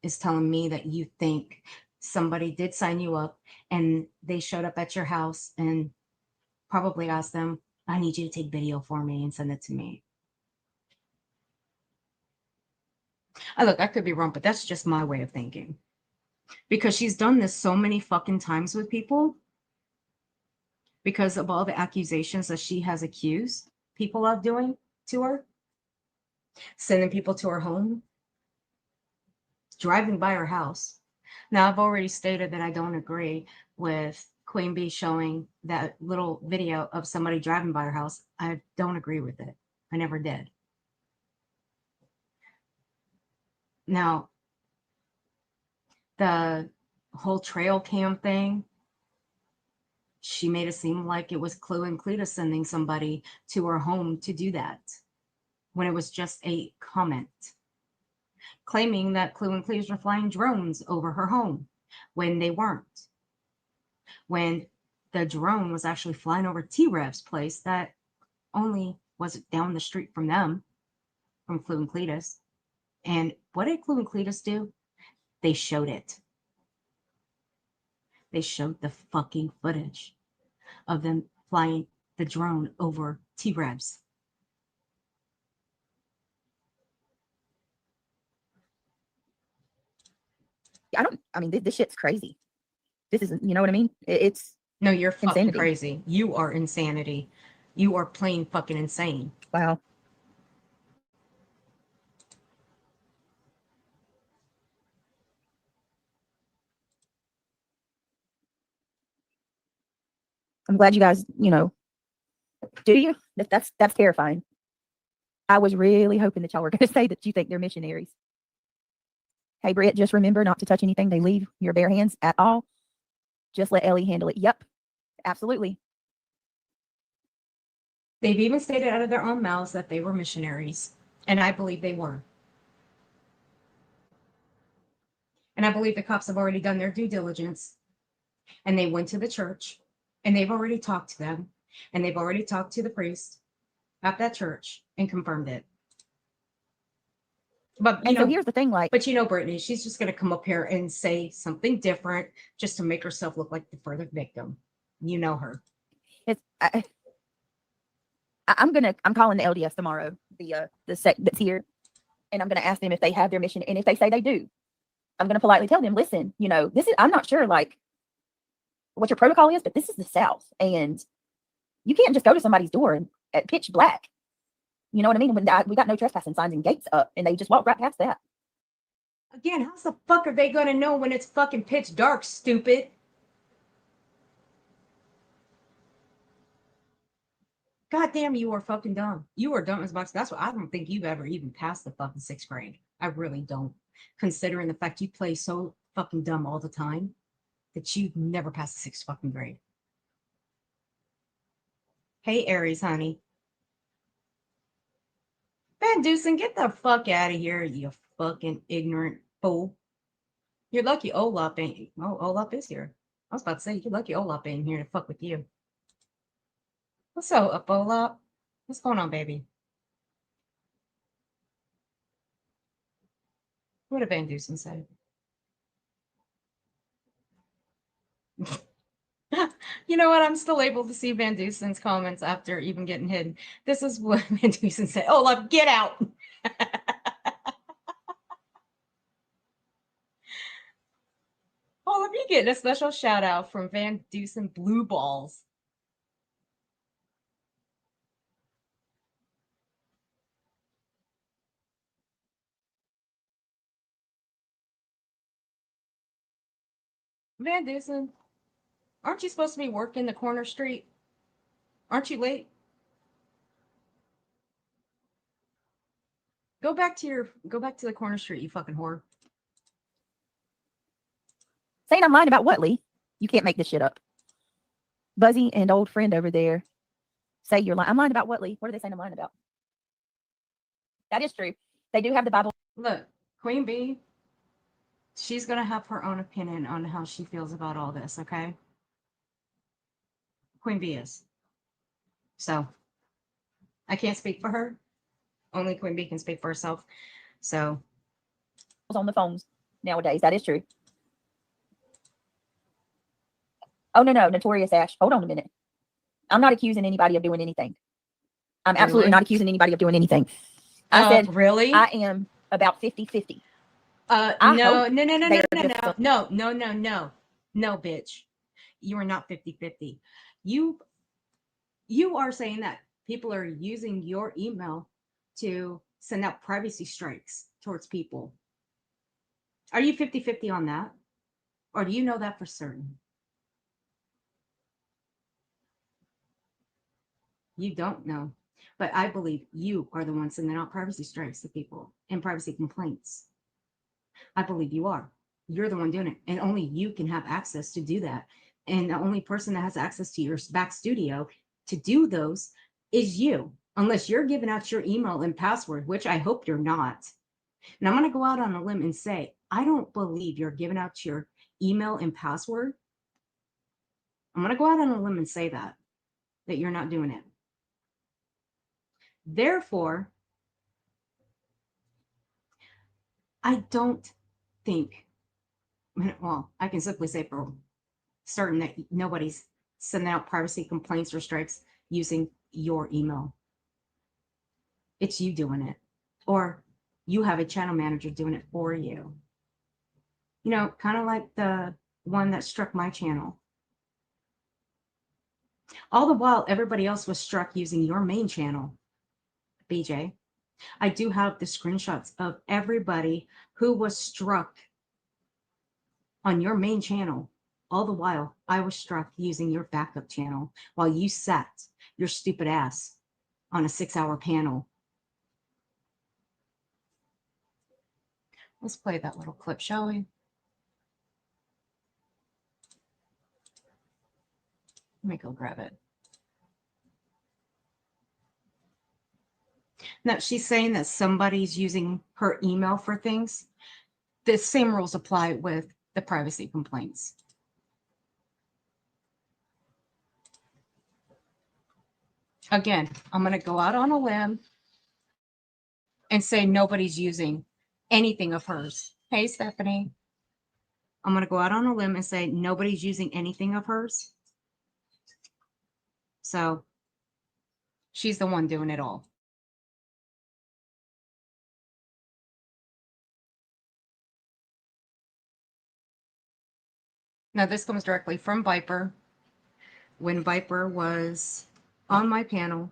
is telling me that you think somebody did sign you up and they showed up at your house and probably asked them, I need you to take video for me and send it to me. Look, I could be wrong, but that's just my way of thinking. Because she's done this so many fucking times with people because of all the accusations that she has accused people of doing to her. Sending people to her home. Driving by her house. Now, I've already stated that I don't agree with Queen Bee showing that little video of somebody driving by her house. I don't agree with it. I never did. Now, the whole trail cam thing, she made it seem like it was Chloe and Cleta sending somebody to her home to do that, when it was just a comment, claiming that Chloe and Cleta were flying drones over her home when they weren't. When the drone was actually flying over T-Rev's place that only was down the street from them, from Chloe and Cleta's. And what did Chloe and Cletus do? They showed it. They showed the fucking footage of them flying the drone over T-Rebs. I mean, this shit's crazy. This isn't, you know what I mean? It's No, you're fucking insanity. crazy. You are insanity. You are plain fucking insane. Wow. I'm glad you guys, do you? That's terrifying. I was really hoping that y'all were going to say that you think they're missionaries. Hey, Britt, just remember not to touch anything they leave your bare hands at all. Just let Ellie handle it. Yep, absolutely. They've even stated out of their own mouths that they were missionaries. And I believe they were. And I believe the cops have already done their due diligence. And they went to the church. And they've already talked to them. And they've already talked to the priest at that church and confirmed it. But so here's the thing, but Brittany, she's just going to come up here and say something different just to make herself look like the further victim. You know her. I'm calling the LDS tomorrow, the sect that's here, and I'm gonna ask them if they have their mission, and if they say they do, I'm gonna politely tell them, listen, this is, I'm not sure like what your protocol is, but this is the South, and you can't just go to somebody's door at pitch black. You know what I mean? When we got no trespassing signs and gates up, and they just walk right past that. Again, how the fuck are they gonna know when it's fucking pitch dark, stupid? God damn, you are fucking dumb. You are dumb as box. That's what I don't think you've ever even passed the fucking 6th grade. I really don't. Considering the fact you play so fucking dumb all the time that you've never passed the 6th fucking grade. Hey, Aries, honey. Van Dusen, get the fuck out of here, you fucking ignorant fool. You're lucky Olaf ain't. Oh, Olaf is here. I was about to say, you're lucky Olaf ain't here to fuck with you. What's up, Olaf? What's going on, baby? What did Van Dusen say? You know what? I'm still able to see Van Dusen's comments after even getting hidden. This is what Van Dusen said. Olaf, get out! Olaf, you getting a special shout out from Van Dusen Blue Balls. Van Dusen, aren't you supposed to be working the corner street? Aren't you late? Go back to the corner street, you fucking whore. Saying I'm lying about what, Lee? You can't make this shit up. Buzzy and old friend over there say you're lying. I'm lying about what, Lee? What are they saying I'm lying about? That is true. They do have the Bible. Look, Queen Bee, she's going to have her own opinion on how she feels about all this, okay? Queen Bee is. So, I can't speak for her. Only Queen Bee can speak for herself. So. On the phones nowadays. That is true. Oh, no, Notorious Ash. Hold on a minute. I'm not accusing anybody of doing anything. I'm absolutely not accusing anybody of doing anything. I said, really? I am about 50-50. No, bitch. You are not 50-50. You are saying that people are using your email to send out privacy strikes towards people. Are you 50-50 on that? Or do you know that for certain? You don't know. But I believe you are the one sending out privacy strikes to people and privacy complaints. I believe you are. You're the one doing it, and only you can have access to do that. And the only person that has access to your back studio to do those is you, unless you're giving out your email and password, which I hope you're not. And I'm going to go out on a limb and say, I don't believe you're giving out your email and password. I'm going to go out on a limb and say that you're not doing it. Therefore, I don't think, well, I can simply say for certain that nobody's sending out privacy complaints or strikes using your email. It's you doing it, or you have a channel manager doing it for you. You know, kind of like the one that struck my channel. All the while, everybody else was struck using your main channel, BJ. I do have the screenshots of everybody who was struck on your main channel. All the while, I was struck using your backup channel while you sat your stupid ass on a 6-hour panel. Let's play that little clip, shall we? Let me go grab it. Now, she's saying that somebody's using her email for things. The same rules apply with the privacy complaints. Again, I'm going to go out on a limb and say nobody's using anything of hers. Hey, Stephanie. I'm going to go out on a limb and say nobody's using anything of hers. So she's the one doing it all. Now, this comes directly from Viper. When Viper was on my panel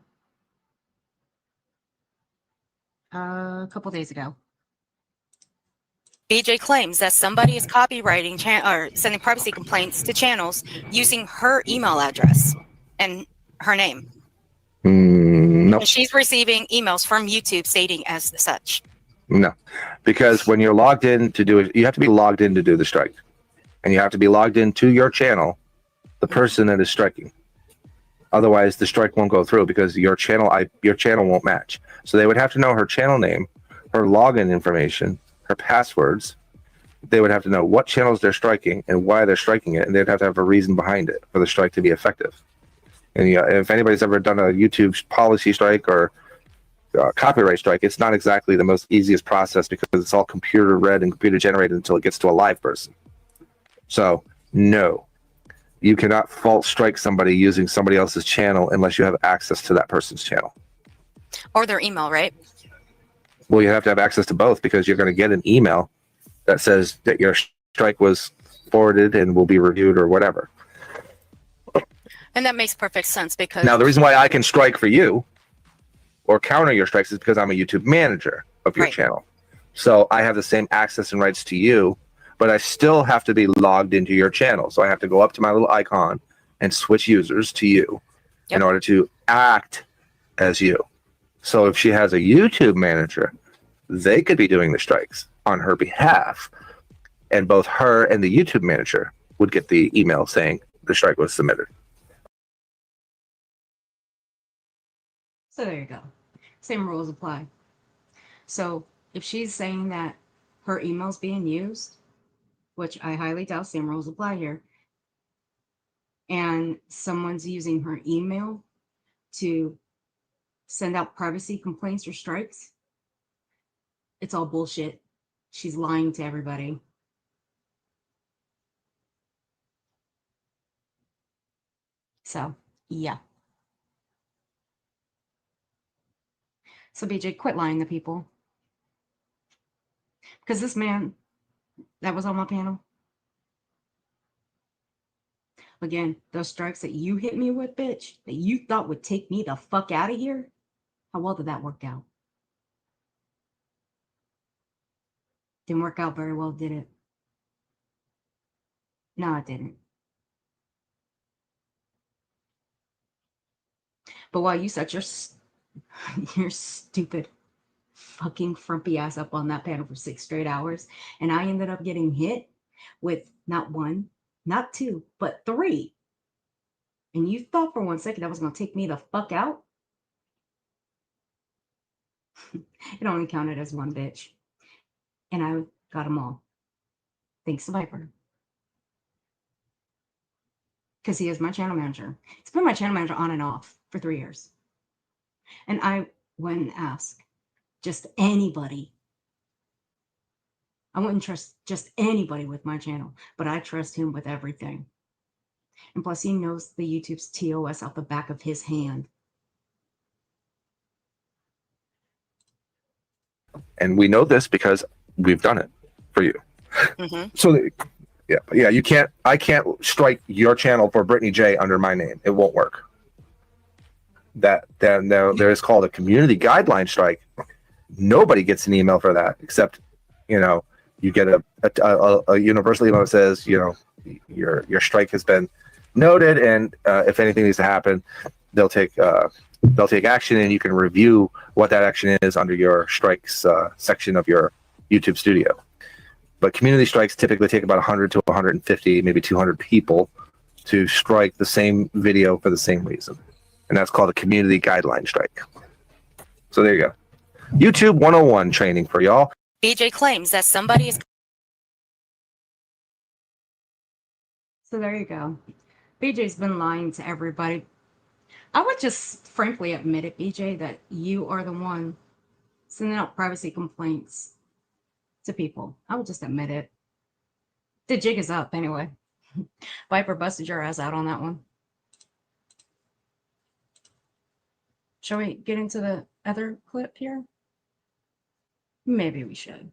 a couple days ago. BJ claims that somebody is copywriting or sending privacy complaints to channels using her email address and her name. No. And she's receiving emails from YouTube stating as such. No, because when you're logged in to do it, you have to be logged in to do the strike, and you have to be logged into your channel, the person that is striking. Otherwise, the strike won't go through because your channel won't match. So they would have to know her channel name, her login information, her passwords. They would have to know what channels they're striking and why they're striking it, and they'd have to have a reason behind it for the strike to be effective. And if anybody's ever done a YouTube policy strike or copyright strike, it's not exactly the most easiest process because it's all computer read and computer generated until it gets to a live person. So no, you cannot fault strike somebody using somebody else's channel unless you have access to that person's channel. Or their email, right? Well, you have to have access to both because you're going to get an email that says that your strike was forwarded and will be reviewed or whatever. And that makes perfect sense because... Now, the reason why I can strike for you or counter your strikes is because I'm a YouTube manager of your channel. So I have the same access and rights to you, but I still have to be logged into your channel. So I have to go up to my little icon and switch users to you in order to act as you. So if she has a YouTube manager, they could be doing the strikes on her behalf, and both her and the YouTube manager would get the email saying the strike was submitted. So there you go. Same rules apply. So if she's saying that her email's being used, which I highly doubt, same rules apply here, and someone's using her email to send out privacy complaints or strikes, it's all bullshit. She's lying to everybody. So, yeah. So, BJ, quit lying to people. Because this man that was on my panel, again, those strikes that you hit me with, bitch, that you thought would take me the fuck out of here, how well did that work out? Didn't work out very well, did it? No, it didn't. But while you said you're stupid, fucking frumpy ass up on that panel for 6 straight hours. And I ended up getting hit with not 1, not 2, but 3. And you thought for 1 second that was going to take me the fuck out? It only counted as 1, bitch. And I got them all. Thanks to Viper. Because he is my channel manager. He's been my channel manager on and off for 3 years. And I wouldn't ask just anybody. I wouldn't trust just anybody with my channel, but I trust him with everything. And plus, he knows the YouTube's TOS out the back of his hand. And we know this because we've done it for you. Mm-hmm. So, yeah, you can't. I can't strike your channel for Brittany J under my name. It won't work. There is called a community guideline strike. Nobody gets an email for that except, you get a universal email that says, your strike has been noted, and if anything needs to happen, they'll take action, and you can review what that action is under your strikes section of your YouTube studio. But community strikes typically take about 100 to 150, maybe 200 people to strike the same video for the same reason. And that's called a community guideline strike. So there you go. YouTube 101 training for y'all. BJ claims that somebody is. So there you go. BJ's been lying to everybody. I would just frankly admit it, BJ, that you are the one sending out privacy complaints to people. I would just admit it. The jig is up anyway. Viper busted your ass out on that one. Shall we get into the other clip here? Maybe we should.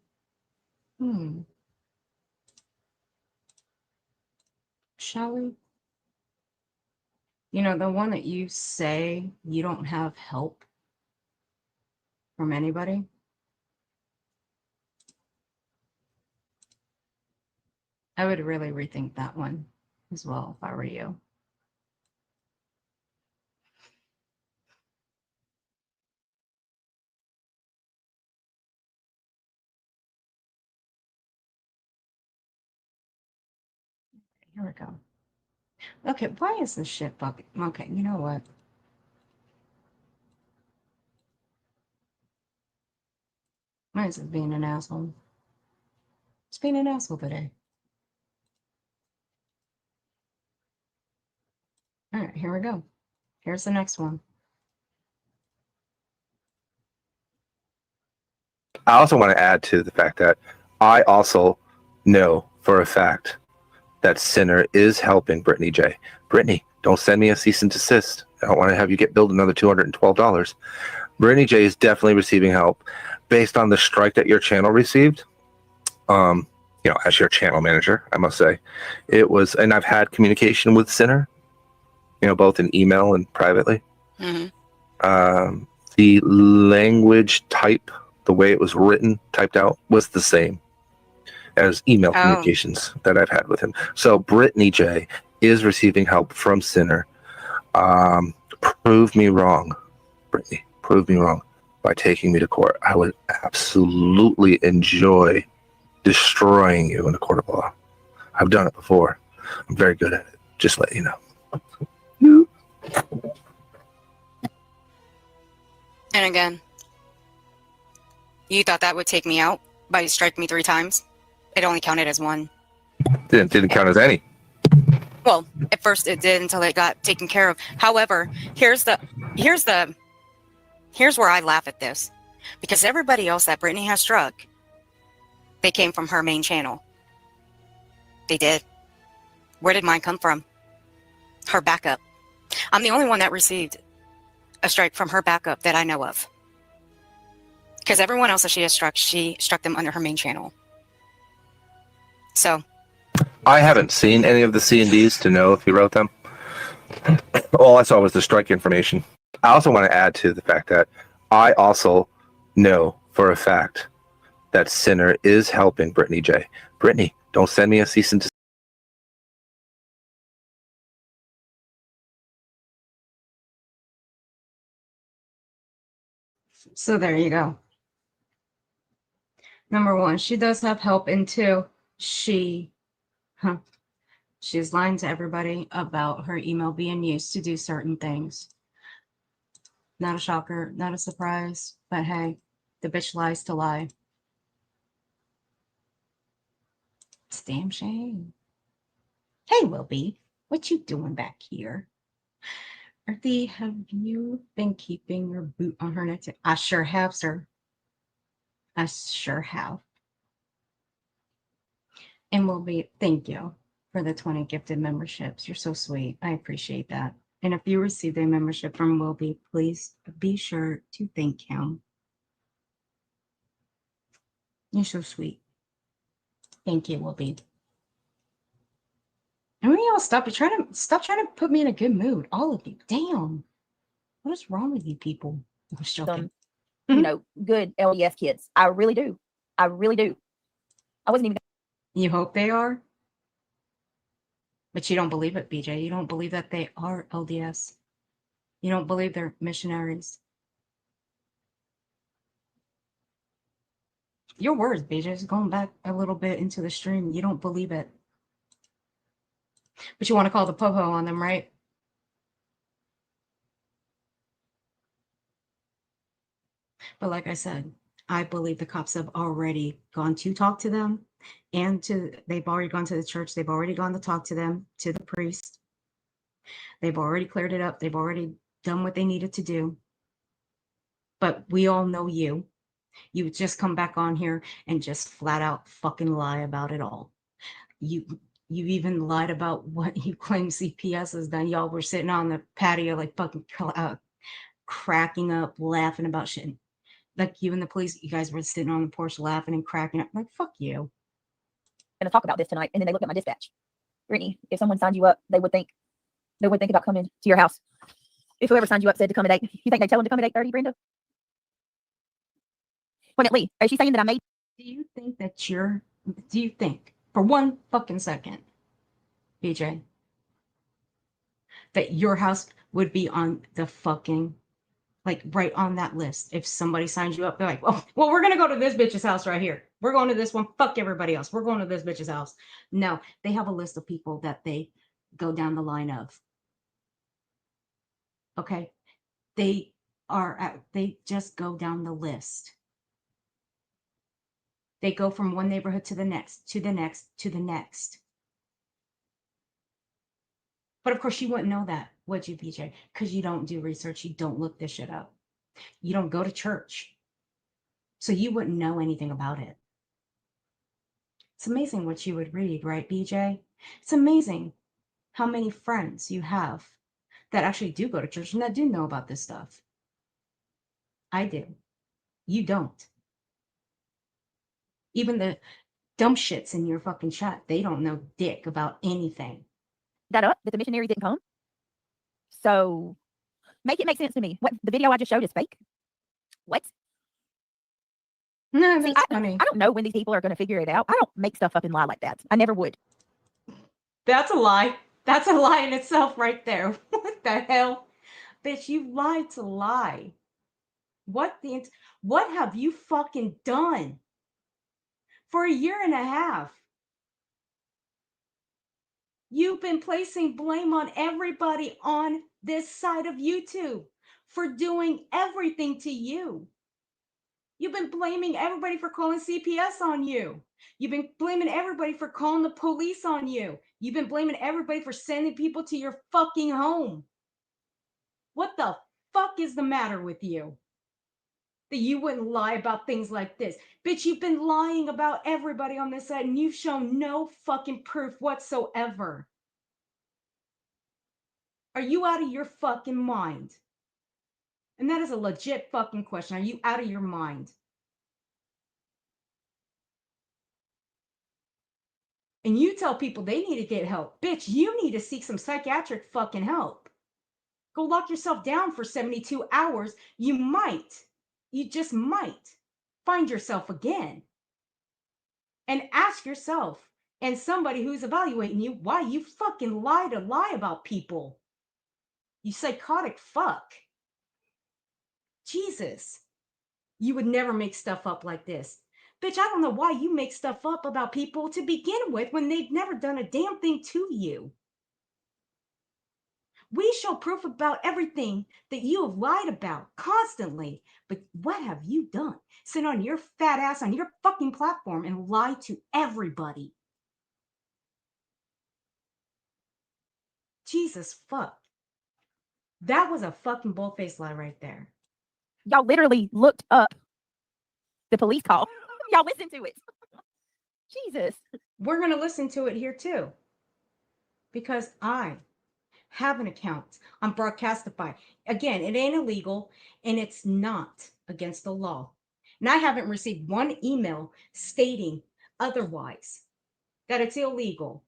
Shall we? The one that you say you don't have help from anybody. I would really rethink that one as well if I were you. Here we go. Okay, why is this shit fucking... Okay, you know what? Why is it being an asshole? It's being an asshole today. All right, here we go. Here's the next one. I also want to add to the fact that I also know for a fact that Sinner is helping Brittany J. Brittany, don't send me a cease and desist. I don't want to have you get billed another $212. Brittany J is definitely receiving help based on the strike that your channel received. As your channel manager, I must say, it was, and I've had communication with Sinner, both in email and privately. Mm-hmm. The language type, the way it was written, typed out, was the same as email communications that I've had with him. So Brittany J is receiving help from Sinner. Prove me wrong, Brittany. Prove me wrong by taking me to court. I would absolutely enjoy destroying you in a court of law. I've done it before. I'm very good at it. Just let you know. And again, you thought that would take me out by striking me 3 times? It only counted as 1. Didn't count as any. Well, at first it did until it got taken care of. However, here's where I laugh at this. Because everybody else that Brittany has struck, they came from her main channel. They did. Where did mine come from? Her backup. I'm the only one that received a strike from her backup that I know of. Because everyone else that she struck them under her main channel. So. I haven't seen any of the C&Ds to know if he wrote them. All I saw was the strike information. I also want to add to the fact that I also know for a fact that Sinner is helping Brittany J. Brittany, don't send me a cease and desist. So there you go. Number one, she does have help, and two, she's lying to everybody about her email being used to do certain things. Not a shocker, not a surprise, but hey, the bitch lies to lie. It's a damn shame. Hey, Wilby, what you doing back here? Earthy, have you been keeping your boot on her neck? I sure have, sir. I sure have. And Wilby, thank you for the 20 gifted memberships. You're so sweet. I appreciate that. And if you received a membership from Wilby, please be sure to thank him. You're so sweet. Thank you, Wilby. And when y'all stop trying to put me in a good mood, all of you. Damn. What is wrong with you people? I'm just joking. You know, good LDS kids. I really do. I really do. I wasn't even. You hope they are? But you don't believe it, BJ. You don't believe that they are LDS. You don't believe they're missionaries. Your words, BJ, is going back a little bit into the stream. You don't believe it. But you want to call the po-ho on them, right? But like I said, I believe the cops have already gone to talk to them, and they've already gone to the church. They've already gone to talk to them, to the priest. They've already cleared it up. They've already done what they needed to do. But we all know you. You would just come back on here and just flat out fucking lie about it all. You even lied about what you claim CPS has done. Y'all were sitting on the patio like fucking cracking up, laughing about shit. Like you and the police, you guys were sitting on the porch laughing and cracking up. Like, fuck you. Going to talk about this tonight. And then they looked at my dispatch. Brittany, if someone signed you up, they would think about coming to your house. If whoever signed you up said to come at 8, you think they tell them to come at 8:30, Brenda? Point at Lee. Is she saying that I made? Do you think for one fucking second, BJ, that your house would be on the fucking, like, right on that list? If somebody signs you up, they're like, well, we're going to go to this bitch's house right here. We're going to this one. Fuck everybody else. We're going to this bitch's house. No, they have a list of people that they go down the line of. Okay. They just go down the list. They go from one neighborhood to the next, to the next, to the next. But of course, you wouldn't know that, would you, BJ? Because you don't do research. You don't look this shit up. You don't go to church. So you wouldn't know anything about it. It's amazing what you would read, right, BJ? It's amazing how many friends you have that actually do go to church and that do know about this stuff. I do. You don't. Even the dumb shits in your fucking chat, they don't know dick about anything. That up that the missionary didn't come. So make it make sense to me. What the video I just showed is fake. What? No, that's funny. I don't know when these people are going to figure it out. I don't make stuff up and lie like that. I never would. That's a lie. That's a lie in itself right there. What the hell? Bitch, you lied to lie. What have you fucking done? For a year and a half. You've been placing blame on everybody on this side of YouTube for doing everything to you. You've been blaming everybody for calling CPS on you. You've been blaming everybody for calling the police on you. You've been blaming everybody for sending people to your fucking home. What the fuck is the matter with you? That you wouldn't lie about things like this. Bitch, you've been lying about everybody on this side and you've shown no fucking proof whatsoever. Are you out of your fucking mind? And that is a legit fucking question. Are you out of your mind? And you tell people they need to get help. Bitch, you need to seek some psychiatric fucking help. Go lock yourself down for 72 hours. You just might find yourself again. And ask yourself and somebody who's evaluating you why you fucking lie about people. You psychotic fuck. Jesus. You would never make stuff up like this. Bitch, I don't know why you make stuff up about people to begin with when they've never done a damn thing to you. We show proof about everything that you have lied about constantly. But what have you done? Sit on your fat ass on your fucking platform and lie to everybody. Jesus fuck. That was a fucking bull-faced lie right there. Y'all literally looked up the police call. Y'all listened to it. Jesus. We're going to listen to it here too. Because I have an account on Broadcastify. Again, it ain't illegal and it's not against the law. And I haven't received one email stating otherwise, that it's illegal.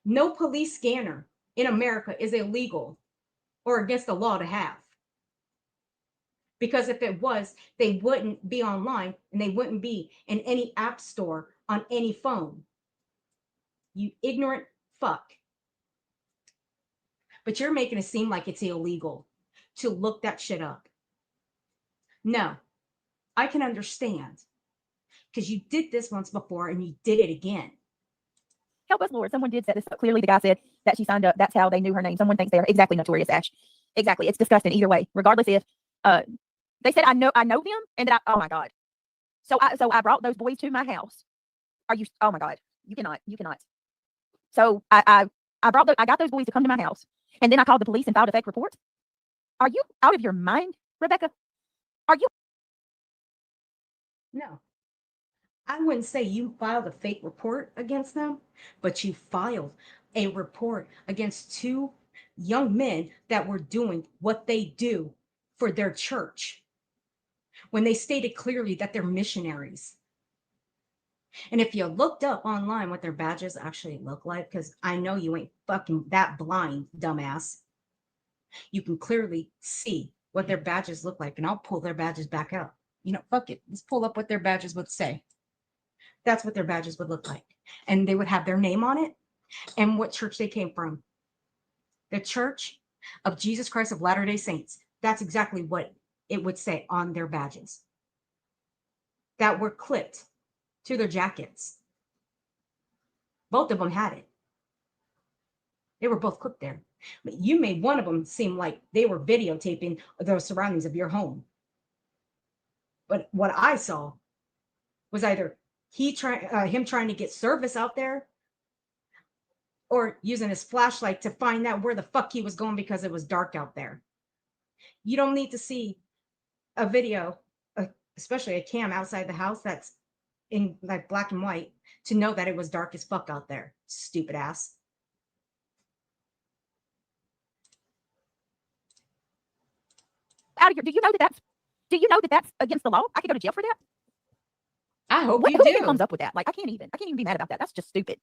No police scanner in America is illegal or against the law to have. Because if it was, they wouldn't be online and they wouldn't be in any app store on any phone. You ignorant fuck. But you're making it seem like it's illegal to look that shit up. No, I can understand. Because you did this once before and you did it again. Help us, Lord. Someone did set this up. Clearly, the guy said that she signed up. That's how they knew her name. Someone thinks they're exactly notorious, Ash. Exactly. It's disgusting either way. Regardless if they said I know them and that oh my God. So I brought those boys to my house. Are you oh my God. You cannot. So I got those boys to come to my house. And then I called the police and filed a fake report. Are you out of your mind, Rebecca? Are you? No. I wouldn't say you filed a fake report against them, but you filed a report against two young men that were doing what they do for their church when they stated clearly that they're missionaries. And if you looked up online what their badges actually look like, because I know you ain't fucking that blind, dumbass, you can clearly see what their badges look like. And I'll pull their badges back out. You know, fuck it. Let's pull up what their badges would say. That's what their badges would look like. And they would have their name on it and what church they came from. The Church of Jesus Christ of Latter-day Saints. That's exactly what it would say on their badges that were clipped to their jackets. Both of them had it. They were both clipped there. But you made one of them seem like they were videotaping the surroundings of your home. But what I saw was either him trying to get service out there or using his flashlight to find out where the fuck he was going because it was dark out there. You don't need to see a video, especially a cam outside the house that's in like black and white, to know that it was dark as fuck out there. Stupid ass. Out of here. Do you know that that's against the law? I could go to jail for that. I hope who you do. even comes up with that? Like, I can't even be mad about that. That's just stupid.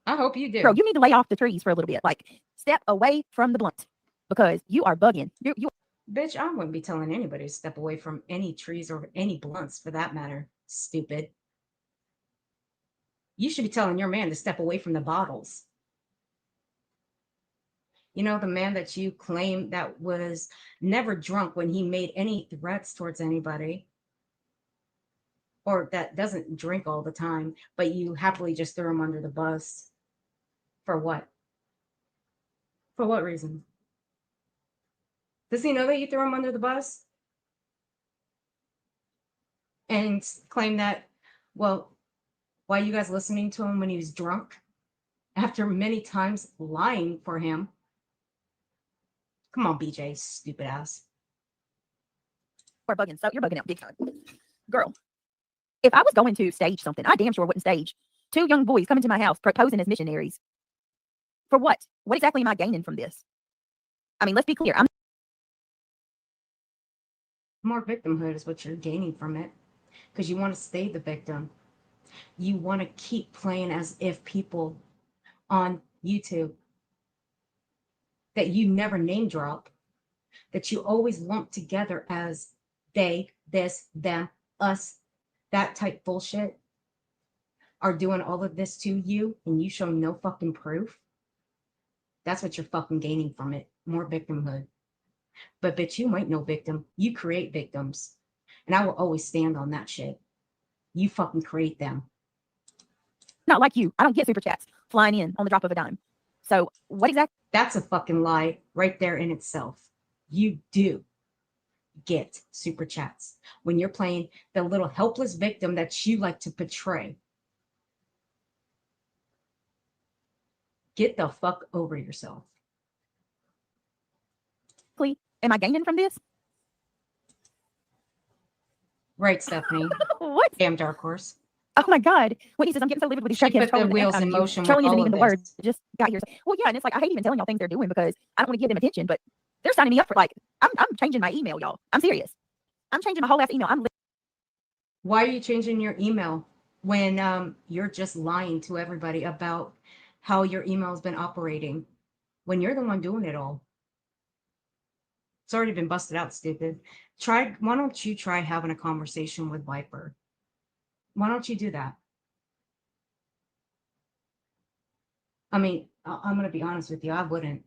I hope you do. Bro, you need to lay off the trees for a little bit. Like, step away from the blunt because you are bugging. You Bitch, I wouldn't be telling anybody to step away from any trees or any blunts for that matter. Stupid. You should be telling your man to step away from the bottles. You know, the man that you claim that was never drunk when he made any threats towards anybody, or that doesn't drink all the time, but you happily just throw him under the bus. For what? For what reason? Does he know that you throw him under the bus? And claim that, well, why are you guys listening to him when he was drunk? After many times lying for him. Come on, BJ, stupid ass. are bugging. So you're bugging out big time. Girl, if I was going to stage something, I damn sure wouldn't stage two young boys coming to my house proposing as missionaries. For what? What exactly am I gaining from this? I mean, let's be clear. More victimhood is what you're gaining from it, because you want to stay the victim. You want to keep playing as if people on YouTube that you never name drop, that you always lump together as they, this, them, us, that type bullshit, are doing all of this to you and you show no fucking proof. That's what you're fucking gaining from it. More victimhood. But bitch, you ain't no victim. You create victims. And I will always stand on that shit. You fucking create them. Not like you. I don't get super chats flying in on the drop of a dime. So what exactly? That's a fucking lie right there in itself. You do get super chats when you're playing the little helpless victim that you like to portray. Get the fuck over yourself. Am I gaining from this? Right, Stephanie. What? Damn Dark Horse. Oh my God. When he says, I'm getting so livid with these She crackheads put the trolling the wheels heck out in of you. motion with Trolling isn't all even of the word. this. Just got here. Well, yeah, and it's like I hate even telling y'all things they're doing because I don't want to give them attention, but they're signing me up for like, I'm changing my email, y'all. I'm serious. I'm changing my whole ass email. Why are you changing your email when you're just lying to everybody about how your email has been operating when you're the one doing it all? It's already been busted out, stupid. Why don't you try having a conversation with Viper? Why don't you do that? I mean, I'm going to be honest with you. I wouldn't.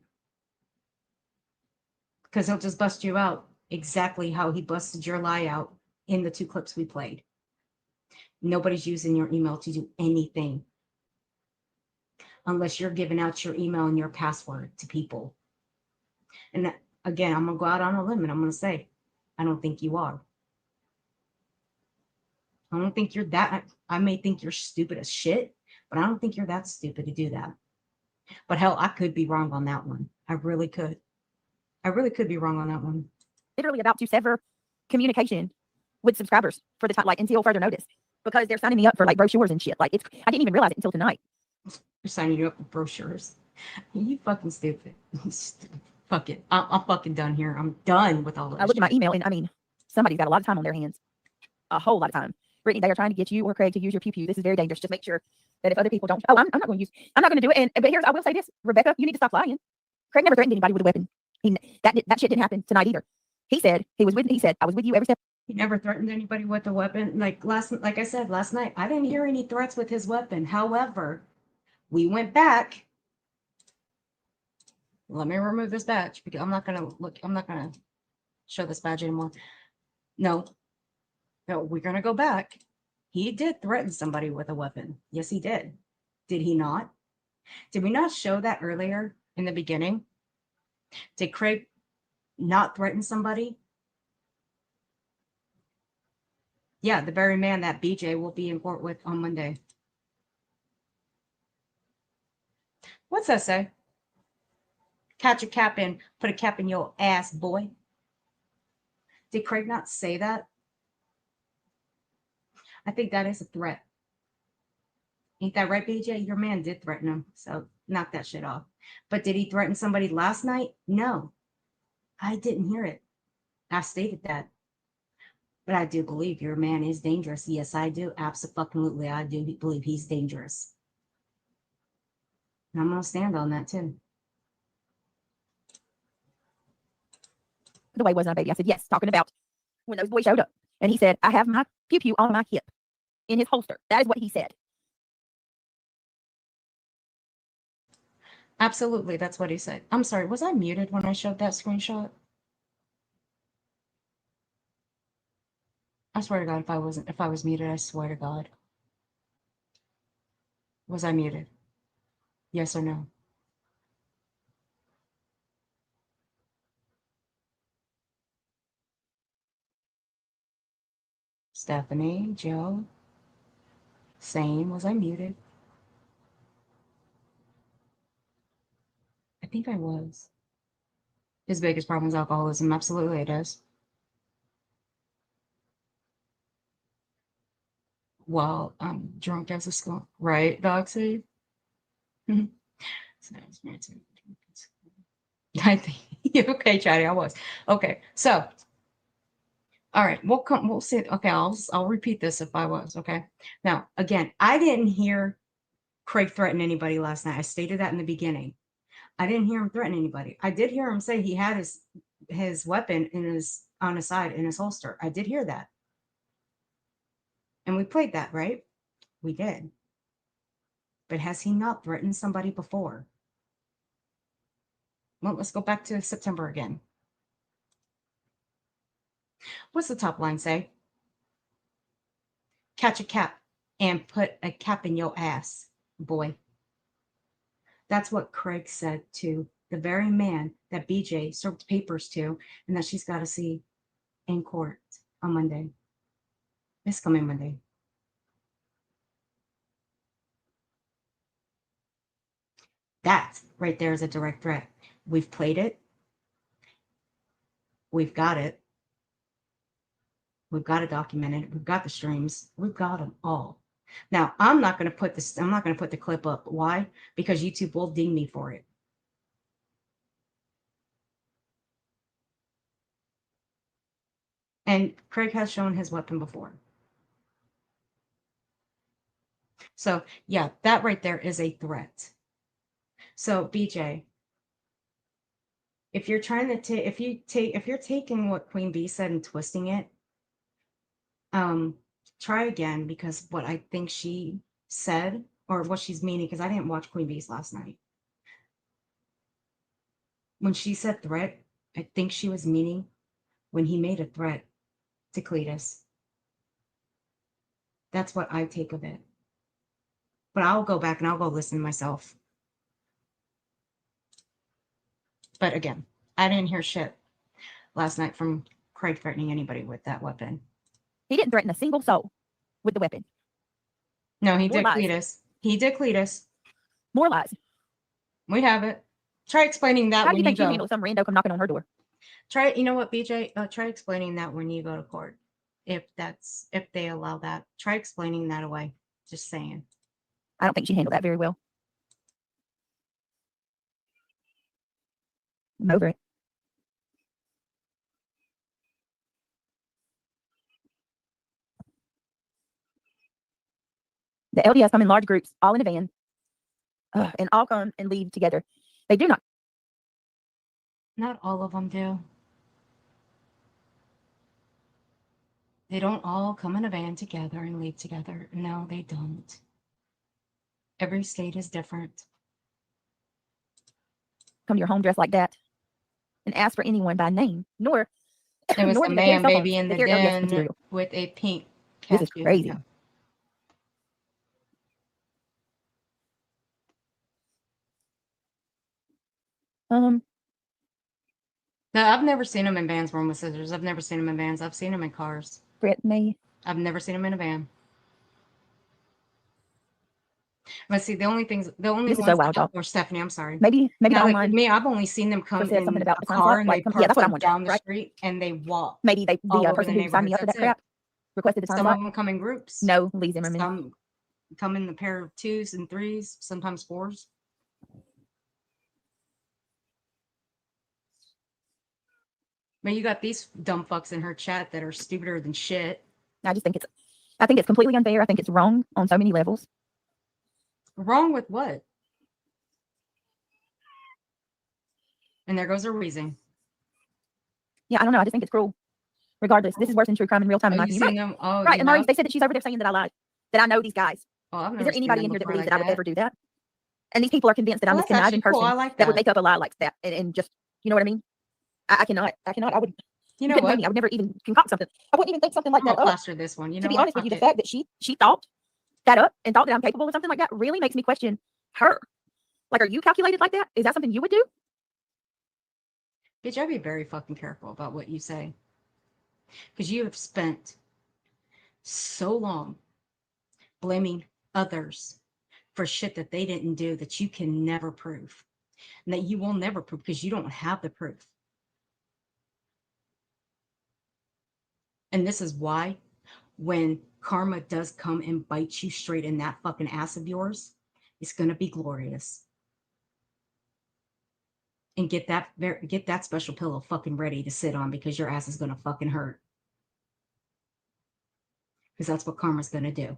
Because he'll just bust you out exactly how he busted your lie out in the 2 clips we played. Nobody's using your email to do anything unless you're giving out your email and your password to people. And again, I'm going to go out on a limb and I'm going to say, I don't think you are. I don't think you're that. I may think you're stupid as shit, but I don't think you're that stupid to do that. But hell, I could be wrong on that one. I really could. I really could be wrong on that one. Literally about to sever communication with subscribers for the time, like until further notice, because they're signing me up for like brochures and shit. Like I didn't even realize it until tonight. You're signing you up for brochures. You fucking stupid. Fuck it. I'm fucking done here. I'm done with all of this. I looked at my email and I mean, somebody's got a lot of time on their hands. A whole lot of time. Brittany, they are trying to get you or Craig to use your pew. This is very dangerous. Just make sure that if other people don't, I'm not going to do it. But I will say this, Rebecca, you need to stop lying. Craig never threatened anybody with a weapon. That shit didn't happen tonight either. He said I was with you every step. He never threatened anybody with a weapon. Like I said last night, I didn't hear any threats with his weapon. However, we went back. Let me remove this badge because I'm not gonna show this badge anymore. No, we're gonna go back. He did threaten somebody with a weapon. Yes, he did. Did he not? Did we not show that earlier in the beginning? Did Craig not threaten somebody? Yeah, the very man that BJ will be in court with on Monday. What's that say? Catch a cap and put a cap in your ass, boy. Did Craig not say that? I think that is a threat. Ain't that right, BJ? Your man did threaten him, so knock that shit off. But did he threaten somebody last night? No, I didn't hear it. I stated that. But I do believe your man is dangerous. Yes, I do. Absolutely. I do believe he's dangerous. And I'm going to stand on that too. The way wasn't I, baby? I said, yes, talking about when those boys showed up. And he said, I have my pew on my hip in his holster. That is what he said. Absolutely. That's what he said. I'm sorry. Was I muted when I showed that screenshot? I swear to God, if I was muted, I swear to God. Was I muted? Yes or no? Stephanie, Joe, same. Was I muted? I think I was. His biggest problem is alcoholism. Absolutely, it is. Well, I'm drunk as a skunk. Right, Doxy? I think, okay, Chatty, I was. Okay, so, all right, we'll see. Okay, I'll repeat this if I was, okay? Now, again, I didn't hear Craig threaten anybody last night. I stated that in the beginning. I didn't hear him threaten anybody. I did hear him say he had his weapon on his side in his holster. I did hear that. And we played that, right? We did. But has he not threatened somebody before? Well, let's go back to September again. What's the top line say? catch a cap and put a cap in your ass, boy. That's what Craig said to the very man that BJ served papers to and that she's got to see in court on Monday. This coming Monday. That right there is a direct threat. We've played it. We've got it. We've got it documented. We've got the streams. We've got them all. Now, I'm not going to put this. I'm not going to put the clip up. Why? Because YouTube will ding me for it. And Craig has shown his weapon before. So yeah, that right there is a threat. So BJ, if you're trying to take, if you're taking what Queen Bee said and twisting it, try again, because what I think she said, or what she's meaning, because I didn't watch Queen Bee's last night. When she said threat, I think she was meaning when he made a threat to Cletus. That's what I take of it. But I'll go back and I'll go listen myself. But again, I didn't hear shit last night from Craig threatening anybody with that weapon. He didn't threaten a single soul with the weapon. No, he More did lies. Cletus. He did Cletus. More lies. We have it. Try explaining that How do when you think you she go. handled some rando come knocking on her door? Try, you know what, BJ? Try explaining that when you go to court. If they allow that. Try explaining that away. Just saying. I don't think she handled that very well. I'm over it. The LDS come in large groups, all in a van, and all come and leave together. They do not. Not all of them do. They don't all come in a van together and leave together. No, they don't. Every state is different. Come to your home dressed like that and ask for anyone by name, nor It was nor the do they carry man cell baby phones. in They the carry LDS den material. with a pink This is cashew. crazy. Yeah. No, I've never seen them in vans worn with scissors. I've never seen them in vans. I've seen them in cars. Brittany. I've never seen them in a van. But see, the only This is ones so wild, y'all. or Stephanie, I'm sorry. Maybe the Now, like online with me, I've only seen them come said in something about a the car sunspot, and like, they yeah, that's park what I'm like wondering, down the right? street and they walk. Maybe the all over person the who signed me neighborhoods. up for that That's it. crap requested the time Some slot. of them come in groups. No, Lee Zimmerman. Some come in a pair of 2s and 3s, sometimes 4s. But you got these dumb fucks in her chat that are stupider than shit. I think it's completely unfair. I think it's wrong on so many levels. Wrong with what? And there goes her wheezing. Yeah, I don't know. I just think it's cruel. Regardless, this is worse than true crime in real time, in my opinion. Right. Them? Oh, Right. And Maurice, they said that she's over there saying that I lied, that I know these guys. Oh, I've Is never there seen anybody them in here that before believes like that I would that. ever do that? And these people are convinced that I'm Well, this that's conniving actually person cool. I like that would that. make up a lie like that and just, you know what I mean? I cannot. I would. You know couldn't what? blame me. I would never even concoct something. I wouldn't even think something like I'll that up. plaster this one. You know To be what? honest with you, Fuck the it. fact that she thought that up and thought that I'm capable of something like that really makes me question her. Like, are you calculated like that? Is that something you would do? Bitch, I'd be very fucking careful about what you say. Because you have spent so long blaming others for shit that they didn't do that you can never prove. And that you will never prove because you don't have the proof. And this is why when karma does come and bite you straight in that fucking ass of yours, it's going to be glorious. And get that special pillow fucking ready to sit on because your ass is going to fucking hurt. Because that's what karma's going to do.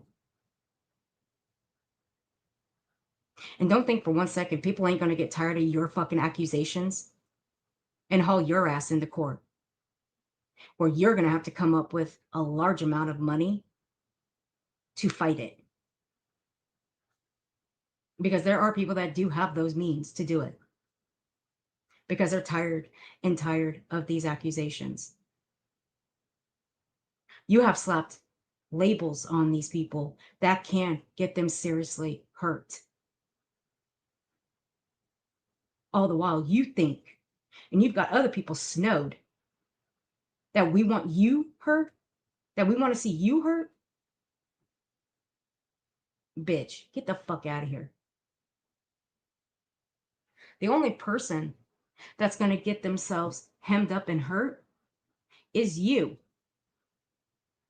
And don't think for 1 second people ain't going to get tired of your fucking accusations and haul your ass into court. Where you're going to have to come up with a large amount of money to fight it. Because there are people that do have those means to do it. Because they're tired of these accusations. You have slept labels on these people that can get them seriously hurt. All the while you think, and you've got other people snowed, that we want you hurt, that we want to see you hurt. Bitch, get the fuck out of here. The only person that's going to get themselves hemmed up and hurt is you.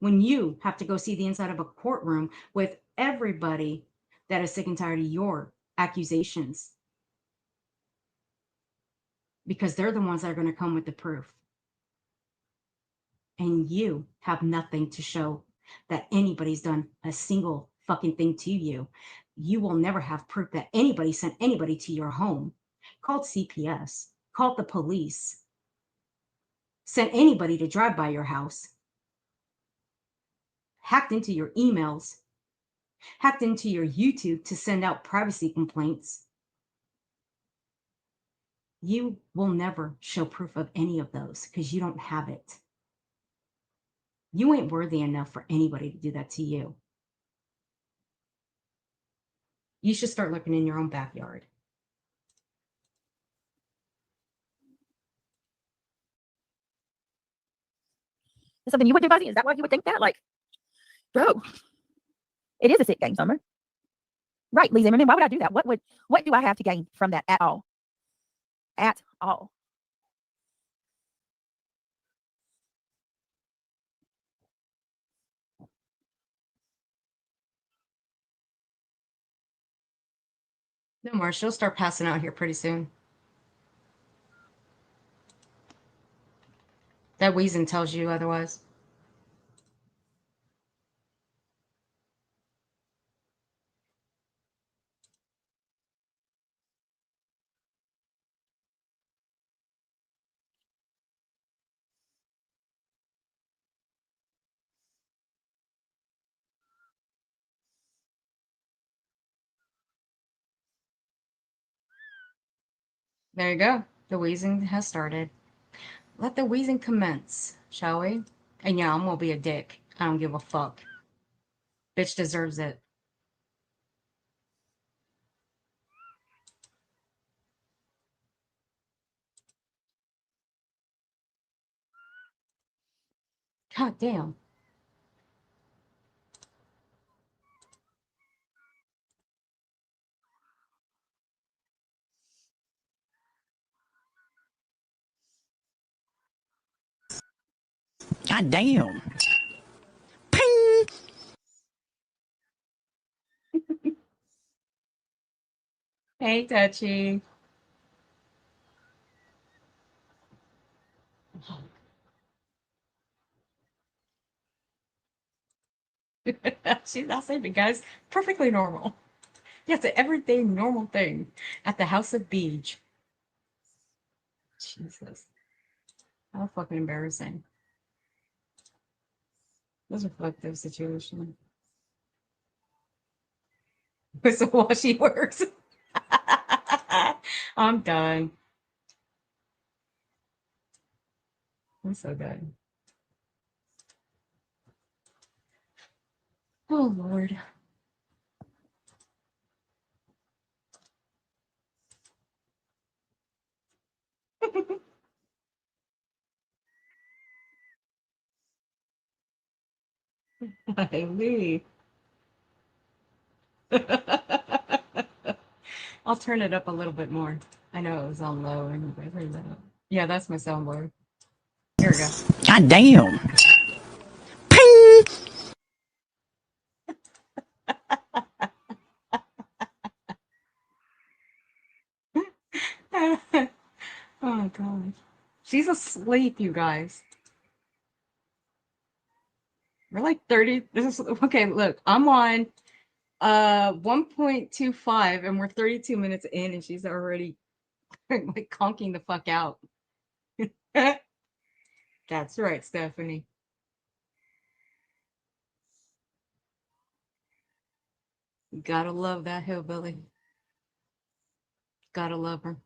When you have to go see the inside of a courtroom with everybody that is sick and tired of your accusations, because they're the ones that are going to come with the proof. And you have nothing to show that anybody's done a single fucking thing to you. You will never have proof that anybody sent anybody to your home, called CPS, called the police, sent anybody to drive by your house, hacked into your emails, hacked into your YouTube to send out privacy complaints. You will never show proof of any of those because you don't have it. You ain't worthy enough for anybody to do that to you. You should start looking in your own backyard. Is something you would do, Buzzy? Is that why you would think that? Like, bro, it is a sick game, Summer. Right, Lee Zimmerman. Why would I do that? What do I have to gain from that at all? At all. No more. She'll start passing out here pretty soon. That wheezing tells you otherwise. There you go. The wheezing has started. Let the wheezing commence, shall we? And yeah, I'm gonna be a dick. I don't give a fuck. Bitch deserves it. God damn. God damn. Hey, Touchy. See, that's it, guys. Perfectly normal. Yeah, it's an everyday normal thing at the House of Beej. Jesus. How fucking embarrassing. This is a fucked up situation. So while she works. I'm done. I'm so done. Oh, Lord. Lee. I'll turn it up a little bit more. I know it was on low and I heard that. Yeah, that's my soundboard. Here we go. God damn. Oh god. She's asleep, you guys. We're like 30. This is okay, look, I'm on 1.25 and we're 32 minutes in and she's already like conking the fuck out. That's right, Stephanie. Gotta love that hillbilly. Gotta love her.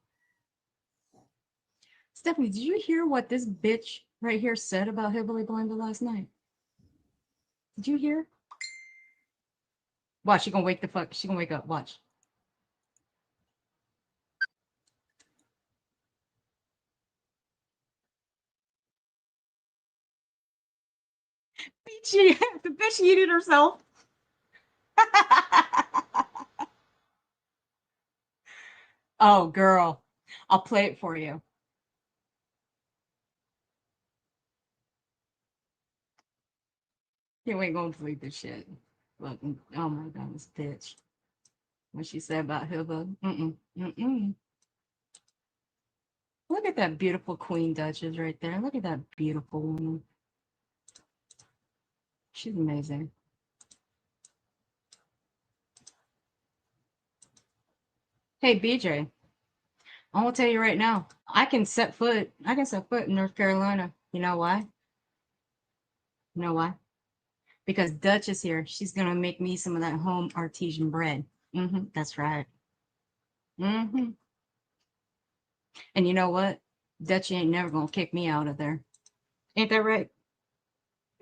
Stephanie, did you hear what this bitch right here said about Hillbilly Belinda last night? Did you hear? Watch, she gonna wake the fuck. She gonna wake up. Watch. She, the bitch yeeted herself. Oh, girl. I'll play it for you. You ain't gonna believe this shit. Look, oh my god, this bitch. What she said about Hilda. Look at that beautiful Queen Duchess right there. Look at that beautiful woman. She's amazing. Hey, BJ. I will tell you right now. I can set foot in North Carolina. You know why? You know why? Because Dutch is here. She's gonna make me some of that home artesian bread. That's right. And you know what? Dutchie ain't never gonna kick me out of there. Ain't that right?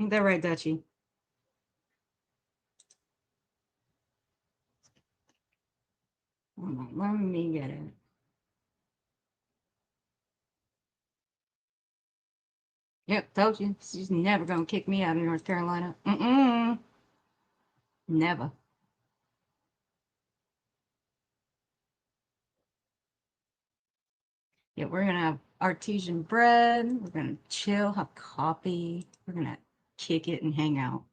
Ain't that right, Dutchie? Hold on, let me get it. Yep, told you. She's never gonna kick me out of North Carolina. Never. Yeah, we're gonna have artesian bread. We're gonna chill, have coffee. We're gonna kick it and hang out.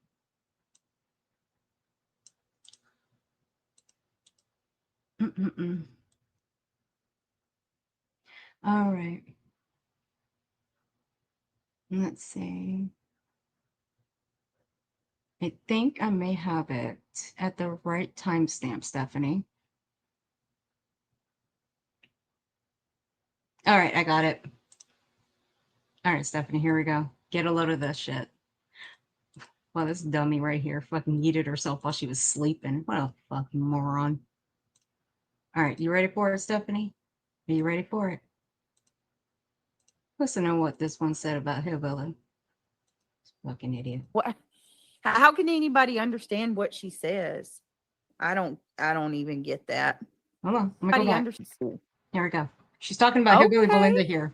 All right. Let's see. I think I may have it at the right timestamp, Stephanie. All right, I got it. All right, Stephanie, here we go. Get a load of this shit. Well, this dummy right here fucking yeeted herself while she was sleeping. What a fucking moron. All right, you ready for it, Stephanie? Are you ready for it? Listen to what this one said about Hillbilly. Fucking idiot. What? How can anybody understand what she says? I don't even get that. Hold on. Let me go back. Here we go. She's talking about Hillbilly Belinda here.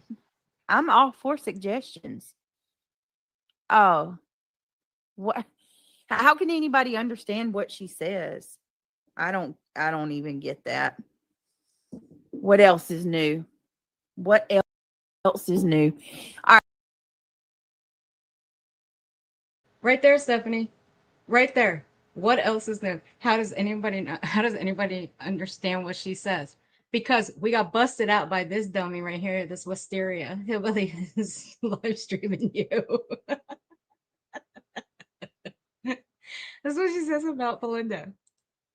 I'm all for suggestions. Oh. What? How can anybody understand what she says? I don't even get that. What else is new? What else is new? All right. Right there, Stephanie. Right there. What else is new? How does anybody understand what she says? Because we got busted out by this dummy right here, this Wisteria. Hillbilly is live streaming you. That's what she says about Belinda.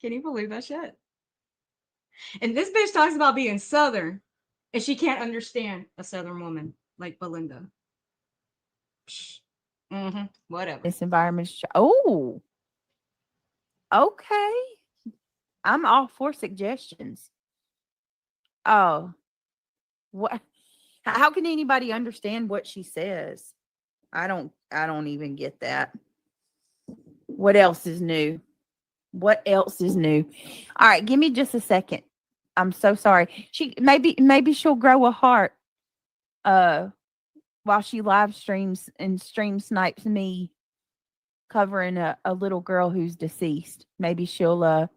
Can you believe that shit? And this bitch talks about being Southern, and she can't understand a Southern woman like Belinda. Whatever. This environment. Oh. Okay. I'm all for suggestions. Oh. What? How can anybody understand what she says? I don't even get that. What else is new? What else is new? All right, give me just a second. I'm so sorry. She maybe she'll grow a heart while she live streams and stream snipes me covering a little girl who's deceased. Maybe she'll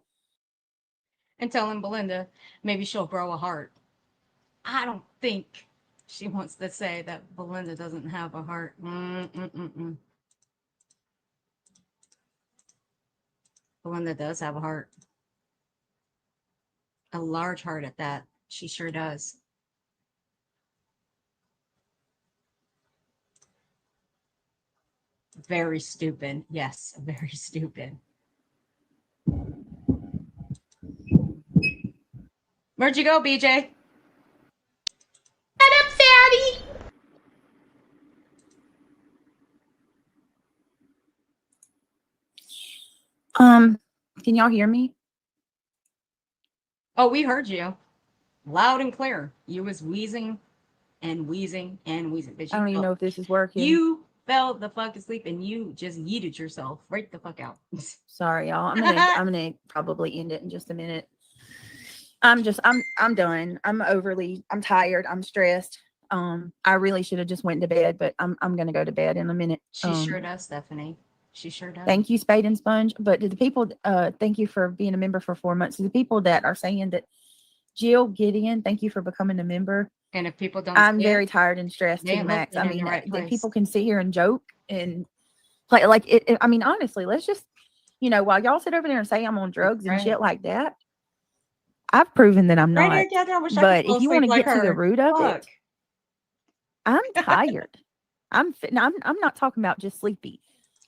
and telling Belinda maybe she'll grow a heart. I don't think she wants to say that Belinda doesn't have a heart. Belinda does have a heart. A large heart at that. She sure does. Very stupid. Yes, very stupid. Where'd you go, BJ? Shut up, fatty. Can y'all hear me? Oh, we heard you. Loud and clear. You was wheezing and wheezing and wheezing. I don't even know if this is working. You fell the fuck asleep and you just yeeted yourself right the fuck out. Sorry, y'all. I'm gonna probably end it in just a minute. I'm done. I'm tired. I'm stressed. I really should have just went to bed, but I'm gonna go to bed in a minute. She sure does, Stephanie. She sure does. Thank you, Spade and Sponge. But to the people, thank you for being a member for 4 months. To the people that are saying that, Jill Gideon, thank you for becoming a member. And if people don't, I'm very tired and stressed to the max. I mean, that people can sit here and joke and like it. I mean, honestly, let's just, while y'all sit over there and say I'm on drugs and shit like that, I've proven that I'm not. But if you want to get to the root of it, I'm tired. I'm not talking about just sleepy.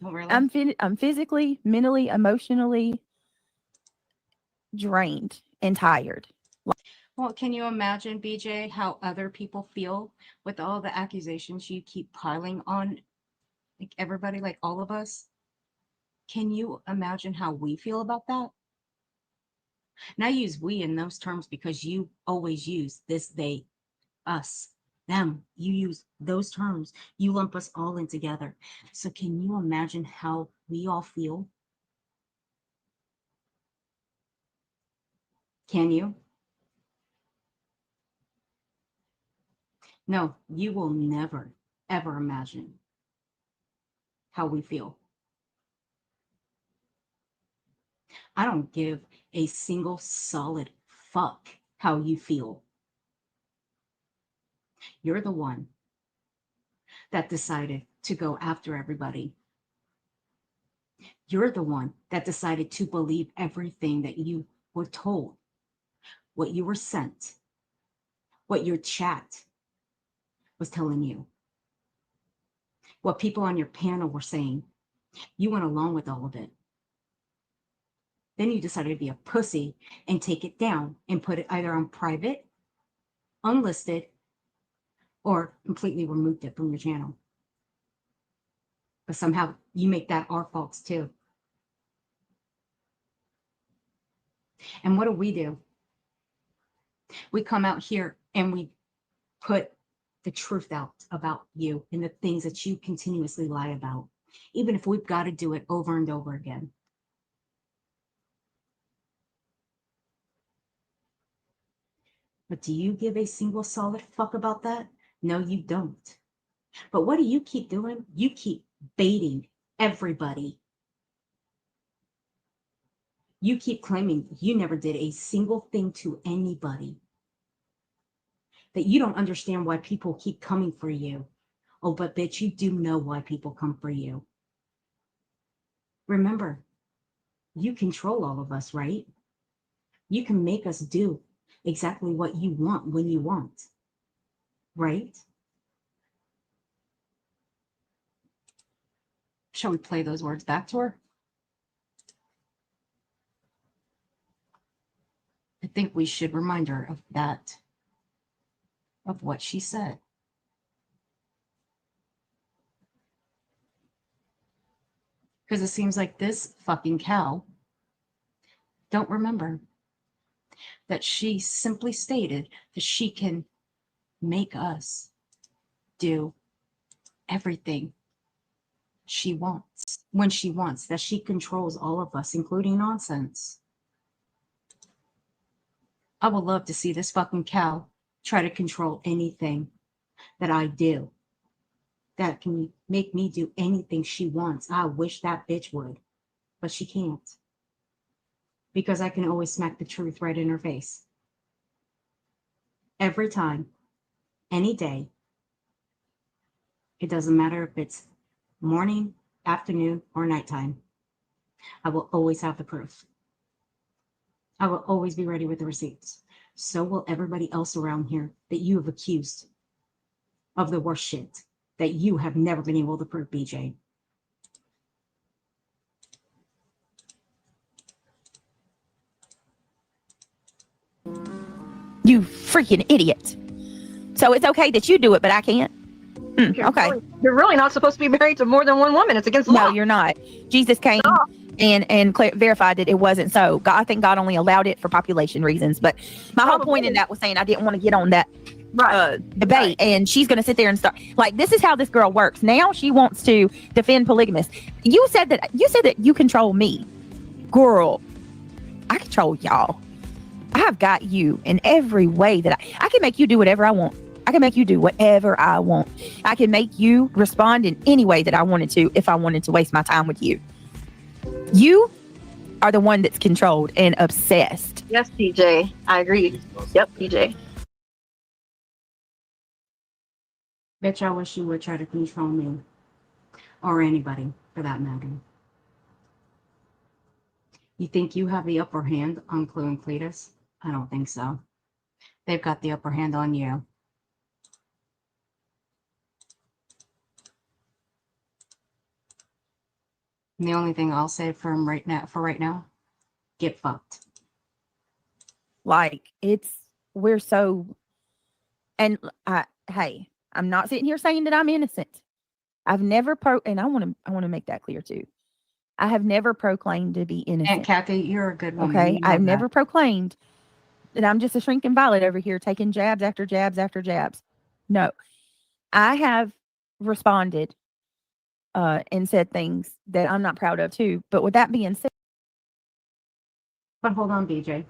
Oh, really? I'm physically, mentally, emotionally drained and tired. Well, can you imagine, BJ, how other people feel with all the accusations you keep piling on like everybody, like all of us? Can you imagine how we feel about that? And I use we in those terms because you always use this, they, us, them. You use those terms. You lump us all in together. So can you imagine how we all feel? Can you? No, you will never, ever imagine how we feel. I don't give a single solid fuck how you feel. You're the one that decided to go after everybody. You're the one that decided to believe everything that you were told, what you were sent, what your chat was telling you, what people on your panel were saying. You went along with all of it. Then you decided to be a pussy and take it down and put it either on private, unlisted, or completely removed it from your channel. But somehow you make that our faults too. And what do? We come out here and we put the truth out about you and the things that you continuously lie about, even if we've got to do it over and over again. But do you give a single solid fuck about that? No, you don't. But what do you keep doing? You keep baiting everybody. You keep claiming you never did a single thing to anybody. That you don't understand why people keep coming for you. Oh, but bitch, you do know why people come for you. Remember, you control all of us, right? You can make us do exactly what you want when you want, right? Shall we play those words back to her? I think we should remind her of that, of what she said. Because it seems like this fucking cow don't remember that she simply stated that she can make us do everything she wants when she wants, that she controls all of us, including nonsense. I would love to see this fucking cow try to control anything that I do, that can make me do anything she wants. I wish that bitch would, but she can't, because I can always smack the truth right in her face. Every time, any day. It doesn't matter if it's morning, afternoon, or nighttime. I will always have the proof. I will always be ready with the receipts. So will everybody else around here that you have accused of the worst shit that you have never been able to prove, BJ. You freaking idiot. So it's okay that you do it, but I can't? Okay. You're really not supposed to be married to more than one woman. It's against the law. No, you're not. Jesus came and verified that it wasn't so. God, I think God only allowed it for population reasons. But my whole point in that was saying I didn't want to get on that debate, and she's going to sit there and start like, this is how this girl works. Now she wants to defend polygamists. You said that you control me. Girl, I control y'all. I've got you in every way that I can make you do whatever I want. I can make you do whatever I want. I can make you respond in any way that I wanted to if I wanted to waste my time with you. You are the one that's controlled and obsessed. Yes, DJ. I agree. Yep, DJ. Bitch, I wish you would try to control me. Or anybody, for that matter. You think you have the upper hand on Clue and Cletus? I don't think so. They've got the upper hand on you. And the only thing I'll say for right now, get fucked. Like, we're so, and hey, I'm not sitting here saying that I'm innocent. I've never and I want to make that clear too. I have never proclaimed to be innocent. And Kathy, you're a good woman. Okay, I've never proclaimed that I'm just a shrinking violet over here taking jabs after jabs after jabs. No, I have responded and said things that I'm not proud of too. But with that being said, but hold on, BJ.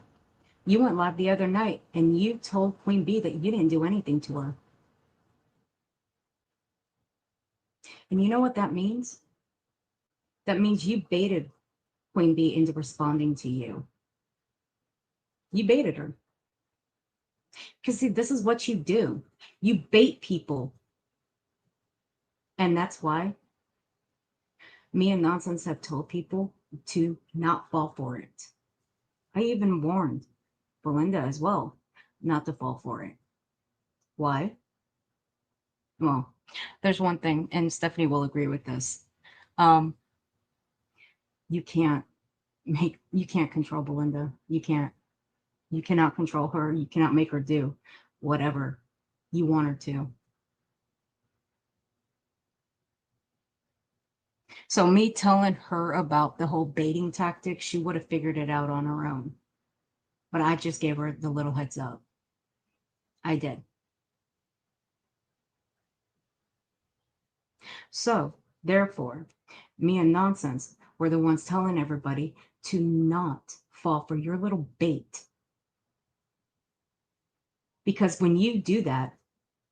You went live the other night and you told Queen Bee that you didn't do anything to her. And you know what that means? That means you baited Queen Bee into responding to you. You baited her. Because see, this is what you do. You bait people. And that's why me and Nonsense have told people to not fall for it. I even warned Belinda as well not to fall for it. Why? Well, there's one thing, and Stephanie will agree with this. You can't control Belinda. You cannot control her. You cannot make her do whatever you want her to. So me telling her about the whole baiting tactic, she would have figured it out on her own. But I just gave her the little heads up. I did. So, therefore, me and Nonsense were the ones telling everybody to not fall for your little bait. Because when you do that,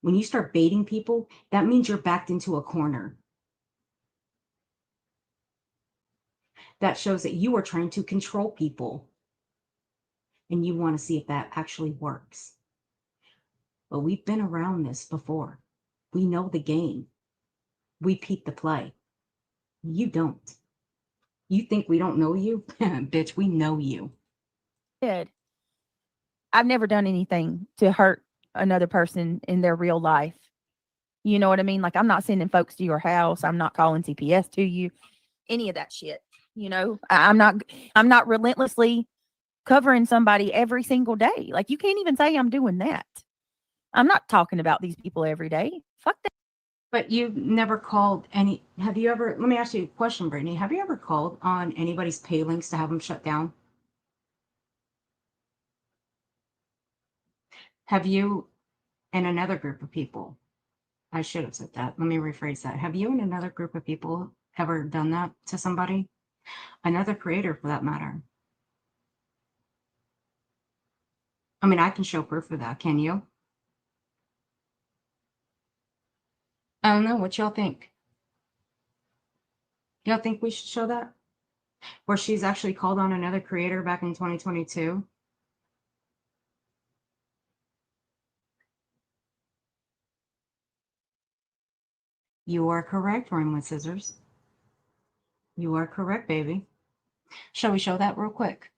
when you start baiting people, that means you're backed into a corner. That shows that you are trying to control people. And you want to see if that actually works. But we've been around this before. We know the game. We peep the play. You don't. You think we don't know you? Bitch, we know you. I've never done anything to hurt another person in their real life. You know what I mean? Like, I'm not sending folks to your house. I'm not calling CPS to you. Any of that shit. You know, I'm not relentlessly covering somebody every single day. Like, you can't even say I'm doing that. I'm not talking about these people every day. Fuck that. But you've never called any, have you ever, let me ask you a question, Brittany. Have you ever called on anybody's pay links to have them shut down? Have you and another group of people, I should have said that. Let me rephrase that. Have you and another group of people ever done that to somebody? Another creator for that matter. I mean, I can show proof of that. Can you? I don't know. What y'all think? Y'all think we should show that? Where she's actually called on another creator back in 2022? You are correct, Room with Scissors. You are correct, baby. Shall we show that real quick?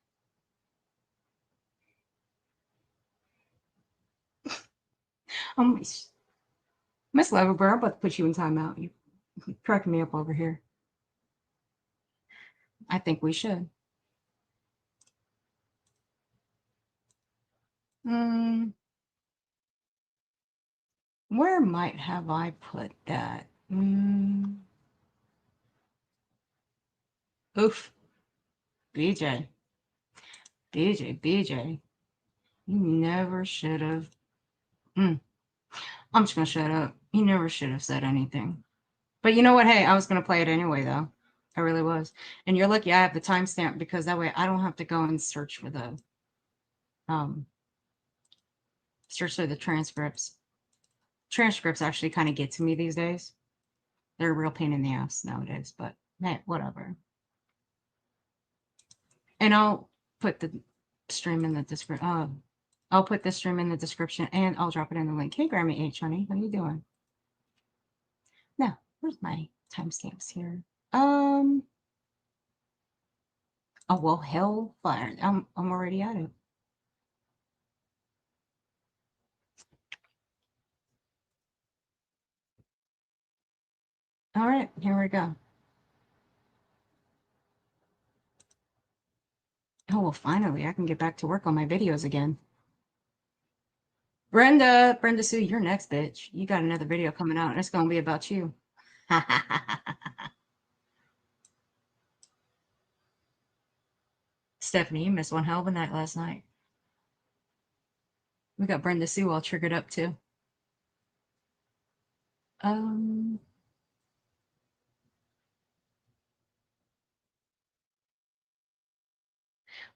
Miss Loverbird, I'm about to put you in timeout. You cracking me up over here. I think we should. Where might have I put that? Oof. BJ. You never should have. I'm just gonna shut up. He never should have said anything. But you know what? Hey, I was gonna play it anyway, though. I really was. And you're lucky I have the timestamp because that way I don't have to go and search for the transcripts. Transcripts actually kind of get to me these days. They're a real pain in the ass nowadays, but hey, whatever. And I'll put the stream in the description. I'll put the stream in the description and I'll drop it in the link. Hey, Grammy H, honey, how you doing? Now, where's my timestamps here? Oh well, hellfire. I'm already at it. All right, here we go. Oh well, finally, I can get back to work on my videos again. Brenda Sue, you're next, bitch. You got another video coming out, and it's gonna be about you. Stephanie, you missed one hell of a night last night. We got Brenda Sue all triggered up too.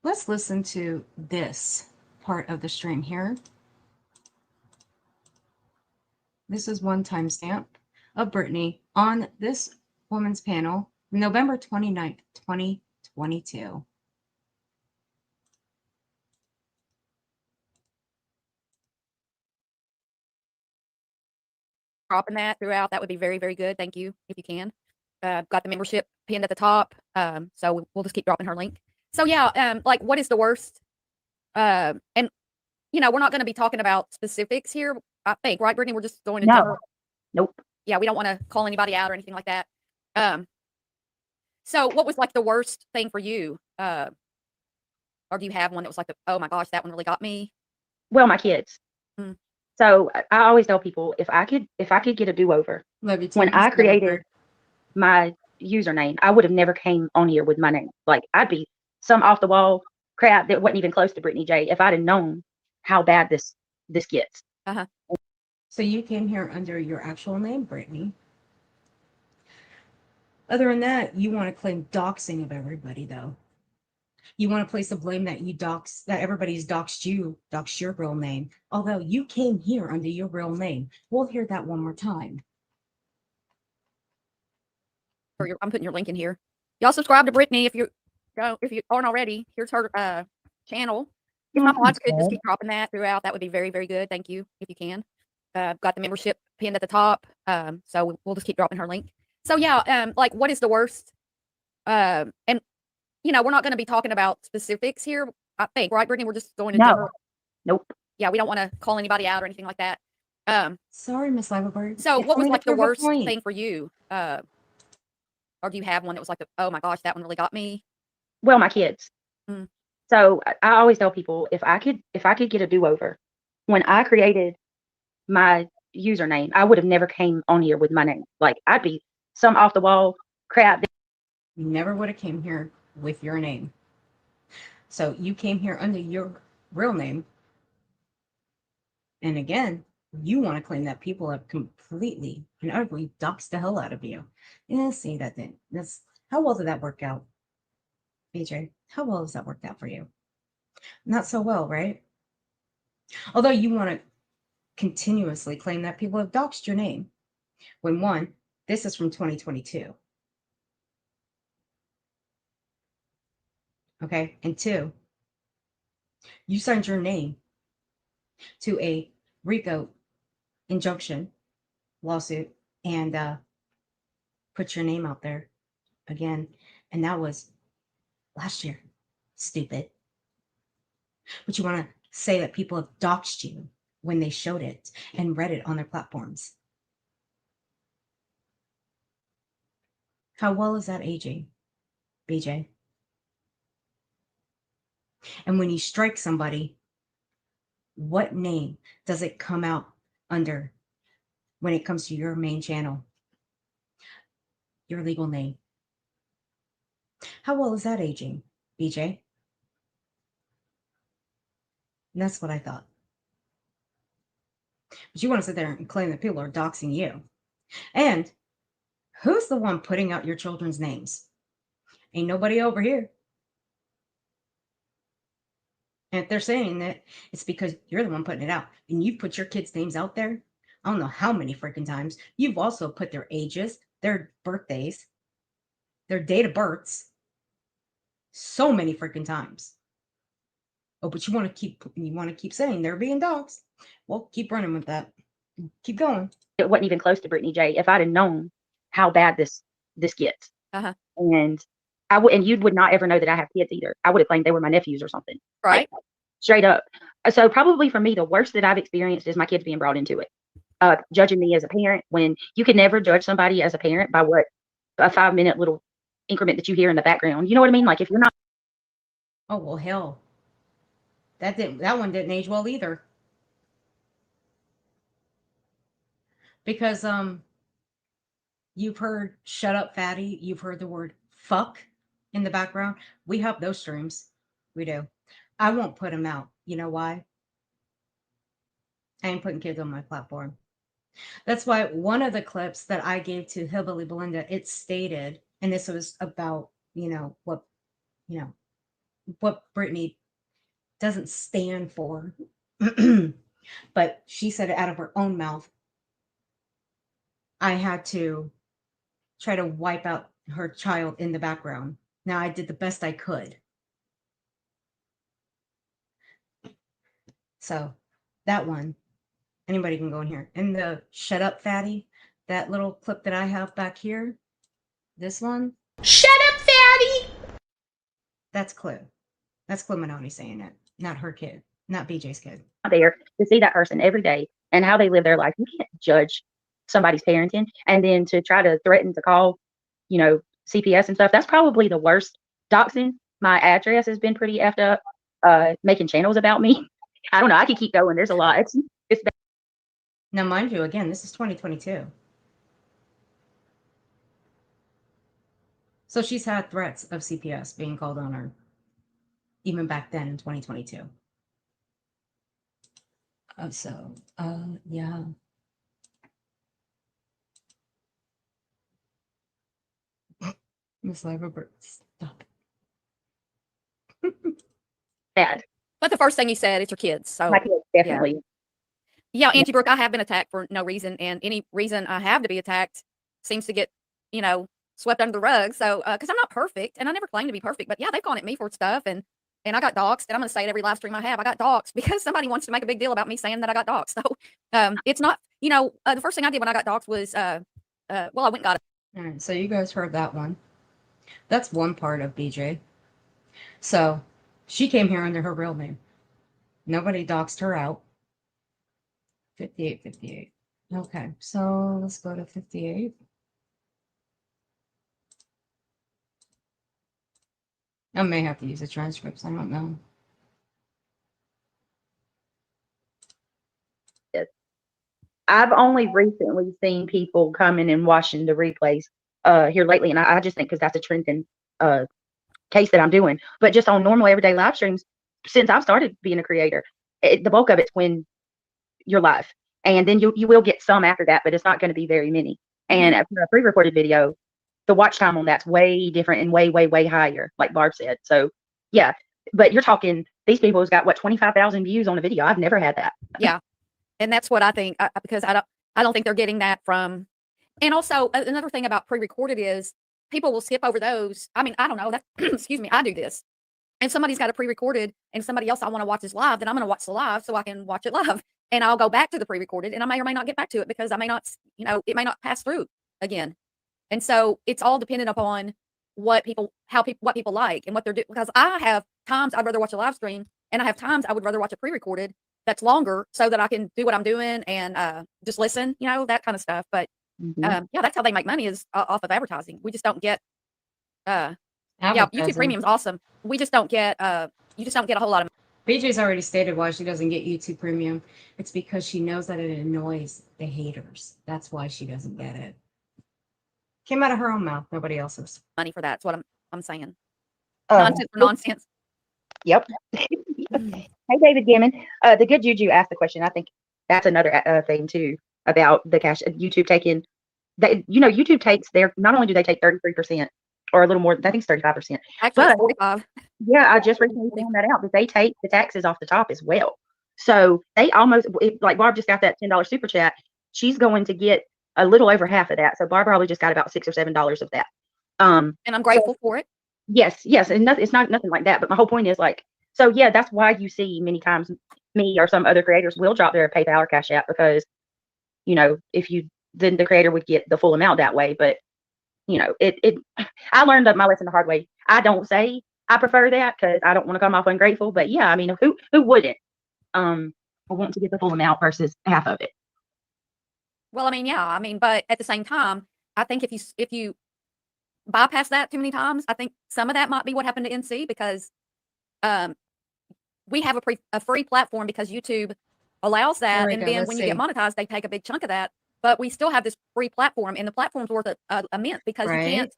Let's listen to this part of the stream here. This is one timestamp of Brittany on this woman's panel, November 29th, 2022. Dropping that throughout, that would be very, very good. Thank you, if you can. Got the membership pinned at the top, so we'll just keep dropping her link. So yeah, like what is the worst? And you know, we're not going to be talking about specifics here, I think, right, Brittany? We're just going to general. Nope. Yeah, we don't want to call anybody out or anything like that. So what was like the worst thing for you? Or do you have one that was like, oh my gosh, that one really got me? Well, my kids. Mm. So I always tell people if I could get a do-over, when I created my username, I would have never came on here with my name. Like I'd be some off the wall crap that wasn't even close to Brittany J if I'd have known how bad this gets. So you came here under your actual name, Brittany. Other than that, you want to claim doxing of everybody, though. You want to place the blame that that everybody's doxed your real name. Although you came here under your real name. We'll hear that one more time. I'm putting your link in here. Y'all subscribe to Brittany if you aren't already. Here's her channel. If my mods could just keep dropping that throughout, that would be very, very good. Thank you, if you can. Got the membership pinned at the top, so we'll just keep dropping her link. So yeah, like what is the worst? And you know, we're not going to be talking about specifics here, I think, right, Brittany? We're just going to general. Nope. Yeah, we don't want to call anybody out or anything like that. Sorry, Miss Liverberg. So what was like the worst thing for you? Or do you have one that was like, oh my gosh, that one really got me? Well, my kids. Mm. So I always tell people if I could get a do-over, when I created my username, I would have never came on here with my name. Like I'd be some off the wall crap. You never would have came here with your name. So you came here under your real name. And again, you want to claim that people have completely and utterly doxed the hell out of you. Yeah, see that thing. How well did that work out? BJ, how well has that worked out for you? Not so well, right? Although you want to continuously claim that people have doxed your name. When one, this is from 2022. Okay, and two, you signed your name to a RICO injunction lawsuit and put your name out there again. And that was last year. Stupid. But you want to say that people have doxed you when they showed it and read it on their platforms. How well is that aging, BJ? And when you strike somebody, what name does it come out under when it comes to your main channel? Your legal name. How well is that aging, BJ? And that's what I thought. But you want to sit there and claim that people are doxing you. And who's the one putting out your children's names? Ain't nobody over here. And if they're saying that, it's because you're the one putting it out. And you've put your kids' names out there. I don't know how many freaking times. You've also put their ages, their birthdays, their date of births. So many freaking times. Oh, but you want to keep saying they're being dogs. Well, keep running with that. Keep going. It wasn't even close to Brittany J. If I'd have known how bad this gets, and and you would not ever know that I have kids either. I would have claimed they were my nephews or something. Right. Like, straight up. So probably for me, the worst that I've experienced is my kids being brought into it. Judging me as a parent, when you can never judge somebody as a parent by what a 5-minute little increment that you hear in the background. You know what I mean? Like if you're not. Oh well, hell. That one didn't age well either. Because you've heard "shut up, fatty." You've heard the word "fuck" in the background. We have those streams. We do. I won't put them out. You know why? I ain't putting kids on my platform. That's why one of the clips that I gave to Hillbilly Belinda, it stated, and this was about, what Brittany doesn't stand for. But she said it out of her own mouth. I had to try to wipe out her child in the background. Now, I did the best I could. So that one, anybody can go in here. And the "shut up, fatty," that little clip that I have back here, this one. Shut up, fatty! That's Clue. That's Clue Manoni saying it, not her kid, not BJ's kid. There to see that person every day and how they live their life. You can't judge somebody's parenting, and then to try to threaten to call, CPS and stuff. That's probably the worst. Doxing. My address has been pretty effed up. Making channels about me. I don't know. I could keep going. There's a lot. It's bad. Now, mind you, again, this is 2022. So she's had threats of CPS being called on her, even back then in 2022. Yeah. Miss Liverbird, stop. Bad. But the first thing you said, it's your kids. So my kids, definitely. Yeah, Auntie Brooke, I have been attacked for no reason, and any reason I have to be attacked seems to get, swept under the rug. So, because I'm not perfect, and I never claim to be perfect, but yeah, they've gone at me for stuff, and I got doxxed, and I'm going to say it every live stream I have. I got doxxed because somebody wants to make a big deal about me saying that I got doxxed. So, it's not, the first thing I did when I got doxxed was, I went and got it. All right, so you guys heard that one. That's one part of BJ. So she came here under her real name. Nobody doxed her out. 58. Okay, so let's go to 58. I may have to use the transcripts. I don't know. I've only recently seen people coming and watching the replays here lately, and I just think because that's a trending case that I'm doing. But just on normal everyday live streams, since I've started being a creator, the bulk of it's when you're live, and then you will get some after that, but it's not going to be very many. And for a pre-recorded video, the watch time on that's way different and way higher, like Barb said. So yeah, but you're talking these people's got what 25,000 views on a video. I've never had that. Yeah, and that's what I think because I don't think they're getting that from. And also another thing about pre-recorded is people will skip over those. I mean, I don't know that. Excuse me, I do this. If somebody's got a pre-recorded and somebody else I want to watch is live, then I'm going to watch the live so I can watch it live. And I'll go back to the pre-recorded, and I may or may not get back to it because I may not, it may not pass through again. And so it's all dependent upon what people like and what they're doing. Because I have times I'd rather watch a live stream, and I have times I would rather watch a pre-recorded that's longer so that I can do what I'm doing and just listen, that kind of stuff. But yeah, that's how they make money is off of advertising. We just don't get, yeah, YouTube Premium is awesome. We just don't get, you just don't get a whole lot of. BJ's already stated why she doesn't get YouTube Premium. It's because she knows that it annoys the haters. That's why she doesn't get it. Came out of her own mouth, nobody else's. Money for that. That's what I'm saying. Nonsense for nonsense. Yep. Hey, David Gammon. The good Juju asked the question. I think That's another thing too about the cash. YouTube taking that, YouTube takes not only do they take 33% or a little more, I think it's 35%. Actually, But it's 45. yeah, I just recently found that out that they take the taxes off the top as well. So they almost, like Barb just got that $10 super chat, she's going to get a little over half of that. So Barb probably just got about $6 or $7 of that. And I'm grateful for it. Yes, and it's not nothing like that. But my whole point is like, so yeah, that's why you see many times me or some other creators will drop their PayPal or Cash App, because if you then the creator would get the full amount that way. But I learned my lesson the hard way. I don't say I prefer that because I don't want to come off ungrateful. But yeah, I mean, who wouldn't want to get the full amount versus half of it? Well, I mean, yeah, I mean, but at the same time, I think if you bypass that too many times, I think some of that might be what happened to NC, because we have a free platform because YouTube allows that, and then when you get monetized, they take a big chunk of that. But we still have this free platform, and the platform's worth a mint, because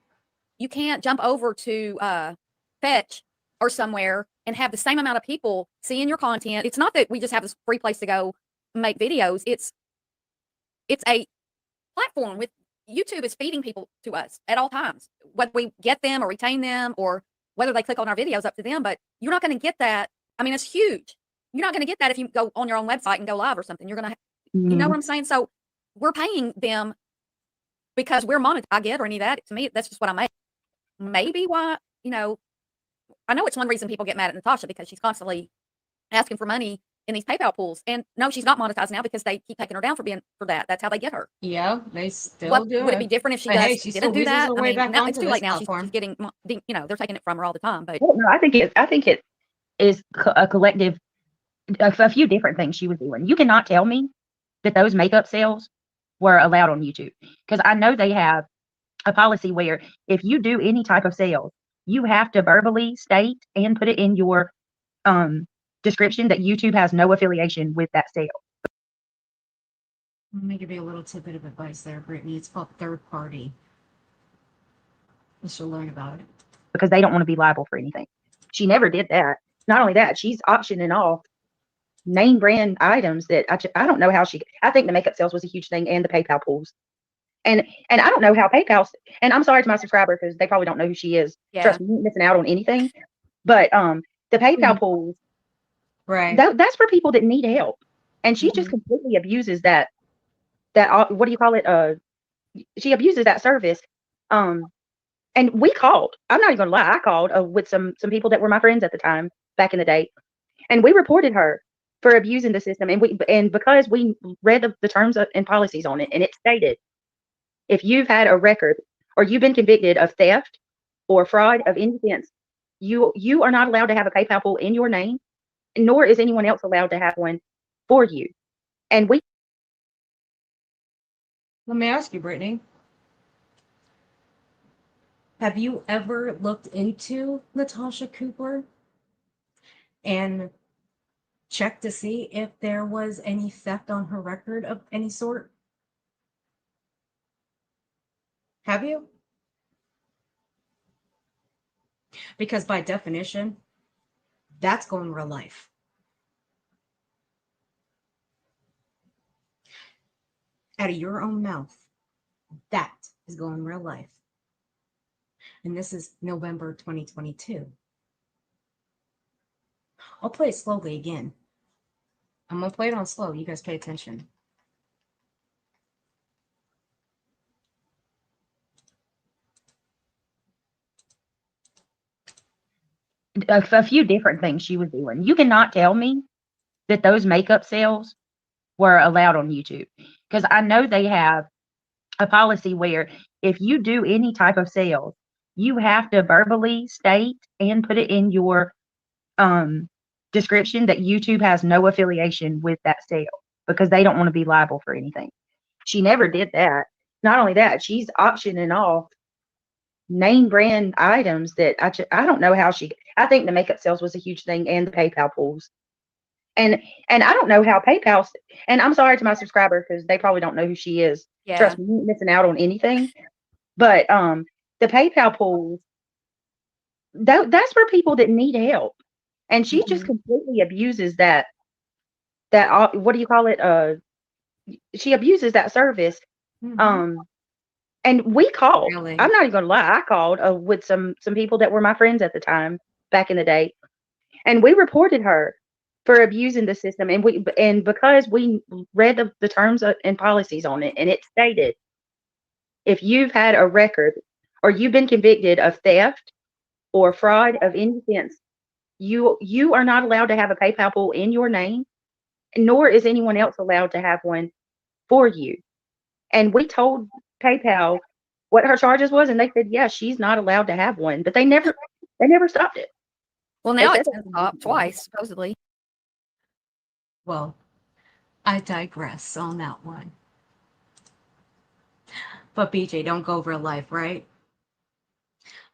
you can't jump over to Fetch or somewhere and have the same amount of people seeing your content. It's not that we just have this free place to go make videos. It's a platform with YouTube is feeding people to us at all times, whether we get them or retain them or whether they click on our videos, up to them. But you're not going to get that. I mean, it's huge. You're not going to get that if you go on your own website and go live or something. You're going to, you know what I'm saying? So we're paying them because we're monetized. I get or any of that. To me, that's just what I make. Maybe why, I know it's one reason people get mad at Natasha, because she's constantly asking for money in these PayPal pools. And no, she's not monetized now because they keep taking her down for that. That's how they get her. Yeah, they still do. Would it be different if she didn't do that? I mean, now it's too late now. She's getting, they're taking it from her all the time. But no, I think it is a collective, a few different things she was doing. You cannot tell me that those makeup sales were allowed on YouTube, because I know they have a policy where if you do any type of sales, you have to verbally state and put it in your description that YouTube has no affiliation with that sale. Let me give you a little tidbit of advice there, Brittany. It's called third party. You should learn about it. Because they don't want to be liable for anything. She never did that. Not only that, she's auctioning off name brand items that I don't know how I think the makeup sales was a huge thing, and the PayPal pools. And I don't know how PayPal, and I'm sorry to my subscriber because they probably don't know who she is. Yeah. Trust me, you ain't missing out on anything. But the PayPal pools, right? That's for people that need help, and she just completely abuses that. What do you call it? She abuses that service. And we called. I'm not even gonna lie. I called with some people that were my friends at the time back in the day, and we reported her for abusing the system. And because we read the terms and policies on it, and it stated, if you've had a record or you've been convicted of theft or fraud of any offense, you are not allowed to have a PayPal pool in your name, nor is anyone else allowed to have one for you. And let me ask you, Brittany. Have you ever looked into Natasha Cooper and checked to see if there was any theft on her record of any sort? Have you? Because by definition, that's going real life. Out of your own mouth, that is going real life. And this is November 2022. I'll play it slowly again. I'm going to play it on slow. You guys pay attention. a few different things she was doing. You cannot tell me that those makeup sales were allowed on YouTube, because I know they have a policy where if you do any type of sales, you have to verbally state and put it in your description that YouTube has no affiliation with that sale, because they don't want to be liable for anything. She never did that. Not only that, she's auctioning off name brand items that I don't know how I think the makeup sales was a huge thing, and the PayPal pools. And I don't know how PayPal, and I'm sorry to my subscriber because they probably don't know who she is. Yeah. Trust me, you ain't missing out on anything. But the PayPal pools, that's for people that need help. And she just completely abuses that that what do you call it? She abuses that service. Mhm. And we called. Really? I'm not even gonna lie. I called with some people that were my friends at the time back in the day, and we reported her for abusing the system. And because we read the terms and policies on it, and it stated if you've had a record or you've been convicted of theft or fraud of any sense, you are not allowed to have a PayPal pool in your name, nor is anyone else allowed to have one for you. And we told PayPal what her charges was, and they said, yeah, she's not allowed to have one. But they never stopped it. Well, They now said it's been stopped twice, supposedly. Well, I digress on that one. But BJ, don't go real life, right?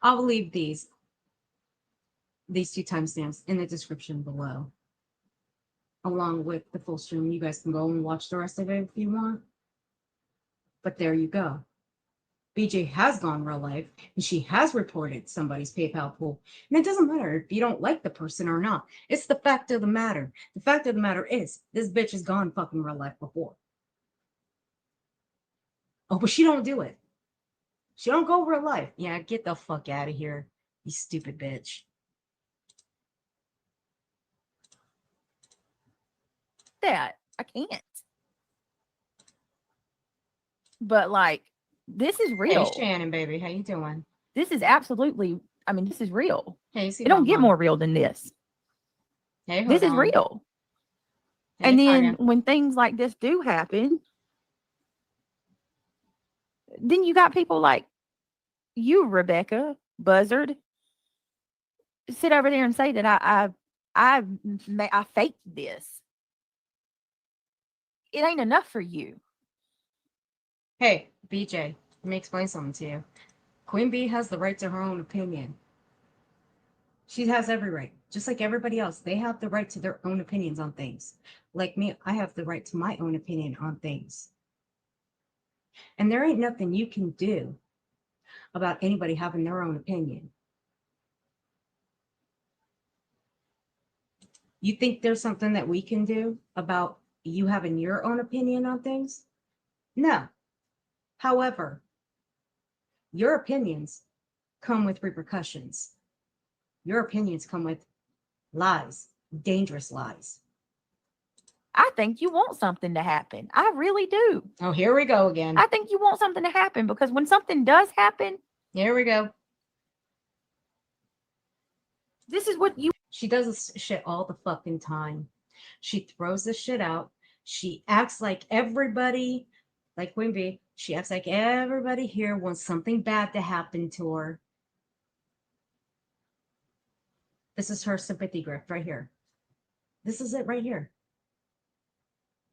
I'll leave these two timestamps in the description below, along with the full stream. You guys can go and watch the rest of it if you want. But there you go. BJ has gone real life, and she has reported somebody's PayPal pool. And it doesn't matter if you don't like the person or not. It's the fact of the matter. The fact of the matter is, this bitch has gone fucking real life before. Oh, but she don't do it. She don't go real life. Yeah, get the fuck out of here, you stupid bitch. That I can't. But like, this is real. Hey, Shannon, baby, how you doing? This is absolutely. I mean, this is real. Hey, see, it don't get Mama. more real than this. Hey, this is on. real. Hey, And then Tanya. when things like this do happen, then you got people like you, Rebecca Buzzard, sit over there and say that I faked this. It ain't enough for you. Hey, BJ, let me explain something to you. Queen Bee has the right to her own opinion. She has every right. Just like everybody else, they have the right to their own opinions on things. Like me, I have the right to my own opinion on things. And there ain't nothing you can do about anybody having their own opinion. You think there's something that we can do about you having your own opinion on things? No. However, your opinions come with repercussions. Your opinions come with lies, dangerous lies. I think you want something to happen. I really do. Oh, here we go again. I think you want something to happen because when something does happen, here we go. This is what you. She does this shit all the fucking time. She throws this shit out. She acts like everybody, like Queen Bee, she acts like everybody here wants something bad to happen to her. This is her sympathy grift right here. This is it right here.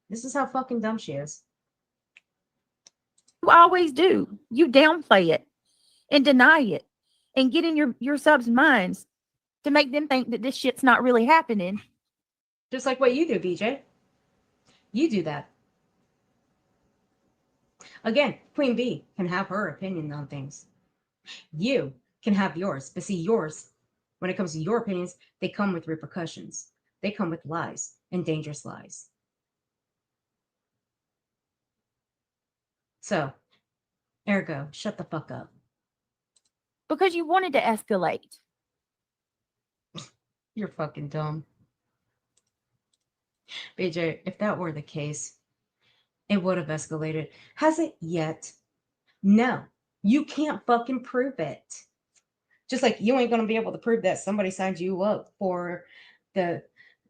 This is how fucking dumb she is. You always do. You downplay it and deny it and get in your subs' minds to make them think that this shit's not really happening. Just like what you do, BJ. You do that. Again, Queen Bee can have her opinion on things. You can have yours, but see, yours, when it comes to your opinions, they come with repercussions. They come with lies and dangerous lies. So, ergo, shut the fuck up. Because you wanted to escalate. You're fucking dumb. BJ, if that were the case, it would have escalated. Has it yet? No. You can't fucking prove it. Just like you ain't going to be able to prove that somebody signed you up for the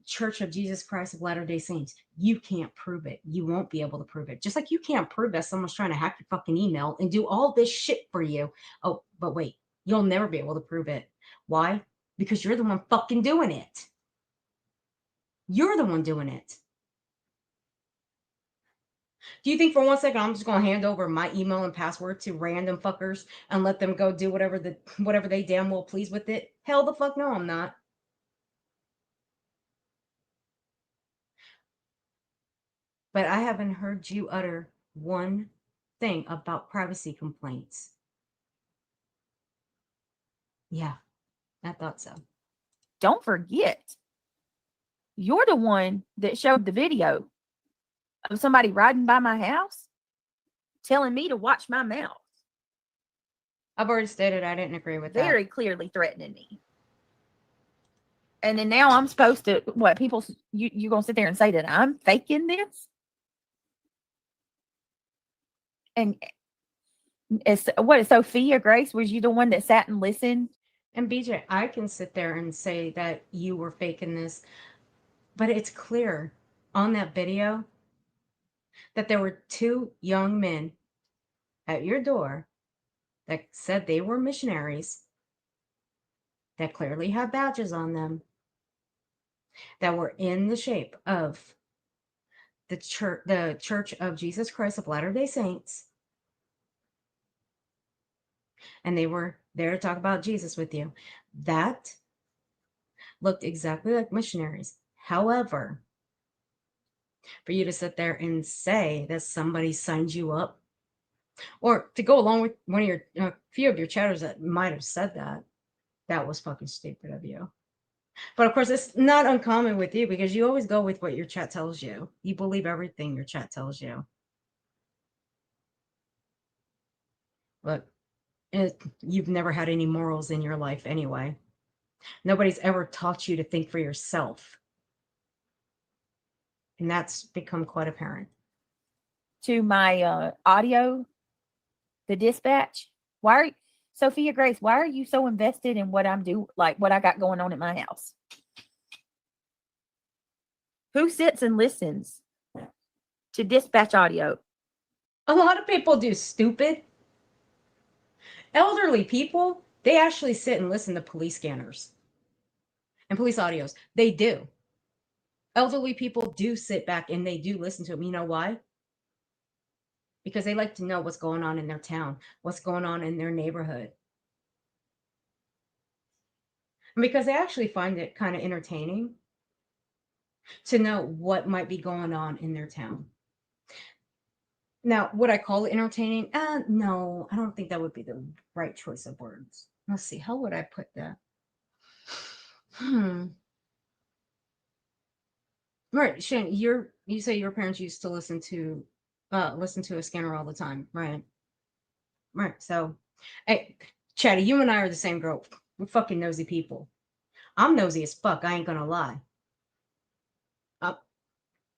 Church of Jesus Christ of Latter-day Saints. You can't prove it. You won't be able to prove it. Just like you can't prove that someone's trying to hack your fucking email and do all this shit for you. Oh, but wait, you'll never be able to prove it. Why? Because you're the one fucking doing it. You're the one doing it. Do you think for 1 second I'm just going to hand over my email and password to random fuckers and let them go do whatever they damn well please with it? Hell the fuck no, I'm not. But I haven't heard you utter one thing about privacy complaints. Yeah, I thought so. Don't forget, You're the one that showed the video of somebody riding by my house telling me to watch my mouth. I've already stated I didn't agree with that. Very clearly threatening me. And then now I'm supposed to, what, people, you going to sit there and say that I'm faking this? And what is Sophia Grace? Was you the one that sat and listened? And BJ, I can sit there and say that you were faking this, but it's clear on that video that there were 2 young men at your door that said they were missionaries, that clearly have badges on them, that were in the shape of the Church of Jesus Christ of Latter-day Saints. And they were there to talk about Jesus with you. That looked exactly like missionaries. However, for you to sit there and say that somebody signed you up, or to go along with one of your, a few of your chatters that might have said that, that was fucking stupid of you. But of course, it's not uncommon with you because you always go with what your chat tells you. You believe everything your chat tells you. But you've never had any morals in your life anyway. Nobody's ever taught you to think for yourself. And that's become quite apparent. To my audio, the dispatch. Sophia Grace, why are you so invested in what I'm doing, like what I got going on at my house? Who sits and listens to dispatch audio? A lot of people do, stupid. Elderly people, they actually sit and listen to police scanners and police audios. They do. Elderly people do sit back and they do listen to them. You know why? Because they like to know what's going on in their town, what's going on in their neighborhood. And because they actually find it kind of entertaining to know what might be going on in their town. Now, would I call it entertaining? No, I don't think that would be the right choice of words. Let's see, how would I put that? Right, Shane, you say your parents used to listen to a scanner all the time, right? Right. So, hey, Chatty, you and I are the same girl. We're fucking nosy people. I'm nosy as fuck. I ain't gonna lie.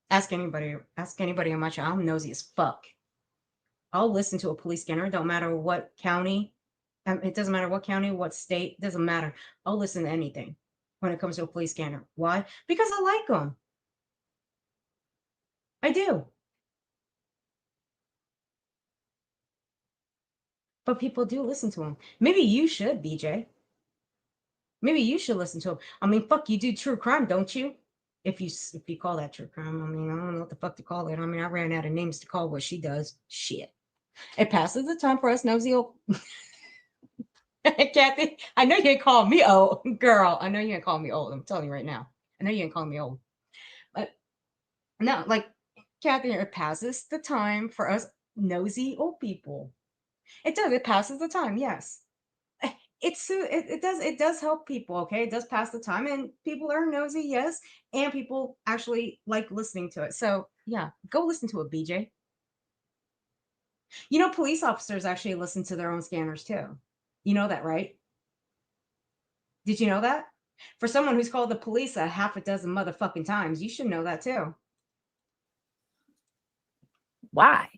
Ask anybody on my channel. I'm nosy as fuck. I'll listen to a police scanner. Don't matter what county. It doesn't matter what county, what state. Doesn't matter. I'll listen to anything when it comes to a police scanner. Why? Because I like them. I do. But people do listen to them. Maybe you should, BJ. Maybe you should listen to them. I mean, fuck, you do true crime, don't you? If you call that true crime, I mean, I don't know what the fuck to call it. I mean, I ran out of names to call what she does. Shit. It passes the time for us nosy old. Kathy, I know you ain't calling me old, girl. I know you ain't calling me old. I'm telling you right now. I know you ain't calling me old. But no, like Kathy, it passes the time for us nosy old people. It does. It passes the time. Yes. It does help people. Okay, it does pass the time, and people are nosy. Yes, and people actually like listening to it. So yeah, go listen to it, BJ. You know, police officers actually listen to their own scanners too. You know that, right? Did you know that? For someone who's called the police a half a dozen motherfucking times, you should know that too. Why?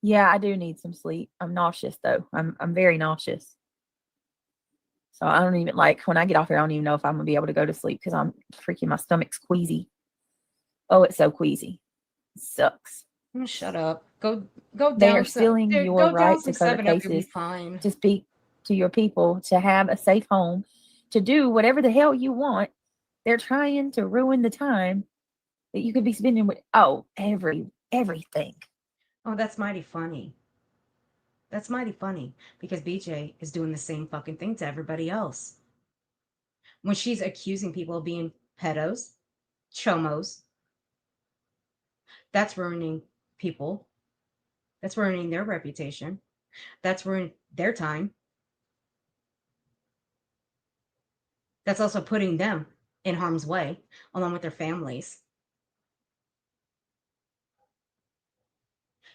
Yeah, I do need some sleep. I'm nauseous though. I'm very nauseous. So I don't even, like, when I get off here, I don't even know if I'm gonna be able to go to sleep because I'm freaking, my stomach's queasy. Oh, it's so queasy. It sucks. Shut up. Go down. They are stealing your right to cover 7 Up, you'll be cases, fine. to speak to your people, to have a safe home, to do whatever the hell you want. They're trying to ruin the time that you could be spending with everything. Oh, that's mighty funny. That's mighty funny because BJ is doing the same fucking thing to everybody else. When she's accusing people of being pedos, chomos, that's ruining people. That's ruining their reputation. That's ruining their time. That's also putting them in harm's way, along with their families.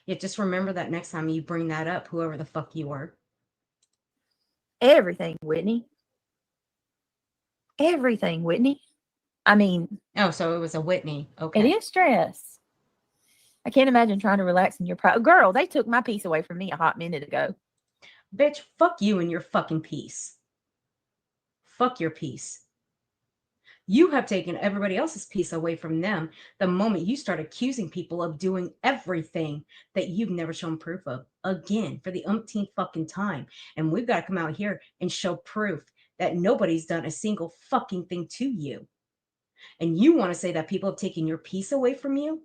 Yet just remember that next time you bring that up, whoever the fuck you were. Everything, Whitney. Everything, Whitney. I mean. Oh, so it was a Whitney. Okay. It is stress. I can't imagine trying to relax in your private. Girl, they took my peace away from me a hot minute ago. Bitch, fuck you and your fucking peace. Fuck your peace. You have taken everybody else's peace away from them the moment you start accusing people of doing everything that you've never shown proof of. Again, for the umpteenth fucking time. And we've got to come out here and show proof that nobody's done a single fucking thing to you. And you want to say that people have taken your peace away from you?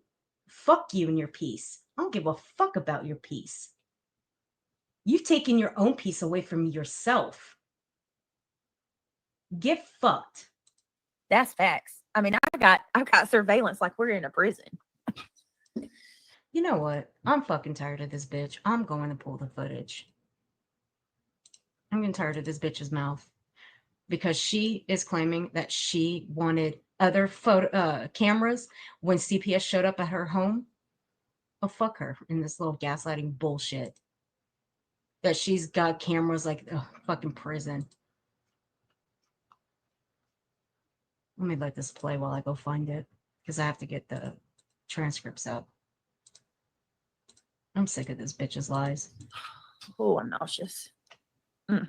Fuck you and your peace. I don't give a fuck about your peace. You've taken your own peace away from yourself. Get fucked. That's facts. I mean, I've got surveillance like we're in a prison. You know what? I'm fucking tired of this bitch. I'm going to pull the footage. I'm getting tired of this bitch's mouth because she is claiming that she wanted other photo cameras when CPS showed up at her home. Oh, fuck her in this little gaslighting bullshit. That she's got cameras like fucking prison. Let me let this play while I go find it because I have to get the transcripts up. I'm sick of this bitch's lies. Oh, I'm nauseous. And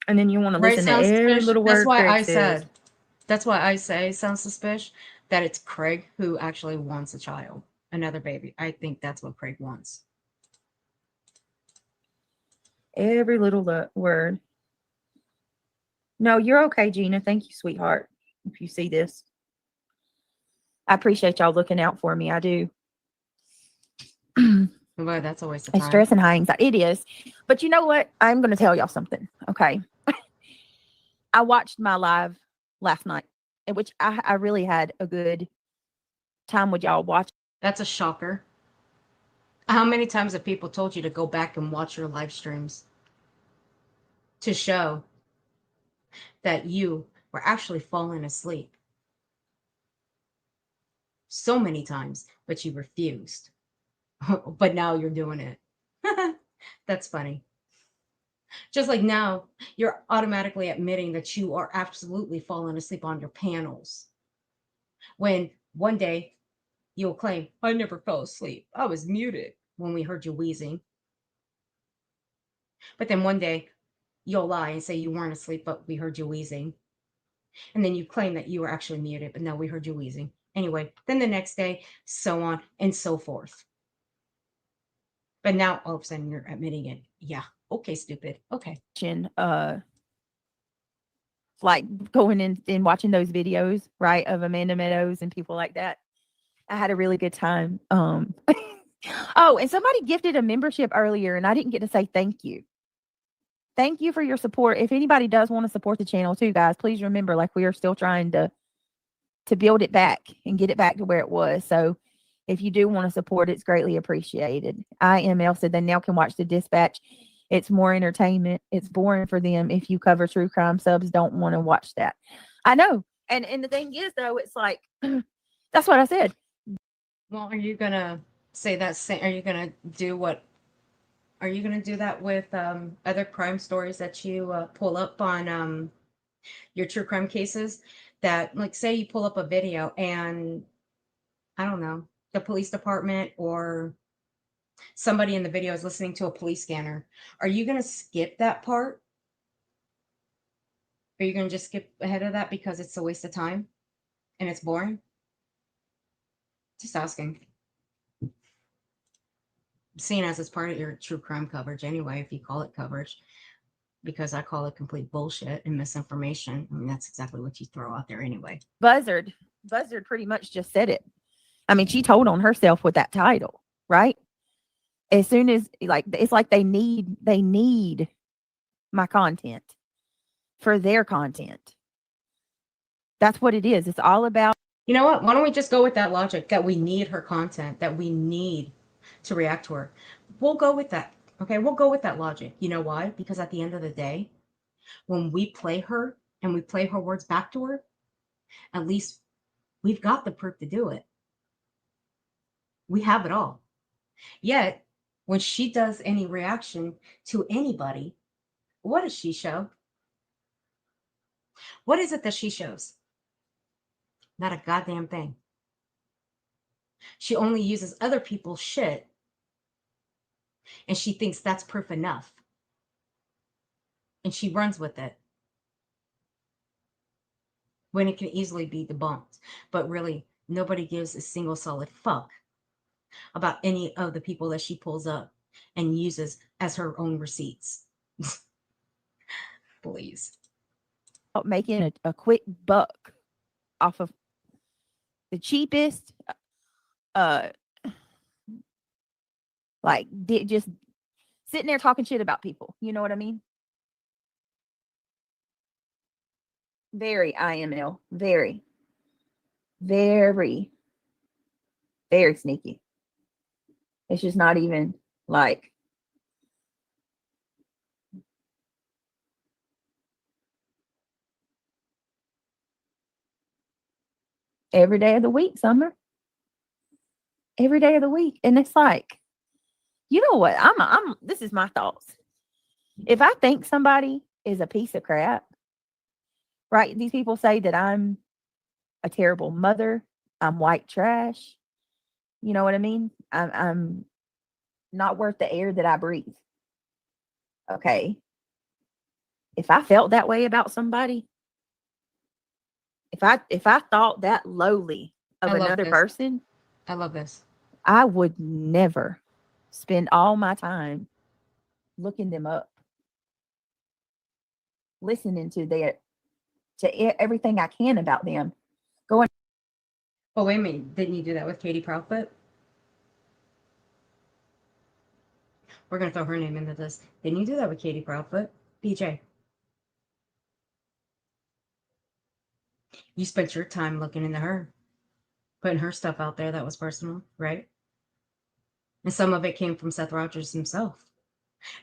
then you want to listen to every little word. That's why I say sounds suspicious that it's Craig who actually wants a child, another baby. I think that's what Craig wants. Every little word. No, you're okay, Gina. Thank you, sweetheart. If you see this, I appreciate y'all looking out for me. I do. Well, that's a waste of time. It's stress and high anxiety. It is. But you know what? I'm going to tell y'all something. Okay. I watched my live last night, in which I really had a good time with y'all watching. That's a shocker. How many times have people told you to go back and watch your live streams to show that you were actually falling asleep? So many times, but you refused. But now you're doing it. That's funny. Just like now, you're automatically admitting that you are absolutely falling asleep on your panels. When one day you'll claim, I never fell asleep. I was muted when we heard you wheezing. But then one day you'll lie and say you weren't asleep, but we heard you wheezing. And then you claim that you were actually muted, but no, we heard you wheezing. Anyway, then the next day, so on and so forth. But now all of a sudden you're admitting it. Yeah. Okay, stupid. Okay. Like going in and watching those videos, right, of Amanda Meadows and people like that. I had a really good time. Oh, and somebody gifted a membership earlier and I didn't get to say thank you. Thank you for your support. If anybody does want to support the channel too, guys, please remember, like, we are still trying to build it back and get it back to where it was. So if you do want to support, it's greatly appreciated. IML said they now can watch the Dispatch. It's more entertainment. It's boring for them. If you cover true crime, subs don't want to watch that. I know. And the thing is, though, it's like, that's what I said. Well, are you going to say that? Are you going to do what? Are you going to do that with other crime stories that you pull up on your true crime cases? That, like, say you pull up a video and, I don't know, the police department or somebody in the video is listening to a police scanner. Are you going to skip that part? Are you going to just skip ahead of that because it's a waste of time and it's boring? Just asking. Seeing as it's part of your true crime coverage anyway, if you call it coverage, because I call it complete bullshit and misinformation. I mean, that's exactly what you throw out there anyway. Buzzard pretty much just said it. I mean, she told on herself with that title, right? As soon as, like, it's like they need my content for their content. That's what it is. It's all about. You know what? Why don't we just go with that logic that we need her content, that we need to react to her? We'll go with that. Okay, we'll go with that logic. You know why? Because at the end of the day, when we play her and we play her words back to her, at least we've got the proof to do it. We have it all. Yet, when she does any reaction to anybody, what does she show? What is it that she shows? Not a goddamn thing. She only uses other people's shit, and she thinks that's proof enough. And she runs with it when it can easily be debunked. But really, nobody gives a single solid fuck about any of the people that she pulls up and uses as her own receipts. Please. Making a quick buck off of the cheapest, just sitting there talking shit about people. You know what I mean? Very IML. Very, very, very sneaky. It's just not even like every day of the week, Summer. Every day of the week. And it's like, you know what? This is my thoughts. If I think somebody is a piece of crap, right? These people say that I'm a terrible mother. I'm white trash. You know what I mean? I'm not worth the air that I breathe. Okay. If I felt that way about somebody, if I thought that lowly of another person, I love this. I would never spend all my time looking them up, listening to everything I can about them. Going. Oh, wait a minute. Didn't you do that with Katie Proudfoot? We're going to throw her name into this. Didn't you do that with Katie Proudfoot? PJ. You spent your time looking into her, putting her stuff out there that was personal, right? And some of it came from Seth Rogers himself.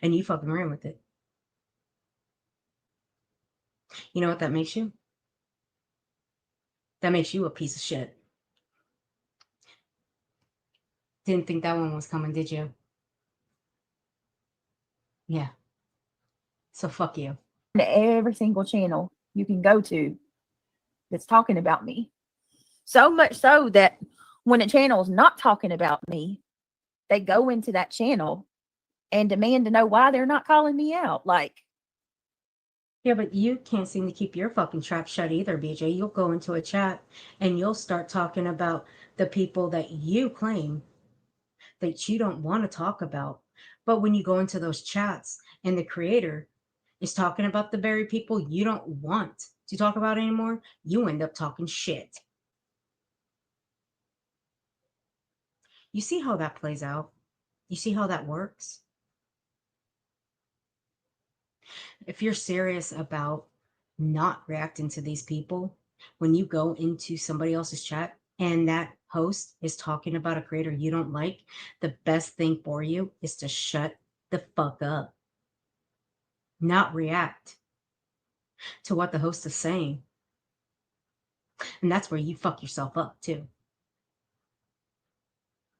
And you fucking ran with it. You know what that makes you? That makes you a piece of shit. Didn't think that one was coming, did you? Yeah. So fuck you. Every single channel you can go to that's talking about me. So much so that when a channel is not talking about me, they go into that channel and demand to know why they're not calling me out. Like, yeah, but you can't seem to keep your fucking trap shut either, BJ. You'll go into a chat and you'll start talking about the people that you claim that you don't want to talk about. But when you go into those chats and the creator is talking about the very people you don't want to talk about anymore, you end up talking shit. You see how that plays out? You see how that works? If you're serious about not reacting to these people, when you go into somebody else's chat and that host is talking about a creator you don't like, the best thing for you is to shut the fuck up. Not react to what the host is saying. And that's where you fuck yourself up too.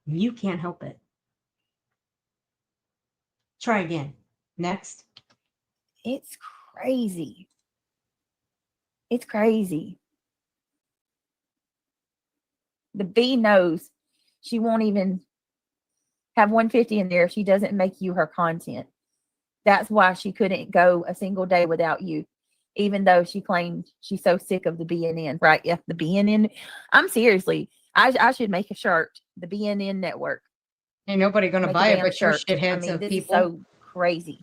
You can't help it. Try again. Next. it's crazy. It's crazy. The B knows she won't even have 150 in there if she doesn't make you her content. That's why she couldn't go a single day without you, even though she claimed she's so sick of the BNN, right? Yeah, the BNN. I'm seriously, I should make a shirt, the BNN network. Ain't nobody gonna buy it but your shitheads I mean, of this people. is so crazy.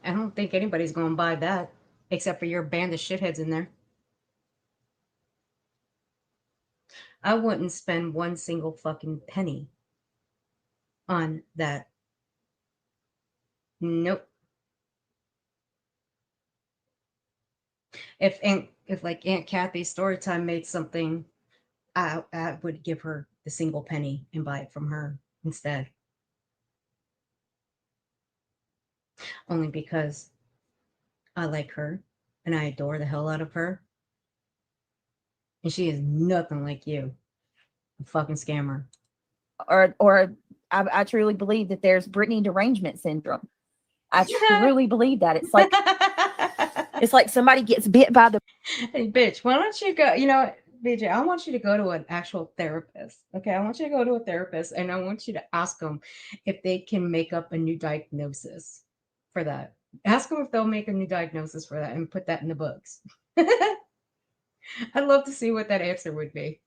I don't think anybody's gonna buy that except for your band of shitheads in there. I wouldn't spend one single fucking penny on that. Nope. If like Aunt Kathy's Storytime made something, I would give her the single penny and buy it from her instead. Only because I like her and I adore the hell out of her. And she is nothing like you. A fucking scammer. Or I truly believe that there's Brittany derangement syndrome. I truly believe that. It's like somebody gets bit by the. Hey, bitch, why don't you go? You know what, BJ, I want you to go to an actual therapist. Okay, I want you to go to a therapist and I want you to ask them if they can make up a new diagnosis for that. Ask them if they'll make a new diagnosis for that and put that in the books. I'd love to see what that answer would be.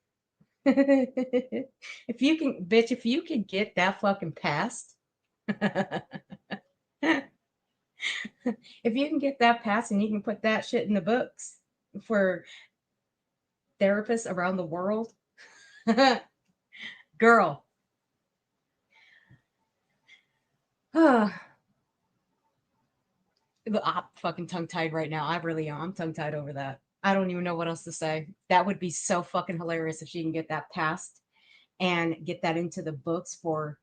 If you can, bitch, if you can get that fucking passed, if you can get that passed and you can put that shit in the books for therapists around the world, girl. I'm fucking tongue-tied right now. I really am. I'm tongue-tied over that. I don't even know what else to say. That would be so fucking hilarious if she can get that passed and get that into the books for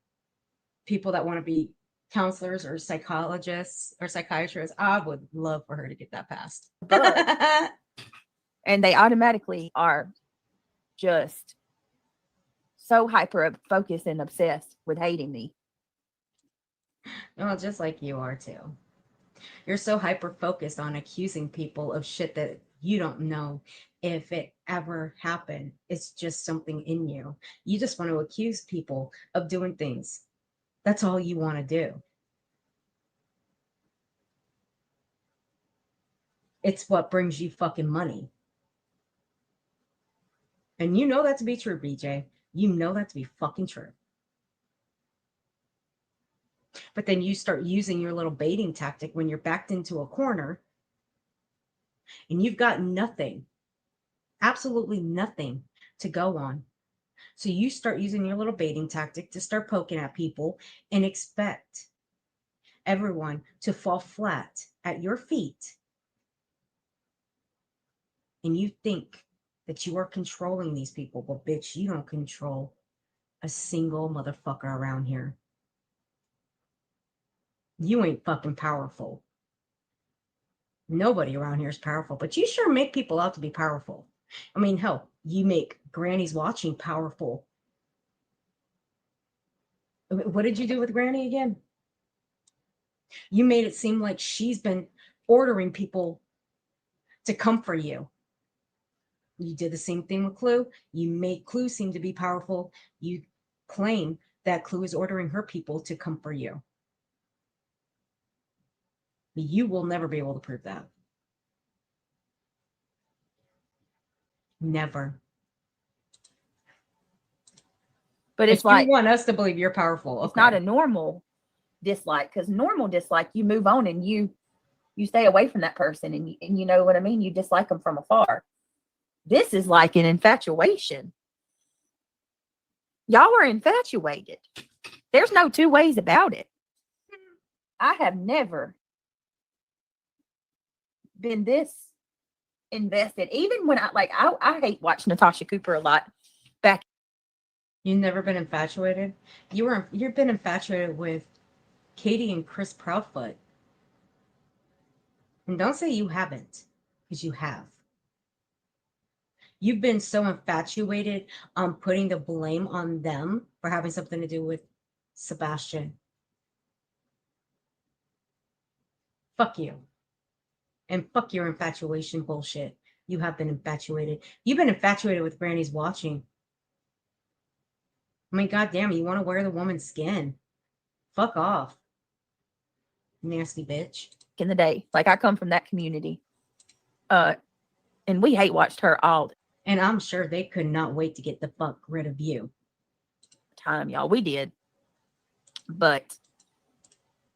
people that want to be counselors or psychologists or psychiatrists. I would love for her to get that passed. And they automatically are just so hyper focused and obsessed with hating me. Well, just like you are too. You're so hyper focused on accusing people of shit that you don't know if it ever happened. It's just something in you. You just want to accuse people of doing things. That's all you want to do. It's what brings you fucking money. And you know that to be true, BJ. You know that to be fucking true. But then you start using your little baiting tactic when you're backed into a corner and you've got nothing, absolutely nothing to go on. So you start using your little baiting tactic to start poking at people and expect everyone to fall flat at your feet. And you think that you are controlling these people, but bitch, you don't control a single motherfucker around here. You ain't fucking powerful. Nobody around here is powerful, but you sure make people out to be powerful. I mean, hell, you make Granny's watching powerful. What did you do with Granny again? You made it seem like she's been ordering people to come for you. You did the same thing with Clue. You made Clue seem to be powerful. You claim that Clue is ordering her people to come for you. You will never be able to prove that. Never. But it's if like you want us to believe you're powerful. Okay. It's not a normal dislike, because normal dislike, you move on and you stay away from that person, and you know what I mean? You dislike them from afar. This is like an infatuation. Y'all are infatuated. There's no two ways about it. I have never been this invested. Even when I hate watching Natasha Cooper a lot. You've never been infatuated? You've been infatuated with Katie and Chris Proudfoot. And don't say you haven't, because you have. You've been so infatuated on putting the blame on them for having something to do with Sebastian. Fuck you. And fuck your infatuation bullshit. You have been infatuated. You've been infatuated with Granny's watching. I mean, goddamn, you want to wear the woman's skin. Fuck off. Nasty bitch. In the day. Like, I come from that community. And we hate watched her all the and I'm sure they could not wait to get the fuck rid of you. Time, y'all. We did. But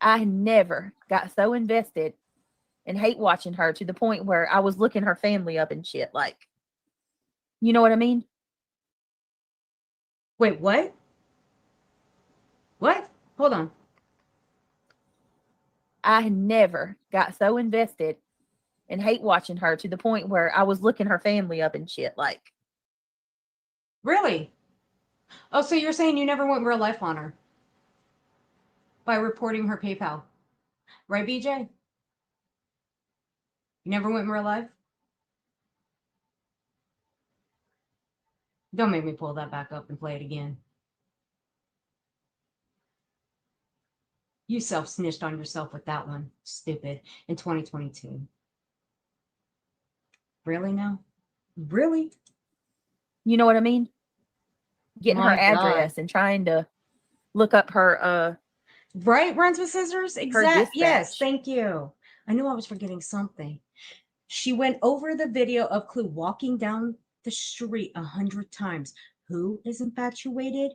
I never got so invested and hate watching her to the point where I was looking her family up and shit. Like, you know what I mean? Wait, what? What? Hold on. I never got so invested and hate watching her to the point where I was looking her family up and shit. Like, really? Oh, so you're saying you never went real life on her by reporting her PayPal? Right, BJ? You never went in real life? Don't make me pull that back up and play it again. You self-snitched on yourself with that one. Stupid. In 2022. Really now? Really? You know what I mean? Getting her My address God. and trying to look up her Right, runs with scissors? her Exact. Yes, dispatch. thank you. I knew I was forgetting something. She went over the video of Clue walking down the street 100 times. Who is infatuated?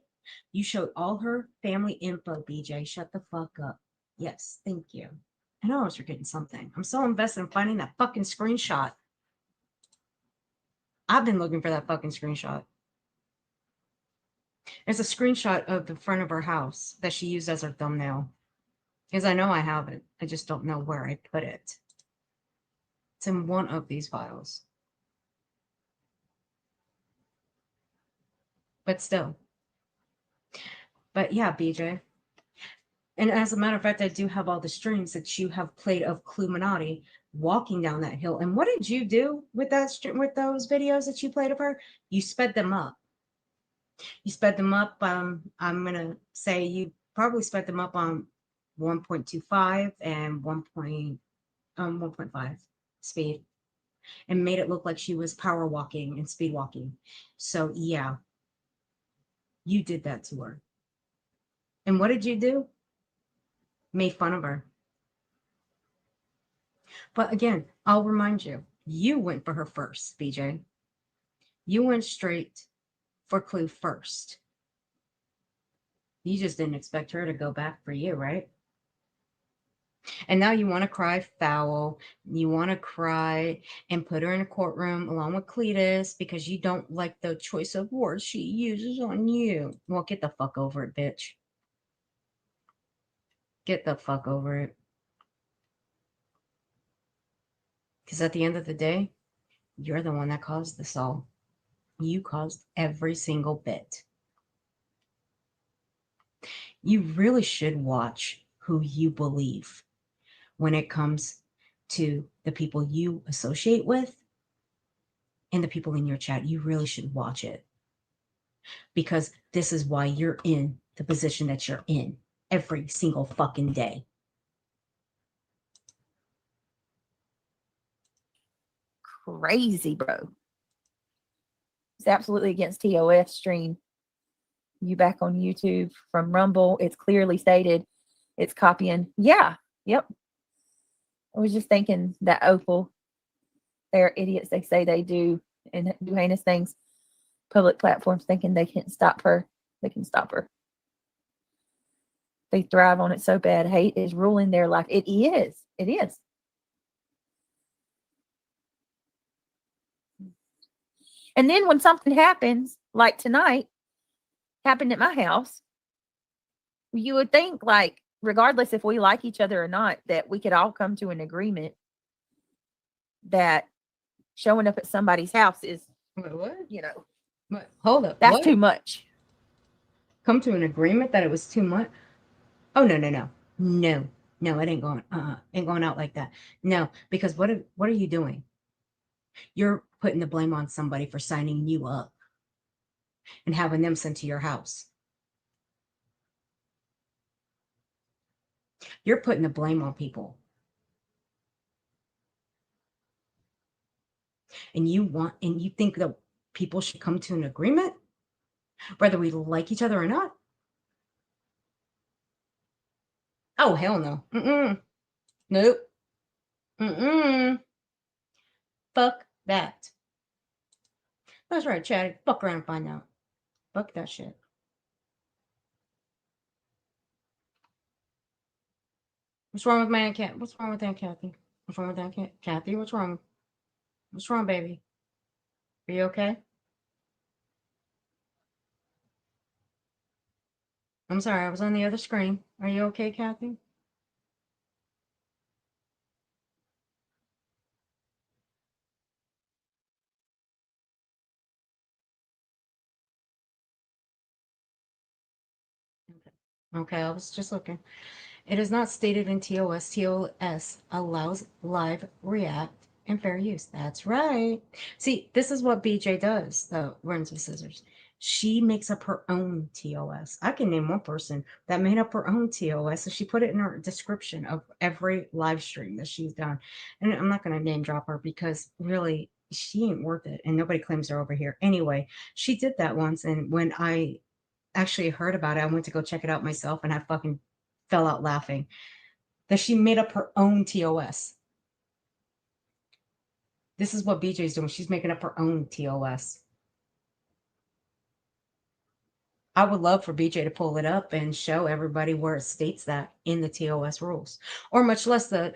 You showed all her family info, BJ. Shut the fuck up. Yes, thank you. I know I was forgetting something. I'm so invested in finding that fucking screenshot. I've been looking for that fucking screenshot. There's a screenshot of the front of her house that she used as her thumbnail. Because I know I have it. I just don't know where I put it. It's in one of these files. But still. But yeah, BJ. And as a matter of fact, I do have all the streams that you have played of Cluminati walking down that hill. And what did you do with that with those videos that you played of her? You sped them up. You sped them up. I'm gonna say you probably sped them up on 1.25 and 1.5 speed, and made it look like she was power walking and speed walking. So yeah, you did that to her. And what did you do? Made fun of her. But again, I'll remind you, you went for her first, BJ. You went straight for Clue first. You just didn't expect her to go back for you, right? And now you want to cry foul. You want to cry and put her in a courtroom along with Cletus because you don't like the choice of words she uses on you. Well, get the fuck over it, bitch. Get the fuck over it. Because at the end of the day, you're the one that caused this all. You caused every single bit. You really should watch who you believe when it comes to the people you associate with and the people in your chat. You really should watch it, because this is why you're in the position that you're in every single fucking day. Crazy, bro. It's absolutely against TOS stream. You back on YouTube from Rumble. It's clearly stated it's copying. Yeah. Yep. I was just thinking that Opal, they're idiots. They say they do and do heinous things. Public platforms thinking they can't stop her. They can stop her. They thrive on it so bad. Hate is ruling their life. It is. It is. And then when something happens, like tonight, happened at my house, you would think, like, regardless if we like each other or not, that we could all come to an agreement that showing up at somebody's house is, what? You know, what? Hold up. That's what? too much. Come to an agreement that it was too much? Oh, no. No, it ain't going out like that. No, because what are you doing? You're putting the blame on somebody for signing you up and having them sent to your house. You're putting the blame on people. And you think that people should come to an agreement, whether we like each other or not? Oh, hell no. Nope. Fuck that. That's right, Chad. Fuck around and find out. Fuck that shit. What's wrong with my Aunt Cat? What's wrong with Aunt Kathy? What's wrong with Aunt Cat? Kathy, what's wrong? What's wrong, baby? Are you okay? I'm sorry, I was on the other screen. Are you okay, Kathy? Okay, I was just looking. It is not stated in TOS. TOS allows live, react, and fair use. That's right. See, this is what BJ does, though, runs with scissors. She makes up her own TOS. I can name one person that made up her own TOS, so she put it in her description of every live stream that she's done. And I'm not going to name drop her because really, she ain't worth it, and nobody claims her over here. Anyway, she did that once, and when I actually heard about it, I went to go check it out myself, and I fucking fell out laughing that she made up her own TOS. This is what BJ's doing. She's making up her own TOS. I would love for BJ to pull it up and show everybody where it states that in the TOS rules, or much less the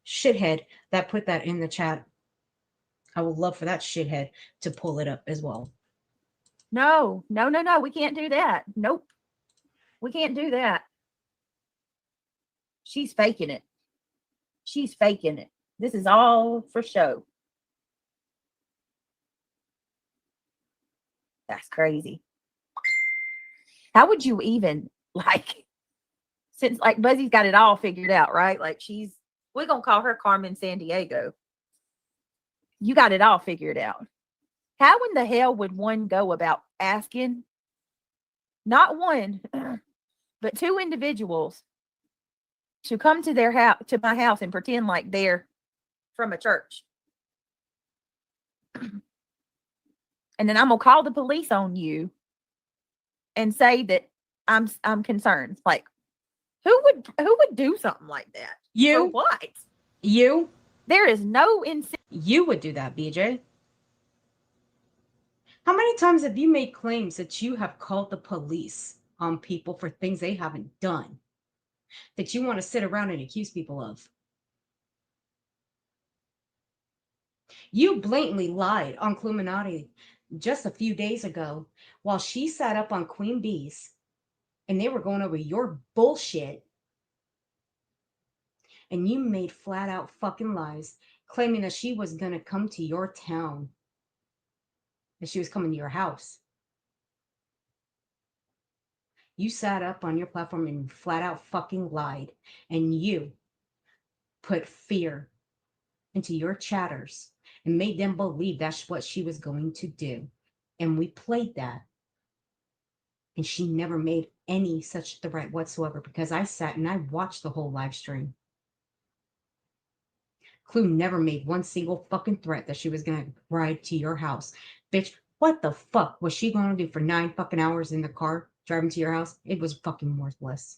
shithead that put that in the chat. I would love for that shithead to pull it up as well. No. We can't do that. Nope. We can't do that. She's faking it. She's faking it. This is all for show. That's crazy. How would you even, like, since like Buzzy's got it all figured out, right? Like we're going to call her Carmen Sandiego. You got it all figured out. How in the hell would one go about asking not one, but two individuals to come to their house, to my house, and pretend like they're from a church? And then I'm going to call the police on you and say that I'm concerned. Like, who would do something like that? You? For what? You? There is no incentive. You would do that, BJ. How many times have you made claims that you have called the police on people for things they haven't done, that you want to sit around and accuse people of? You blatantly lied on Cluminati just a few days ago while she sat up on Queen Bee's and they were going over your bullshit. And you made flat out fucking lies, claiming that she was going to come to your town, that she was coming to your house. You sat up on your platform and flat out fucking lied. And you put fear into your chatters and made them believe that's what she was going to do. And we played that. And she never made any such threat whatsoever because I sat and I watched the whole live stream. Clue never made one single fucking threat that she was going to ride to your house. Bitch, what the fuck was she going to do for 9 fucking hours in the car driving to your house? It was fucking worthless.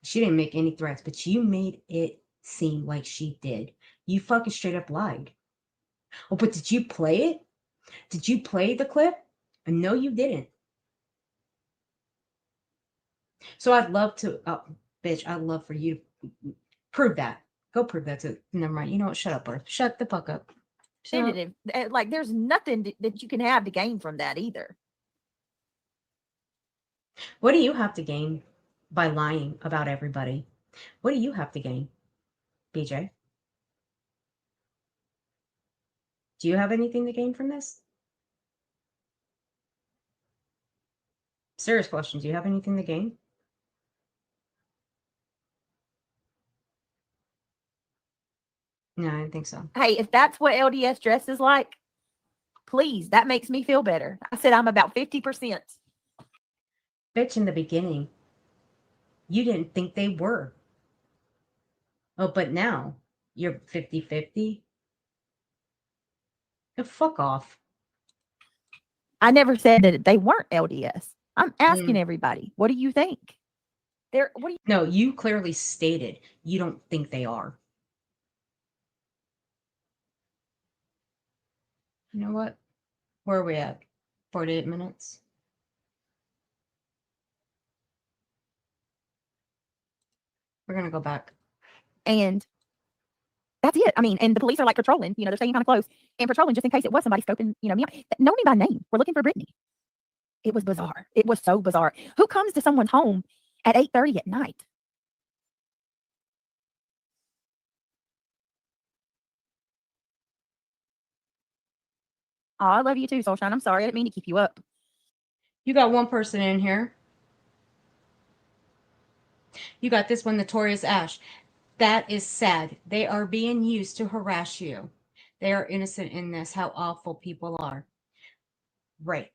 She didn't make any threats, but you made it seem like she did. You fucking straight up lied. Oh, but did you play it? Did you play the clip? No, you didn't. So I'd love to, bitch, I'd love for you to prove that. Go prove that to, never mind. You know what? Shut up, Earth. Shut the fuck up. Like, there's nothing that you can have to gain from that either. What do you have to gain by lying about everybody? What do you have to gain, BJ? Do you have anything to gain from this? Serious question. Do you have anything to gain? No, I didn't think so. Hey, if that's what LDS dress is like, please, that makes me feel better. I said I'm about 50%. Bitch, in the beginning, you didn't think they were. Oh, but now you're 50-50. Fuck off. I never said that they weren't LDS. I'm asking everybody, what do you think? No, you clearly stated you don't think they are. You know what? Where are we at? 48 minutes. We're going to go back. And that's it. I mean, and the police are like patrolling, they're staying kind of close and patrolling just in case it was somebody scoping, me out. Know me by name. We're looking for Brittany. It was bizarre. It was so bizarre. Who comes to someone's home at 8:30 at night? Oh, I love you too, Soulshine. I'm sorry. I didn't mean to keep you up. You got one person in here You got this one, Notorious Ash. That is sad. They are being used to harass you. They are innocent in this. How awful people are. Right.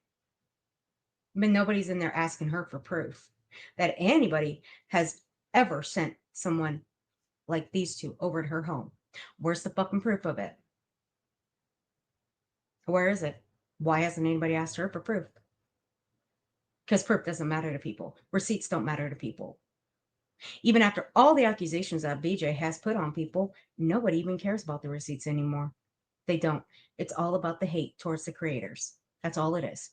But nobody's in there asking her for proof that anybody has ever sent someone like these two over to her home. Where's the fucking proof of it? Where is it? Why hasn't anybody asked her for proof? Because proof doesn't matter to people. Receipts don't matter to people. Even after all the accusations that BJ has put on people, nobody even cares about the receipts anymore. They don't. It's all about the hate towards the creators. That's all it is.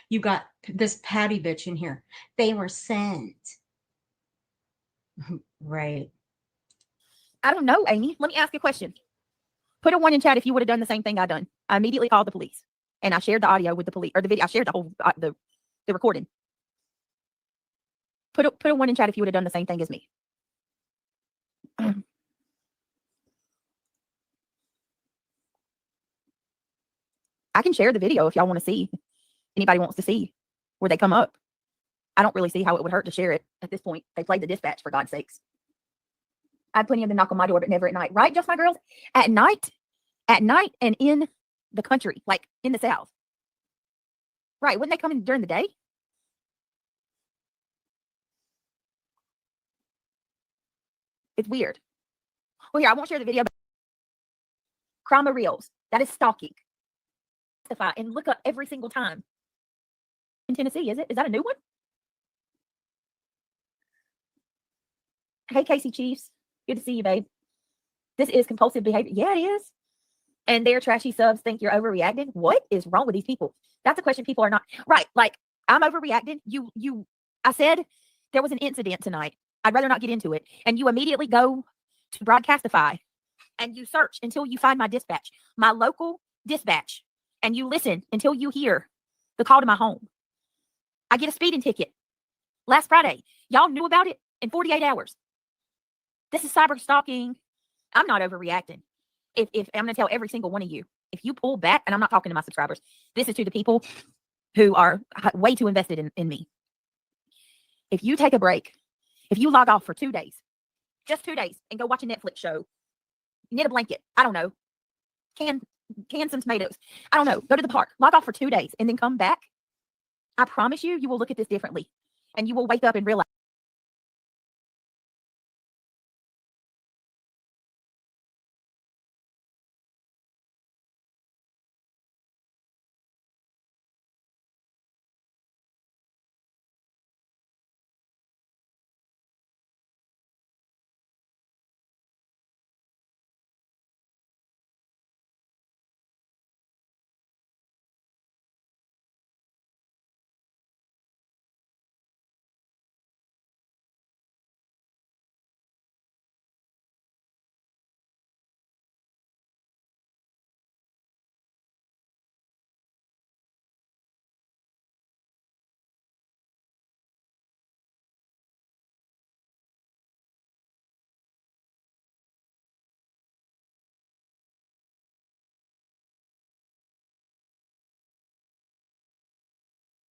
You got this Patty bitch in here. They were sent. Right. I don't know, Amy. Let me ask you a question. Put a 1 in chat if you would have done the same thing I done. I immediately called the police and I shared the audio with the police, or the video. I shared the whole the recording. Put a 1 in chat if you would have done the same thing as me. I can share the video if y'all want to see. Anybody wants to see where they come up. I don't really see how it would hurt to share it at this point. They played the dispatch, for God's sakes. I had plenty of them knock on my door, but never at night. Right, just my girls? At night and in the country, like in the South. Right, wouldn't they come in during the day? It's weird. Well, here, I won't share the video. Crime reels. That is stalking. And look up every single time. In Tennessee, is it? Is that a new one? Hey, Casey Chiefs. Good to see you, babe. This is compulsive behavior. Yeah, it is. And their trashy subs think you're overreacting. What is wrong with these people? That's a question people are not. Right. Like, I'm overreacting. I said there was an incident tonight. I'd rather not get into it. And you immediately go to Broadcastify and you search until you find my dispatch, my local dispatch, and you listen until you hear the call to my home. I get a speeding ticket last Friday. Y'all knew about it in 48 hours. This is cyber stalking. I'm not overreacting. If I'm going to tell every single one of you, if you pull back, and I'm not talking to my subscribers, this is to the people who are way too invested in me. If you take a break, if you log off for 2 days, just 2 days, and go watch a Netflix show, knit a blanket, I don't know, can some tomatoes, I don't know, go to the park, log off for 2 days, and then come back, I promise you, you will look at this differently, and you will wake up and realize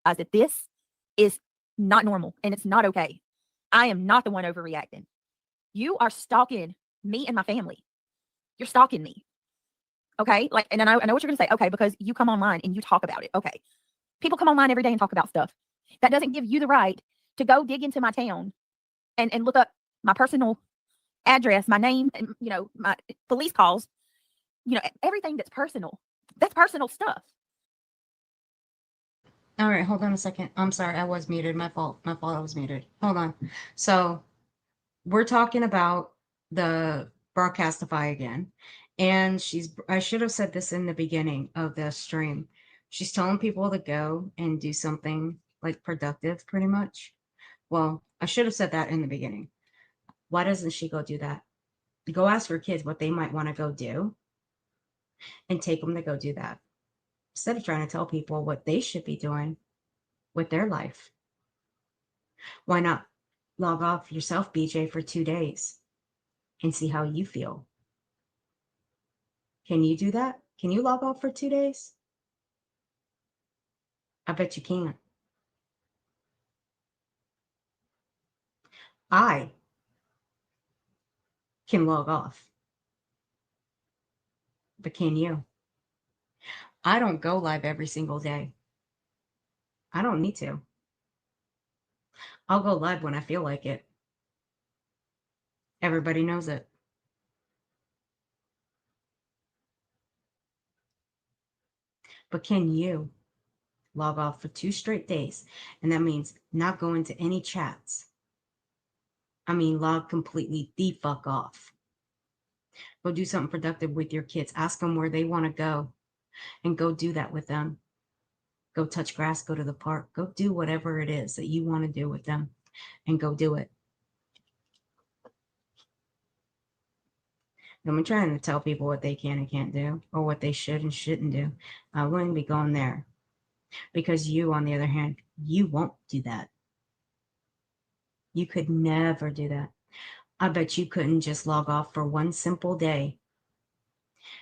that this is not normal and it's not okay. I am not the one overreacting. You are stalking me and my family. You're stalking me. Okay? Like, and I know what you're going to say. Okay, because you come online and you talk about it. Okay. People come online every day and talk about stuff. That doesn't give you the right to go dig into my town and look up my personal address, my name, and, my police calls, everything that's personal. That's personal stuff. All right, hold on a second. I'm sorry, I was muted. My fault. I was muted. Hold on. So we're talking about the Broadcastify again. And I should have said this in the beginning of the stream. She's telling people to go and do something like productive, pretty much. Well, I should have said that in the beginning. Why doesn't she go do that? Go ask her kids what they might want to go do and take them to go do that. Instead of trying to tell people what they should be doing with their life. Why not log off yourself, BJ, for 2 days and see how you feel? Can you do that? Can you log off for 2 days? I bet you can. I can log off. But can you? I don't go live every single day. I don't need to. I'll go live when I feel like it. Everybody knows it. But can you log off for 2 straight days? And that means not going to any chats. I mean, log completely the fuck off. Go do something productive with your kids. Ask them where they want to go and go do that with them. Go touch grass, go to the park, go do whatever it is that you want to do with them and go do it. I'm trying to tell people what they can and can't do or what they should and shouldn't do. I wouldn't be going there because you, on the other hand, you won't do that. You could never do that. I bet you couldn't just log off for one simple day.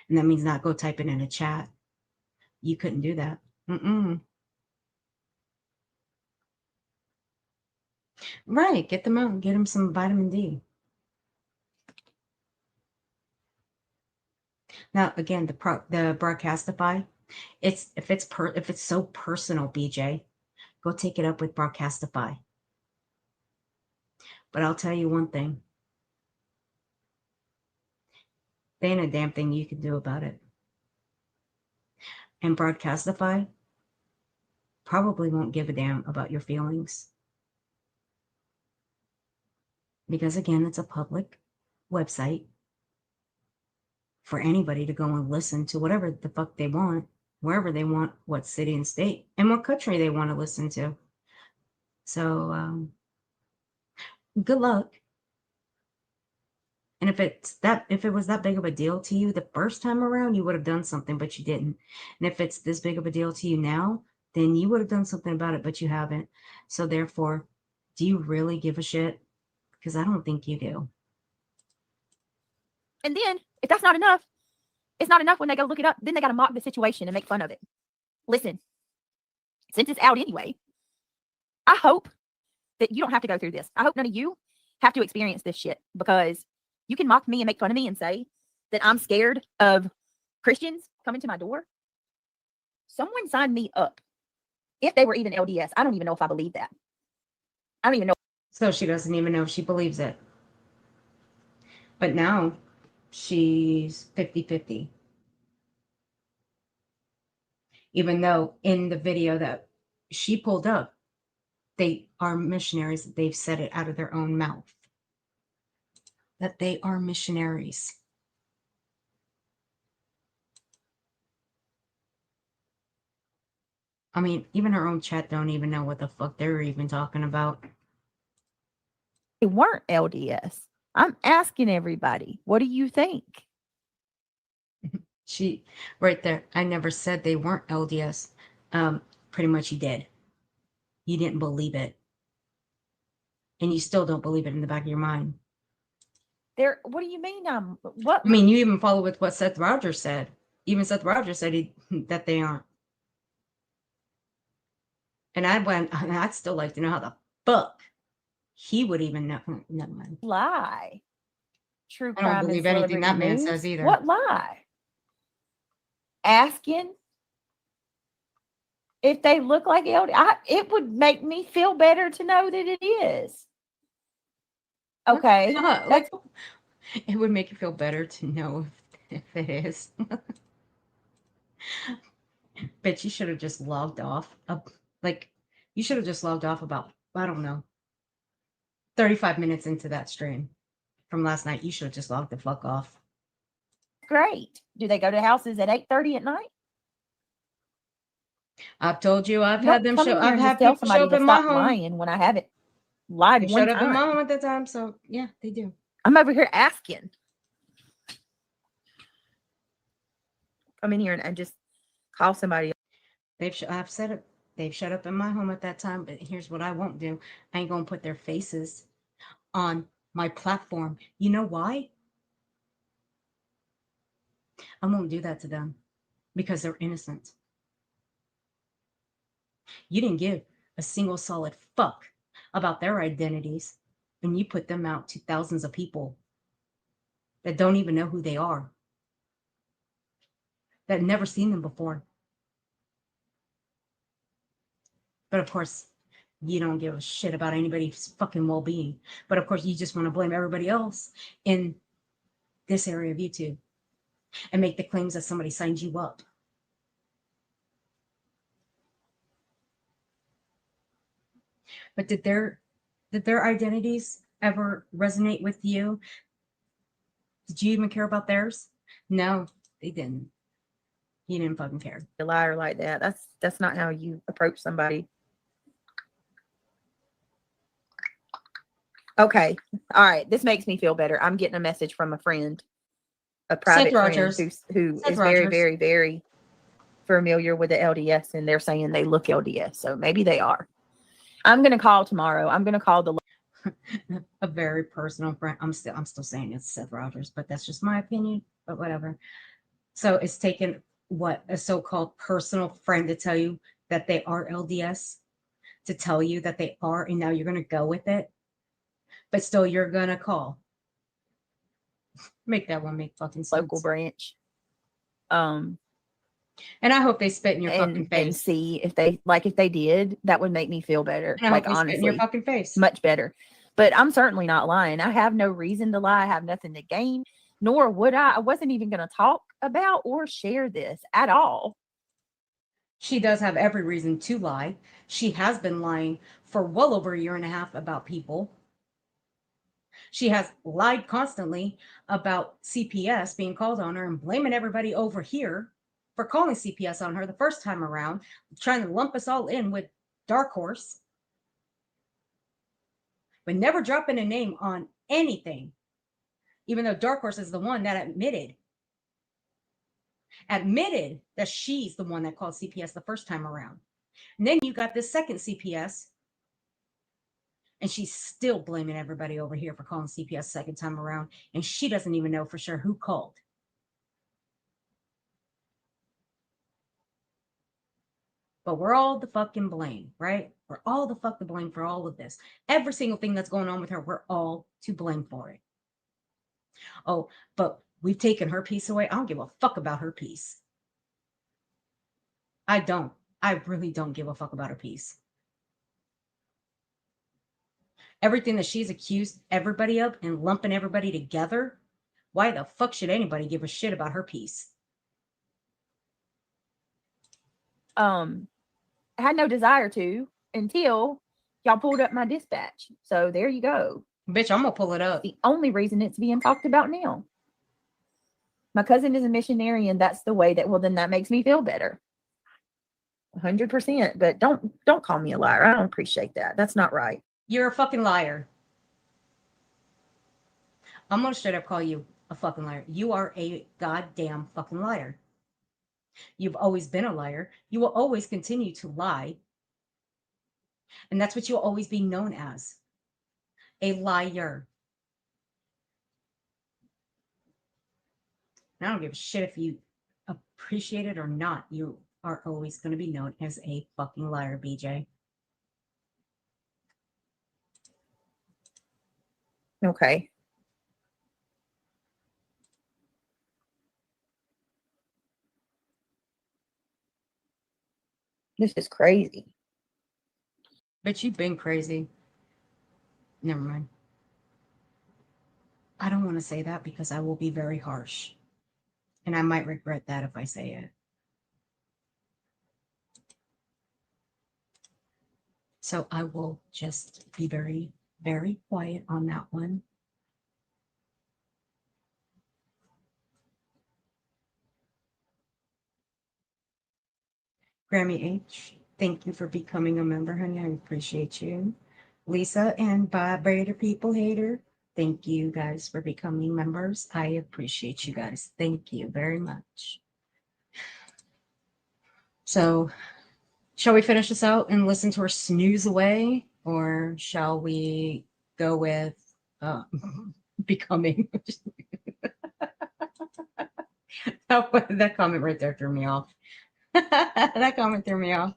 And that means not go type it in a chat. You couldn't do that. Right. Get them out. Get them some vitamin D. Now, again, the Broadcastify, if it's so personal, BJ, go take it up with Broadcastify. But I'll tell you one thing. There ain't a damn thing you can do about it. And Broadcastify probably won't give a damn about your feelings. Because again, it's a public website for anybody to go and listen to whatever the fuck they want, wherever they want, what city and state, and what country they want to listen to. So, good luck. And if it was that big of a deal to you the first time around, you would have done something, but you didn't. And if it's this big of a deal to you now, then you would have done something about it, but you haven't. So therefore, do you really give a shit? Because I don't think you do. And then, if that's not enough, it's not enough when they go look it up. Then they got to mock the situation and make fun of it. Listen, since it's out anyway, I hope that you don't have to go through this. I hope none of you have to experience this shit, because you can mock me and make fun of me and say that I'm scared of Christians coming to my door. Someone signed me up. If they were even LDS, I don't even know if I believe that. I don't even know. So she doesn't even know if she believes it. But now she's 50-50. Even though in the video that she pulled up, they are missionaries. They've said it out of their own mouth. That they are missionaries. I mean, even her own chat don't even know what the fuck they're even talking about. They weren't LDS. I'm asking everybody, what do you think? She, right there, I never said they weren't LDS. Pretty much you did. You didn't believe it. And you still don't believe it in the back of your mind. What do you mean? What? I mean, you even follow with what Seth Rogers said. Even Seth Rogers said that they aren't. And I'd still like to know how the fuck he would even know. Never mind. Lie. True I crime. don't believe and anything that man news? says either. What lie? Asking if they look like LDS. It would make me feel better to know that it is. Okay. It would make you feel better to know if it is. But you should have just logged off. You should have just logged off about, I don't know, 35 minutes into that stream from last night. You should have just logged the fuck off. Great. Do they go to houses at 8:30 at night? I've told you I've had them show. I've had tell people show somebody up to in my stop home. lying when I haven't lied They one showed up in my time. home at that time, so yeah, they do. I'm over here asking. Come in here and just call somebody. I've said it. They've shut up in my home at that time, but here's what I won't do. I ain't gonna put their faces on my platform. You know why? I won't do that to them because they're innocent. You didn't give a single solid fuck about their identities. and you put them out to thousands of people that don't even know who they are, that never seen them before. But of course, you don't give a shit about anybody's fucking well-being. But of course, you just want to blame everybody else in this area of YouTube and make the claims that somebody signed you up. But did their identities ever resonate with you? Did you even care about theirs? No, they didn't. You didn't fucking care. A liar like that. That's not how you approach somebody. Okay. All right. This makes me feel better. I'm getting a message from a friend, a private Seth Rogers. friend who Seth is very, Rogers. very, very familiar with the LDS, and they're saying they look LDS. So maybe they are. I'm going to call tomorrow. I'm going to call the a very personal friend. I'm still saying it's Seth Rogers, but that's just my opinion, but whatever. So it's taken what a so-called personal friend to tell you that they are LDS, to tell you that they are, and now you're going to go with it, but still you're going to call. Make that one make fucking sense. local branch. And I hope they spit in your fucking face. And see if they did, that would make me feel better. And I like hope they honestly, spit in your fucking face. much better. But I'm certainly not lying. I have no reason to lie. I have nothing to gain, nor would I. I wasn't even going to talk about or share this at all. She does have every reason to lie. She has been lying for well over a year and a half about people. She has lied constantly about CPS being called on her and blaming everybody over here for calling CPS on her the first time around, trying to lump us all in with Dark Horse, but never dropping a name on anything, even though Dark Horse is the one that admitted that she's the one that called CPS the first time around. And then you got this second CPS, and she's still blaming everybody over here for calling CPS second time around, and she doesn't even know for sure who called. But we're all the fucking blame, right? We're all the fuck to blame for all of this. Every single thing that's going on with her, we're all to blame for it. Oh, but we've taken her peace away. I don't give a fuck about her peace. I don't. I really don't give a fuck about her peace. Everything that she's accused everybody of and lumping everybody together, why the fuck should anybody give a shit about her peace? I had no desire to until y'all pulled up my dispatch. So there you go. Bitch, I'm gonna pull it up. The only reason it's being talked about now. My cousin is a missionary, and that's the way that, well, then that makes me feel better. 100%. But don't call me a liar. I don't appreciate that. That's not right. You're a fucking liar. I'm gonna straight up call you a fucking liar. You are a goddamn fucking liar. You've always been a liar. You will always continue to lie. And that's what you'll always be known as. A liar. And I don't give a shit if you appreciate it or not. You are always going to be known as a fucking liar, BJ. Okay. This is crazy. But you've been crazy. Never mind. I don't want to say that because I will be very harsh. And I might regret that if I say it. So I will just be very, very quiet on that one. Grammy H, thank you for becoming a member, honey. I appreciate you. Lisa and Vibrator People Hater, thank you guys for becoming members. I appreciate you guys. Thank you very much. So, shall we finish this out and listen to her snooze away? Or shall we go with becoming? That comment right there threw me off. That comment threw me off.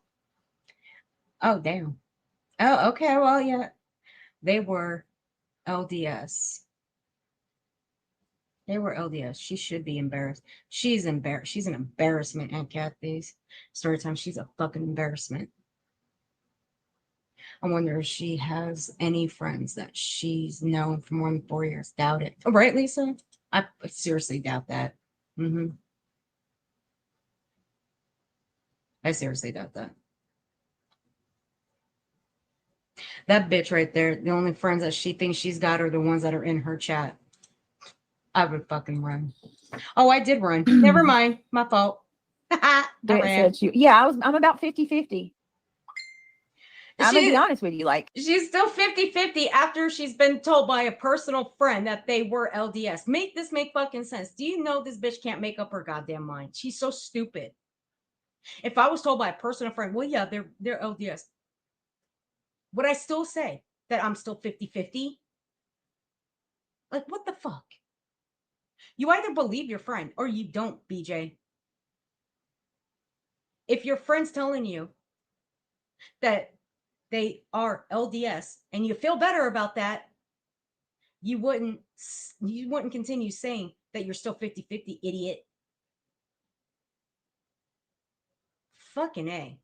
Oh, damn. Oh, okay. Well, yeah. They were LDS. They were LDS. She should be embarrassed. She's embarrassed. She's an embarrassment, Aunt Kathy's. Story time. She's a fucking embarrassment. I wonder if she has any friends that she's known for more than 4 years. Doubt it. Oh, right, Lisa? I seriously doubt that. I seriously doubt that. That bitch right there, the only friends that she thinks she's got are the ones that are in her chat. I would fucking run. Oh, I did run. Never mind. My fault. Yeah, I'm about 50-50. I'm gonna be honest with you. Like, she's still 50-50 after she's been told by a personal friend that they were LDS. Make this make fucking sense. Do you know this bitch can't make up her goddamn mind? She's so stupid. If I was told by a personal friend, well, yeah, they're LDS, would I still say that I'm still 50-50? Like, what the fuck? You either believe your friend or you don't, BJ. If your friend's telling you that they are LDS and you feel better about that, you wouldn't continue saying that you're still 50-50, idiot. Fucking A.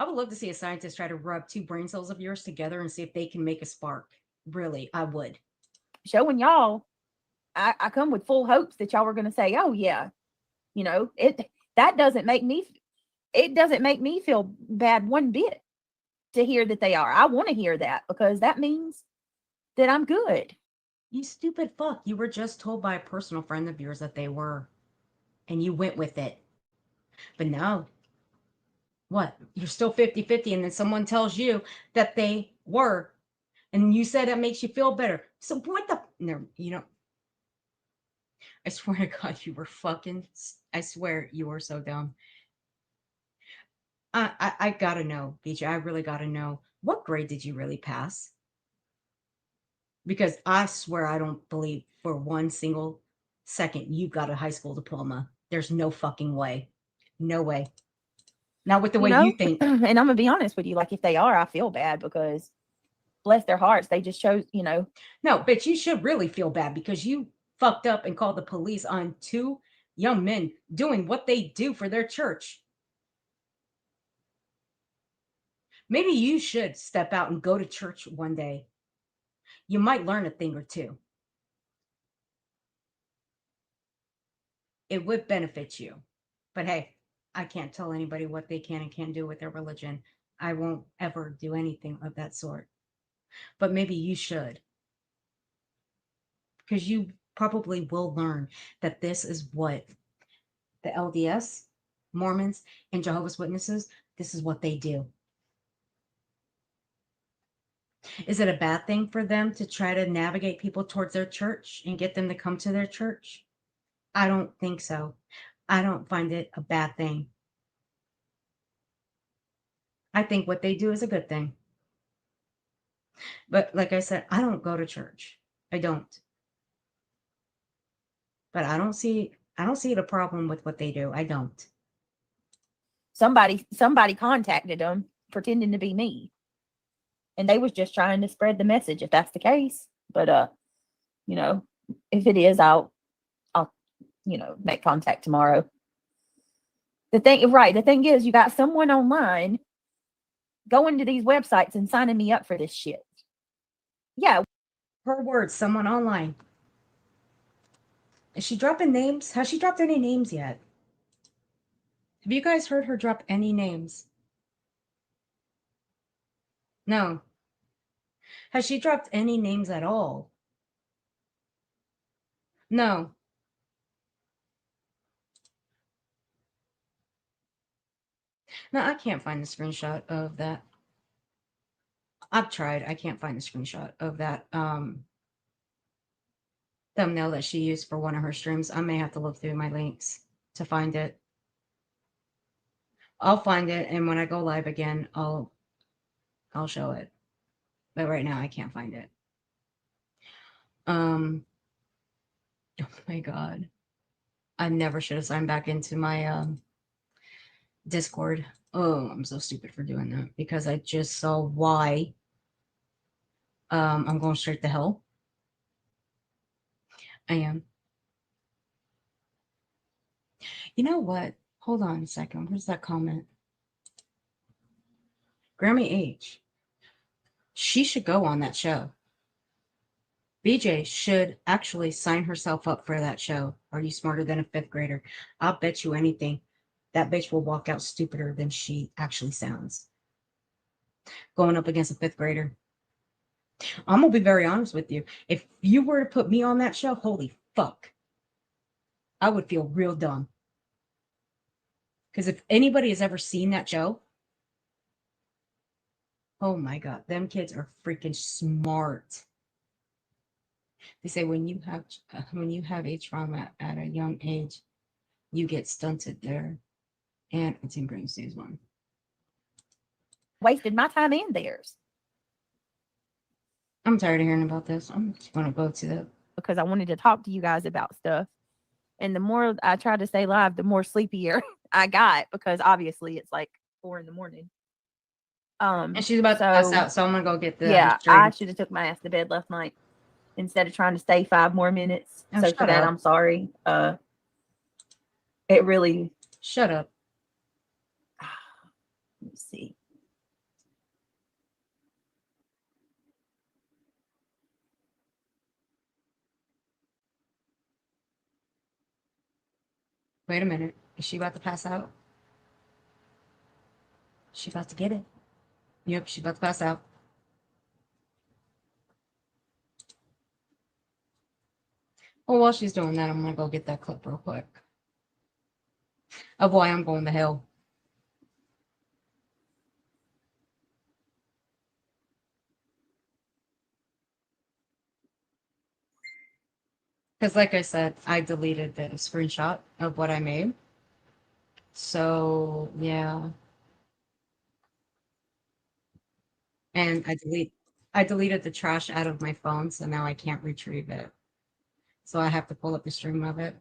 I would love to see a scientist try to rub two brain cells of yours together and see if they can make a spark. Really, I would. Showing y'all, I come with full hopes that y'all were going to say, oh yeah, you know, that doesn't make me feel bad one bit to hear that they are. I want to hear that because that means that I'm good. You stupid fuck. You were just told by a personal friend of yours that they were, and you went with it. But no. What? You're still 50-50, and then someone tells you that they were, and you said that makes you feel better. So what the? No, you know. I swear to God, you were fucking. I swear you were so dumb. I gotta know, BJ. I really gotta know. What grade did you really pass? Because I swear I don't believe for one single second you got a high school diploma. There's no fucking way. No way. Not with the way you think. And I'm gonna be honest with you. Like, if they are, I feel bad because bless their hearts, they just chose, you know. No, bitch, you should really feel bad because you fucked up and called the police on two young men doing what they do for their church. Maybe you should step out and go to church one day. You might learn a thing or two. It would benefit you. But hey, I can't tell anybody what they can and can't do with their religion. I won't ever do anything of that sort. But maybe you should. Because you probably will learn that this is what the LDS, Mormons, and Jehovah's Witnesses, this is what they do. Is it a bad thing for them to try to navigate people towards their church and get them to come to their church? I don't think so. I don't find it a bad thing. I think what they do is a good thing. But like I said, I don't go to church. I don't. But I don't see the problem with what they do. I don't. Somebody contacted them pretending to be me. And they was just trying to spread the message if that's the case. But you know, if it is, I'll you know, make contact tomorrow. The thing is, you got someone online going to these websites and signing me up for this shit. Yeah. Her words, someone online. Is she dropping names? Has she dropped any names yet? Have you guys heard her drop any names? No. Has she dropped any names at all? No. No, I can't find the screenshot of that. I've tried. I can't find the screenshot of that thumbnail that she used for one of her streams. I may have to look through my links to find it. I'll find it, and when I go live again, I'll show it. But right now I can't find it. Oh my God. I never should have signed back into my Discord. Oh, I'm so stupid for doing that because I just saw why I'm going straight to hell. I am. You know what? Hold on a second. Where's that comment? Grammy H. She should go on that show. BJ should actually sign herself up for that show. Are you smarter than a fifth grader? I'll bet you anything. That bitch will walk out stupider than she actually sounds. Going up against a fifth grader. I'm going to be very honest with you. If you were to put me on that show, holy fuck. I would feel real dumb. Because if anybody has ever seen that show, oh my God, them kids are freaking smart. They say when you have a trauma at a young age, you get stunted there. And it's in Green News 1. Wasted my time and theirs. I'm tired of hearing about this. I'm just going to go to the... Because I wanted to talk to you guys about stuff. And the more I tried to stay live, the more sleepier I got. Because obviously it's like 4 a.m. And she's about to pass out, so I'm going to go get the... Yeah, I should have took my ass to bed last night instead of trying to stay 5 more minutes. Oh, so for that, I'm sorry. It really... Shut up. Let me see. Wait a minute. Is she about to pass out? She about to get it. Yep, she's about to pass out. Well, while she's doing that, I'm going to go get that clip real quick. Oh boy, I'm going to hell. Because like I said, I deleted the screenshot of what I made. So, yeah. And I deleted the trash out of my phone, so now I can't retrieve it. So I have to pull up the stream of it.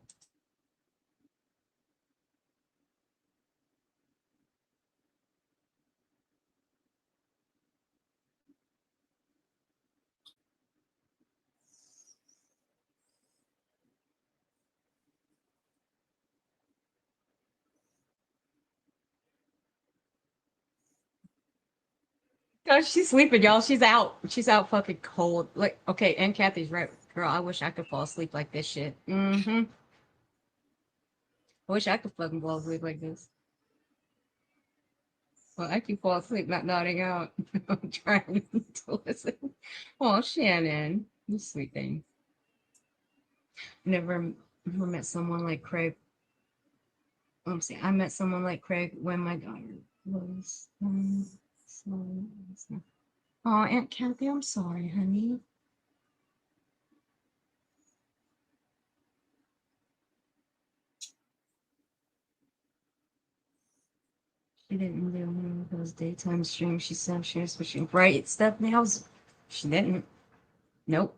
Gosh, she's sleeping, y'all. She's out. She's out fucking cold. Like, okay, and Kathy's right. Girl, I wish I could fall asleep like this shit. Mm-hmm. I wish I could fucking fall asleep like this. Well, I can fall asleep not nodding out. I'm trying to listen. Oh, Shannon. You sweet thing. Never met someone like Craig. Let me see. I met someone like Craig when my daughter was... Oh, Aunt Kathy, I'm sorry, honey. She didn't do one of those daytime streams. She said she was switching. Right, Stephanie? She didn't. Nope.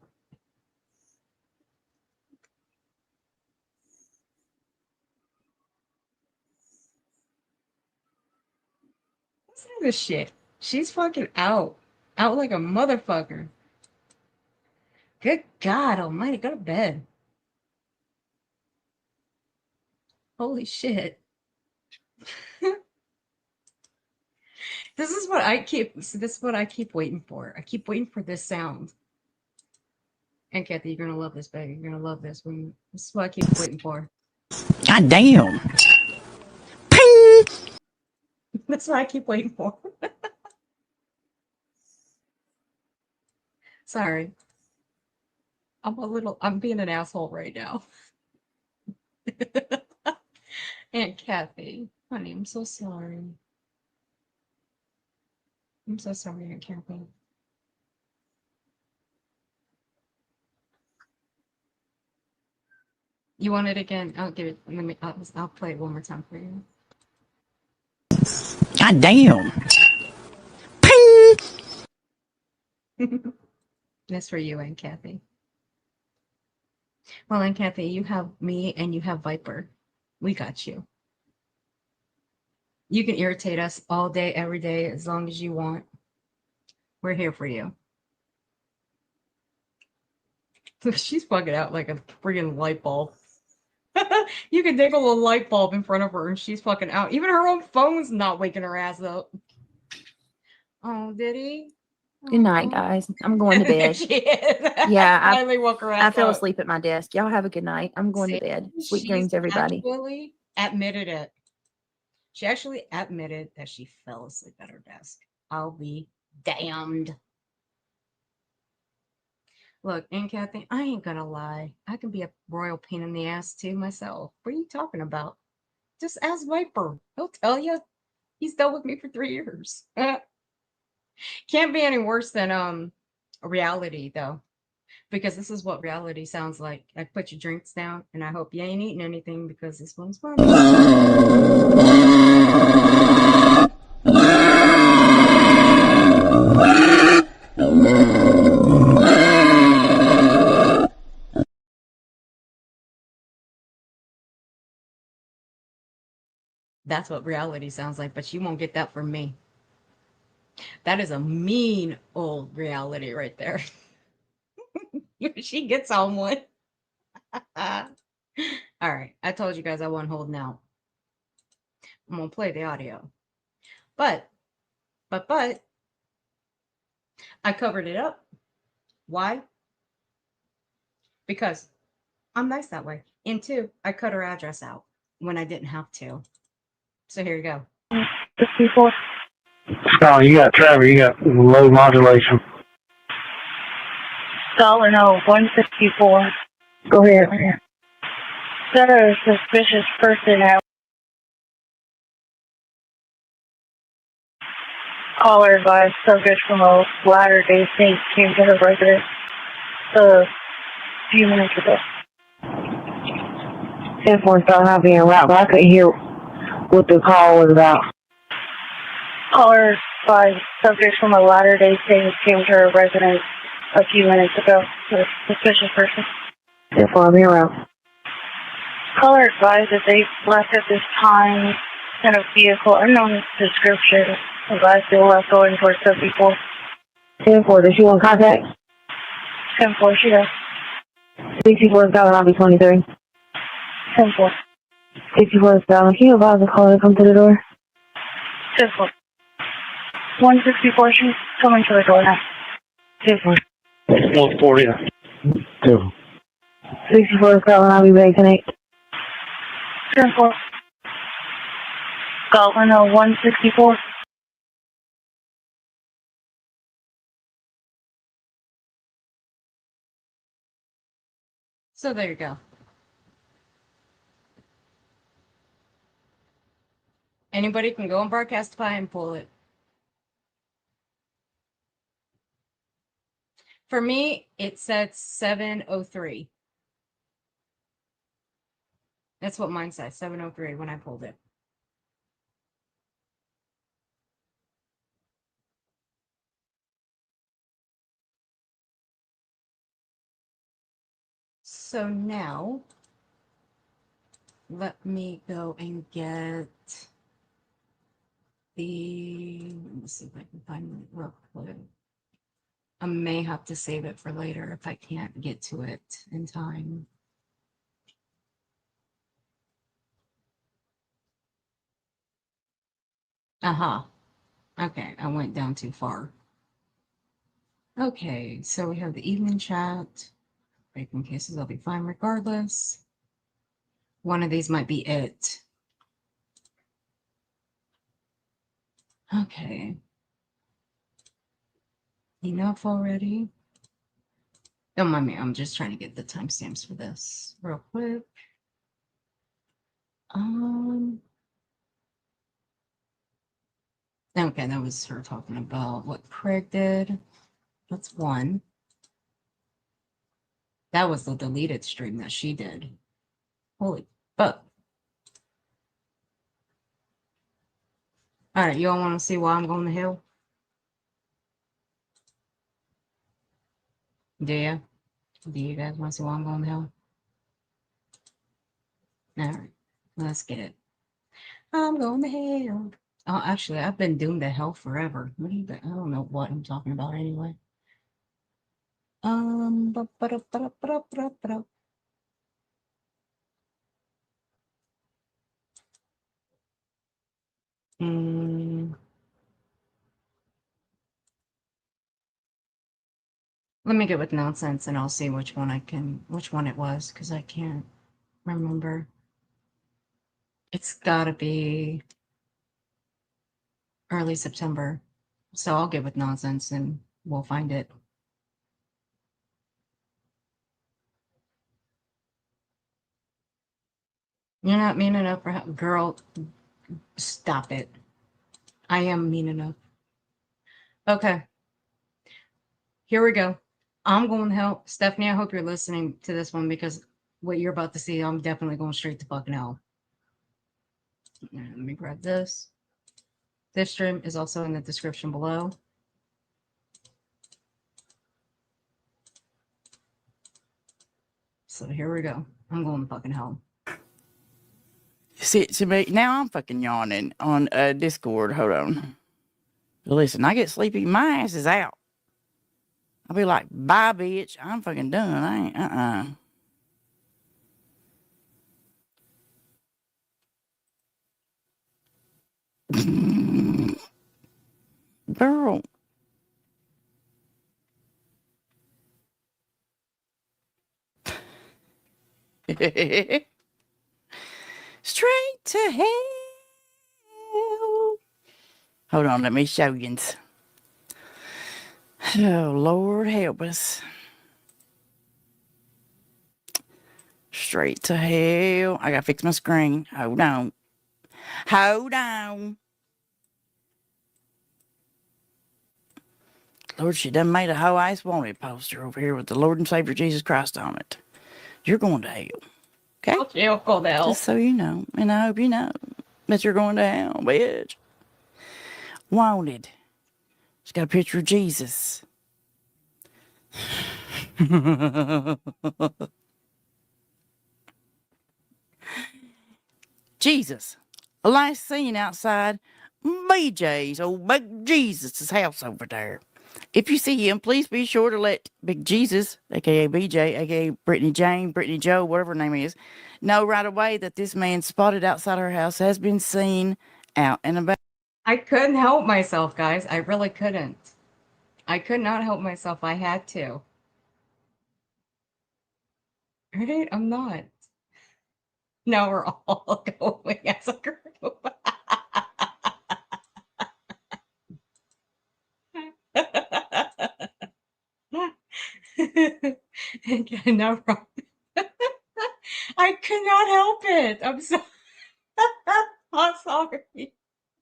Listen to this shit. She's fucking out. Out like a motherfucker. Good God almighty, go to bed. Holy shit. This is what I keep waiting for. I keep waiting for this sound. And Kathy, you're gonna love this, baby. You're gonna love this. This is what I keep waiting for. God damn. Ping! That's what I keep waiting for. Sorry. I'm being an asshole right now. Aunt Kathy, honey, I'm so sorry. I'm so sorry, Aunt Kathy. You want it again? I'll give it. I'll play it one more time for you. God damn. Ping! That's for you, Aunt Kathy. Well, Aunt Kathy, you have me and you have Viper. We got you. You can irritate us all day, every day, as long as you want. We're here for you. She's fucking out like a friggin' light bulb. You can dangle a light bulb in front of her and she's fucking out. Even her own phone's not waking her ass up. Oh, did he? Good night, guys. I'm going to bed. She is. Yeah, Finally woke her ass I fell up. asleep at my desk. Y'all have a good night. I'm going to bed. Sweet dreams, everybody. Actually admitted it. She actually admitted that she fell asleep at her desk. I'll be damned. Look, and Kathy, I ain't gonna lie. I can be a royal pain in the ass too myself. What are you talking about? Just ask Viper. He'll tell you. He's dealt with me for 3 years. Can't be any worse than reality though. Because this is what reality sounds like. I put your drinks down and I hope you ain't eating anything because this one's fun. That's what reality sounds like, but you won't get that from me. That is a mean old reality right there. She gets on one. All right, I told you guys I wasn't holding out. I'm gonna play the audio, but I covered it up. Why? Because I'm nice that way. And two, I cut her address out when I didn't have to. So here you go. 64. Oh, you got Trevor. You got low modulation. Dollar no 164. Go ahead. Got a suspicious person at caller advised subject from a Latter-day Saint came to her residence a few minutes ago. 10-4 still not being route, but I couldn't hear what the call was about. Caller advised subject from a Latter-day Saint came to her residence a few minutes ago. A suspicious person. 10-4 being route. Caller advised that they left at this time in a vehicle unknown description. Advised they left going towards 74. 10-4, does she want contact? 10-4, she does. 64 is down on 23. 10-4. 64 is down. Can you advise the caller to come to the door? 10-4. 164, she's coming to the door now. 10-4. 140. 2. 64 is down, I'll be ready to connect. 10-4. Goblin 164. So there you go. Anybody can go on Broadcastify and pull it. For me, it said 703. That's what mine says, 703 when I pulled it. So now, let me go and get the, let me see if I can find it real quick. I may have to save it for later if I can't get to it in time. Uh-huh. Okay, I went down too far. Okay, so we have the evening chat. Breaking cases, I'll be fine regardless. One of these might be it. Okay. Enough already. Don't mind me, I'm just trying to get the timestamps for this real quick. Okay, that was her talking about what Craig did. That's one. That was the deleted stream that she did. Holy fuck. All right, you all want to see why I'm going to hell? Do you? Do you guys want to see why I'm going to hell? All right, let's get it. I'm going to hell. Oh, actually, I've been doomed to hell forever. What do you? I don't know what I'm talking about anyway. Ba-ba-da-ba-da-ba-da-ba-da. Let me get with nonsense and I'll see which one it was, because I can't remember. It's gotta be early September. So I'll get with nonsense and we'll find it. You're not mean enough for girl. Stop it. I am mean enough. Okay. Here we go. I'm going to help. Stephanie, I hope you're listening to this one, because what you're about to see, I'm definitely going straight to fucking hell. Let me grab this. This stream is also in the description below. So here we go. I'm going to fucking hell. See, to me, now I'm fucking yawning on Discord. Hold on. Listen, I get sleepy. My ass is out. I'll be like, bye, bitch. I'm fucking done. I ain't, Girl. Straight to hell. Hold on, let me show you. Oh, Lord help us. Straight to hell. I gotta fix my screen. Hold on. Hold on. Lord, she done made a whole ice wanted poster over here with the Lord and Savior Jesus Christ on it. You're going to hell. Okay? You'll go to hell. Just so you know. And I hope you know that you're going to hell, bitch. Wanted. She's got a picture of Jesus. Jesus. Last seen outside BJ's, old Big Jesus' house over there. If you see him, please be sure to let Big Jesus, aka BJ, aka Brittany Jane, Brittany Joe, whatever her name is, know right away that this man spotted outside her house has been seen out and about. I couldn't help myself, guys. I really couldn't. I could not help myself. I had to. Right? I'm not. Now we're all going as a group. No problem. I could not help it. I'm so I'm sorry.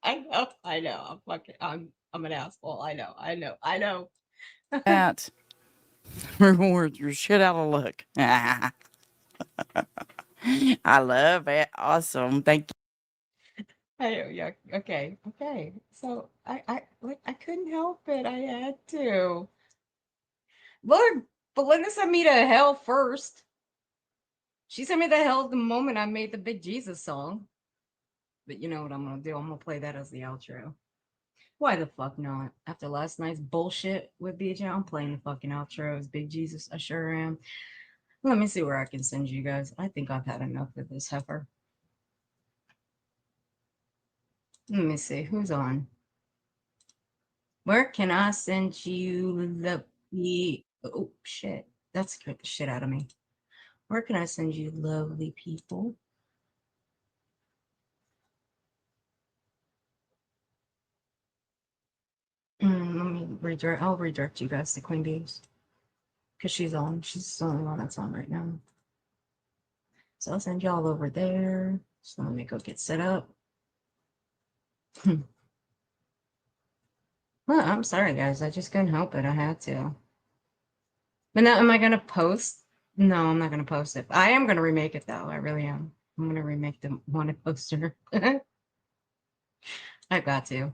I know. I'm an asshole. I know. That rewards your shit out of luck. I love it. Awesome. Thank you. Yeah, okay. So I couldn't help it. I had to. Lord, Belinda sent me to hell first. She sent me to hell the moment I made the Big Jesus song. But you know what I'm gonna do? I'm gonna play that as the outro. Why the fuck not? After last night's bullshit with BJ, I'm playing the fucking outro as Big Jesus. I sure am. Let me see where I can send you guys. I think I've had enough of this heifer. Let me see who's on. Where can I send you the oh shit. That scared the shit out of me. Where can I send you lovely people? Let me redirect. I'll redirect you guys to Queen Bees. Because she's on. She's the only one that's on right now. So I'll send y'all over there. So let me go get set up. Well, I'm sorry, guys. I just couldn't help it. I had to. But now, am I going to post? No, I'm not going to post it. I am going to remake it, though. I really am. I'm going to remake the wanted poster. I got to.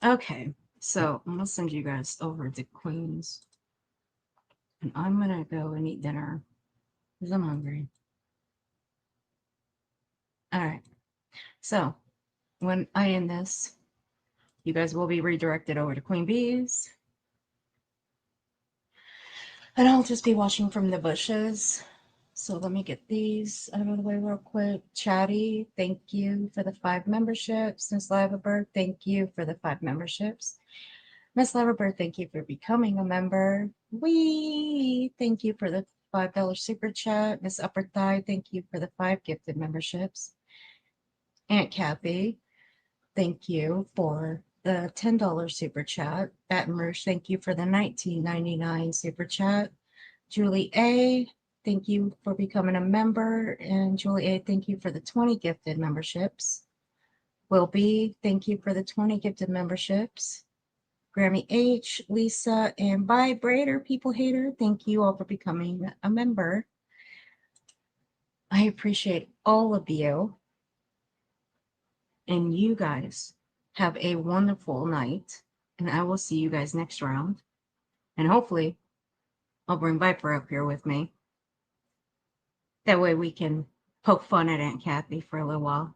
Okay. So I'm going to send you guys over to Queens. And I'm going to go and eat dinner. Because I'm hungry. All right. So when I end this, You guys will be redirected over to Queen Bees. And I'll just be watching from the bushes. So let me get these out of the way real quick. Chatty, thank you for the 5 memberships. Miss Lavabird, thank you for the 5 memberships. Miss Lavabird, thank you for becoming a member. Wee, thank you for the $5 super chat. Miss Upper Thigh, thank you for the 5 gifted memberships. Aunt Kathy, thank you for the $10 super chat. Baton Rouge, thank you for the $19.99 super chat. Julie A, thank you for becoming a member. And Julie A, thank you for the 20 gifted memberships. Will B, thank you for the 20 gifted memberships. Grammy H, Lisa, and Vibrator People Hater, thank you all for becoming a member. I appreciate all of you. And you guys have a wonderful night. And I will see you guys next round. And hopefully, I'll bring Viper up here with me. That way we can poke fun at Aunt Kathy for a little while.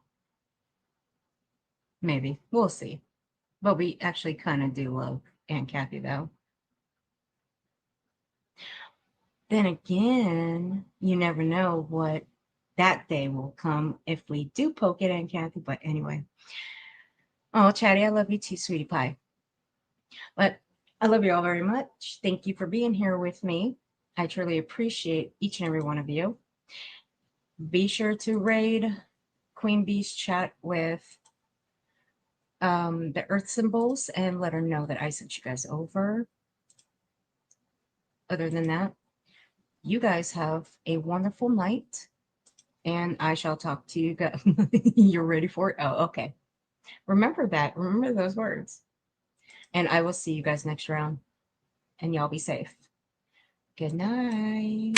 Maybe. We'll see. But we actually kind of do love Aunt Kathy, though. Then again, you never know what that day will come if we do poke at Aunt Kathy. But anyway. Oh, Chatty, I love you too, sweetie pie. But I love you all very much. Thank you for being here with me. I truly appreciate each and every one of you. Be sure to raid Queen Bee's chat with the earth symbols and let her know that I sent you guys over. Other than that, you guys have a wonderful night, and I shall talk to you guys. You're ready for it? Oh, okay. Remember that. Remember those words. And I will see you guys next round. And y'all be safe. Good night.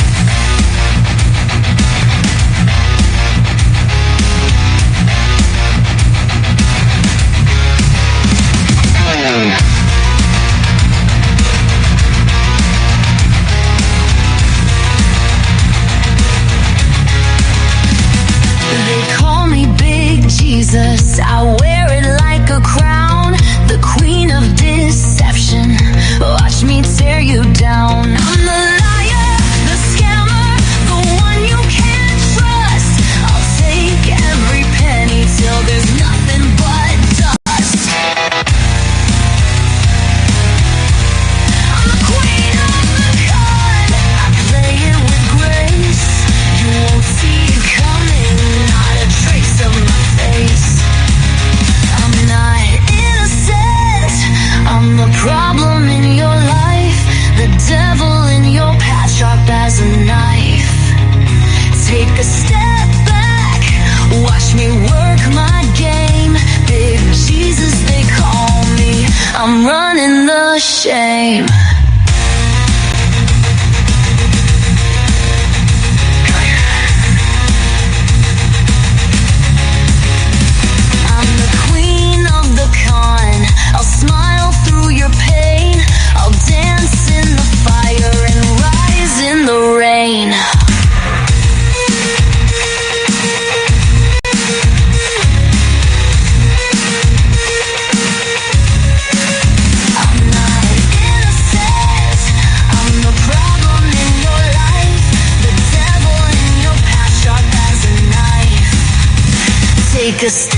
They call me Big Jesus. I wear it like a crown. The queen of deception. Watch me tear you down. I'm the liar, the scammer, the one you can't trust. I'll take every penny till there's nothing but dust. I'm the queen of the con. I play it with grace. You won't see it coming, not a trace of my face. I'm not innocent. I'm the problem in your life. The devil in your path, sharp as a knife. Take a step back, watch me work my game. Big Jesus, they call me. I'm running the shame. I'm the queen of the con. I'll smile through your pain. I'll dance in the fire and rise in the rain. I'm not innocent. I'm the problem in your life. The devil in your path, sharp as a knife. Take a step